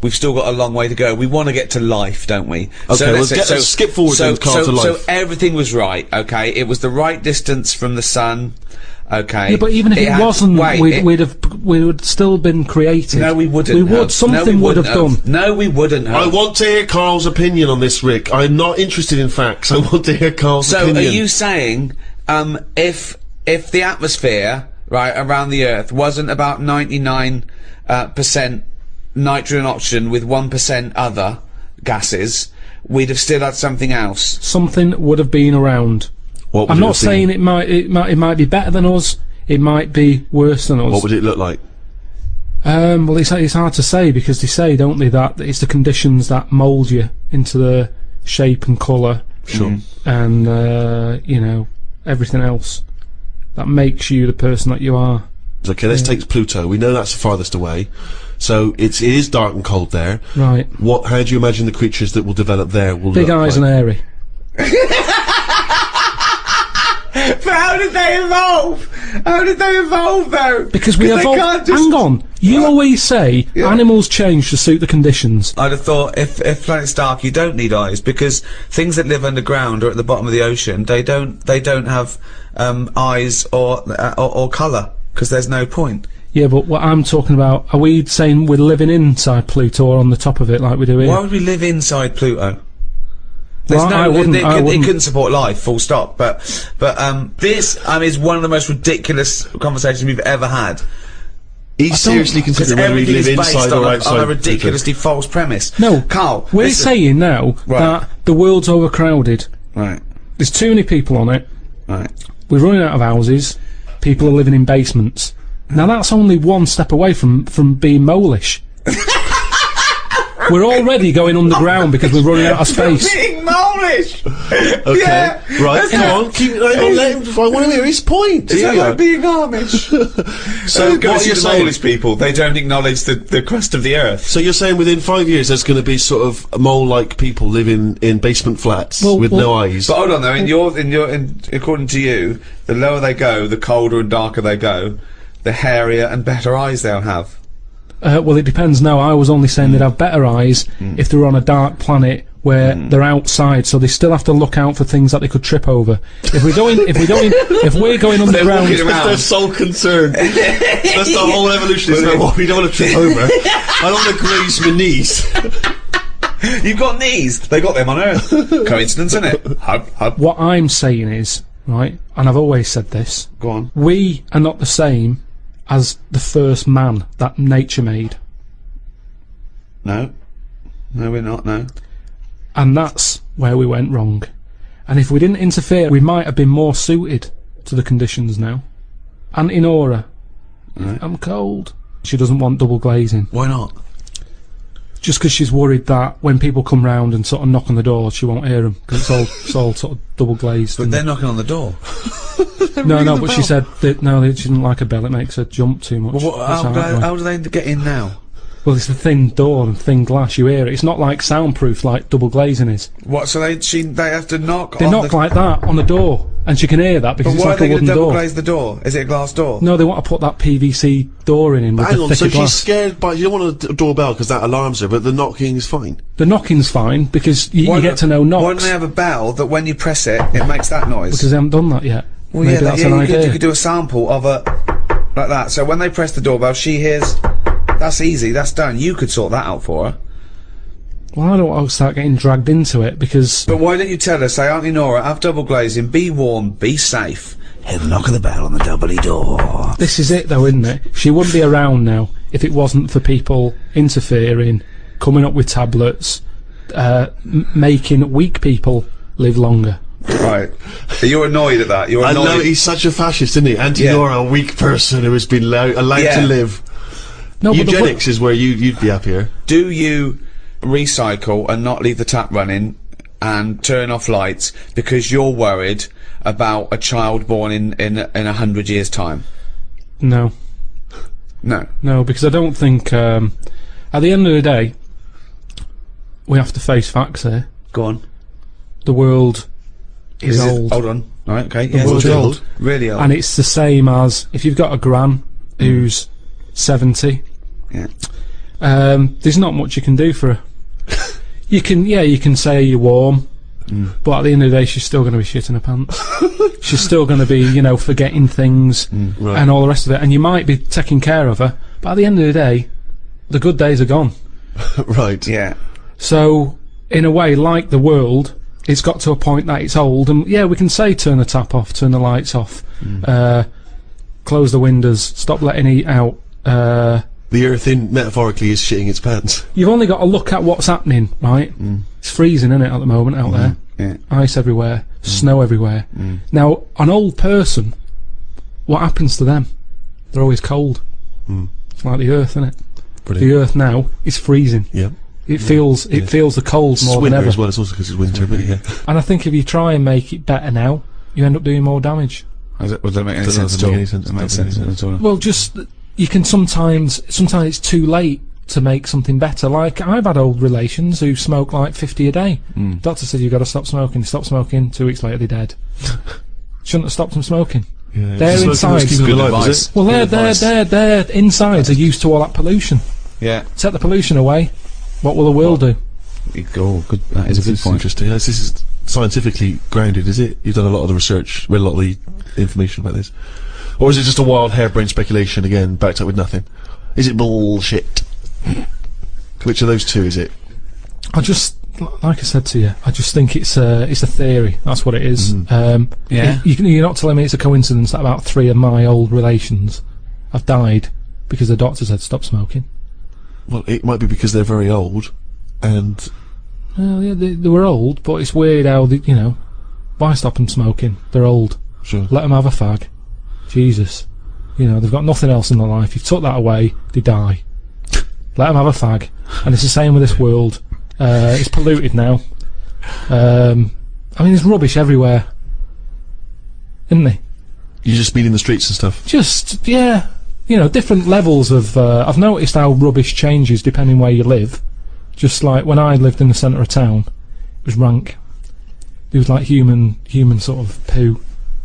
S5: we've still got a long way to go. We want to get to life, don't we?
S6: Okay, let's skip forward then, Carl, to life.
S5: So everything was right, okay? It was the right distance from the sun, okay?
S3: Yeah, but even if it wasn't, we would still been created.
S5: No, we wouldn't.
S3: We would. Something would have done.
S5: No, we wouldn't have.
S6: I want to hear Carl's opinion on this, Rick. I'm not interested in facts. I want to hear Carl's opinion.
S5: So, are you saying, if the atmosphere, right, around the Earth wasn't about 99% nitrogen and oxygen with 1% other gases, we'd have still had something else?
S3: Something would have been around.
S6: What would
S3: I'm
S6: it
S3: not
S6: have
S3: saying
S6: been?
S3: it might be better than us. It might be worse than us.
S6: What would it look like?
S3: Well, it's hard to say, because they say, don't they, that it's the conditions that mould you into the shape and colour.
S6: Sure.
S3: And you know, everything else that makes you the person that you are.
S6: Okay, let's take Pluto. We know that's the farthest away. So it is dark and cold there.
S3: Right.
S6: How do you imagine the creatures that will develop there will
S3: Big
S6: look
S3: eyes
S6: like?
S3: and hairy.
S5: But how did they evolve? How did they evolve, though?
S3: Because we
S5: they
S3: evolved.
S5: can't just-
S3: Hang on. You always say animals change to suit the conditions.
S5: I'd have thought if planet's dark, you don't need eyes, because things that live underground or at the bottom of the ocean, they don't have eyes or colour, because there's no point.
S3: Yeah, but what I'm talking about, are we saying we're living inside Pluto or on the top of it like we do here?
S5: Why would we live inside Pluto? There's
S3: Well,
S5: no,
S3: I wouldn't-
S5: it couldn't support life, full stop. But this is one of the most ridiculous conversations we've ever had.
S6: He's seriously considering whether we
S5: Everything
S6: live
S5: is based
S6: inside
S5: on
S6: or outside.
S5: a ridiculously false premise.
S3: No,
S5: Carl,
S3: we're
S5: listen.
S3: saying now that the world's overcrowded.
S5: Right,
S3: There's too many people on it.
S5: right.
S3: We're running out of houses. People are living in basements. Now that's only one step away from being molish. We're already going underground because we're running out of space.
S5: Being molish.
S6: Okay,
S5: Yeah,
S6: right, come on, let him, I want to hear his point.
S5: Is that
S6: Here.
S5: like being Amish?
S6: So
S5: Go
S6: what
S5: see
S6: you're
S5: the
S6: saying?
S5: Polish people. They don't acknowledge the crust of the earth.
S6: So you're saying within 5 years there's going to be sort of mole-like people living in basement flats with no eyes?
S5: But hold on, though. According to you, the lower they go, the colder and darker they go, the hairier and better eyes they'll have.
S3: Well, it depends now. I was only saying they'd have better eyes if they were on a dark planet where they're outside, so they still have to look out for things that they could trip over. If we're going underground,
S6: That's their sole concern. That's the whole evolution. Is about what we don't want to trip over. I don't want to graze my knees.
S5: You've got knees. They got them on Earth. Coincidence, isn't it? Hub, hub.
S3: what I'm saying is, right, and I've always said this,
S5: Go on.
S3: we are not the same as the first man that nature made.
S5: No, we're not. No.
S3: And that's where we went wrong. And if we didn't interfere, we might have been more suited to the conditions now. Auntie Nora, I'm cold. She doesn't want double glazing.
S5: Why not?
S3: Just because she's worried that when people come round and sort of knock on the door, she won't hear them, because it's all sort of double glazed.
S5: But they're knocking on the door.
S3: No, but she said that she didn't like a bell. It makes her jump too much.
S5: Well, how do they get in now?
S3: Well, it's a thin door and thin glass. You hear it. It's not like soundproof like double glazing is.
S5: What? So they have to knock.
S3: They knock like that on the door, and she can hear that because
S5: But
S3: it's
S5: why
S3: like
S5: are
S3: a
S5: they going
S3: wooden
S5: to double
S3: door.
S5: glaze the door? Is it a glass door?
S3: No, they want to put that PVC door in with
S6: Hang
S3: the
S6: on,
S3: thicker
S6: so
S3: glass.
S6: she's scared by, you don't want a doorbell because that alarms her, but the knocking is fine.
S3: The knocking's fine because you get to know
S5: Why don't
S3: knocks
S5: they have a bell that when you press it, it makes that noise?
S3: because they haven't done that yet.
S5: Well,
S3: Maybe that's an idea.
S5: you could do a sample of a like that. So when they press the doorbell, she hears. That's easy. That's done. You could sort that out for her.
S3: Well, I don't want to start getting dragged into it because
S5: But why don't you tell her? Say, Auntie Nora, have double glazing. Be warm. Be safe. Hear the knock of the bell on the doubly door.
S3: this is it, though, isn't it? She wouldn't be around now if it wasn't for people interfering, coming up with tablets, making weak people live longer.
S5: Right. You're annoyed at that. You're
S6: I
S5: annoyed.
S6: know, he's such a fascist, isn't he? Auntie
S5: Yeah.
S6: Nora, a weak person who has been allowed
S5: Yeah.
S6: to live.
S3: No, but
S6: Eugenics is where you'd be happier.
S5: Do you recycle and not leave the tap running and turn off lights because you're worried about a child born in 100 years' time?
S3: no, because I don't think. At the end of the day, we have to face facts here.
S5: Go on.
S3: The world is
S5: it-
S3: old.
S5: Hold on. Right. Okay.
S3: The
S5: Yeah.
S3: world's
S5: it's
S3: old.
S5: Really old.
S3: And it's the same as if you've got a gran who's 70,
S5: Yeah.
S3: there's not much you can do for her. You can say you're warm, but at the end of the day, she's still going to be shitting her pants. She's still going to be, forgetting things and all the rest of it. And you might be taking care of her, but at the end of the day, the good days are gone.
S6: Right.
S4: Yeah.
S3: So, in a way, like the world, it's got to a point that it's old, and we can say turn the tap off, turn the lights off, close the windows, stop letting heat out.
S6: The earth, metaphorically, is shitting its pants.
S3: You've only got to look at what's happening, right? It's freezing, isn't it, at the moment out there?
S4: Yeah.
S3: Ice everywhere, snow everywhere. Now, an old person, what happens to them? They're always cold. It's like the earth, isn't it?
S6: Brilliant.
S3: The earth now is freezing.
S6: Yeah.
S3: It feels the cold more than
S6: winter
S3: ever.
S6: as well. It's also because it's winter, but yeah.
S3: And I think if you try and make it better now, you end up doing more damage.
S4: Does that make any sense at
S6: Doesn't
S4: all?
S6: make any sense.
S4: Doesn't make sense at all.
S3: Well, just you can sometimes it's too late to make something better. Like I've had old relations who smoke like 50 a day. Doctor said you've got to stop smoking. Stop smoking. 2 weeks later, they're dead. Shouldn't have stopped them smoking.
S6: Yeah.
S3: Their insides.
S6: Good
S4: advice.
S3: Well, their insides are used to all that pollution.
S4: Yeah.
S3: Take the pollution away. What will the world do?
S4: Oh, good. That is a good point.
S6: Interesting. This is scientifically grounded, is it? You've done a lot of the research, read a lot of the information about this, or is it just a wild harebrained speculation again, backed up with nothing? Is it bullshit? Which of those two is it?
S3: I just, like I said to you, I just think it's a theory. That's what it is.
S4: Yeah.
S3: You're not telling me it's a coincidence that about 3 of my old relations have died because the doctor said stop smoking.
S6: Well, it might be because they're very old, and
S3: Well, yeah, they were old, but it's weird how why stop them smoking? They're old.
S6: sure.
S3: Let them have a fag. Jesus, they've got nothing else in their life. You took that away, they die. Let them have a fag. And it's the same with this world. It's polluted now. There's rubbish everywhere, isn't there?
S6: You just mean in the streets and stuff.
S3: Just different levels of. I've noticed how rubbish changes depending where you live. Just like when I lived in the centre of town, it was rank. It was like human sort of poo.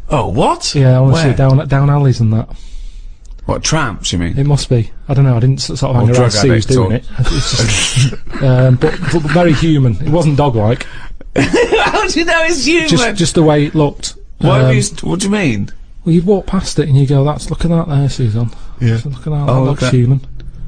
S6: Oh, what?
S3: Yeah, honestly,
S4: Where?
S3: down alleys and that.
S4: What, tramps, you mean?
S3: It must be. I don't know. I didn't sort of hang around
S4: drug
S3: see who's
S4: addicts,
S3: doing it. It's just, but very human. It wasn't dog-like.
S4: How do you know it's human?
S3: Just the way it looked.
S4: What do you mean?
S3: Well, you'd walk past it and you go, look at that there, Susan.
S6: Yeah.
S3: So look at that.
S4: Oh,
S3: That looks
S4: okay.
S3: human.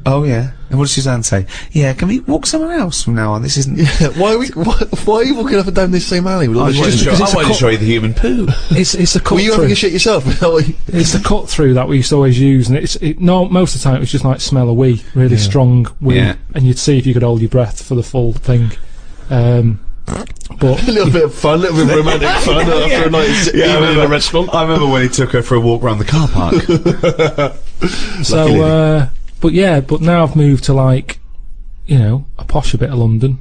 S4: Oh, yeah. And what does Suzanne say? Yeah, can we walk somewhere else from now on? This isn't...
S6: Yeah, why are you walking up and down this same alley? With all this shit?
S3: because it's a cut-
S4: show you the human poo.
S3: It's a cut
S6: Were you having
S3: through.
S6: a shit yourself?
S3: It's the cut through that we used to always use, and most of the time it was just like smell a wee, really strong wee,
S4: Yeah.
S3: and you'd see if you could hold your breath for the full thing. But
S6: A little bit of fun, a little bit of romantic fun after a night evening in a restaurant.
S4: I remember when he took her for a walk around the car park.
S3: but now I've moved to like, a posher bit of London.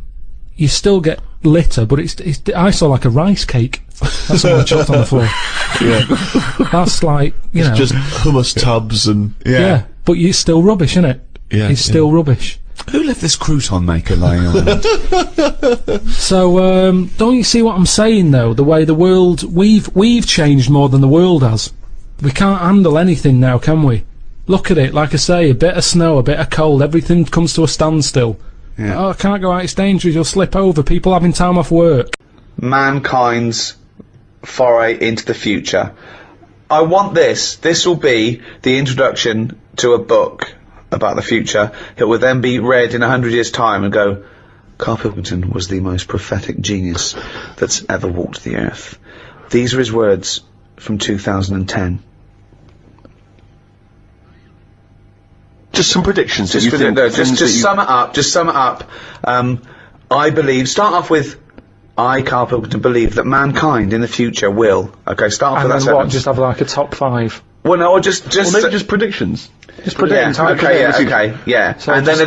S3: You still get litter, but it's I saw like a rice cake. That's what I chucked on the floor.
S6: Yeah.
S3: That's like,
S6: It's just hummus tubs and...
S3: yeah. But it's still rubbish, isn't it?
S6: Yeah,
S3: It's still rubbish.
S4: Who left this crouton maker lying around?
S3: So, don't you see what I'm saying though? The way the world, we've changed more than the world has. We can't handle anything now, can we? Look at it, like I say, a bit of snow, a bit of cold, everything comes to a standstill.
S4: Yeah.
S3: Oh, I can't go out, it's dangerous, you'll slip over, people having time off work.
S4: Mankind's foray into the future. I want this. This will be the introduction to a book about the future. It will then be read in 100 years' time and go, Karl Pilkington was the most prophetic genius that's ever walked the earth. These are his words from 2010.
S2: Just some predictions.
S4: Just sum it up. Just sum it up. I believe. Start off with. I, Karl Pilkington, believe that mankind in the future will. Okay, start off with that sentence.
S3: Just have like a top 5?
S4: Well, no, or just.
S2: Well, maybe just predictions.
S3: Just
S4: Yeah, yeah.
S3: So
S4: and then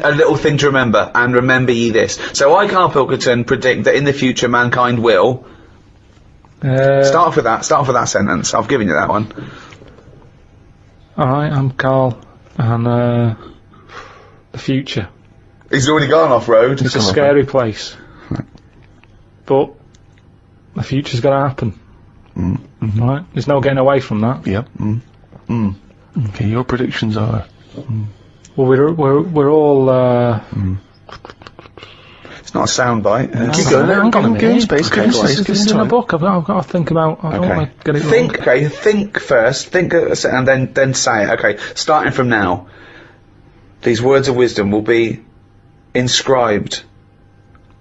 S4: a little thing to remember. And remember ye this. So I, Karl Pilkington, predict that in the future mankind will. Start off with that. Start off with that sentence. I've given you that one.
S3: Alright, I'm Karl, and the future.
S4: He's already gone off road.
S3: It's a scary place. But the future's got to happen. Right? There's no getting away from that.
S2: Yep. Okay, your predictions are...
S3: Well, we're all.
S4: It's not a soundbite.
S2: Keep going.
S3: Hang on a minute.
S2: Give him space. Give him space. Give
S3: This
S2: him
S3: is in a
S2: time.
S3: book. I've got to think about. I don't want to get it
S4: Think.
S3: wrong.
S4: Okay. Think first. Think, and then say it. Okay. Starting from now, these words of wisdom will be inscribed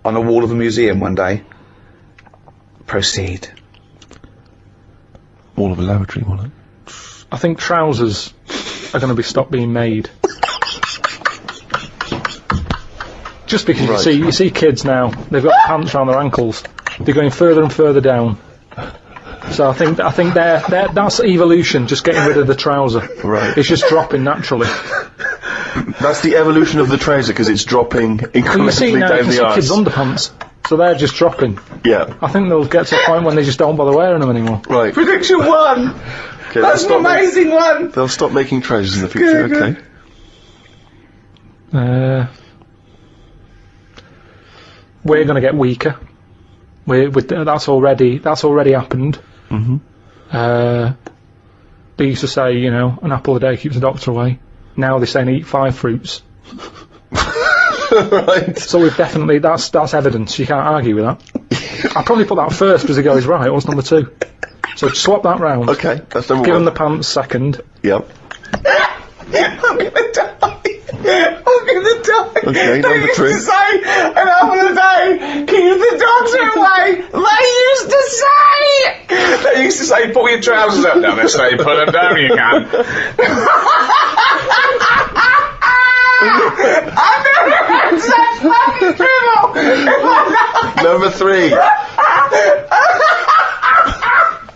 S4: on a wall of a museum one day. Proceed.
S2: Wall of a lavatory, won't it?
S3: I think trousers are going to be stopped being made. Just because
S2: Right.
S3: you see kids now, they've got pants around their ankles. They're going further and further down. So I think that's evolution. Just getting rid of the trouser.
S2: Right.
S3: It's just dropping naturally.
S2: That's the evolution of the trouser, because it's dropping
S3: Well, you see
S2: incrementally
S3: now,
S2: down
S3: you can
S2: the
S3: see
S2: arse.
S3: kids' underpants. So they're just dropping.
S2: Yeah.
S3: I think they'll get to a point when they just don't bother wearing them anymore.
S2: Right.
S4: Prediction 1.
S2: Okay,
S4: That's an amazing one.
S2: They'll stop making trousers in the future.
S4: Good,
S2: Okay.
S3: We're going to get weaker. That's already happened.
S2: Mhm.
S3: They used to say, an apple a day keeps the doctor away. Now they're saying eat 5 fruits.
S2: Right.
S3: So we've definitely that's evidence. You can't argue with that. I'll probably put that first because the guy is right. What's number 2? So swap that round.
S2: Okay. That's number
S3: Give
S2: 1.
S3: him the pants second.
S2: Yep.
S4: I'm gonna die.
S2: Okay,
S4: They
S2: number
S4: used
S2: 3.
S4: to say, an apple a day, keep the doctor away. They used to say, pull your trousers up. Now they say, put them down, you can. I've never heard such fucking dribble.
S2: Number 3.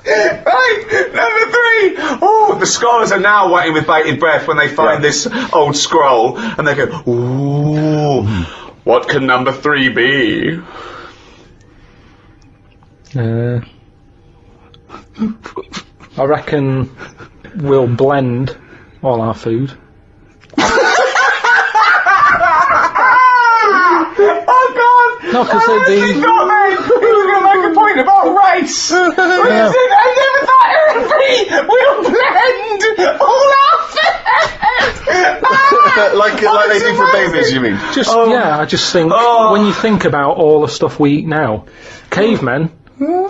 S4: Right, number 3. Oh, the scholars are now waiting with bated breath when they find this old scroll, and they go, ooh, what can number 3 be?
S3: I reckon we'll blend all our food.
S4: Oh God!
S3: No, because
S4: He was going to make a point about race. But he said, I never thought it would be. We'll blend all our food.
S2: like they do for babies, you mean?
S3: I just think when you think about all the stuff we eat now, cavemen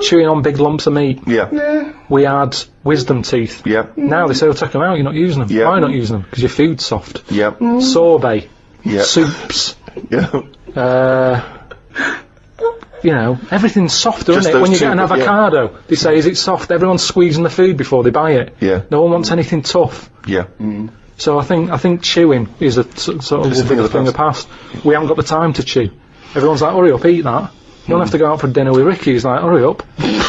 S3: chewing on big lumps of meat.
S2: Yeah.
S3: We had wisdom teeth.
S2: Yeah.
S3: Now they say, "Oh, take them out. You're not using them."
S2: Yeah.
S3: Why not using them? Because your food's soft.
S2: Yeah.
S3: Sorbet,
S2: Yeah.
S3: soups.
S2: Yeah.
S3: Everything's softer,
S2: Just
S3: isn't it? When
S2: those
S3: you get an
S2: two, yeah.
S3: avocado, they say, "Is it soft?" Everyone's squeezing the food before they buy it.
S2: Yeah.
S3: No one wants anything tough.
S2: Yeah.
S3: So I think chewing is a sort of
S2: It's a thing of the
S3: thing of the past. We haven't got the time to chew. Everyone's like, "Hurry up, eat that." You don't have to go out for dinner with Ricky. He's like, "Hurry up,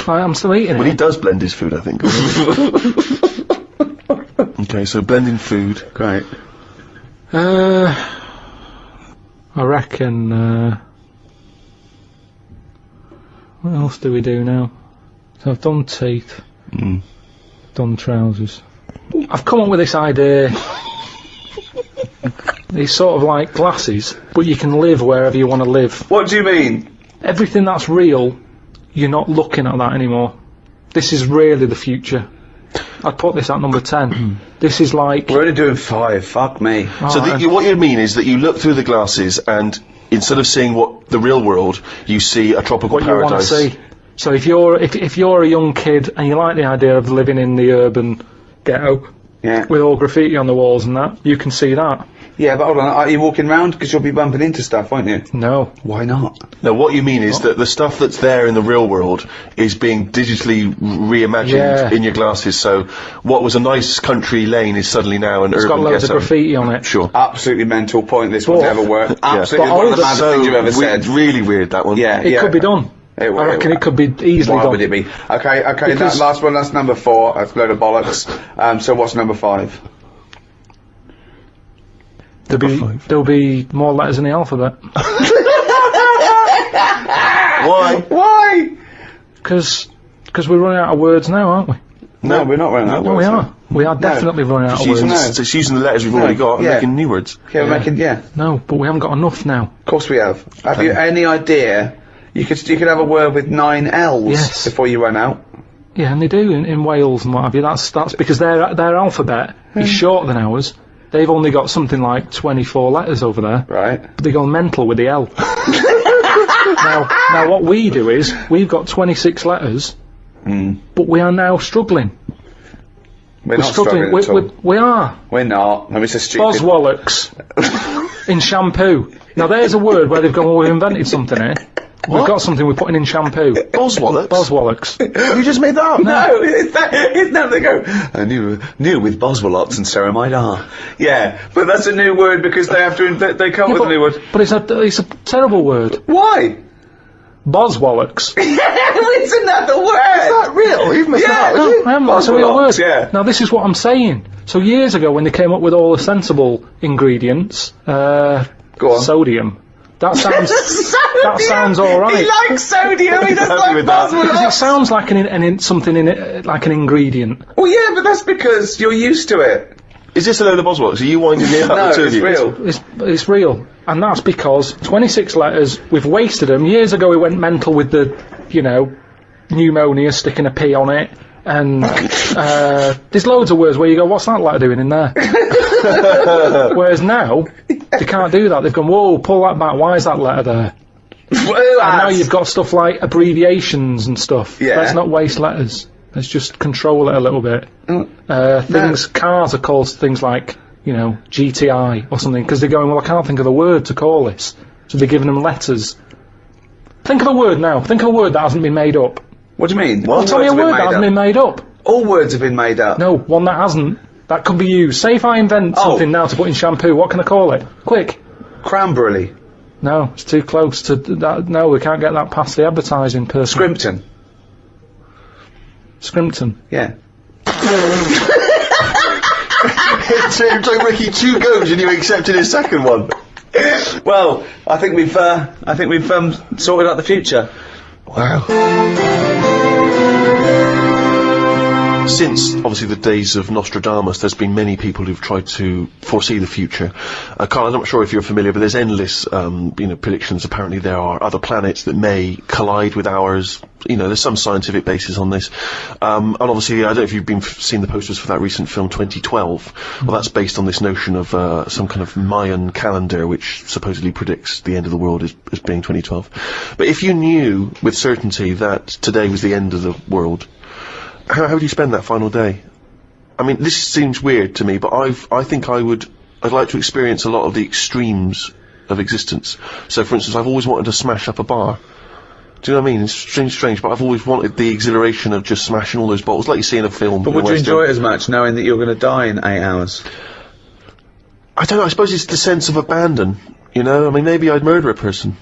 S3: I'm still eating
S2: Well,
S3: it."
S2: he does blend his food, I think. Okay, so blending food.
S4: Great.
S3: I reckon. What else do we do now? So I've done teeth, done trousers. I've come up with this idea. These sort of like glasses, but you can live wherever you want to live.
S4: What do you mean?
S3: Everything that's real, you're not looking at that anymore. This is really the future. I'd put this at number 10. This is like...
S4: We're only doing 5. Fuck me.
S2: So what you mean is that you look through the glasses and instead of seeing the real world, you see a tropical
S3: what you want to
S2: paradise.
S3: see. So if you're a young kid and you like the idea of living in the urban ghetto
S4: Yeah.
S3: with all graffiti on the walls and that, you can see that.
S4: Yeah, but hold on. Are you walking round? Because you'll be bumping into stuff, won't you?
S3: No.
S4: Why not?
S2: No, what you mean is that the stuff that's there in the real world is being digitally reimagined in your glasses. So what was a nice country lane is suddenly now an
S3: It's
S2: urban
S3: got loads
S2: ghetto.
S3: of graffiti on it.
S2: Sure.
S4: Absolutely mental point. This one's
S3: But-
S4: ever worked. Absolutely
S3: But
S4: one of the
S3: older-
S4: maddest
S2: So
S4: things you've ever said.
S2: really weird, that one.
S4: Yeah,
S3: It
S4: yeah.
S3: could be done. I reckon it could be easily
S4: Why
S3: done.
S4: would it be? Okay, that
S3: Because-
S4: last one, that's number 4. That's a load of bollocks. So what's number 5?
S3: There'll be more letters in the alphabet.
S2: Why?
S4: Why?
S3: Because we're running out of words now, aren't we?
S4: No, we're not running out of
S3: No, we
S4: words.
S3: are. We are definitely running out of
S2: Just
S3: words.
S2: using, just using the letters we've already got and
S4: yeah.
S2: making new words.
S4: Yeah, we're making, yeah.
S3: No, but we haven't got enough now.
S4: Of course we have. Have you any idea? You could have a word with 9 L's
S3: Yes.
S4: before you run out.
S3: Yeah, and they do in Wales and what have you. That's because their alphabet is shorter than ours, they've only got something like 24 letters over there.
S4: Right.
S3: But they go mental with the L. now, what we do is, we've got 26 letters, but we are now struggling.
S4: We're not struggling at all.
S3: We are.
S4: We're not. No, it's a stupid...
S3: Boswallocks. In shampoo. Now there's a word where they've gone, well, we've invented something here. We've got something we're putting in shampoo.
S6: Boswallocks?
S3: Boswallocks.
S6: You just made that up?
S4: No, it's now they go, new with Boswallocks and ceramide R. Yeah, but that's a new word because they have to they come up with a new word.
S3: But it's a terrible word.
S4: Why?
S3: Boswallocks.
S4: Isn't that the word?
S6: Is that real? You've missed out, is it?
S3: That's a real word.
S4: Yeah.
S3: Now this is what I'm saying. So years ago when they came up with all the sensible ingredients,
S4: Go on.
S3: sodium. That sounds all right.
S4: He likes sodium. He doesn't like
S3: Because it
S4: Boswallocks.
S3: sounds like something in it, like an ingredient.
S4: Well, yeah, but that's because you're used to it.
S6: Is this a load of Boswallocks? Are you winding me up?
S4: No,
S6: the two of
S4: it's
S6: you?
S4: real.
S3: It's real, and that's because 26 letters. We've wasted them. Years ago, we went mental with the, pneumonia, sticking a P on it, and there's loads of words where you go, "What's that letter doing in there?" Whereas now, they can't do that. They've gone, "Whoa, pull that back. Why is that letter there?" And now you've got stuff like abbreviations and stuff.
S4: Yeah.
S3: Let's not waste letters. Let's just control it a little bit. Cars are called things like, GTI or something, because they're going, well, I can't think of the word to call this. So they're giving them letters. Think of a word now. Think of a word that hasn't been made up.
S4: What do you mean?
S3: Well, tell me a word that hasn't been made up.
S4: All words have been made up.
S3: No, one that hasn't. That could be used. Say if I invent something now to put in shampoo, what can I call it? Quick.
S4: Cranberry.
S3: No, it's too close to that. No, we can't get that past the advertising person.
S4: Scrimpton.
S3: Scrimpton.
S4: Yeah.
S6: It took Ricky 2 goes and you accepted his second one.
S4: Well, I think we've sorted out the future.
S6: Wow. Since, obviously, the days of Nostradamus, there's been many people who've tried to foresee the future. Karl, I'm not sure if you're familiar, but there's endless, predictions. Apparently there are other planets that may collide with ours. There's some scientific basis on this. And obviously, I don't know if you've seen the posters for that recent film 2012. Well, that's based on this notion of some kind of Mayan calendar, which supposedly predicts the end of the world as being 2012. But if you knew with certainty that today was the end of the world, how would you spend that final day? I mean, this seems weird to me, but I think I'd like to experience a lot of the extremes of existence. So, for instance, I've always wanted to smash up a bar. Do you know what I mean? It's strange, but I've always wanted the exhilaration of just smashing all those bottles, like you see in a film.
S4: But would you enjoy it as much, knowing that you're going to die in 8 hours?
S6: I don't know, I suppose it's the sense of abandon, I mean, maybe I'd murder a person.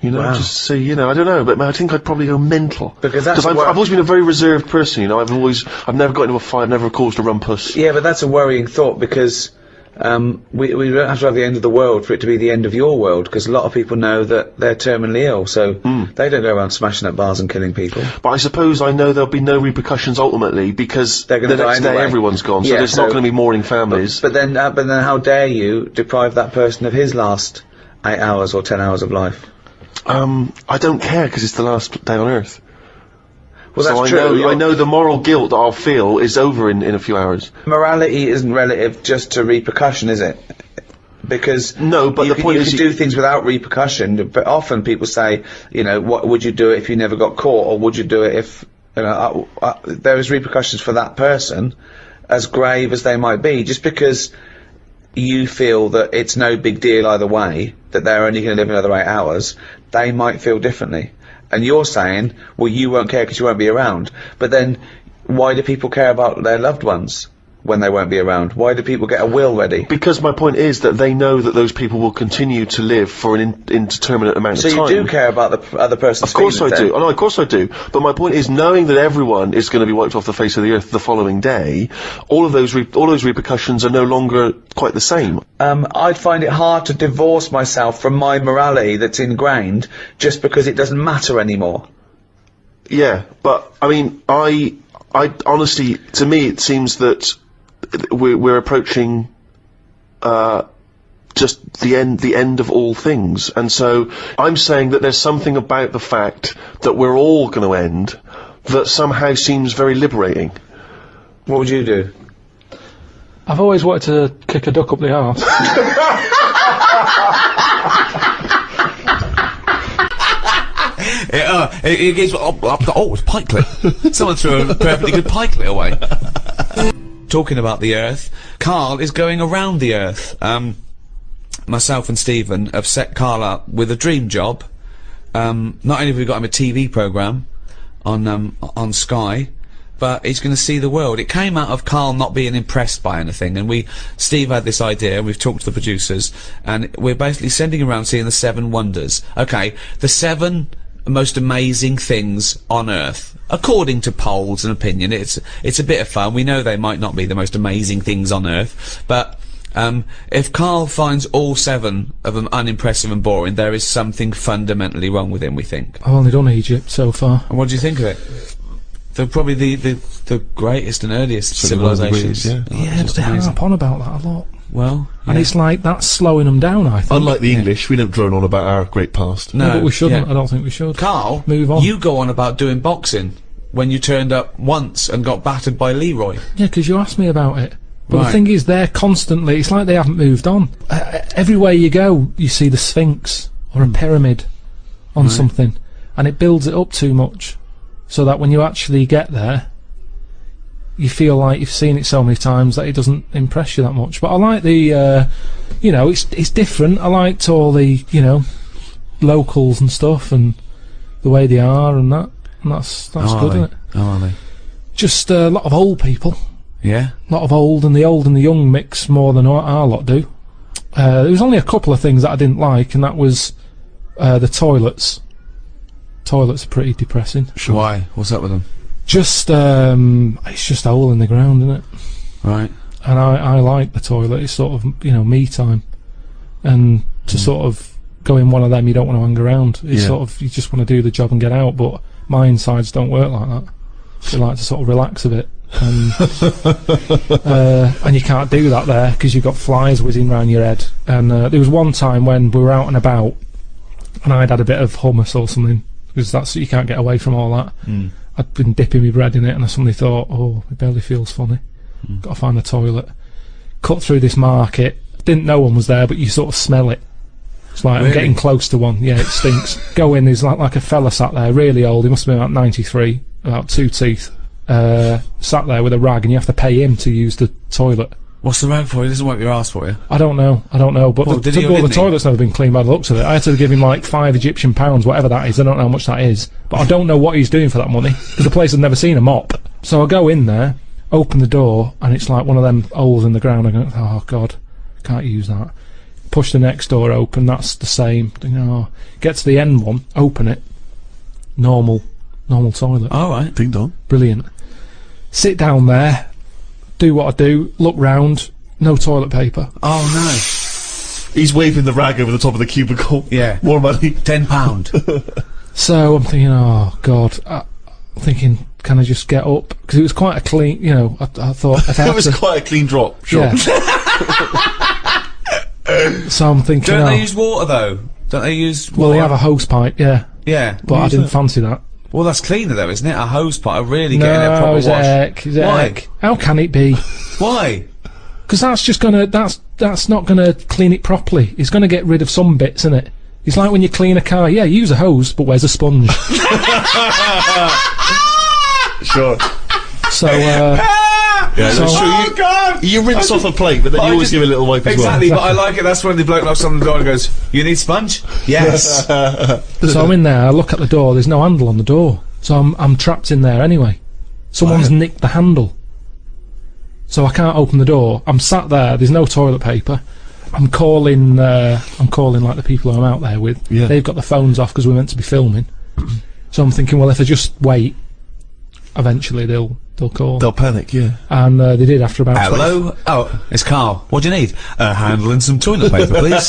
S4: Wow.
S6: Just see, I don't know, but I think I'd probably go mental.
S4: Because
S6: I've always been a very reserved person, I've never got into a fight, I've never caused a rumpus.
S4: Yeah, but that's a worrying thought, because we don't have to have the end of the world for it to be the end of your world, because a lot of people know that they're terminally ill, so they don't go around smashing up bars and killing people.
S6: But I suppose I know there'll be no repercussions ultimately, because
S4: They're gonna
S6: the next
S4: die anyway.
S6: day everyone's gone, so
S4: Yeah,
S6: there's not going to be mourning families.
S4: But then how dare you deprive that person of his last 8 hours or 10 hours of life?
S6: I don't care, because it's the last day on Earth.
S4: Well,
S6: so
S4: that's true.
S6: I know the moral guilt that I'll feel is over in a few hours.
S4: Morality isn't relative just to repercussion, is it? Because
S6: no, but
S4: you
S6: the point is
S4: you can do things without repercussion. But often people say, what would you do it if you never got caught, or would you do it if there is repercussions for that person, as grave as they might be, just because you feel that it's no big deal either way, that they're only going to live another 8 hours, they might feel differently. And you're saying, well, you won't care because you won't be around. But then, why do people care about their loved ones when they won't be around? Why do people get a will ready?
S6: Because my point is that they know that those people will continue to live for an indeterminate amount of time.
S4: So you do care about the other person's feelings?
S6: Of course I do. Oh, no, of course I do. But my point is, knowing that everyone is going to be wiped off the face of the earth the following day, all those repercussions are no longer quite the same.
S4: I'd find it hard to divorce myself from my morality that's ingrained just because it doesn't matter anymore.
S6: Yeah, but I mean, I honestly, to me, it seems that we're approaching just the end of all things, and so I'm saying that there's something about the fact that we're all going to end that somehow seems very liberating.
S4: What would you do?
S3: I've always wanted to kick a duck up the arse.
S1: It gives. Oh, it's pikelet. Someone threw a perfectly good pikelet away. Talking about the Earth, KARL is going around the Earth. Myself and Stephen have set KARL up with a dream job. Not only have we got him a TV programme on Sky, but he's going to see the world. It came out of KARL not being impressed by anything, and Steve had this idea, we've talked to the producers, and we're basically sending around seeing the 7 wonders. Okay, the 7 most amazing things on Earth. According to polls and opinion, it's a bit of fun. We know they might not be the most amazing things on Earth, but if KARL finds all 7 of them unimpressive and boring, there is something fundamentally wrong with him, we think.
S3: I've only done Egypt so far.
S1: And what do you think of it? They're probably the greatest and earliest civilizations.
S3: Yeah, but they harp on about that a lot.
S1: Well,
S3: and it's like that's slowing them down, I think.
S6: Unlike the English, we don't drone on about our great past.
S3: No, but we shouldn't. I don't think we should.
S1: KARL,
S3: move on.
S1: You go on about doing boxing when you turned up once and got battered by Leroy.
S3: Yeah, because you asked me about it. But
S1: Right.
S3: the thing is, they're constantly, it's like they haven't moved on. Everywhere you go, you see the Sphinx or a pyramid on something, and it builds it up too much, so that when you actually get there, you feel like you've seen it so many times that it doesn't impress you that much. But I like the, you know, it's different. I liked all the, you know, locals and stuff, and the way they are, and that's good, isn't it?
S1: Oh, are they?
S3: Just a lot of old people.
S1: Yeah.
S3: A lot of old and the young mix more than our lot do. There was only a couple of things that I didn't like, and that was the toilets. Toilets are pretty depressing.
S1: Sure. Why? What's up with them?
S3: Just it's just a hole in the ground, isn't it?
S1: Right.
S3: And I like the toilet. It's sort of, you know, me time, and to sort of go in one of them, you don't want to hang around. It's sort of, you just want to do the job and get out. But my insides don't work like that. They like to sort of relax a bit. And you can't do that there because you've got flies whizzing around your head. And there was one time when we were out and about, and I'd had a bit of hummus or something, because that's, you can't get away from all that. I'd been dipping my bread in it, and I suddenly thought, oh, my belly feels funny. Got to find the toilet. Cut through this market. Didn't know one was there, but you sort of smell it. It's like, I'm getting close to one. Yeah, it stinks. Go in, there's like a fella sat there, really old. He must have been about 93, about 2 teeth. Sat there with a rag, and you have to pay him to use the toilet.
S1: What's the rag for? He doesn't wipe your ass for you.
S3: I don't know, but
S1: Well,
S3: the toilet's never been cleaned by the looks of it. I had to give him like £5 Egyptian, whatever that is. I don't know how much that is, but I don't know what he's doing for that money, because the place has never seen a mop. So I go in there, open the door, and it's like one of them holes in the ground. I go, oh god, can't use that. Push the next door open, that's the same. You know, get to the end one, open it, normal toilet.
S1: Alright.
S6: Ding dong.
S3: Brilliant. Sit down there, do what I do, look round, no toilet paper.
S1: Oh no.
S6: He's waving the rag over the top of the cubicle.
S1: Yeah.
S6: More money.
S1: £10.
S3: So I'm thinking, oh god, I'm thinking, can I just get up? Because it was quite a clean, you know, I thought
S6: It was quite a clean drop, sure.
S3: yeah. So I'm thinking,
S1: Don't they use water though? Don't they use water?
S3: well, they have a hose pipe, yeah,
S1: Yeah.
S3: but I didn't fancy that.
S1: Well, that's cleaner though, isn't it? A hose pipe, really getting a proper
S3: it's
S1: wash.
S3: heck, it's
S1: Why?
S3: heck. How can it be?
S1: Why?
S3: Because that's just gonna, that's not gonna clean it properly. It's gonna get rid of some bits, isn't it? It's like when you clean a car, yeah, use a hose, but where's a sponge?
S6: Sure.
S3: So,
S6: Yeah,
S3: So-
S6: that's true.
S1: Oh God!
S6: You rinse off a plate, but then you always give it a little wipe as well.
S1: Exactly, but I like it. That's when the bloke knocks on the door and goes, "You need sponge?" Yes.
S3: so I'm in there, I look at the door, there's no handle on the door. So I'm trapped in there anyway. Someone's nicked the handle. So I can't open the door. I'm sat there, there's no toilet paper. I'm calling like the people who I'm out there with.
S6: Yeah.
S3: They've got the phones off because we're meant to be filming. So I'm thinking, well, if I just wait, eventually they'll call.
S6: They'll panic, yeah.
S3: And they did after about 20.
S1: Hello. Oh, it's KARL. What do you need? A handle and some toilet paper, please.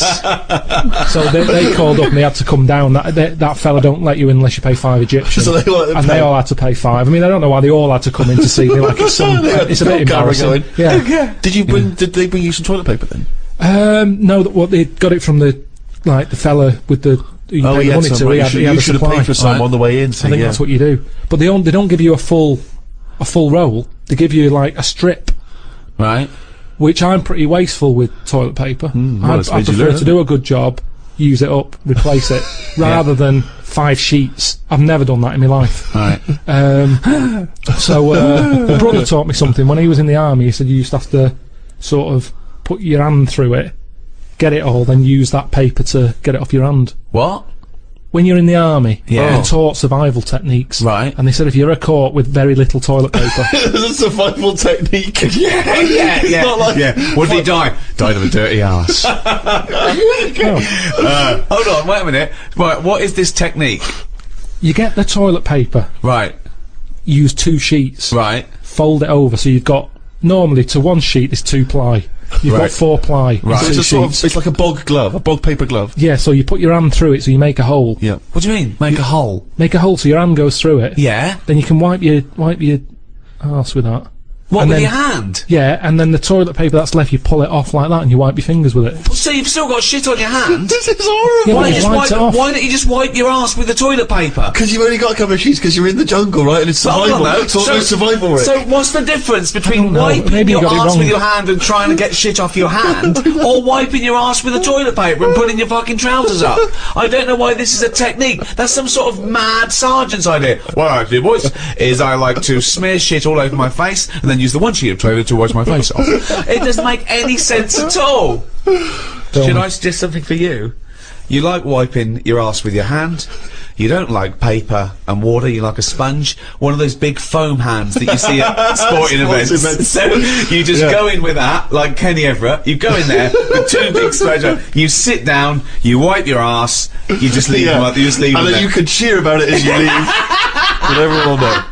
S3: So they called up and they had to come down. That fella don't let you in unless you pay £5 Egyptian.
S6: So
S3: They all had to pay £5. I mean, I don't know why they all had to come in to see me. Like it's a bit embarrassing. Yeah.
S6: Did they bring you some toilet paper then?
S3: No, they got it from the fella with the. You pay the money to. He had
S6: you
S3: a
S6: should have
S3: supply.
S6: paid for some on the way in. So
S3: I think that's what you do. But they don't give you a full roll. They give you like a strip.
S1: Right.
S3: which I'm pretty wasteful with toilet paper.
S6: well, it's
S3: I
S6: made you
S3: prefer
S6: learn,
S3: to do a good job, use it up, replace it, rather than 5 sheets. I've never done that in my life.
S5: Right.
S3: So my brother taught me something. When he was in the army, he said you used to have to sort of put your hand through it, get it all, then use that paper to get it off your hand.
S5: What?
S3: When you're in the army,
S5: Yeah.
S3: they taught survival techniques.
S5: Right.
S3: And they said if you're caught with very little toilet paper,
S6: It's a survival technique.
S5: Yeah.
S6: not like-
S5: What did he die? Died of a dirty arse. Hold on, wait a minute. Right, what is this technique?
S3: you get the toilet paper,
S5: Right.
S3: use 2 sheets,
S5: Right.
S3: fold it over, so you've got, normally to 1 sheet is 2 ply. You've
S5: Right.
S3: got 4 ply.
S5: Right.
S6: So
S3: Two
S6: it's a sort of,
S3: sheets.
S6: it's like a bog glove, a bog paper glove.
S3: Yeah, so you put your hand through it, so you make a hole.
S6: Yeah.
S5: What do you mean? Make a hole?
S3: Make a hole so your hand goes through it.
S5: Yeah.
S3: Then you can wipe your arse with that.
S5: What,
S3: And
S5: with
S3: then-
S5: your hand?
S3: Yeah, and then the toilet paper that's left, you pull it off like that, and you wipe your fingers with it.
S5: So you've still got shit on your hand?
S6: This is horrible.
S3: Yeah,
S5: Why,
S3: but
S5: don't
S3: you
S5: you
S3: wiped
S5: just
S3: it off.
S5: why don't you just wipe your ass with the toilet paper?
S6: Because you've only got a couple of sheets because you're in the jungle, right? And it's
S5: Hold on,
S6: survival.
S5: though.
S6: It's all about survival, Rick.
S5: So what's the difference between
S3: don't know.
S5: wiping
S3: Maybe you
S5: your
S3: got it
S5: ass
S3: wrong.
S5: with your hand and trying to get shit off your hand, or wiping your ass with the toilet paper and putting your fucking trousers up? I don't know why this is a technique. That's some sort of mad sergeant's idea. What I do, boys, is I like to smear shit all over my face and then use the one sheet of toilet to wash my face off. It doesn't make any sense at all. Should I suggest something for you? You like wiping your ass with your hand. You don't like paper and water, you like a sponge. One of those big foam hands that you see at sporting
S6: Sports
S5: events.
S6: events.
S5: So you just
S6: Yeah.
S5: go in with that, like Kenny Everett. You go in there with 2 big sponges. You sit down, you wipe your ass, you just leave them up, you just leave
S6: and
S5: them
S6: then
S5: there.
S6: you can cheer about it as you leave. But everyone will know.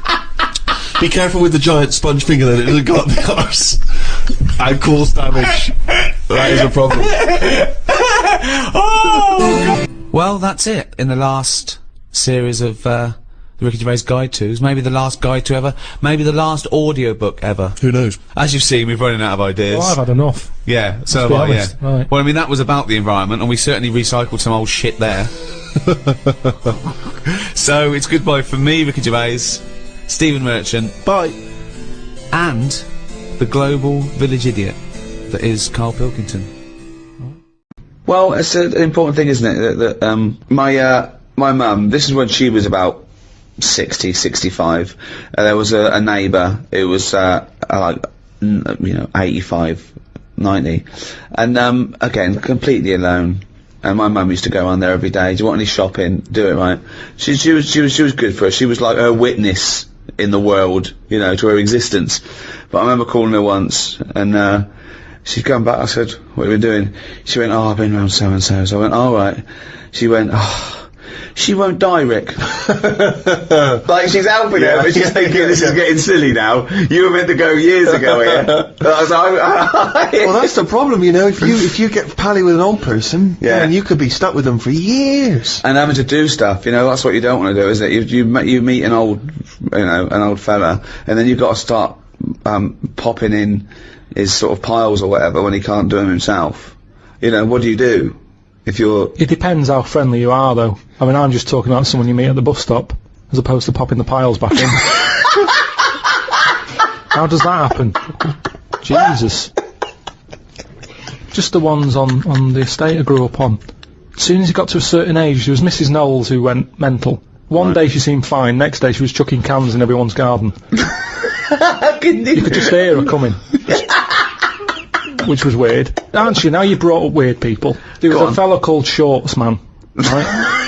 S6: Be careful with the giant sponge finger that it doesn't go up the arse. And cause damage. That is a problem.
S5: Well, that's it in the last series of the Ricky Gervais Guide To's. Maybe the last guide to ever. Maybe the last audiobook ever.
S6: Who knows?
S5: As you've seen, we're running out of ideas.
S3: Well, I've had enough.
S5: Yeah, so
S3: be
S5: have I, yeah.
S3: honest, right.
S5: Well, I mean, that was about the environment, and we certainly recycled some old shit there. So, it's goodbye from me, Ricky Gervais, Stephen Merchant,
S6: Bye.
S5: and the global village idiot that is Carl Pilkington.
S4: Well, it's an important thing, isn't it? That my mum, this is when she was about 60, 65. There was a neighbour who was like, 85, 90, and again, completely alone. And my mum used to go on there every day. Do you want any shopping? Do it, right? She was good for her. She was like her witness in the world, to her existence. But I remember calling her once, and she'd come back. I said, "What have you been doing?" She went, "Oh, I've been around so and so." So I went, "All right." She went, "Oh, she won't die, Rick." Like she's helping her, but she's thinking this is getting silly now. You were meant to go years ago here. I was like,
S2: Well, that's the problem, if you get pally with an old person,
S4: Yeah.
S2: then you could be stuck with them for years.
S4: and having to do stuff, that's what you don't want to do, is it? You meet an old, an old fella, and then you've got to start popping in his sort of piles or whatever when he can't do them himself. What do you do if you're?
S3: It depends how friendly you are, though. I mean, I'm just talking about someone you meet at the bus stop, as opposed to popping the piles back in. How does that happen? Jesus. Just the ones on the estate I grew up on. As soon as he got to a certain age, there was Mrs. Knowles who went mental. One day she seemed fine, next day she was chucking cans in everyone's garden. You could just hear her coming. Which was weird. Aren't you? Now you brought up weird people. There was
S4: Go
S3: a
S4: on.
S3: fellow called Shorts Man. Right?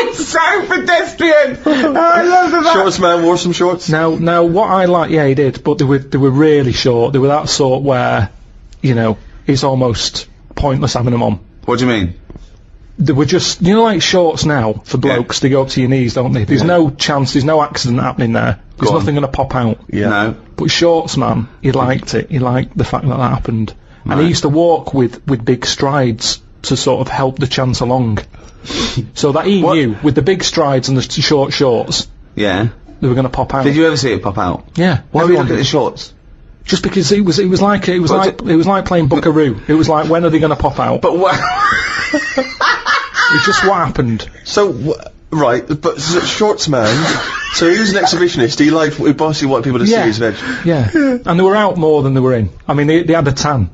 S4: It's so pedestrian. I love that.
S2: Shorts man wore some shorts.
S3: Now, what I like, yeah, he did, but they were really short. They were that sort where, it's almost pointless having them on.
S4: What do you mean?
S3: They were just, like shorts now for blokes. They go up to your knees, don't they? There's no chance. There's no accident happening there. There's
S4: Go on.
S3: nothing going to pop out.
S2: Yeah.
S4: No.
S3: But Shorts Man, he liked it. He liked the fact that happened, and he
S4: Right.
S3: used to walk with big strides to sort of help the chance along. So that he knew with the big strides and the short shorts,
S4: Yeah.
S3: they were going to pop out.
S4: Did you ever see it pop out?
S3: Yeah.
S4: Why were you
S3: everyone
S4: looking at
S3: did.
S4: the shorts?
S3: Just because it was like playing Buckaroo. It was like, when are they going to pop out?
S4: But what?
S3: It's just what happened.
S2: So, right, but shorts man So he was an exhibitionist. He liked basically wanted people to see his veg.
S3: Yeah. And they were out more than they were in. I mean, they had a tan.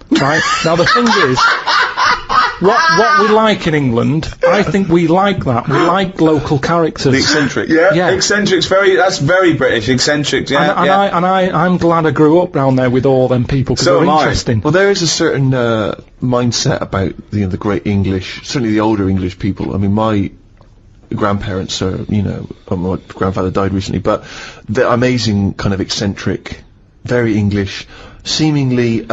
S3: Right? Now, the thing is, what we like in England, I think we like that. We like local characters.
S2: The eccentric.
S3: Yeah.
S4: Eccentric's that's very British. Eccentric, yeah.
S3: I'm glad I grew up down there with all them people, because
S4: So
S3: they're
S4: am I.
S3: interesting.
S2: Well, there is a certain mindset about the great English, certainly the older English people. I mean, my grandparents are, my grandfather died recently, but they're amazing, kind of eccentric, very English, seemingly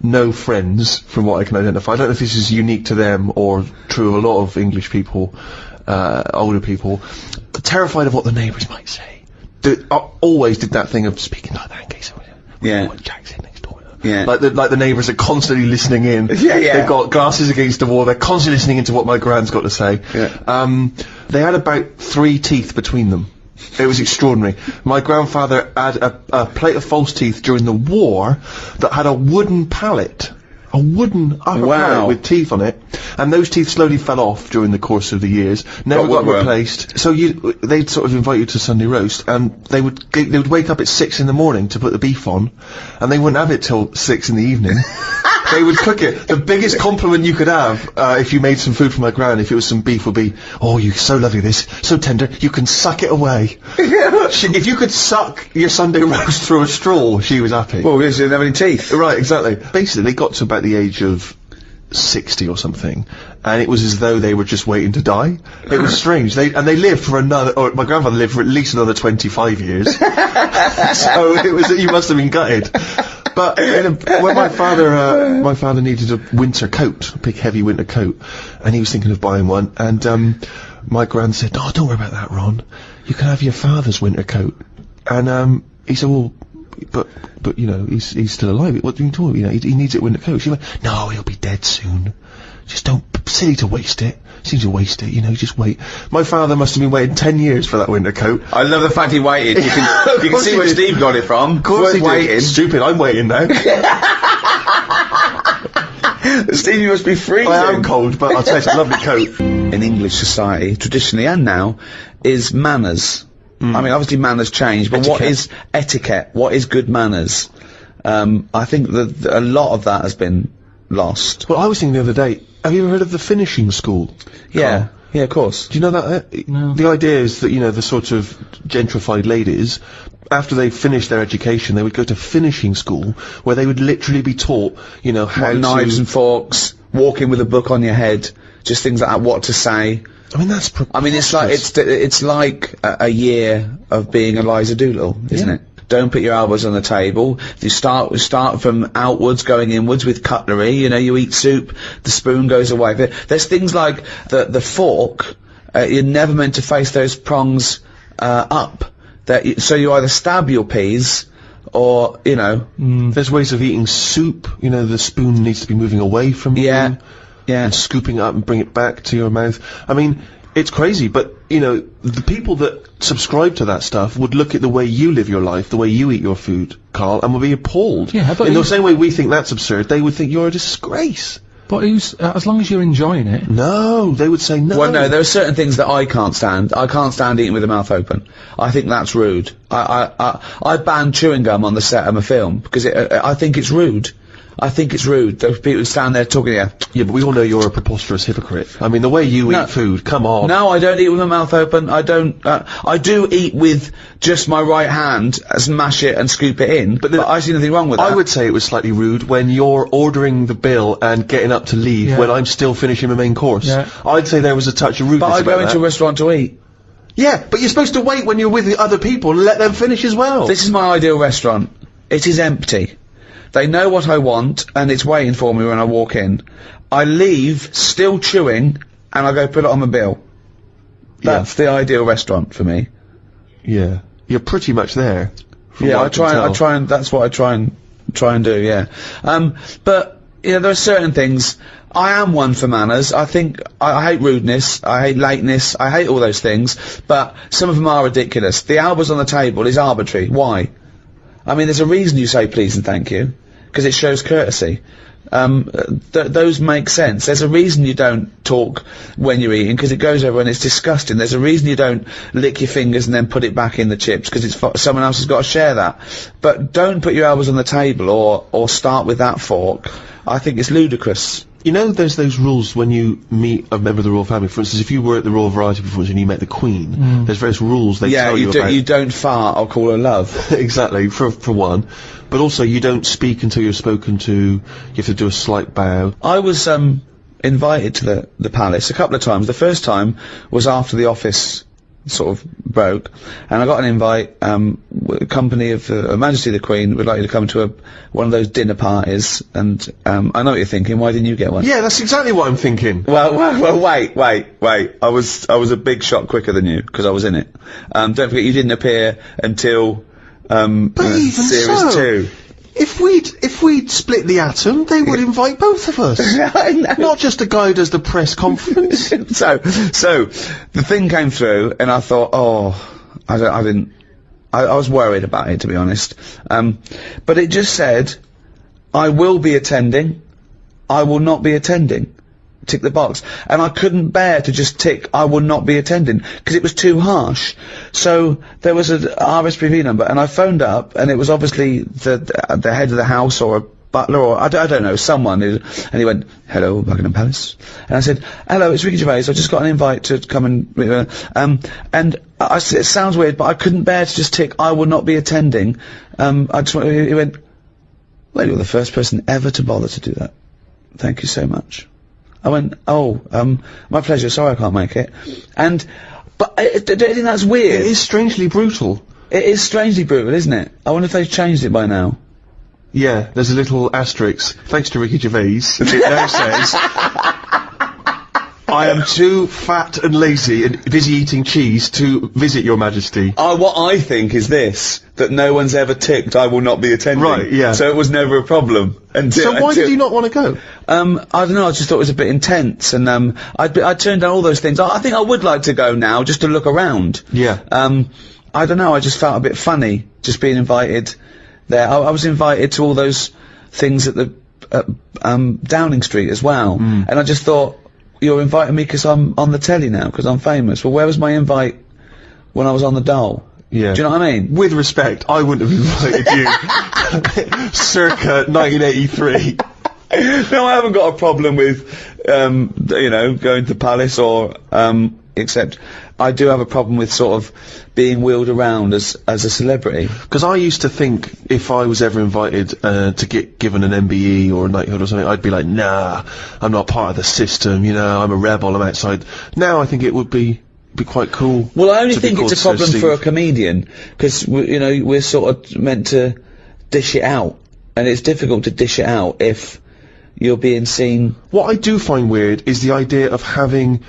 S2: no friends, from what I can identify. I don't know if this is unique to them or true of a lot of English people, older people. Terrified of what the neighbours might say. Always did that thing of speaking like that in case Jack's in next door.
S4: Yeah.
S2: Like the neighbours are constantly listening in.
S4: Yeah.
S2: They've got glasses against the wall. They're constantly listening into what my gran's got to say.
S4: Yeah.
S2: They had about 3 teeth between them. It was extraordinary. My grandfather had a plate of false teeth during the war that had a wooden pallet. A wooden upper pallet with teeth on it, and those teeth slowly fell off during the course of the years. Never got replaced. So they'd sort of invite you to Sunday roast, and they would wake up at 6 in the morning to put the beef on, and they wouldn't have it till 6 in the evening. They would cook it. The biggest compliment you could have if you made some food for my gran, if it was some beef, would be, "Oh, you're so lovely, this, so tender, you can suck it away." If you could suck your Sunday roast through a straw, she was happy.
S4: Well, because you didn't have any teeth.
S2: Right, exactly. Basically, they got to about the age of 60 or something, and it was as though they were just waiting to die. It was strange. They lived for my grandfather lived for at least another 25 years. So it was, you must have been gutted. But when my father needed a winter coat, a big heavy winter coat, and he was thinking of buying one, and my gran said, "Oh, don't worry about that, Ron. You can have your father's winter coat." And he said, "Well, but he's still alive. What do you talk? He needs it winter coat." She went, "No, he'll be dead soon. Just don't, silly to waste it. Seems to waste it, just wait." My father must have been waiting 10 years for that winter coat.
S4: I love the fact he waited. You can see where Steve got it from.
S2: Of course he
S4: waiting.
S2: did. Stupid, I'm waiting now.
S4: Steve, you must be freezing.
S2: I am cold, but I'll tell you, it's a lovely coat.
S4: In English society, traditionally and now, is manners. I mean, obviously manners change, but what is etiquette? What is good manners? I think that a lot of that has been lost.
S2: Well, I was thinking the other day, have you ever heard of the finishing school?
S4: Yeah.
S2: Carl?
S4: Yeah, of course.
S2: Do you know that?
S3: No.
S2: The idea is that, the sort of gentrified ladies, after they finished their education, they would go to finishing school, where they would literally be taught, how
S4: Knives
S2: to...
S4: and forks, walking with a book on your head, just things like that, what to say.
S2: I mean, that's
S4: I mean, it's like a year of being Eliza Doolittle, isn't it? Don't put your elbows on the table. You start from outwards, going inwards with cutlery. You eat soup, the spoon goes away. There's things like the fork. You're never meant to face those prongs up. So you either stab your peas, or
S2: There's ways of eating soup. The spoon needs to be moving away from you.
S4: Yeah.
S2: And scooping it up and bring it back to your mouth. I mean, it's crazy, but, the people that subscribe to that stuff would look at the way you live your life, the way you eat your food, Carl, and would be appalled.
S3: Yeah, but
S2: in the same way we think that's absurd, they would think you're a disgrace.
S3: But as long as you're enjoying it.
S2: No, they would say no.
S4: Well, no, there are certain things that I can't stand. I can't stand eating with the mouth open. I think that's rude. I ban chewing gum on the set of a film, because I think it's rude. I think it's rude. Those people stand there talking,
S2: Yeah, but we all know you're a preposterous hypocrite. I mean, the way you eat food, come on.
S4: No, I don't eat with my mouth open. I don't. I do eat with just my right hand, smash it and scoop it in. But I see nothing wrong with that.
S2: I would say it was slightly rude when you're ordering the bill and getting up to leave when I'm still finishing my main course.
S3: Yeah.
S2: I'd say there was a touch of rudeness
S4: But I
S2: about
S4: go into a restaurant to eat.
S2: Yeah, but you're supposed to wait when you're with the other people and let them finish as well.
S4: This is my ideal restaurant. It is empty. They know what I want, and it's waiting for me when I walk in. I leave, still chewing, and I go put it on the bill. That's the ideal restaurant for me.
S2: Yeah. You're pretty much there.
S4: Yeah, I try and, that's what I try and do, yeah. But, there are certain things. I am one for manners. I think, I hate rudeness, I hate lateness, I hate all those things, but some of them are ridiculous. The elbows on the table is arbitrary. Why? I mean, there's a reason you say please and thank you, because it shows courtesy. those make sense. There's a reason you don't talk when you're eating, because it goes over and it's disgusting. There's a reason you don't lick your fingers and then put it back in the chips, because someone else has got to share that. But don't put your elbows on the table or start with that fork. I think it's ludicrous.
S2: You know, there's those rules when you meet a member of the royal family. For instance, if you were at the Royal Variety Performance and you met the Queen, there's various rules they tell you about.
S4: You don't fart or call her love.
S2: Exactly, for one. But also, you don't speak until you're spoken to. You have to do a slight bow.
S4: I was invited to the palace a couple of times. The first time was after the office sort of broke, and I got an invite. A company of Her Majesty the Queen would like you to come to one of those dinner parties, and I know what you're thinking. Why didn't you get one?
S2: Yeah, that's exactly what I'm thinking.
S4: Well, wait. I was a big shot quicker than you, because I was in it. Don't forget, you didn't appear until
S2: even
S4: series
S2: so,
S4: 2.
S2: If we'd split the atom, they would invite both of us.
S4: I know.
S2: Not just a guy who does the press conference.
S4: So the thing came through, and I thought, I was worried about it, to be honest. But it just said, I will be attending, I will not be attending. Tick the box. And I couldn't bear to just tick, I will not be attending, because it was too harsh. So there was a RSPV number, and I phoned up, and it was obviously the head of the house, or a butler, or I don't know, someone and he went, hello, Buckingham Palace. And I said, hello, it's Ricky Gervais, I just got an invite to come and I said, it sounds weird, but I couldn't bear to just tick, I will not be attending. He went, well, you're the first person ever to bother to do that. Thank you so much. I went, my pleasure, sorry I can't make it. But don't you think that's weird?
S2: It is strangely brutal.
S4: It is strangely brutal, isn't it? I wonder if they've changed it by now.
S2: Yeah, there's a little asterisk. Thanks to Ricky Gervais, it now says, I am too fat and lazy and busy eating cheese to visit your majesty.
S4: What I think is this, that no one's ever ticked, I will not be attending.
S2: Right, yeah.
S4: So it was never a problem.
S2: So why did you not want to go?
S4: I don't know, I just thought it was a bit intense, and I turned down all those things. I think I would like to go now, just to look around.
S2: Yeah.
S4: I don't know, I just felt a bit funny, just being invited there. I was invited to all those things at the Downing Street as well, and I just thought, you're inviting me because I'm on the telly now, because I'm famous. Well, where was my invite when I was on the dole?
S2: Yeah.
S4: Do you know what I mean?
S2: With respect, I wouldn't have invited you circa 1983.
S4: No, I haven't got a problem with, you know, going to Palace or, except I do have a problem with sort of being wheeled around as a celebrity.
S2: Because I used to think if I was ever invited to get given an MBE or a knighthood or something, I'd be like, nah, I'm not part of the system, you know, I'm a rebel, I'm outside. Now I think it would be quite cool.
S4: Well, I only think it's a problem for a comedian, because, you know, we're sort of meant to dish it out, and it's difficult to dish it out if you're being seen.
S2: What I do find weird is the idea of having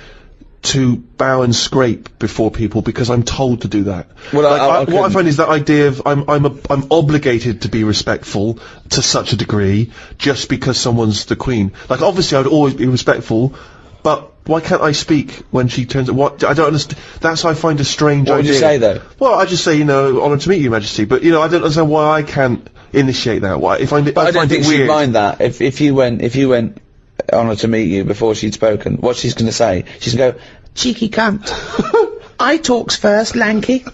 S2: to bow and scrape before people because I'm told to do that.
S4: Well,
S2: like, what I find is that idea of I'm obligated to be respectful to such a degree just because someone's the Queen. Like, obviously I'd always be respectful, but why can't I speak when she turns? What I don't understand. That's what I find a strange idea.
S4: What would you say though?
S2: Well, I just say, you know, honoured to meet you, Majesty. But you know, I don't understand why I can't initiate that. Why? If I
S4: don't think
S2: she'd
S4: she'd mind that. If you went, honoured to meet you before she'd spoken. What she's going to say? She's going to go, cheeky cunt. I talks first, lanky.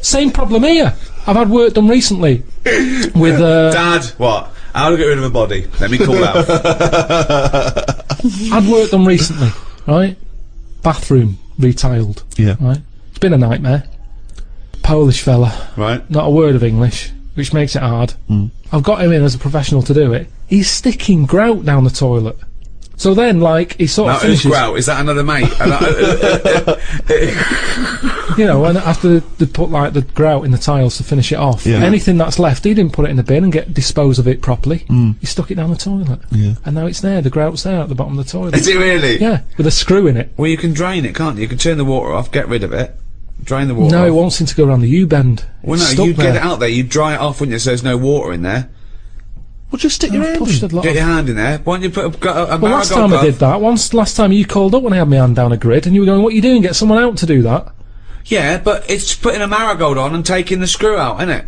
S3: Same problem here. I've had work done recently with
S5: Dad, what? How to get rid of a body? Let me call out.
S3: had work done recently, right? Bathroom retiled.
S6: Yeah.
S3: Right. It's been a nightmare. Polish fella.
S5: Right.
S3: Not a word of English, which makes it hard. I've got him in as a professional to do it. He's sticking grout down the toilet. So then, like, he sort of finishes...
S5: grout? Is that another mate?
S3: You know, and after they put, like, the grout in the tiles to finish it off,
S6: Yeah.
S3: anything that's left, he didn't put it in the bin and dispose of it properly. He stuck it down the toilet.
S6: Yeah.
S3: And now it's there, the grout's there at the bottom of the toilet.
S5: Is it really?
S3: Yeah, with a screw in it.
S5: Well, you can drain it, can't you? You can turn the water off, get rid of it, drain the water
S3: No,
S5: off.
S3: it won't seem to go around the U-bend.
S5: Well, no,
S3: It's stuck
S5: you
S3: there.
S5: get it out there, you dry it off, wouldn't you, so there's no water in there.
S6: Well, just stick your
S3: I've
S6: hand
S3: pushed
S6: in.
S3: a lot
S5: Get
S3: of...
S5: your hand in there. Why don't you put a
S3: Well, last
S5: marigold
S3: time I
S5: glove?
S3: did that, last time you called up when I had my hand down a grid, and you were going, what are you doing? Get someone out to do that.
S5: Yeah, but it's putting a marigold on and taking the screw out, isn't it?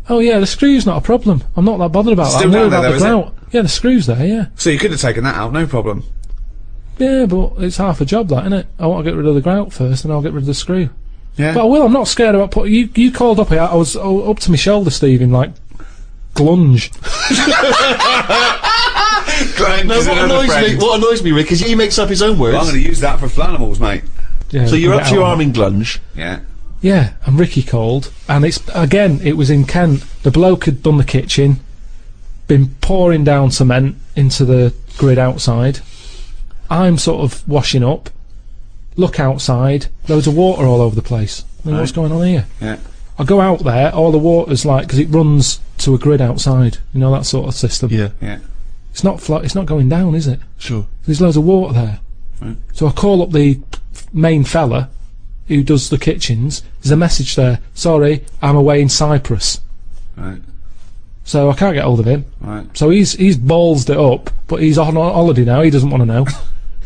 S3: Oh yeah, the screw's not a problem. I'm not that bothered about that.
S5: Still
S3: I'm
S5: down
S3: worried
S5: there
S3: about
S5: though,
S3: the
S5: is it?
S3: grout. Yeah, the screw's there, yeah.
S1: So you could have taken that out, no problem.
S3: Yeah, but it's half a job, that, isn't it? I want to get rid of the grout first, and I'll get rid of the screw.
S1: Yeah.
S3: But I will, I'm not scared about putting... You called up here, I was up to my shoulder, Steve, in, like, glunge.
S6: No, what annoys me, Rick, is he makes up his own words.
S1: Well, I'm going to use that for Flanimals, mate.
S3: Yeah,
S6: So you're up to your arm
S3: in.
S6: in glunge.
S1: Yeah.
S3: Yeah, and Ricky called, and it was in Kent. The bloke had done the kitchen, been pouring down cement into the grid outside. I'm sort of washing up, look outside, loads of water all over the place. I mean, what's going on here?
S1: Yeah.
S3: I go out there, all the water's like, because it runs to a grid outside, you know, that sort of system.
S6: Yeah,
S1: Yeah.
S3: It's not going down, is it?
S6: sure.
S3: There's loads of water there.
S1: Right.
S3: So I call up the main fella who does the kitchens. There's a message there. Sorry, I'm away in Cyprus.
S1: Right.
S3: So I can't get hold of him.
S1: Right.
S3: So he's ballsed it up, but he's on holiday now. He doesn't want to know.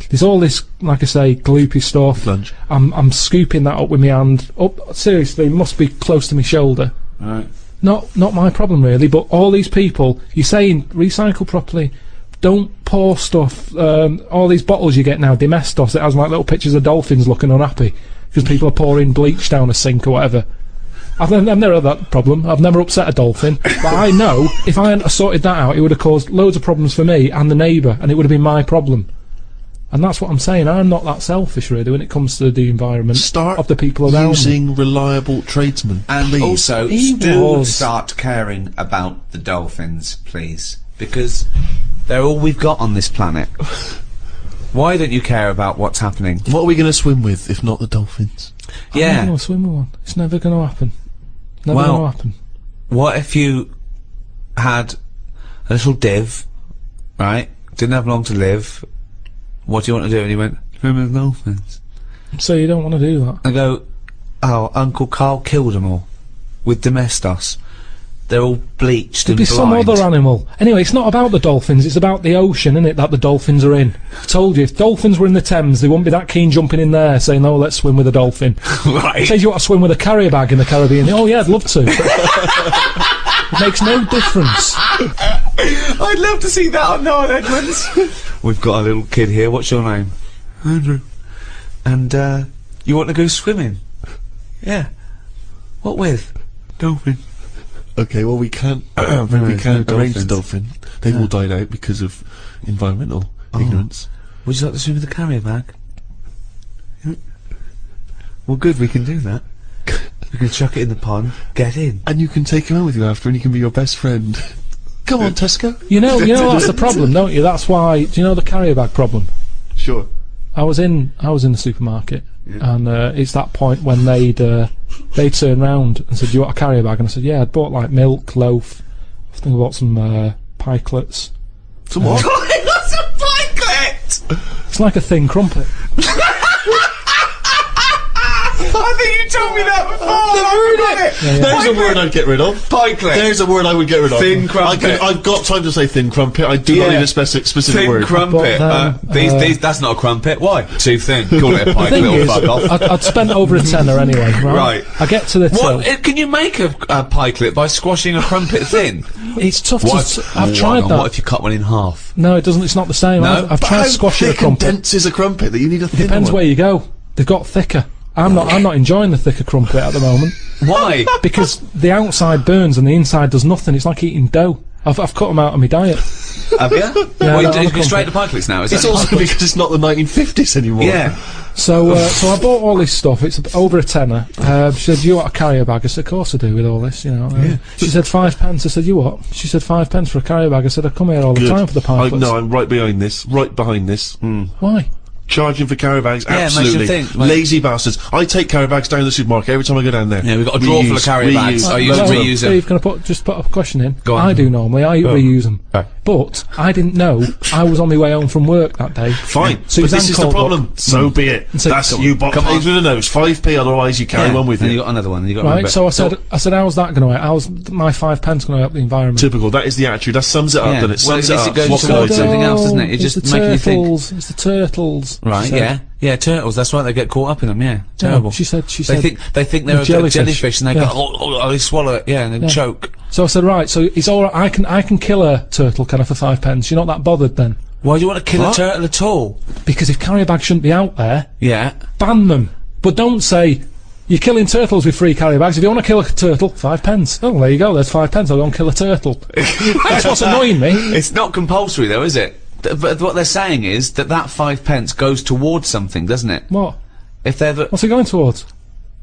S3: There's all this, like I say, gloopy stuff.
S6: Glunge.
S3: I'm scooping that up with my hand. Up, seriously, it must be close to my shoulder.
S1: Right.
S3: Not my problem really, but all these people, you're saying recycle properly, don't pour stuff, all these bottles you get now, Domestos, it has like little pictures of dolphins looking unhappy, because people are pouring bleach down a sink or whatever. I've never had that problem, I've never upset a dolphin, but I know, if I hadn't sorted that out, it would have caused loads of problems for me and the neighbour, and it would have been my problem. And that's what I'm saying, I'm not that selfish really when it comes to the environment
S6: Start
S3: of the people around me.
S6: using reliable tradesmen,
S1: And
S6: please.
S1: also,
S3: He
S1: do
S3: was.
S1: start caring about the dolphins, please. Because they're all we've got on this planet. Why don't you care about what's happening?
S6: What are we going to swim with if not the dolphins?
S3: I'm not going to swim with one. It's never going to happen. Never
S1: Well-
S3: going to happen.
S1: What if you had a little div, right? Didn't have long to live. What do you want to do? And he went, swim with dolphins.
S3: So you don't want to do that?
S1: I go, oh, Uncle Carl killed them all. With Domestos. They're all bleached
S3: There'd
S1: and
S3: be some
S1: blind.
S3: other animal. Anyway, it's not about the dolphins, it's about the ocean, isn't it, that the dolphins are in. I told you, if dolphins were in the Thames, they wouldn't be that keen jumping in there saying, oh, let's swim with a dolphin.
S1: Right.
S3: Says you want to swim with a carrier bag in the Caribbean. Oh, yeah, I'd love to. It makes no difference.
S1: I'd love to see that on Noel Edmonds. We've got a little kid here. What's your name? Andrew. And, you want to go swimming? Yeah. What with? Dolphin.
S6: Okay, well we can't arrange the
S1: dolphins.
S6: dolphin. They've all died out because of environmental ignorance.
S1: Would you like to swim with a carrier bag? Yeah. Well, good, we can do that. We can chuck it in the pond, get in.
S6: And you can take him out with you after and he can be your best friend. Come on, Tesco.
S3: You know that's the problem, don't you? That's why, do you know the carrier bag problem?
S6: Sure.
S3: I was in the supermarket, and it's that point when they turned round and said, "Do you want a carrier bag?" And I said, "Yeah." I'd bought like milk, loaf. I think I bought some pikelets.
S6: Some what?
S1: That's a pikelet!
S3: It's like a thin crumpet.
S1: I think you told me that before!
S6: There's a word I'd get rid of.
S1: Pikelet!
S6: There's a word I would get rid of.
S1: Thin crumpet.
S6: I've got time to say thin crumpet. I do not
S1: Yeah.
S6: need a specific
S1: Thin
S6: word.
S1: crumpet.
S3: But
S1: These, that's not a crumpet. Why? Too thin. Call it a
S3: The thing
S1: pikelet or
S3: is,
S1: fuck off.
S3: I'd spent over a tenner anyway. Right.
S1: Right.
S3: I get to the till.
S1: What? Can you make a pikelet by squashing a crumpet thin?
S3: It's tough
S1: What?
S3: to. I've tried
S1: What
S3: that.
S1: if you cut one in half?
S3: No, it doesn't. It's not the same.
S1: No?
S3: I've tried squashing a
S6: thick and
S3: crumpet.
S6: dense is a crumpet that you need a thin
S3: Depends
S6: one.
S3: where you go. They've got thicker. I'm not enjoying the thicker crumpet at the moment
S1: Why?
S3: because the outside burns and the inside does nothing. It's like eating dough. I've cut them out of my diet.
S1: Have you?
S3: Yeah,
S1: Well,
S3: no,
S1: you
S3: I'm
S1: straight to pikelets now, is
S6: It's
S1: that?
S6: also because it's not the 1950s anymore.
S1: Yeah.
S3: So I bought all this stuff. It's over a tenner. She said, "You want a carrier bag?" I said, "Of course I do." With all this, you know. She said, "5 pence." I said, "You what?" She said, "5 pence for a carrier bag." I said, "I come here all the
S6: Good.
S3: time for the pikelets."
S6: No, I'm right behind this. Right behind this.
S3: Why?
S6: Charging for carrier bags,
S1: Yeah, it makes you
S6: absolutely.
S1: think, like-
S6: Lazy bastards. I take carrier bags down to the supermarket every time I go down there.
S1: Yeah, we've got a drawer full of carrier bags. I use
S3: Well,
S1: reuse them.
S3: Steve, can I just put a question in?
S1: Go on.
S3: I do normally. I reuse them.
S1: Right.
S3: But I didn't know I was on my way home from work that day.
S6: Fine, but
S3: Suzanne
S6: this is the
S3: called
S6: problem.
S3: up.
S6: So be it.
S3: said,
S6: That's
S3: "Come
S6: you
S3: on,
S6: bought
S1: come
S6: pays
S1: on."
S6: with a nose, 5p, otherwise you carry one with
S1: And
S6: you.
S1: you got another one. And you got
S3: Right, so I said, how's that going to help? How's my 5 pence going to help the environment?
S6: Typical, that is the attitude, that sums it up,
S1: Yeah.
S6: and it
S1: Well,
S6: sums
S1: at
S6: it
S1: least
S6: up.
S1: it goes
S6: What
S1: to
S6: can I
S1: the-
S6: do?
S1: something else, doesn't it? It's
S3: It's
S1: just
S3: the
S1: making you think.
S3: turtles. It's the turtles.
S1: Right,
S3: she said.
S1: yeah, turtles. That's right. They get caught up in them. Yeah, terrible.
S3: She said.
S1: They think they're a
S3: jellyfish.
S1: jellyfish, and they
S3: Yeah.
S1: go, oh, they swallow it. Yeah, and they choke.
S3: So I said, right, so it's alright, I can kill a turtle, can I, for 5 pence? You're not that bothered then?
S5: Why do you want to kill a turtle at all?
S3: Because if carrier bags shouldn't be out there,
S5: Yeah.
S3: ban them. But don't say, you're killing turtles with free carrier bags. If you want to kill a turtle, 5 pence. Oh, there you go, there's 5 pence, I'll go and kill a turtle. That's what's annoying me.
S1: It's not compulsory though, is it? But what they're saying is that 5 pence goes towards something, doesn't it?
S3: What?
S1: If they're
S3: What's it going towards?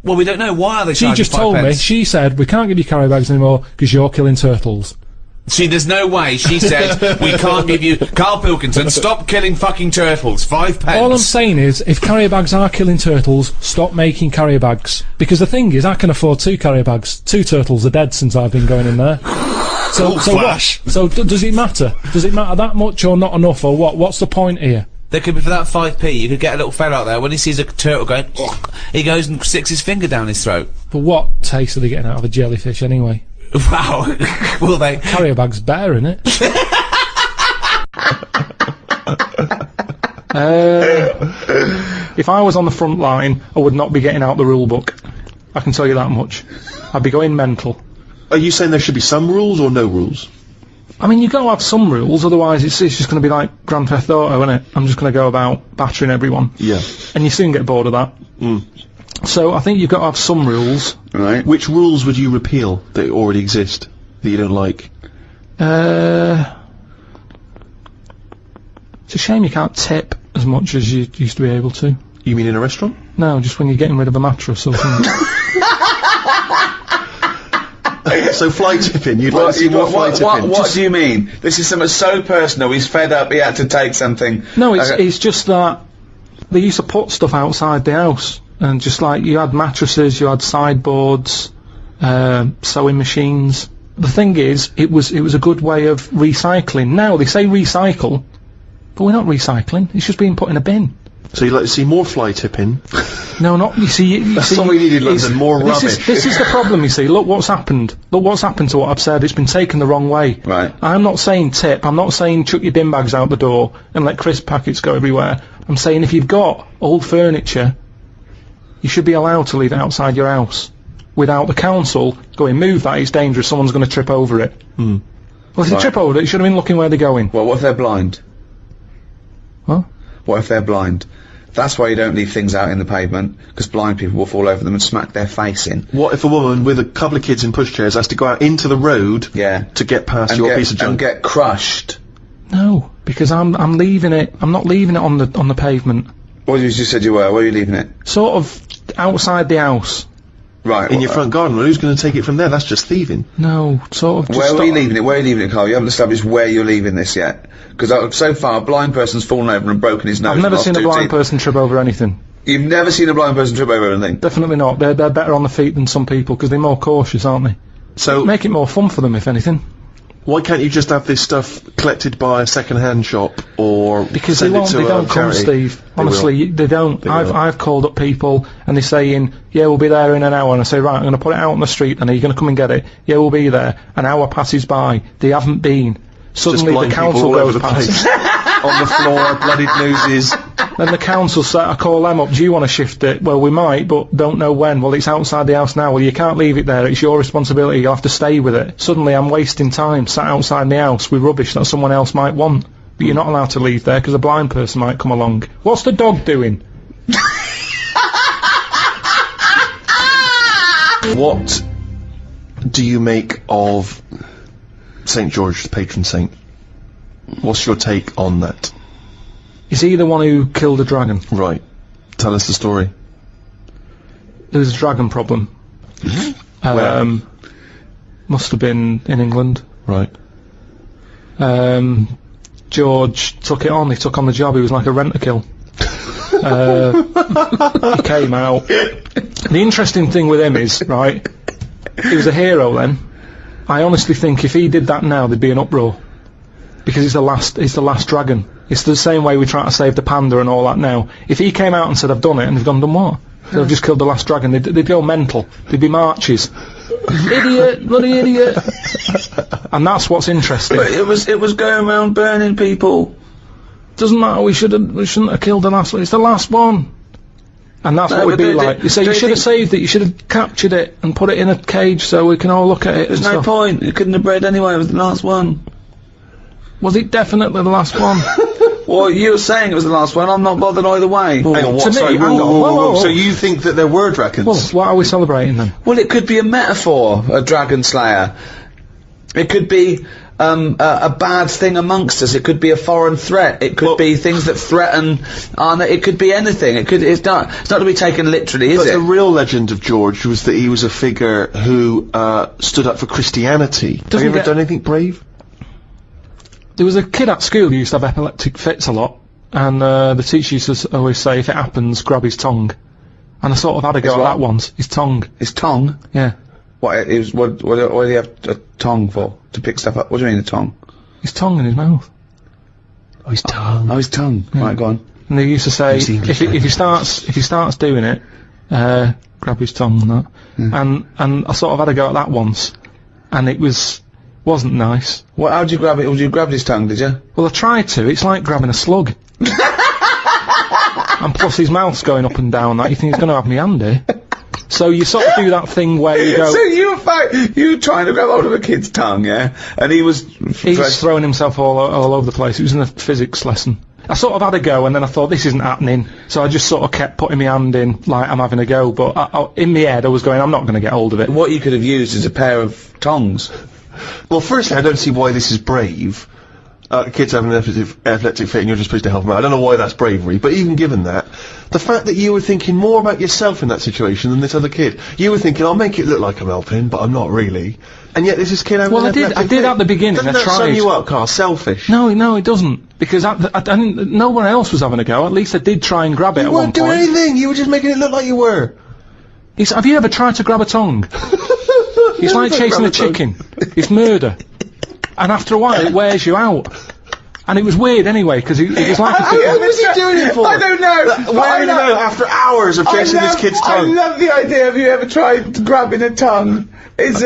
S1: well, we don't know. Why are they
S3: She
S1: charging
S3: just
S1: 5
S3: told me,
S1: pence?
S3: she said, we can't give you carrier bags anymore because you're killing turtles.
S1: See, there's no way she said we can't give you Carl Pilkington. Stop killing fucking turtles. 5 pence.
S3: All I'm saying is, if carrier bags are killing turtles, stop making carrier bags. Because the thing is, I can afford 2 carrier bags. 2 turtles are dead since I've been going in there. So what? So does it matter? Does it matter that much or not enough or what? What's the point here?
S1: There could be, for that 5p, you could get a little fella out there, when he sees a turtle going, he goes and sticks his finger down his throat.
S3: But what taste are they getting out of a jellyfish anyway?
S1: Wow. Will they?
S3: Carrier bag's better, innit? If I was on the front line, I would not be getting out the rule book. I can tell you that much. I'd be going mental.
S2: Are you saying there should be some rules or no rules?
S3: I mean, you've got to have some rules, otherwise it's just going to be like Grand Theft Auto, isn't it? I'm just going to go about battering everyone.
S2: Yeah.
S3: And you soon get bored of that. So I think you've got to have some rules.
S4: Right.
S2: Which rules would you repeal that already exist that you don't like?
S3: It's a shame you can't tip as much as you used to be able to.
S2: You mean in a restaurant?
S3: No, just when you're getting rid of a mattress or something.
S2: So fly tipping, you'd like to see more fly tipping.
S4: What do you mean? This is something so personal. He's fed up. He had to take something.
S3: No, it's just that they used to put stuff outside the house, and just like you had mattresses, you had sideboards, sewing machines. The thing is, it was a good way of recycling. Now they say recycle, but we're not recycling. It's just being put in a bin.
S2: So you'd like to see more fly tipping?
S3: No, not you see.
S2: That's all we need in London. More rubbish.
S3: This is the problem. You see, look what's happened. Look what's happened to what I've said. It's been taken the wrong way.
S4: Right.
S3: I'm not saying tip. I'm not saying chuck your bin bags out the door and let crisp packets go everywhere. I'm saying if you've got old furniture, you should be allowed to leave it outside your house without the council going, move that, it's dangerous, someone's going to trip over it. Well, if they trip over it, you should have been looking where they're going.
S4: Well, what if they're blind?
S3: Huh?
S4: What if they're blind? That's why you don't leave things out in the pavement, because blind people will fall over them and smack their face in.
S2: What if a woman with a couple of kids in pushchairs has to go out into the road
S4: Yeah.
S2: to get past
S4: And
S2: your
S4: get,
S2: piece of junk?
S4: and get crushed.
S3: No, because I'm leaving it. I'm not leaving it on the pavement.
S4: What you just said you were. Where are you leaving it?
S3: Sort of outside the house.
S4: Right.
S2: In your front garden? Well, who's going to take it from there? That's just thieving.
S3: No, sort of. Just
S4: Where are you
S3: stop-
S4: leaving it? Where are you leaving it, Carl? You haven't established where you're leaving this yet. Because so far, a blind person's fallen over and broken his nose.
S3: I've never
S4: and
S3: seen
S4: lost
S3: a
S4: 2
S3: blind
S4: teeth.
S3: person trip over anything.
S4: You've never seen a blind person trip over anything?
S3: Definitely not. They're better on the feet than some people because they're more cautious, aren't they?
S2: So
S3: Make it more fun for them, if anything.
S2: why can't you just have this stuff collected by a second-hand shop or
S3: Because they
S2: send it
S3: won't.
S2: to
S3: They
S2: a
S3: don't come,
S2: charity?
S3: Steve. Honestly, they don't.
S2: They will.
S3: I've called up people and they're saying, "Yeah, we'll be there in an hour." And I say, "Right, I'm going to put it out on the street. And are you going to come and get it?" "Yeah, we'll be there." An hour passes by. They haven't been.
S2: Just
S3: Suddenly,
S2: blind
S3: the
S2: people
S3: council
S2: all over
S3: goes
S2: the
S3: past.
S2: place. On the floor, bloodied noses.
S3: Then the council say, I call them up, do you want to shift it? Well, we might, but don't know when. Well, it's outside the house now. Well, you can't leave it there. It's your responsibility. You'll have to stay with it. Suddenly, I'm wasting time sat outside the house with rubbish that someone else might want. But you're not allowed to leave there because a blind person might come along. What's the dog doing?
S2: What do you make of St. George, the patron saint? What's your take on that?
S3: Is he the one who killed a dragon?
S2: Right. Tell us the story.
S3: There was a dragon problem. Must have been in England.
S2: Right.
S3: George took it on. He took on the job. He was like a rent-a-kill. He came out. The interesting thing with him is, right, he was a hero then. I honestly think if he did that now, there'd be an uproar. Because it's the last dragon. It's the same way we try to save the panda and all that now. If he came out and said, I've done it, and they've gone, done what? They've just killed the last dragon, they'd go mental. There'd be marches. Idiot, bloody idiot. And that's what's interesting.
S4: But it was going around burning people.
S3: Doesn't matter, we shouldn't have killed the last one. It's the last one. And that's
S4: No,
S3: what we'd
S4: but
S3: be
S4: do-
S3: like.
S4: do-
S3: So
S4: do
S3: you
S4: you
S3: should have
S4: think-
S3: saved it, you should have captured it and put it in a cage so we can all look at it
S4: There's
S3: and
S4: no
S3: stuff.
S4: point. It couldn't have bred anyway. It was the last one.
S3: Was it definitely the last one?
S4: Well, you were saying it was the last one. I'm not bothered either way.
S2: Hang on,
S3: to
S2: what?
S3: me,
S2: Sorry,
S3: hang on, whoa, whoa, whoa.
S2: So you think that there were dragons?
S3: Well, what are we celebrating then?
S4: Well, it could be a metaphor, a dragon slayer. It could be a bad thing amongst us. It could be a foreign threat. It could be things that threaten. It could be anything. It's not to be taken literally, is
S2: But
S4: it?
S2: the real legend of George was that he was a figure who stood up for Christianity. Have
S3: Doesn't
S2: you ever
S3: get-
S2: done anything brave?
S3: There was a kid at school who used to have epileptic fits a lot, and the teacher used to always say, if it happens, grab his tongue. And I sort of had a go at
S4: what?
S3: that once. His tongue.
S4: His tongue.
S3: Yeah.
S4: What do you have a tongue for? To pick stuff up? What do you mean a tongue?
S3: His tongue in his mouth.
S2: Oh, his tongue.
S4: Oh, his tongue. Right, go on.
S3: And they used to say,
S2: He's English,
S3: if he starts doing it, grab his tongue and that. And I sort of had a go at that once, and it wasn't nice.
S4: What? How'd you grab it? You grabbed his tongue, did you?
S3: Well, I tried to. It's like grabbing a slug. And plus his mouth's going up and down. That you think he's going to have me handy. So you sort of do that thing where you go.
S4: So you were trying to grab hold of a kid's tongue, yeah? And he was.
S3: He's throwing himself all over the place. It was in a physics lesson. I sort of had a go, and then I thought, this isn't happening. So I just sort of kept putting my hand in, like I'm having a go. But in my head, I was going, I'm not going to get hold of it.
S4: What you could have used is a pair of tongs.
S2: Well, firstly, I don't see why this is brave. Kids having an epileptic fit and you're just supposed to help them out. I don't know why that's bravery, but even given that, the fact that you were thinking more about yourself in that situation than this other kid. You were thinking, I'll make it look like I'm helping, but I'm not really. And yet this is kid having
S3: Well,
S2: an
S3: I did
S2: epileptic
S3: at
S2: fit.
S3: the beginning.
S2: Doesn't
S3: I
S2: that
S3: tried.
S2: sum you up, Carl? Selfish.
S3: No, it doesn't. Because no one else was having a go. At least I did try and grab it
S2: You
S3: at one
S2: weren't doing
S3: point.
S2: anything. You were just making it look like you were.
S3: Have you ever tried to grab a tongue? It's like chasing a chicken. It's murder. And after a while, it wears you out. And it was weird anyway, because it was like a
S2: What was he doing it for?
S4: I don't know.
S2: Why do you know? After hours of chasing this kid's tongue.
S4: I love the idea. Have you ever tried grabbing a tongue? It's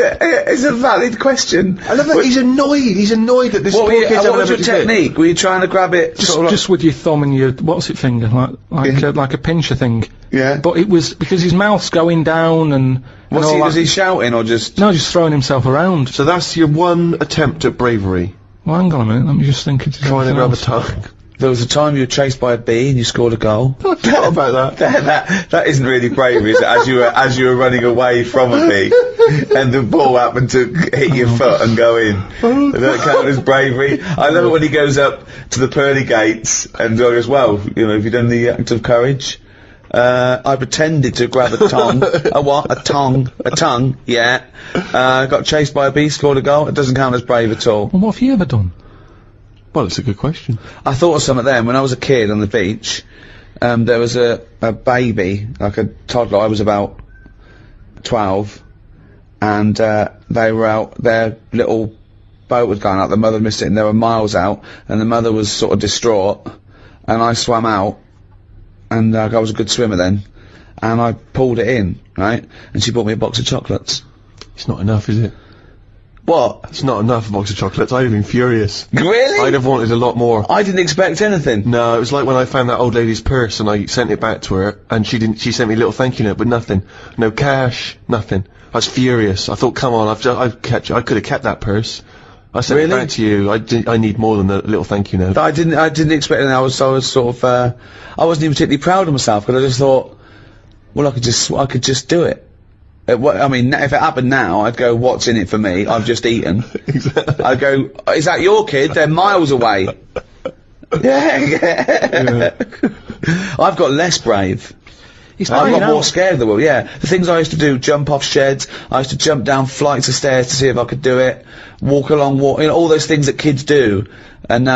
S4: a valid question.
S2: I love that he's annoyed. He's annoyed that this
S4: What,
S2: poor kid's
S4: what
S2: having
S4: was your
S2: an epileptic fit.
S4: technique? Were you trying to grab it?
S3: just with your thumb and your what's it finger, like a pincher thing.
S4: Yeah.
S3: But it was because his mouth's going down and.
S4: What's
S3: and all
S4: was
S3: that.
S4: he shouting or just?
S3: No, just throwing himself around.
S2: So that's your one attempt at bravery.
S3: Well, hang on a minute. Let me just think.
S2: Trying to grab a tongue.
S4: There was a time you were chased by a bee and you scored a goal.
S2: I forgot about that.
S4: That isn't really bravery, is it? As you were running away from a bee, and the ball happened to hit your foot and go in. Does that count as bravery? I love it when he goes up to the pearly gates and goes, well, you know, have you done the act of courage? I pretended to grab a tongue. A what? A tongue, yeah. Got chased by a bee, scored a goal. It doesn't count as brave at all.
S3: Well, what have you ever done?
S2: Well, it's a good question.
S4: I thought of some of them when I was a kid on the beach. There was a baby, like a toddler. I was about 12, and they were out. Their little boat was going out. The mother missed it, and they were miles out. And the mother was sort of distraught. And I swam out, and I was a good swimmer then. And I pulled it in, right? And she bought me a box of chocolates.
S2: It's not enough, is it?
S4: What?
S2: It's not enough, a box of chocolates. I'd have been furious.
S4: Really?
S2: I'd have wanted a lot more.
S4: I didn't expect anything.
S2: No, it was like when I found that old lady's purse and I sent it back to her, and she sent me a little thank you note, but nothing. No cash, nothing. I was furious. I thought, come on, I could have kept that purse. I sent it
S4: Really?
S2: back to you. I need more than a little thank you note.
S4: I didn't expect anything. I was sort of, I wasn't even particularly proud of myself, because I just thought, well, I could just do it. I mean, if it happened now, I'd go, what's in it for me? I've just eaten.
S2: Exactly.
S4: I'd go, is that your kid? They're miles away. Yeah. I've got less brave.
S3: He's
S4: I
S3: hanging
S4: got more
S3: out.
S4: scared of the world, yeah. The things I used to do, jump off sheds, I used to jump down flights of stairs to see if I could do it, walk along, you know, all those things that kids do. And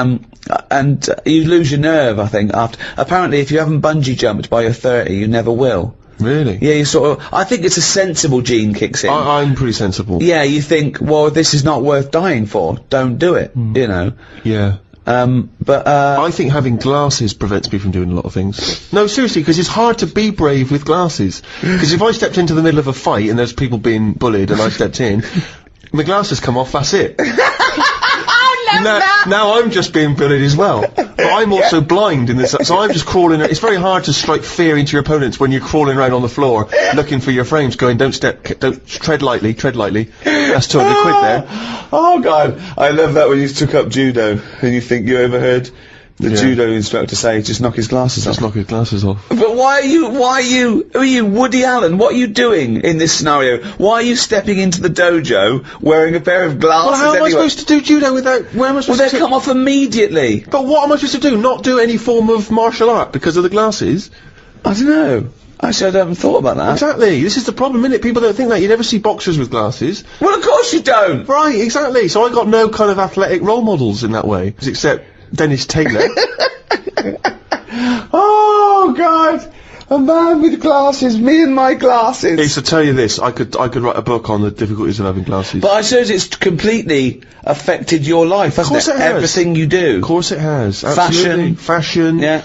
S4: you lose your nerve, I think, apparently if you haven't bungee jumped by your 30, you never will.
S2: Really?
S4: Yeah, you sort of, I think it's a sensible gene kicks in.
S2: I'm pretty sensible.
S4: Yeah, you think, well, this is not worth dying for, don't do it, you know.
S2: Yeah. I think having glasses prevents me from doing a lot of things. No, seriously, because it's hard to be brave with glasses. Because if I stepped into the middle of a fight and there's people being bullied and I stepped in, my glasses come off, that's it. Now I'm just being bullied as well. but I'm also blind in this, so I'm just crawling. It's very hard to strike fear into your opponents when you're crawling around on the floor looking for your frames, going, don't tread lightly. That's 200 quid there.
S4: Oh God, I love that when you took up judo and you think you overheard the judo instructor say, just knock his glasses off.
S2: Just knock his glasses off.
S4: But who are you, Woody Allen? What are you doing in this scenario? Why are you stepping into the dojo wearing a pair of glasses?
S2: Well, how am I supposed to do judo without, where am I supposed
S4: Well,
S2: to
S4: they come off immediately.
S2: But what am I supposed to do? Not do any form of martial art because of the glasses?
S4: I don't know. Actually, I haven't thought about that.
S2: Exactly. This is the problem, innit? People don't think that. You never see boxers with glasses.
S4: Well, of course you don't.
S2: Right, exactly. So I got no kind of athletic role models in that way, except Dennis Taylor.
S4: Oh God, a man with glasses, me and my glasses.
S2: It's to tell you this, I could write a book on the difficulties of having glasses.
S4: But I suppose it's completely affected your life, hasn't
S2: course it has.
S4: Everything you do.
S2: Of course it has. Absolutely. Fashion.
S4: Yeah.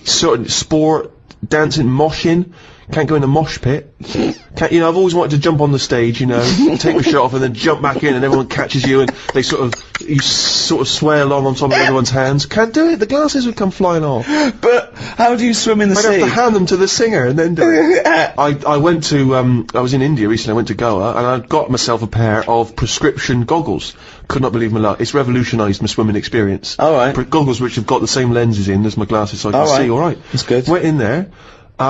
S2: Sort of sport, dancing, moshing. Can't go in the mosh pit. Can't, I've always wanted to jump on the stage, take my shirt off and then jump back in and everyone catches you and they you sort of sway along on top of everyone's hands. Can't do it, the glasses would come flying off.
S4: But how do you swim in the sea?
S2: I'd have to hand them to the singer and then do it. I went to, I was in India recently, I went to Goa and I got myself a pair of prescription goggles. Could not believe my luck. It's revolutionised my swimming experience.
S4: Alright.
S2: Goggles which have got the same lenses in as my glasses so I can see alright.
S4: That's good.
S2: Went in there.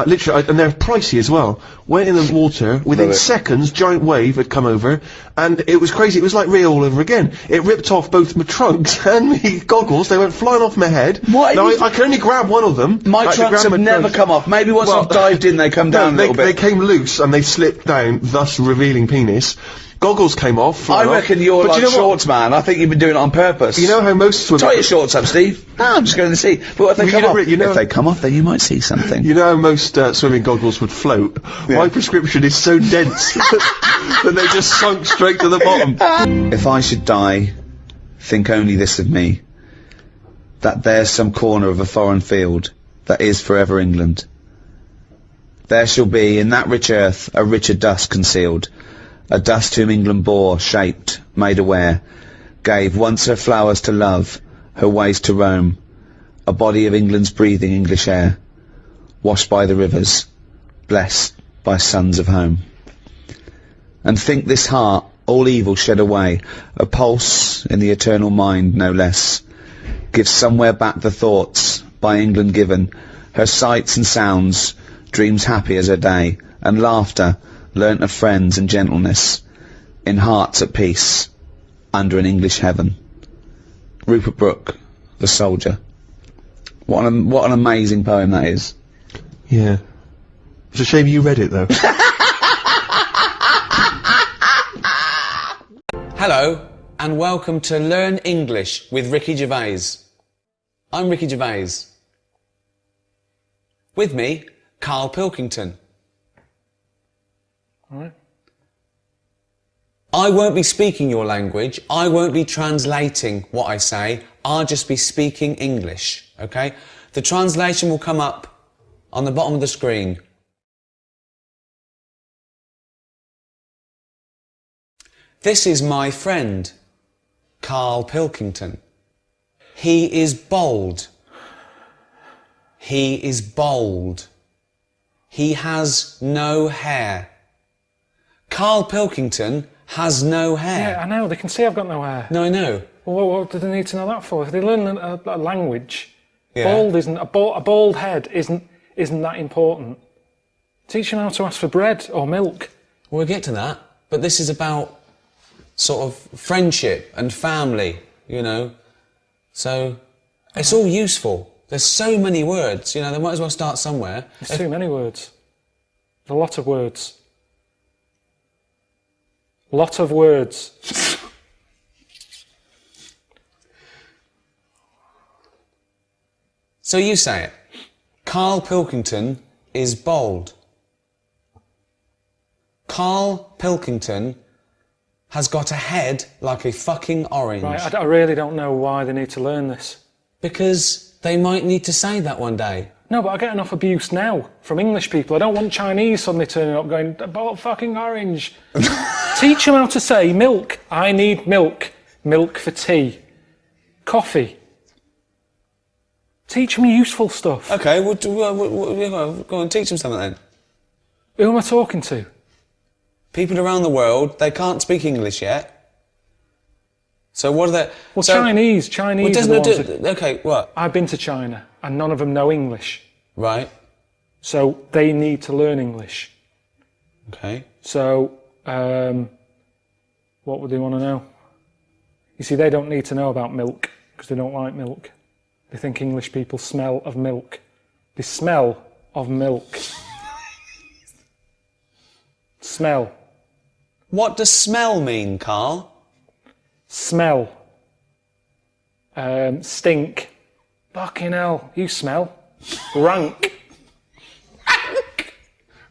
S2: Literally, and they're pricey as well. Went in the water, within seconds, giant wave had come over, and it was crazy. It was like Rio all over again. It ripped off both my trunks and my goggles. They went flying off my head.
S4: What?
S2: Now, I can only grab one of them.
S4: My trunks have never come off. Maybe once I've dived in, they come down a little bit.
S2: They came loose and they slipped down, thus revealing penis. Goggles came off.
S4: I reckon you're like shorts, man. I think you've been doing it on purpose.
S2: You know how most swimmers...
S4: Tie your shorts up, Steve. No, I'm just going to see. But if they come off, if they come off, then you might see something.
S2: You know how most swimming goggles would float? Yeah. My prescription is so dense that they just sunk straight to the bottom.
S4: If I should die, think only this of me, that there's some corner of a foreign field that is forever England. There shall be in that rich earth a richer dust concealed, a dust whom England bore, shaped, made aware, gave once her flowers to love, her ways to roam, a body of England's breathing English air, washed by the rivers, blessed by sons of home. And think this heart, all evil shed away, a pulse in the eternal mind no less, gives somewhere back the thoughts, by England given, her sights and sounds, dreams happy as her day, and laughter, learnt of friends and gentleness, in hearts at peace, under an English heaven. Rupert Brooke, The Soldier. What an amazing poem that is.
S2: Yeah. It's a shame you read it, though.
S5: Hello, and welcome to Learn English with Ricky Gervais. I'm Ricky Gervais. With me, KARL Pilkington.
S3: Alright.
S5: I won't be speaking your language, I won't be translating what I say, I'll just be speaking English, okay? The translation will come up on the bottom of the screen. This is my friend, KARL Pilkington. He is bold. He is bold. He has no hair. KARL Pilkington has no hair.
S3: Yeah, I know. They can see I've got no hair.
S5: No, I know.
S3: Well, what do they need to know that for? If they learn a language,
S5: Yeah.
S3: bald isn't a bald head isn't that important. Teach them how to ask for bread or milk.
S5: We'll get to that, but this is about sort of friendship and family, you know. So it's all useful. There's so many words, you know. They might as well start somewhere.
S3: There's too many words. There's a lot of words. Lot of words.
S5: So you say it. KARL Pilkington is bold. KARL Pilkington has got a head like a fucking orange.
S3: Right, I really don't know why they need to learn this.
S5: Because they might need to say that one day.
S3: No, but I get enough abuse now from English people. I don't want Chinese suddenly turning up going, "About fucking orange." Teach them how to say milk. I need milk. Milk for tea. Coffee. Teach them useful stuff.
S4: Okay, well, go on, teach them something then.
S3: Who am I talking to?
S4: People around the world, they can't speak English yet. So what are they...
S3: Well,
S4: so,
S3: Chinese
S4: well,
S3: are the
S4: doesn't
S3: ones
S4: it
S3: that-
S4: do, okay, what?
S3: I've been to China, and none of them know English.
S4: Right,
S3: So they need to learn English.
S4: okay.
S3: So, what would they want to know? You see, they don't need to know about milk, because they don't like milk. They think English people smell of milk. They smell of milk. Smell.
S4: What does smell mean, Carl?
S3: Smell. Stink. Fucking hell, you smell. Rank.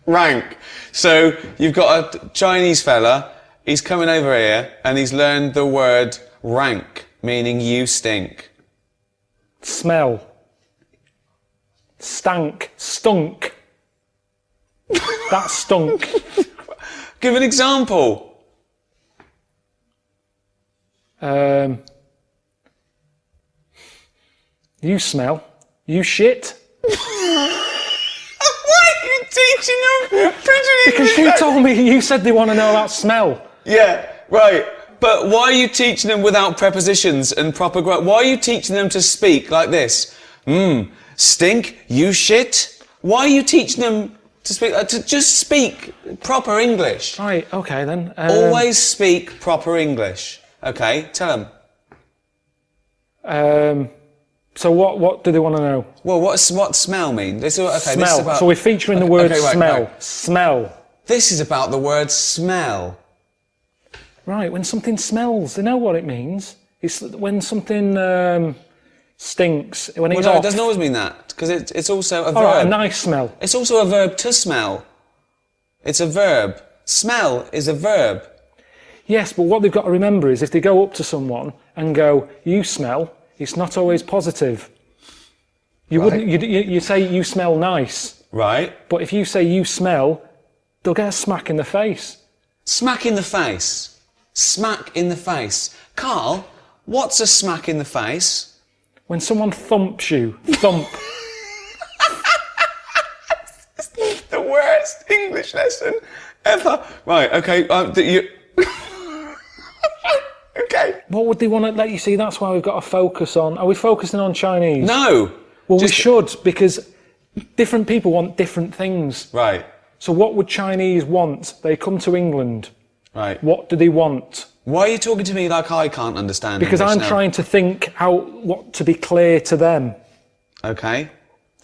S4: Rank. So, you've got a Chinese fella, he's coming over here, and he's learned the word rank, meaning you stink.
S3: Smell. Stank. Stunk. That stunk.
S4: Give an example.
S3: You smell. You shit.
S4: Why are you teaching them pidgin
S3: Because you told me, you said they want to know about smell.
S4: Yeah, right. But why are you teaching them without prepositions and proper Why are you teaching them to speak like this? Stink, you shit. Why are you teaching them to speak, to just speak proper English?
S3: Right, okay then.
S4: Always speak proper English. Okay, tell them.
S3: So what do they want to know?
S4: Well, what smell mean? This is, okay,
S3: Smell.
S4: This is about,
S3: So we're featuring the word
S4: okay, right,
S3: smell.
S4: right.
S3: Smell.
S4: This is about the word smell.
S3: Right, when something smells, they know what it means. It's when something stinks, when it's
S4: Well, no,
S3: off.
S4: it doesn't always mean that, because it's also a verb.
S3: All right, a nice smell.
S4: It's also a verb to smell. It's a verb. Smell is a verb.
S3: Yes, but what they've got to remember is if they go up to someone and go, you smell, it's not always positive. You wouldn't, you say you smell nice.
S4: Right.
S3: But if you say you smell, they'll get a smack in the face.
S4: Smack in the face. Smack in the face. Carl, what's a smack in the face?
S3: When someone thumps you, thump.
S4: The worst English lesson ever. Right, okay, okay.
S3: What would they want to let you see? That's why we've got to focus on. Are we focusing on Chinese?
S4: No.
S3: Well, we should, because different people want different things.
S4: Right,
S3: So what would Chinese want? They come to England.
S4: right.
S3: What do they want?
S4: Why are you talking to me like I can't understand
S3: Because
S4: English
S3: I'm
S4: now?
S3: trying to think out what to be clear to them.
S4: Okay.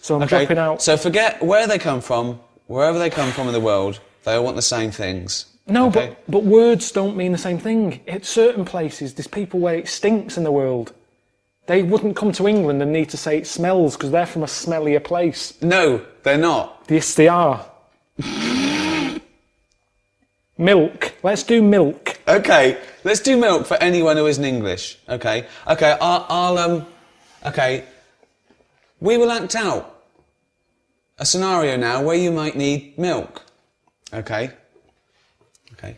S3: So I'm
S4: Okay,
S3: dropping out.
S4: so forget where they come from, wherever they come from in the world, they all want the same things.
S3: No,
S4: okay.
S3: but words don't mean the same thing. At certain places, there's people where it stinks in the world. They wouldn't come to England and need to say it smells because they're from a smellier place.
S4: No, they're not.
S3: Yes, they are. Milk. Let's do milk.
S4: Okay, let's do milk for anyone who isn't English. Okay, okay, okay. We will act out a scenario now where you might need milk. Okay. Okay.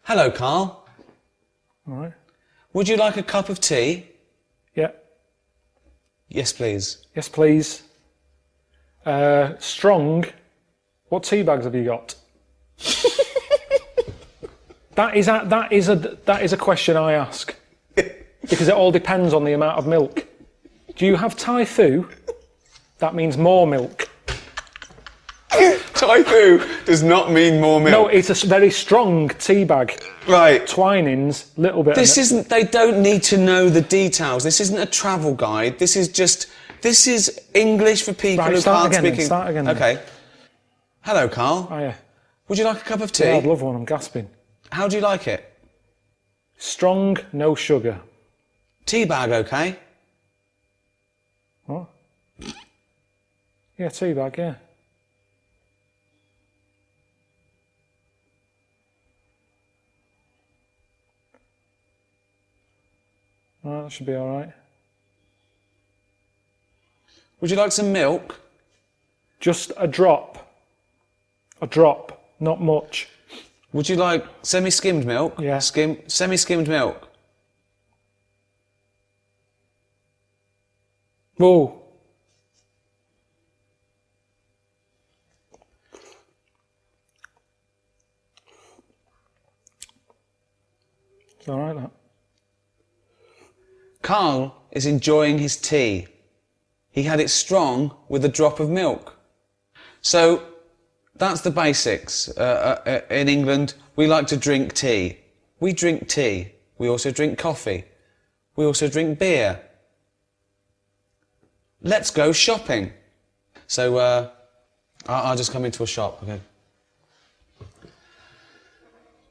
S4: Hello, Carl.
S3: All right.
S4: Would you like a cup of tea?
S3: Yeah.
S4: Yes, please.
S3: Yes, please. Strong. What tea bags have you got? That is a question I ask because it all depends on the amount of milk. Do you have Thai fu? That means more milk.
S4: Thai fu does not mean more milk.
S3: No, it's a very strong tea bag.
S4: Right.
S3: Twinings, little bit.
S4: This isn't, they don't need to know the details. This isn't a travel guide. This is English for people
S3: Right,
S4: who
S3: start
S4: can't
S3: again
S4: speak
S3: then, start again then.
S4: Okay. Hello, Carl.
S3: Oh yeah.
S4: Would you like a cup of tea?
S3: Yeah, I'd love one. I'm gasping.
S4: How do you like it?
S3: Strong, no sugar.
S4: Tea bag, okay?
S3: What? Yeah, tea bag. Yeah. Right, that should be all right.
S4: Would you like some milk?
S3: Just a drop. A drop, not much.
S4: Would you like semi-skimmed milk?
S3: Yeah.
S4: Semi-skimmed milk.
S3: Whoa. It's alright, that.
S5: Karl is enjoying his tea. He had it strong with a drop of milk. So, that's the basics. In England, we like to drink tea. We drink tea. We also drink coffee. We also drink beer. Let's go shopping. So, I'll just come into a shop, okay?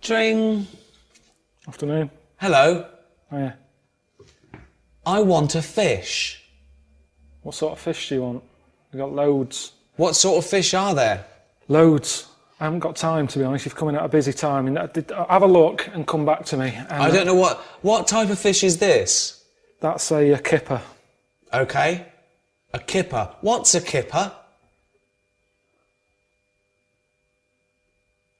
S5: Dring.
S3: Afternoon.
S5: Hello.
S3: Oh, yeah.
S5: I want a fish.
S3: What sort of fish do you want? We've got loads.
S5: What sort of fish are there?
S3: Loads. I haven't got time, to be honest. You've come in at a busy time. Have a look and come back to me. And,
S5: I don't know what type of fish is this?
S3: That's a kipper.
S5: Okay. A kipper. What's a kipper?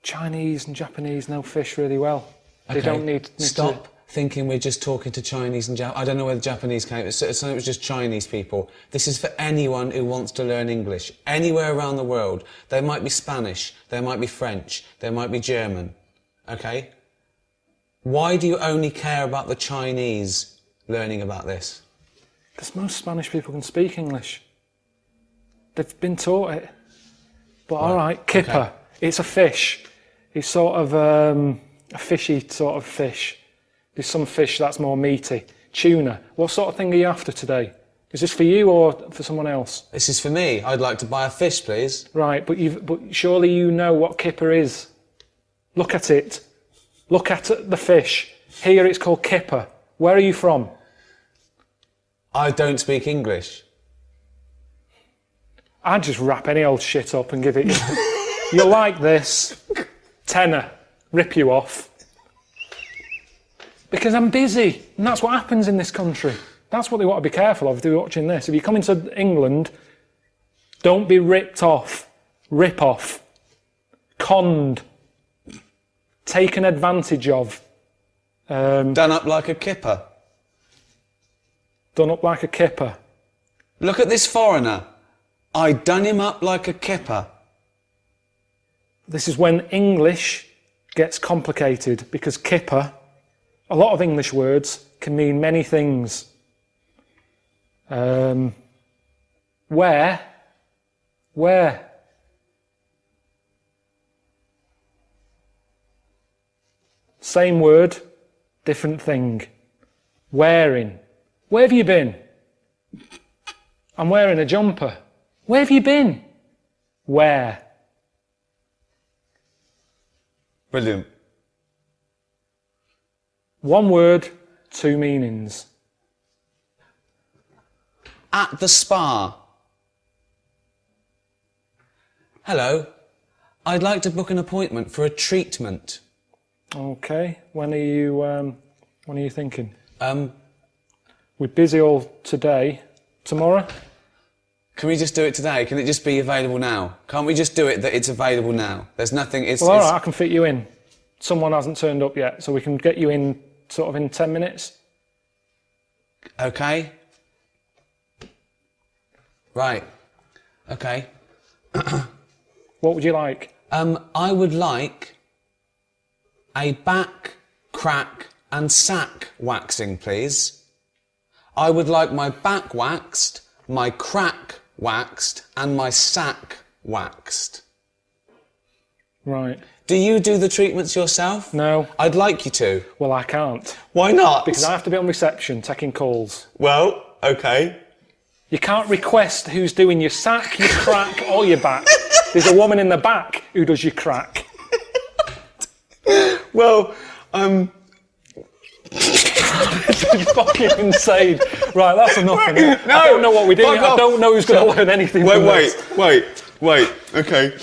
S3: Chinese and Japanese know fish really well.
S5: Okay.
S3: They don't need
S5: Stop thinking we're just talking to Chinese and I don't know where the Japanese came. It was just Chinese people. This is for anyone who wants to learn English. Anywhere around the world. There might be Spanish. There might be French. There might be German. Okay? Why do you only care about the Chinese learning about this?
S3: Because most Spanish people can speak English. They've been taught it. But alright, kipper.
S5: Okay.
S3: It's a fish. It's sort of a fishy sort of fish. There's some fish that's more meaty. Tuna. What sort of thing are you after today? Is this for you or for someone else?
S5: This is for me. I'd like to buy a fish, please.
S3: Right, but surely you know what kipper is. Look at it. Look at the fish. Here it's called kipper. Where are you from?
S5: I don't speak English.
S3: I'd just wrap any old shit up and give it you. You're like this. Tenner. Rip you off. Because I'm busy. And that's what happens in this country. That's what they want to be careful of if they're watching this. If you come into England, don't be ripped off. Rip off. Conned. Taken advantage of.
S5: Done up like a kipper.
S3: Done up like a kipper.
S5: Look at this foreigner. I done him up like a kipper.
S3: This is when English gets complicated because kipper, a lot of English words can mean many things. Where? Same word, different thing. Wearing. Where have you been? I'm wearing a jumper. Where have you been? Where?
S5: Brilliant.
S3: One word, two meanings.
S5: At the spa. Hello. I'd like to book an appointment for a treatment.
S3: Okay. When are you thinking? We're busy all today. Tomorrow?
S5: Can we just do it today? Can it just be available now? Can't we just do it that it's available now? There's nothing...
S3: Well, all right, I can fit you in. Someone hasn't turned up yet, so we can get you in sort of in 10 minutes.
S5: Okay. Right. Okay.
S3: What would you like?
S5: I would like a back, crack and sack waxing, please. I would like my back waxed, my crack waxed and my sack waxed.
S3: Right.
S5: Do you do the treatments yourself?
S3: No.
S5: I'd like you to.
S3: Well, I can't.
S5: Why not?
S3: Because I have to be on reception taking calls.
S5: Well, okay.
S3: You can't request who's doing your sack, your crack or your back. There's a woman in the back who does your crack.
S5: Well,
S3: It's fucking insane. Right, that's enough. Innit?
S5: No,
S3: I don't know what we're doing. I don't know who's going to learn anything from this.
S5: Wait. Okay.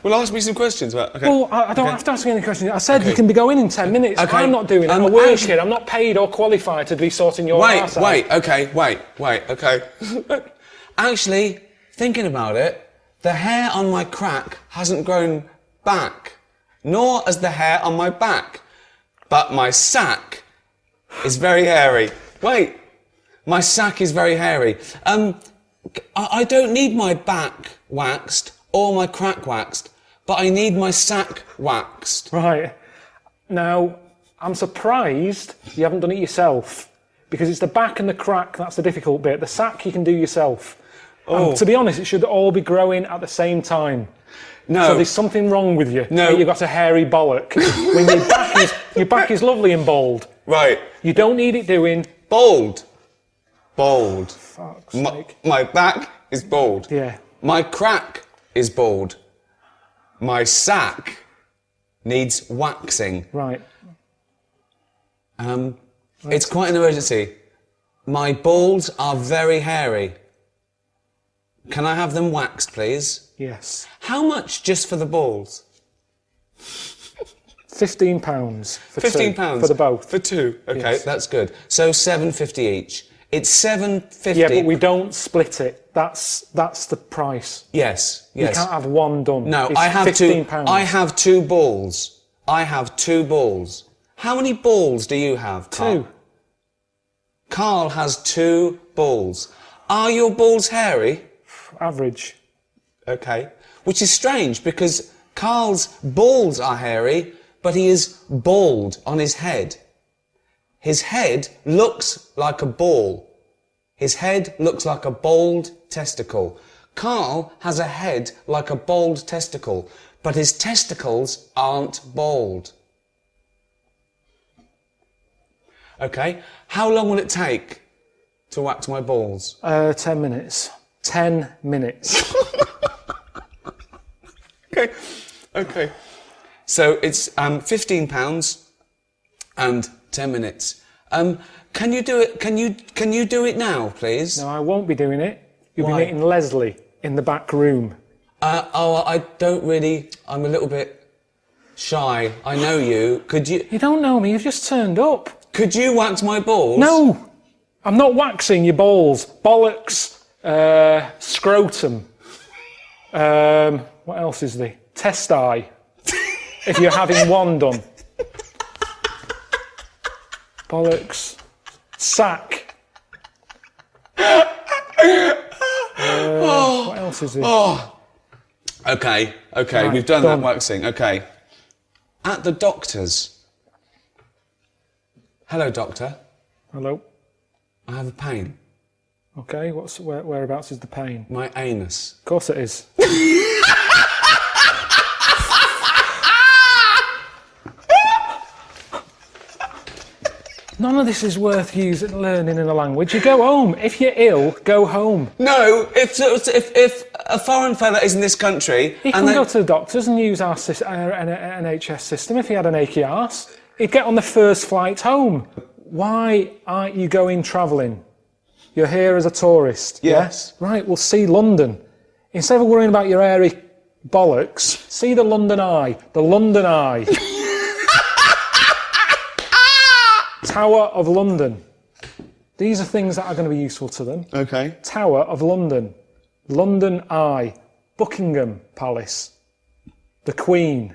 S5: Well, ask me some questions about... Okay.
S3: Well, I don't have to ask you any questions. I said you can be going in 10 minutes.
S5: Okay.
S3: I'm not doing it. I'm a worker. I'm not paid or qualified to be sorting your arse out.
S5: Wait, okay. Actually, thinking about it, the hair on my crack hasn't grown back, nor has the hair on my back. But my sack is very hairy. Wait,
S4: My sack is very hairy. I don't need my back waxed or my crack waxed, but I need my sack waxed.
S3: Right. Now, I'm surprised you haven't done it yourself, because it's the back and the crack that's the difficult bit. The sack you can do yourself.
S4: Oh.
S3: And to be honest, it should all be growing at the same time.
S4: No.
S3: So there's something wrong with you.
S4: No.
S3: You've got a hairy bollock. When your back is lovely and bald.
S4: Right.
S3: You don't need it doing.
S4: Bald. Bald.
S3: Fuck's sake.
S4: My back is bald.
S3: Yeah.
S4: My crack is bald. My sack needs waxing.
S3: Right.
S4: It's quite an emergency. My balls are very hairy. Can I have them waxed, please?
S3: Yes.
S4: How much just for the balls?
S3: £15 for
S4: £15
S3: two, for the both.
S4: For two. Okay,
S3: Yes.
S4: that's good. So £7.50 each. It's £7.50.
S3: Yeah, but we don't split it. That's the price.
S4: Yes.
S3: You can't have one done.
S4: No,
S3: It's
S4: I have
S3: £15.
S4: two. I have two balls. I have two balls. How many balls do you have, Carl?
S3: Two.
S4: Carl has two balls. Are your balls hairy?
S3: Average.
S4: Okay. Which is strange because Carl's balls are hairy, but he is bald on his head. His head looks like a ball. His head looks like a bald testicle. Carl has a head like a bald testicle, but his testicles aren't bald. Okay. How long will it take to wax my balls?
S3: 10 minutes. 10 minutes.
S4: Okay. So it's £15 and 10 minutes. Can you do it? Can you do it now, please?
S3: No, I won't be doing it. You'll
S4: Why?
S3: be meeting Leslie in the back room.
S4: I don't really. I'm a little bit shy. I know you. Could you?
S3: You don't know me, you've just turned up.
S4: Could you wax my balls?
S3: No! I'm not waxing your balls. Bollocks. Scrotum. What else is there? Testi. If you're having one done. Bollocks. Sack. What else is there?
S4: Okay.
S3: Right,
S4: We've done
S3: done.
S4: that waxing. Okay. At the doctor's. Hello, doctor.
S3: Hello.
S4: I have a pain.
S3: Okay, whereabouts is the pain?
S4: My anus.
S3: Of course it is. None of this is worth learning in a language. You go home. If you're ill, go home.
S4: No, if a foreign fella is in this country
S3: He can go to the doctors and use our NHS system if he had an achy arse. He'd get on the first flight home. Why aren't you going travelling? You're here as a tourist.
S4: Yes.
S3: Yeah? Right, we'll see London. Instead of worrying about your hairy bollocks, see the London Eye. The London Eye. Tower of London. These are things that are going to be useful to them.
S4: Okay.
S3: Tower of London. London Eye. Buckingham Palace. The Queen.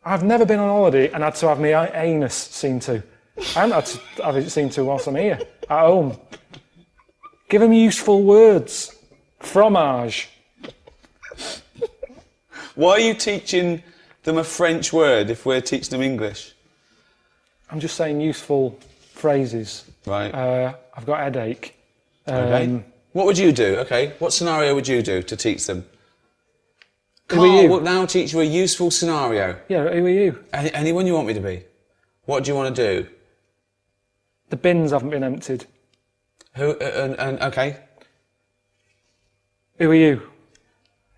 S3: I've never been on holiday and had to have my anus seen to. I haven't had to have it seen to whilst I'm here, at home. Give them useful words. Fromage.
S4: Why are you teaching them a French word if we're teaching them English?
S3: I'm just saying useful phrases.
S4: Right.
S3: I've got a headache.
S4: Okay. What would you do? Okay. What scenario would you do to teach them?
S3: Who are
S4: Carl
S3: you?
S4: will now teach you a useful scenario.
S3: Yeah, who are you?
S4: Anyone you want me to be? What do you want to do?
S3: The bins haven't been emptied.
S4: Who? Okay.
S3: Who are you?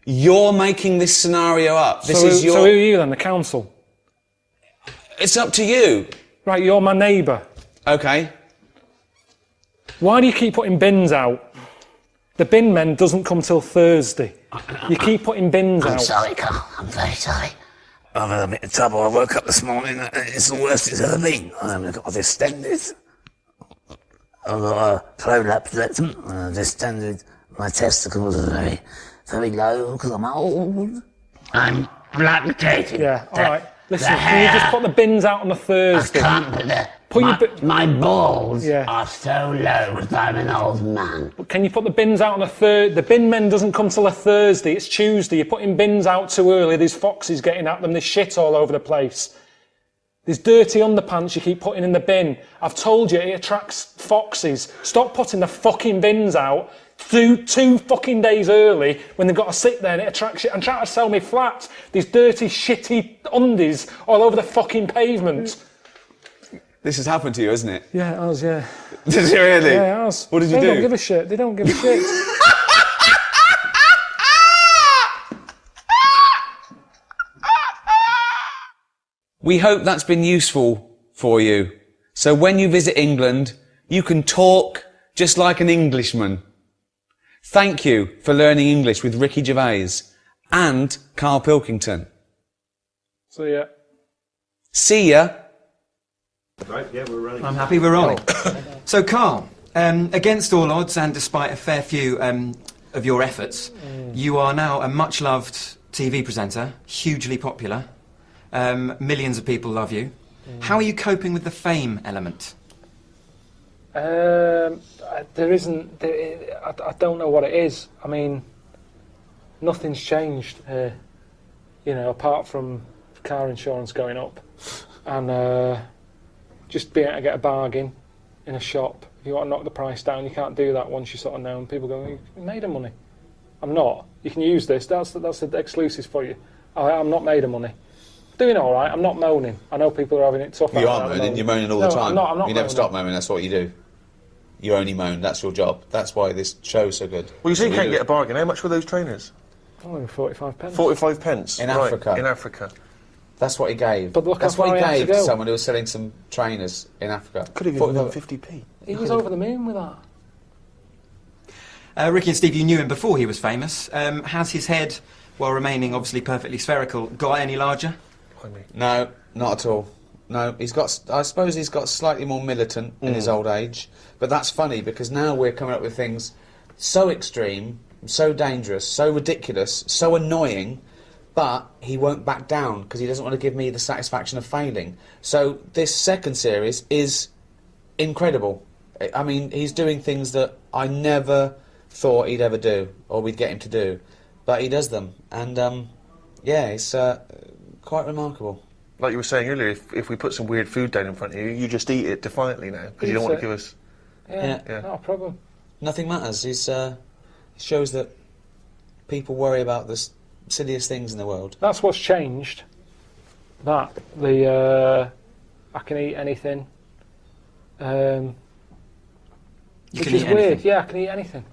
S4: You're making this scenario up. This
S3: So
S4: is your.
S3: who are you then? The council?
S4: It's up to you.
S3: Right, you're my neighbour.
S4: Okay.
S3: Why do you keep putting bins out? The bin men doesn't come till Thursday. You keep putting bins out.
S7: Sorry, Carl. I'm very sorry. I've had a bit of trouble. I woke up this morning and it's the worst it's ever been. I've got distended. I've got a prolapse rectum, distended. My testicles are very, very low because I'm old. I'm lactating.
S3: Yeah, all right. Listen, can you just put the bins out on a Thursday? Put
S7: My balls
S3: Yeah.
S7: are so low because I'm an old man.
S3: Can you put the bins out on a Thursday? The bin men doesn't come till a Thursday. It's Tuesday. You're putting bins out too early. There's foxes getting at them. There's shit all over the place. There's dirty underpants you keep putting in the bin. I've told you it attracts foxes. Stop putting the fucking bins out two fucking days early when they've got to sit there and it attracts shit. I'm trying to sell me flats. These dirty, shitty undies all over the fucking pavement.
S4: This has happened to you, hasn't it?
S3: Yeah, it has, yeah.
S4: Did it really?
S3: Yeah, it has.
S4: What did you
S3: They
S4: do?
S3: don't give a shit. They don't give a shit.
S4: We hope that's been useful for you. So when you visit England, you can talk just like an Englishman. Thank you for learning English with Ricky Gervais and Karl Pilkington.
S3: So, yeah.
S4: See ya.
S6: Right, yeah, we're rolling.
S8: I'm happy we're rolling. So, Karl, against all odds and despite a fair few of your efforts, you are now a much-loved TV presenter, hugely popular. Millions of people love you. How are you coping with the fame element?
S3: There isn't. I don't know what it is. I mean, nothing's changed here. You know, apart from car insurance going up and just being able to get a bargain in a shop. If you want to knock the price down, you can't do that once you're sort of known. People go, "You made of money." I'm not. You can use this. That's the exclusives for you. I'm not made of money. Doing all right. I'm not moaning. I know people are having it tough.
S4: You are moaning. You're moaning all the time.
S3: I'm not
S4: you never
S3: moaning.
S4: stop moaning. That's what you do. You only moan. That's your job. That's why this show's so good.
S2: Well, you say you
S4: We
S2: can't
S4: do
S2: get
S4: it.
S2: a bargain. How much were those trainers?
S3: Only 45 pence.
S2: 45 pence.
S4: In
S2: Right,
S4: Africa.
S2: In Africa.
S4: That's what he gave.
S3: But look
S4: That's
S3: how far
S4: what he
S3: he had
S4: gave
S3: to
S4: to
S3: go.
S4: someone who was selling some trainers in Africa.
S2: Could have given them 50p.
S3: He was over the moon with that.
S8: Ricky and Steve, you knew him before he was famous. Has his head, while remaining obviously perfectly spherical, got any larger?
S4: No, not at all. No, he's got. I suppose he's got slightly more militant in his old age, but that's funny because now we're coming up with things so extreme, so dangerous, so ridiculous, so annoying, but he won't back down because he doesn't want to give me the satisfaction of failing. So this second series is incredible. I mean, he's doing things that I never thought he'd ever do, or we'd get him to do, but he does them, and yeah, it's quite remarkable.
S2: Like you were saying earlier, if we put some weird food down in front of you, you just eat it defiantly now because you don't want to give us.
S3: Yeah,
S2: Yeah.
S3: not a problem.
S4: Nothing matters. He shows that people worry about the silliest things in the world.
S3: That's what's changed. That I can eat anything.
S8: You
S3: Which
S8: can
S3: is
S8: eat
S3: weird.
S8: anything.
S3: Yeah, I can eat anything.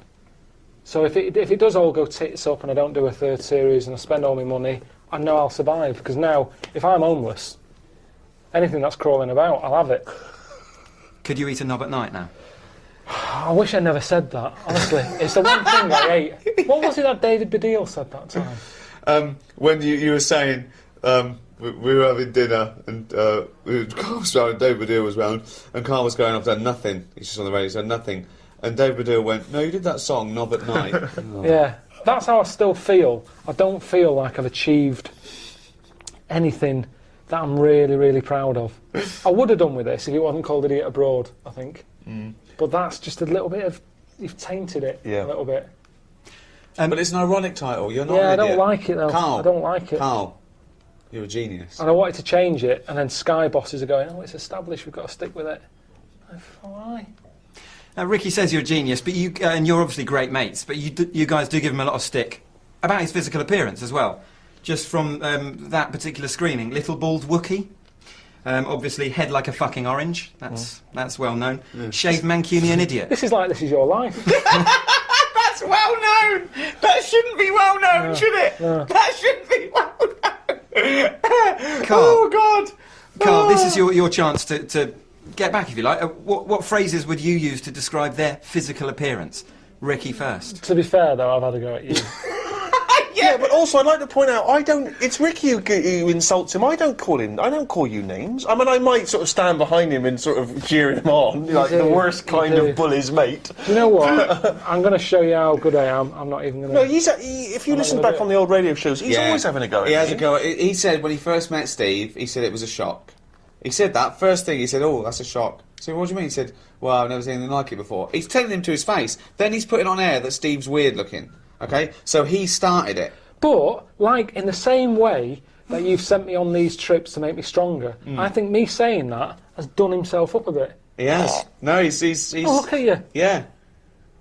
S3: So if it does all go tits up and I don't do a third series and I spend all my money, I know I'll survive. Because now, if I'm homeless, anything that's crawling about, I'll have it.
S8: Could you eat a knob at night now?
S3: I wish I never said that. Honestly, it's the one thing I ate. What was it that David Baddiel said that time?
S4: When you were saying we were having dinner and Karl was round and David Baddiel was round and Karl was going, I've done nothing. He's just on the radio, he's done nothing. And David Baddiel went, no, you did that song, Knob at Night.
S3: Yeah, that's how I still feel. I don't feel like I've achieved anything that I'm really, really proud of. I would have done with this if it wasn't called Idiot Abroad, I think. But that's just a little bit of... You've tainted it a little bit.
S4: But it's an ironic title, you're not
S3: Yeah, I
S4: an
S3: don't
S4: idiot.
S3: like it though.
S4: Karl,
S3: I don't like it.
S4: Karl, you're a genius.
S3: And I wanted to change it, and then Sky bosses are going, oh, it's established, we've got to stick with it. Why?
S8: Ricky says you're a genius, but you and you're obviously great mates. But you guys do give him a lot of stick about his physical appearance as well. Just from that particular screening, little bald Wookie, obviously head like a fucking orange. That's well known. Shaved Mancunian idiot.
S3: This is your life.
S4: That's well known! That shouldn't be well known, should it? That shouldn't be well known!
S8: Karl,
S4: Oh, God!
S8: Karl, this is your chance to get back, if you like. What phrases would you use to describe their physical appearance? Ricky first.
S3: To be fair though, I've had a go at you.
S4: Yeah,
S2: Yeah, but also I'd like to point out, it's Ricky who insults him. I don't call you names. I mean, I might sort of stand behind him and sort of cheer him on, like the worst kind of bully's mate.
S3: You know what? I'm going to show you how good I am. I'm not even going to...
S2: No, if you listen back on the old radio shows, he's always having a go at
S4: He has
S2: me.
S4: a go. He said when he first met Steve, he said it was a shock. He said that first thing. He said, "Oh, that's a shock." So what do you mean? He said, "Well, I've never seen anything like it before." He's telling him to his face. Then he's putting on air that Steve's weird looking. Okay, so he started it.
S3: But, like, in the same way that you've sent me on these trips to make me stronger, I think me saying that has done himself up a bit.
S4: He has. No, he's
S3: Oh, look at you.
S4: Yeah.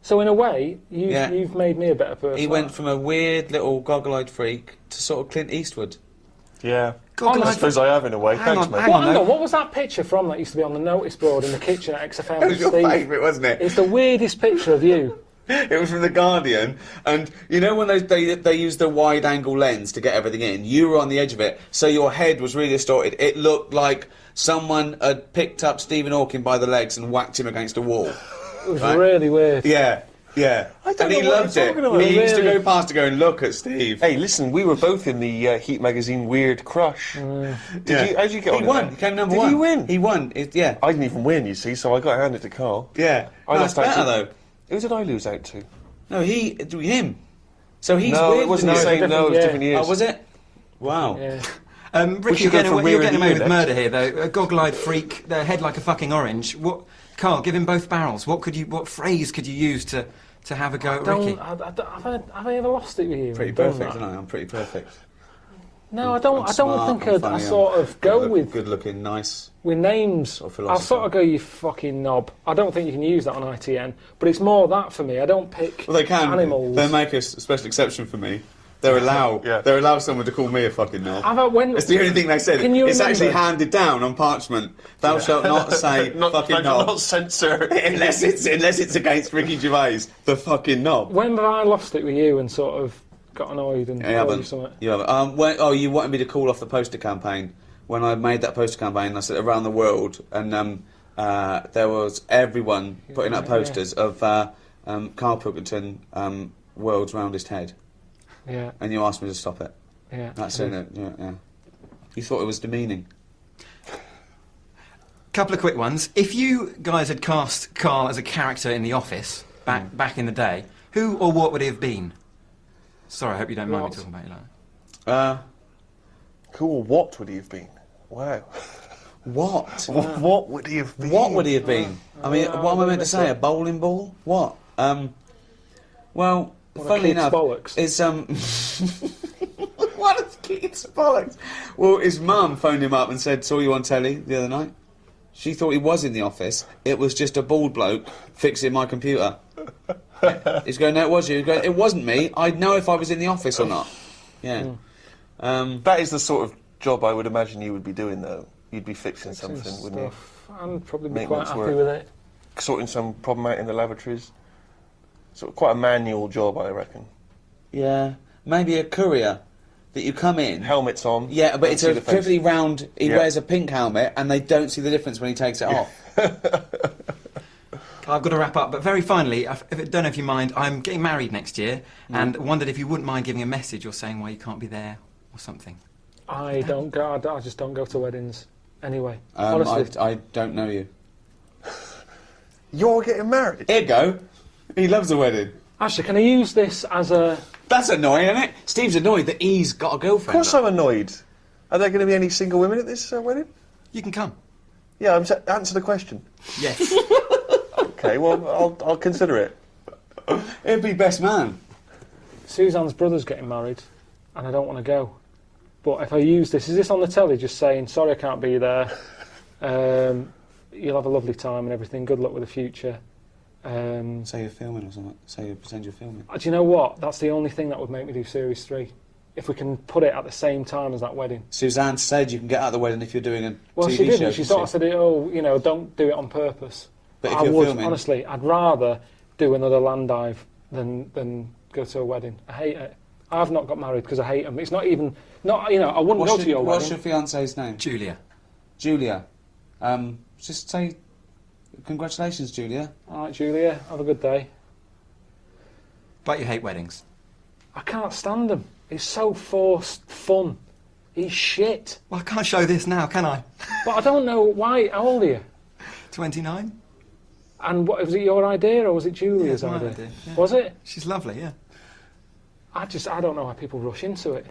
S3: So in a way, you've made me a better person.
S4: He went from a weird little goggle-eyed freak to sort of Clint Eastwood.
S2: Yeah. I suppose I have in a way. Thanks, mate.
S3: Hang on, what was that picture from that used to be on the notice board in the kitchen at XFM?
S4: That was your favourite, wasn't it?
S3: It's the weirdest picture of you.
S4: It was from The Guardian, and you know when they use the wide-angle lens to get everything in, you were on the edge of it, so your head was really distorted. It looked like someone had picked up Stephen Hawking by the legs and whacked him against a wall.
S3: It was really weird.
S4: Yeah. And he loved it. He used to go past to go and look at Steve.
S2: Hey, listen, we were both in the Heat magazine Weird Crush. How'd you get on?
S4: He won. He came number one.
S2: Did he win?
S4: He won.
S2: I didn't even win, you see, so I got handed to Carl.
S4: Yeah.
S2: I
S4: That's
S2: lost out
S4: better,
S2: to...
S4: though.
S2: Who did I lose out to?
S4: No, him. So he's
S2: No,
S4: weird.
S2: it wasn't the same. No, it was different years.
S4: Oh, was it? Wow.
S3: Yeah.
S8: Ricky,
S2: should go for
S8: you're
S2: Weird
S8: getting away
S2: Year
S8: with
S2: next.
S8: murder here, though. A goggle-eyed freak, their head like a fucking orange. Carl, give him both barrels. What phrase could you use to have a go at Ricky?
S3: Have I ever lost it with you?
S4: Pretty perfect, isn't I? I'm pretty perfect.
S3: No, I don't
S4: smart,
S3: think
S4: I'm
S3: I
S4: funny,
S3: sort of go with
S4: good-looking, nice.
S3: with names.
S4: Sort of
S3: I'll
S4: philosopher.
S3: sort of go, you fucking knob. I don't think you can use that on ITN, but it's more that for me. I don't pick
S4: Well, they can.
S3: animals.
S4: They make a special exception for me. They allow someone to call me a fucking knob. It's the only thing they said.
S3: Can you
S4: It's actually
S3: remember-
S4: handed down on parchment. Thou shalt not say fucking knob
S2: Not censor.
S4: unless it's against Ricky Gervais, the fucking knob.
S3: When have I lost it with you and sort of got annoyed and
S4: You
S3: called you
S4: haven't.
S3: something?
S4: You haven't. You wanted me to call off the poster campaign. When I made that poster campaign, I said around the world, and there was everyone putting up posters of Carl Pilkington, world's roundest head.
S3: Yeah,
S4: And you asked me to stop it.
S3: yeah.
S4: That's it. Yeah. You thought it was demeaning.
S8: Couple of quick ones. If you guys had cast Carl as a character in The Office back in the day, who or what would he have been? Sorry, I hope you don't mind me talking about you like that.
S2: Cool, what would he have been? Wow.
S4: What?
S2: What would he have been?
S4: What would he have been? I mean, what am I meant to say? A bowling ball? What? Well, funnily
S3: kid's
S4: enough,
S3: bollocks.
S4: it's what a kid's bollocks. Well, his mum phoned him up and said, "Saw you on telly the other night." She thought he was in the office. It was just a bald bloke fixing my computer. He's going, "No, it was you." He's going, "It wasn't me. I'd know if I was in the office or not." Yeah.
S2: That is the sort of job I would imagine you would be doing, though. You'd be fixing something, wouldn't you?
S3: I'd probably be
S2: Maintenance
S3: quite
S2: work.
S3: happy with it.
S2: Sorting some problem out in the lavatories. Sort of quite a manual job, I reckon.
S4: Yeah. Maybe a courier that you come in.
S2: Helmets on.
S4: Yeah, but
S2: don't
S4: it's
S2: see
S4: a
S2: the face.
S4: pivoty round. He
S2: Yeah.
S4: wears a pink helmet, and they don't see the difference when he takes it off.
S8: I've got to wrap up, but very finally, I don't know if you mind, I'm getting married next year, and wondered if you wouldn't mind giving a message or saying why you can't be there or something.
S3: I don't go. I just don't go to weddings anyway. Honestly,
S4: I don't know you.
S2: You're getting married?
S4: Here you go. He loves a wedding.
S3: actually, can I use this as a?
S4: That's annoying, isn't it? Steve's annoyed that he's got a
S2: Of
S4: girlfriend.
S2: course I'm annoyed. Are there going to be any single women at this wedding?
S8: You can come.
S2: Yeah, answer the question.
S8: Yes.
S2: Okay, well, I'll consider it.
S4: It'd be best man.
S3: Suzanne's brother's getting married, and I don't want to go. But if I use this, is this on the telly just saying, sorry I can't be there, you'll have a lovely time and everything, good luck with the future.
S4: Say you're filming or something. Say you pretend you're filming.
S3: Do you know what? That's the only thing that would make me do Series 3. If we can put it at the same time as that wedding.
S4: Suzanne said you can get out of the wedding if you're doing a
S3: Well,
S4: TV
S3: she didn't.
S4: show.
S3: She sort of said, oh, you know, don't do it on purpose.
S4: But if
S3: I
S4: you're
S3: would,
S4: filming...
S3: honestly, I'd rather do another land dive than go to a wedding. I hate it. I've not got married because I hate them. It's not even... you know, I wouldn't go to your
S4: What's
S3: wedding.
S4: your fiance's name?
S8: Julia.
S4: Julia. Just say... Congratulations, Julia.
S3: All right, Julia, have a good day.
S8: But you hate weddings.
S3: I can't stand them. It's so forced fun. He's shit.
S8: Well, I can't show this now, can I?
S3: But I don't know why. How old are you?
S8: 29?
S3: And what, was it your idea or was it Julia's
S8: Yeah, it's my
S3: idea?
S8: idea, yeah.
S3: Was it?
S8: She's lovely, yeah.
S3: I don't know why people rush into it.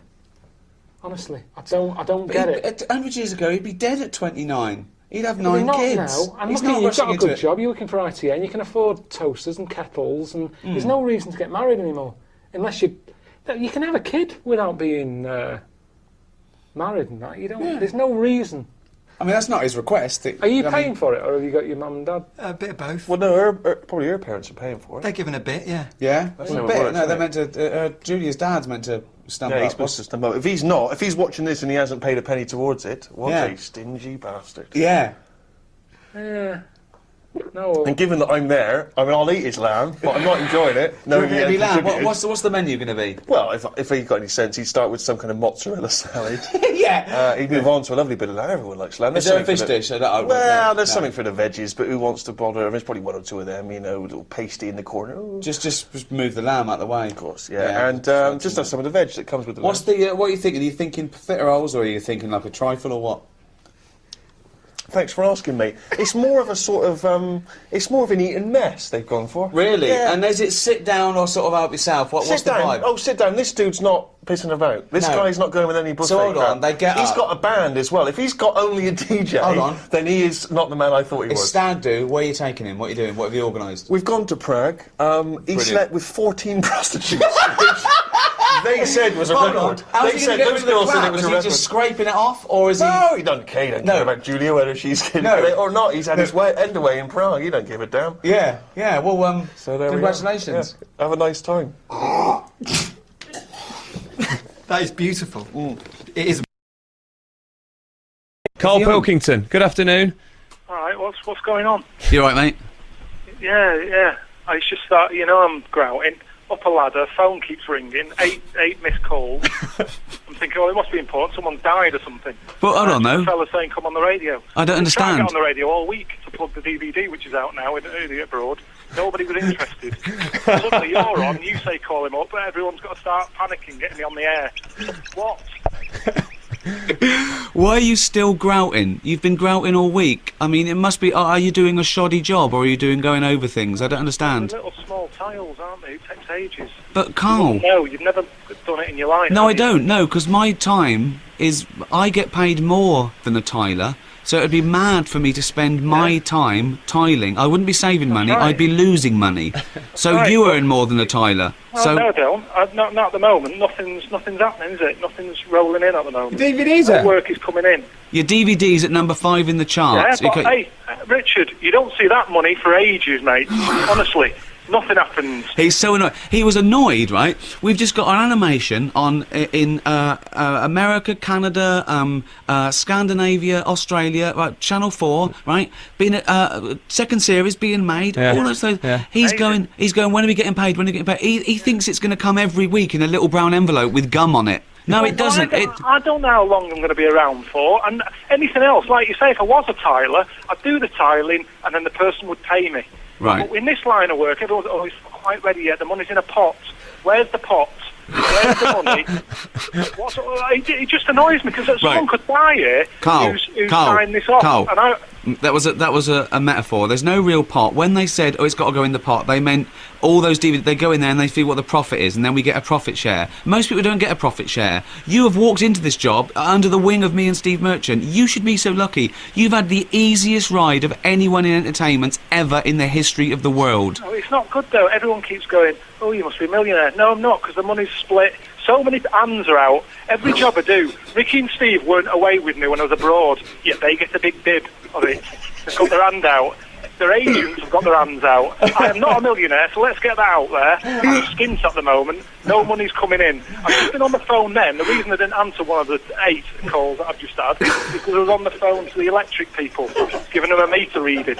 S3: Honestly, I don't get it.
S4: 100 years ago, he'd be dead at 29. He'd have
S3: But
S4: 9
S3: not
S4: kids.
S3: now. And
S4: He's
S3: look,
S4: not
S3: you've got
S4: rushing
S3: a
S4: into
S3: good
S4: it.
S3: job. You're working for ITA, and you can afford toasters and kettles, and there's no reason to get married anymore, unless you can have a kid without being married and that. You don't.
S4: Yeah.
S3: There's no reason.
S4: I mean, that's not his request.
S3: Are you paying for it, or have you got your mum and dad?
S8: A bit of both.
S2: Well, no, probably her parents are paying for it.
S8: They're given a bit, yeah.
S4: Yeah?
S2: That's
S4: Well,
S2: how
S4: a
S2: it
S4: bit.
S2: works,
S4: No, they're
S2: isn't
S4: meant to... Julia's dad's meant to stump
S2: Yeah,
S4: up.
S2: he's supposed to stump up. If he's not, if he's watching this and he hasn't paid a penny towards it, what
S4: Yeah.
S2: a stingy bastard.
S4: Yeah.
S3: Yeah. No.
S2: And given that I'm there, I mean, I'll eat his lamb, but I'm not enjoying it. No,
S4: Maybe lamb. What's the menu going to be?
S2: Well, if he got any sense, he'd start with some kind of mozzarella salad.
S4: Yeah.
S2: He'd move on to a lovely bit of lamb. Everyone likes lamb.
S4: Is there a fish dish?
S2: Well, there's something for the veggies, but who wants to bother? There's probably one or two of them, you know, a little pasty in the corner. Oh,
S4: Just move the lamb out the way.
S2: of course, yeah. And just have some of the veg that comes with the
S4: What's
S2: lamb.
S4: the... what are you thinking? Are you thinking profiteroles or are you thinking like a trifle or what?
S2: Thanks for asking, mate. It's more of a sort of, it's more of an eating mess they've gone for.
S4: Really?
S2: Yeah.
S4: And is it sit down or sort of help yourself? What's
S2: Sit
S4: the
S2: down.
S4: vibe?
S2: Oh, sit down. This dude's not pissing about. This
S4: No.
S2: guy's not going with any buffet.
S4: So hold on,
S2: crap.
S4: they get
S2: He's
S4: up.
S2: got a band as well. If he's got only a DJ,
S4: Hold on.
S2: then he is not the man I thought he
S4: It's
S2: was.
S4: Stag Do. Where are you taking him? What are you doing? What have you organised?
S2: We've gone to Prague. He slept with 14 prostitutes, which they said was a
S4: Hold
S2: record.
S4: on. How's
S2: They
S4: he
S2: said
S4: going to go
S2: those
S4: to the
S2: girls said
S4: club?
S2: it was
S4: Is
S2: a
S4: he
S2: record.
S4: just scraping it off, or is he?
S2: No, he doesn't care. He don't
S4: No.
S2: care about Julia, whether she's getting
S4: No.
S2: it or not. He's had his end away in Prague. He don't give a damn.
S4: Yeah, yeah. Well,
S2: So there we go.
S4: congratulations.
S2: Yeah. Have a nice time.
S8: That is beautiful. It is.
S9: Carl Pilkington, good afternoon.
S10: All right, what's going on?
S4: You all right, mate?
S10: Yeah. I just thought, I'm grouting. Up a ladder, phone keeps ringing, eight missed calls. I'm thinking, it must be important. Someone's died or something.
S4: Well, hold on,
S10: A
S4: though.
S10: fella saying, come on the radio.
S4: I don't
S10: I've been trying to
S4: understand.
S10: get on the radio all week to plug the DVD, which is out now abroad. Nobody was interested. Suddenly you're on, you say call him up, but everyone's got to start panicking, getting me on the air. What?
S4: Why are you still grouting? You've been grouting all week. I mean, it must be... Are you doing a shoddy job, or are you going over things? I don't
S10: They're
S4: understand.
S10: little small tiles, aren't they? It takes ages.
S4: But, Carl...
S10: No, you've never done it in your life.
S4: No,
S10: have
S4: I
S10: you?
S4: don't. No, because my time is... I get paid more than a tiler, so it'd be mad for me to spend my time tiling. I wouldn't be saving money,
S10: right.
S4: I'd be losing money. So
S10: Right,
S4: you
S10: but-
S4: earn more than a tiler.
S10: Well,
S4: So
S10: no, I don't. Not at the moment. Nothing's happening, is it? Nothing's rolling in at the moment.
S9: DVDs
S10: No
S9: are.
S10: work is coming in.
S4: your DVD's at number 5 in the
S10: Yeah,
S4: charts.
S10: but
S4: Okay.
S10: hey, Richard, you don't see that money for ages, mate. Honestly, nothing happens.
S4: He's so annoyed. He was annoyed, right? We've just got our animation on in America, Canada, Scandinavia, Australia, right? Channel 4, right? Being second series being made.
S9: Yeah.
S4: All those things.
S9: Yeah.
S4: He's going. When are we getting paid? When are we getting paid? He thinks it's going to come every week in a little brown envelope with gum on it. No, it doesn't.
S10: I don't know how long I'm going to be around for. And anything else, like you say, if I was a tiler, I'd do the tiling and then the person would pay me.
S4: Right.
S10: But in this line of work, everyone's always quite ready yet. The money's in a pot. Where's the pot? Where's the money? It just annoys me because someone could buy it
S4: Carl,
S10: who's signed this off.
S4: Carl.
S10: And
S4: That was a metaphor. There's no real pot. When they said, "Oh, it's got to go in the pot," they meant all those DVDs. They go in there and they feel what the profit is, and then we get a profit share. Most people don't get a profit share. You have walked into this job under the wing of me and Steve Merchant. You should be so lucky. You've had the easiest ride of anyone in entertainment ever in the history of the world.
S10: Oh, it's not good though. Everyone keeps going, "Oh, you must be a millionaire." No, I'm not, because the money's split. So many hands are out. Every job I do. Ricky and Steve weren't away with me when I was abroad, yet they get a big bib of it. They've got their hand out. Their agents have got their hands out. I am not a millionaire, so let's get that out there. I'm skint at the moment. No money's coming in. I've just been on the phone then. The reason I didn't answer one of the 8 calls that I've just had is because I was on the phone to the electric people, giving them a meter reading.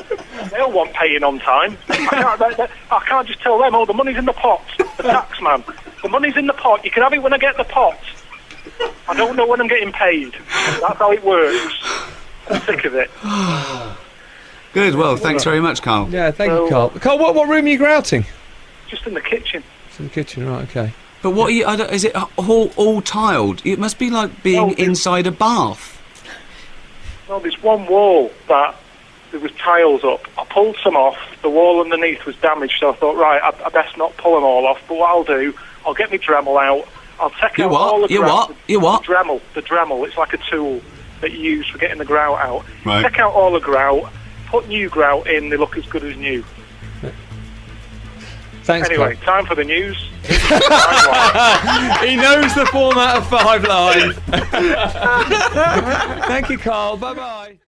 S10: They all want paying on time. I can't just tell them, oh, the money's in the pot. The tax man. The money's in the pot. You can have it when I get the pot. I don't know when I'm getting paid. That's how it works. I'm sick of it.
S4: Good. Well, thanks very much, Carl.
S9: Yeah, thank you, Carl. Carl, what room are you grouting?
S10: Just in the kitchen.
S9: It's in the kitchen, right? Okay.
S5: But what are you, is it all tiled? It must be like being inside a bath.
S10: Well, there's one wall that there was tiles up. I pulled some off. The wall underneath was damaged, so I thought, right, I best not pull them all off. But what I'll do, I'll get my Dremel out. I'll take out all the grout.
S5: You what?
S10: The Dremel. It's like a tool that you use for getting the grout out.
S6: Right.
S10: Take out all the grout. Put new grout in. They look as good as new.
S9: Thanks,
S10: Anyway,
S9: Carl.
S10: time for the news.
S9: He knows the format of 5 Live. Thank you, Carl. Bye-bye.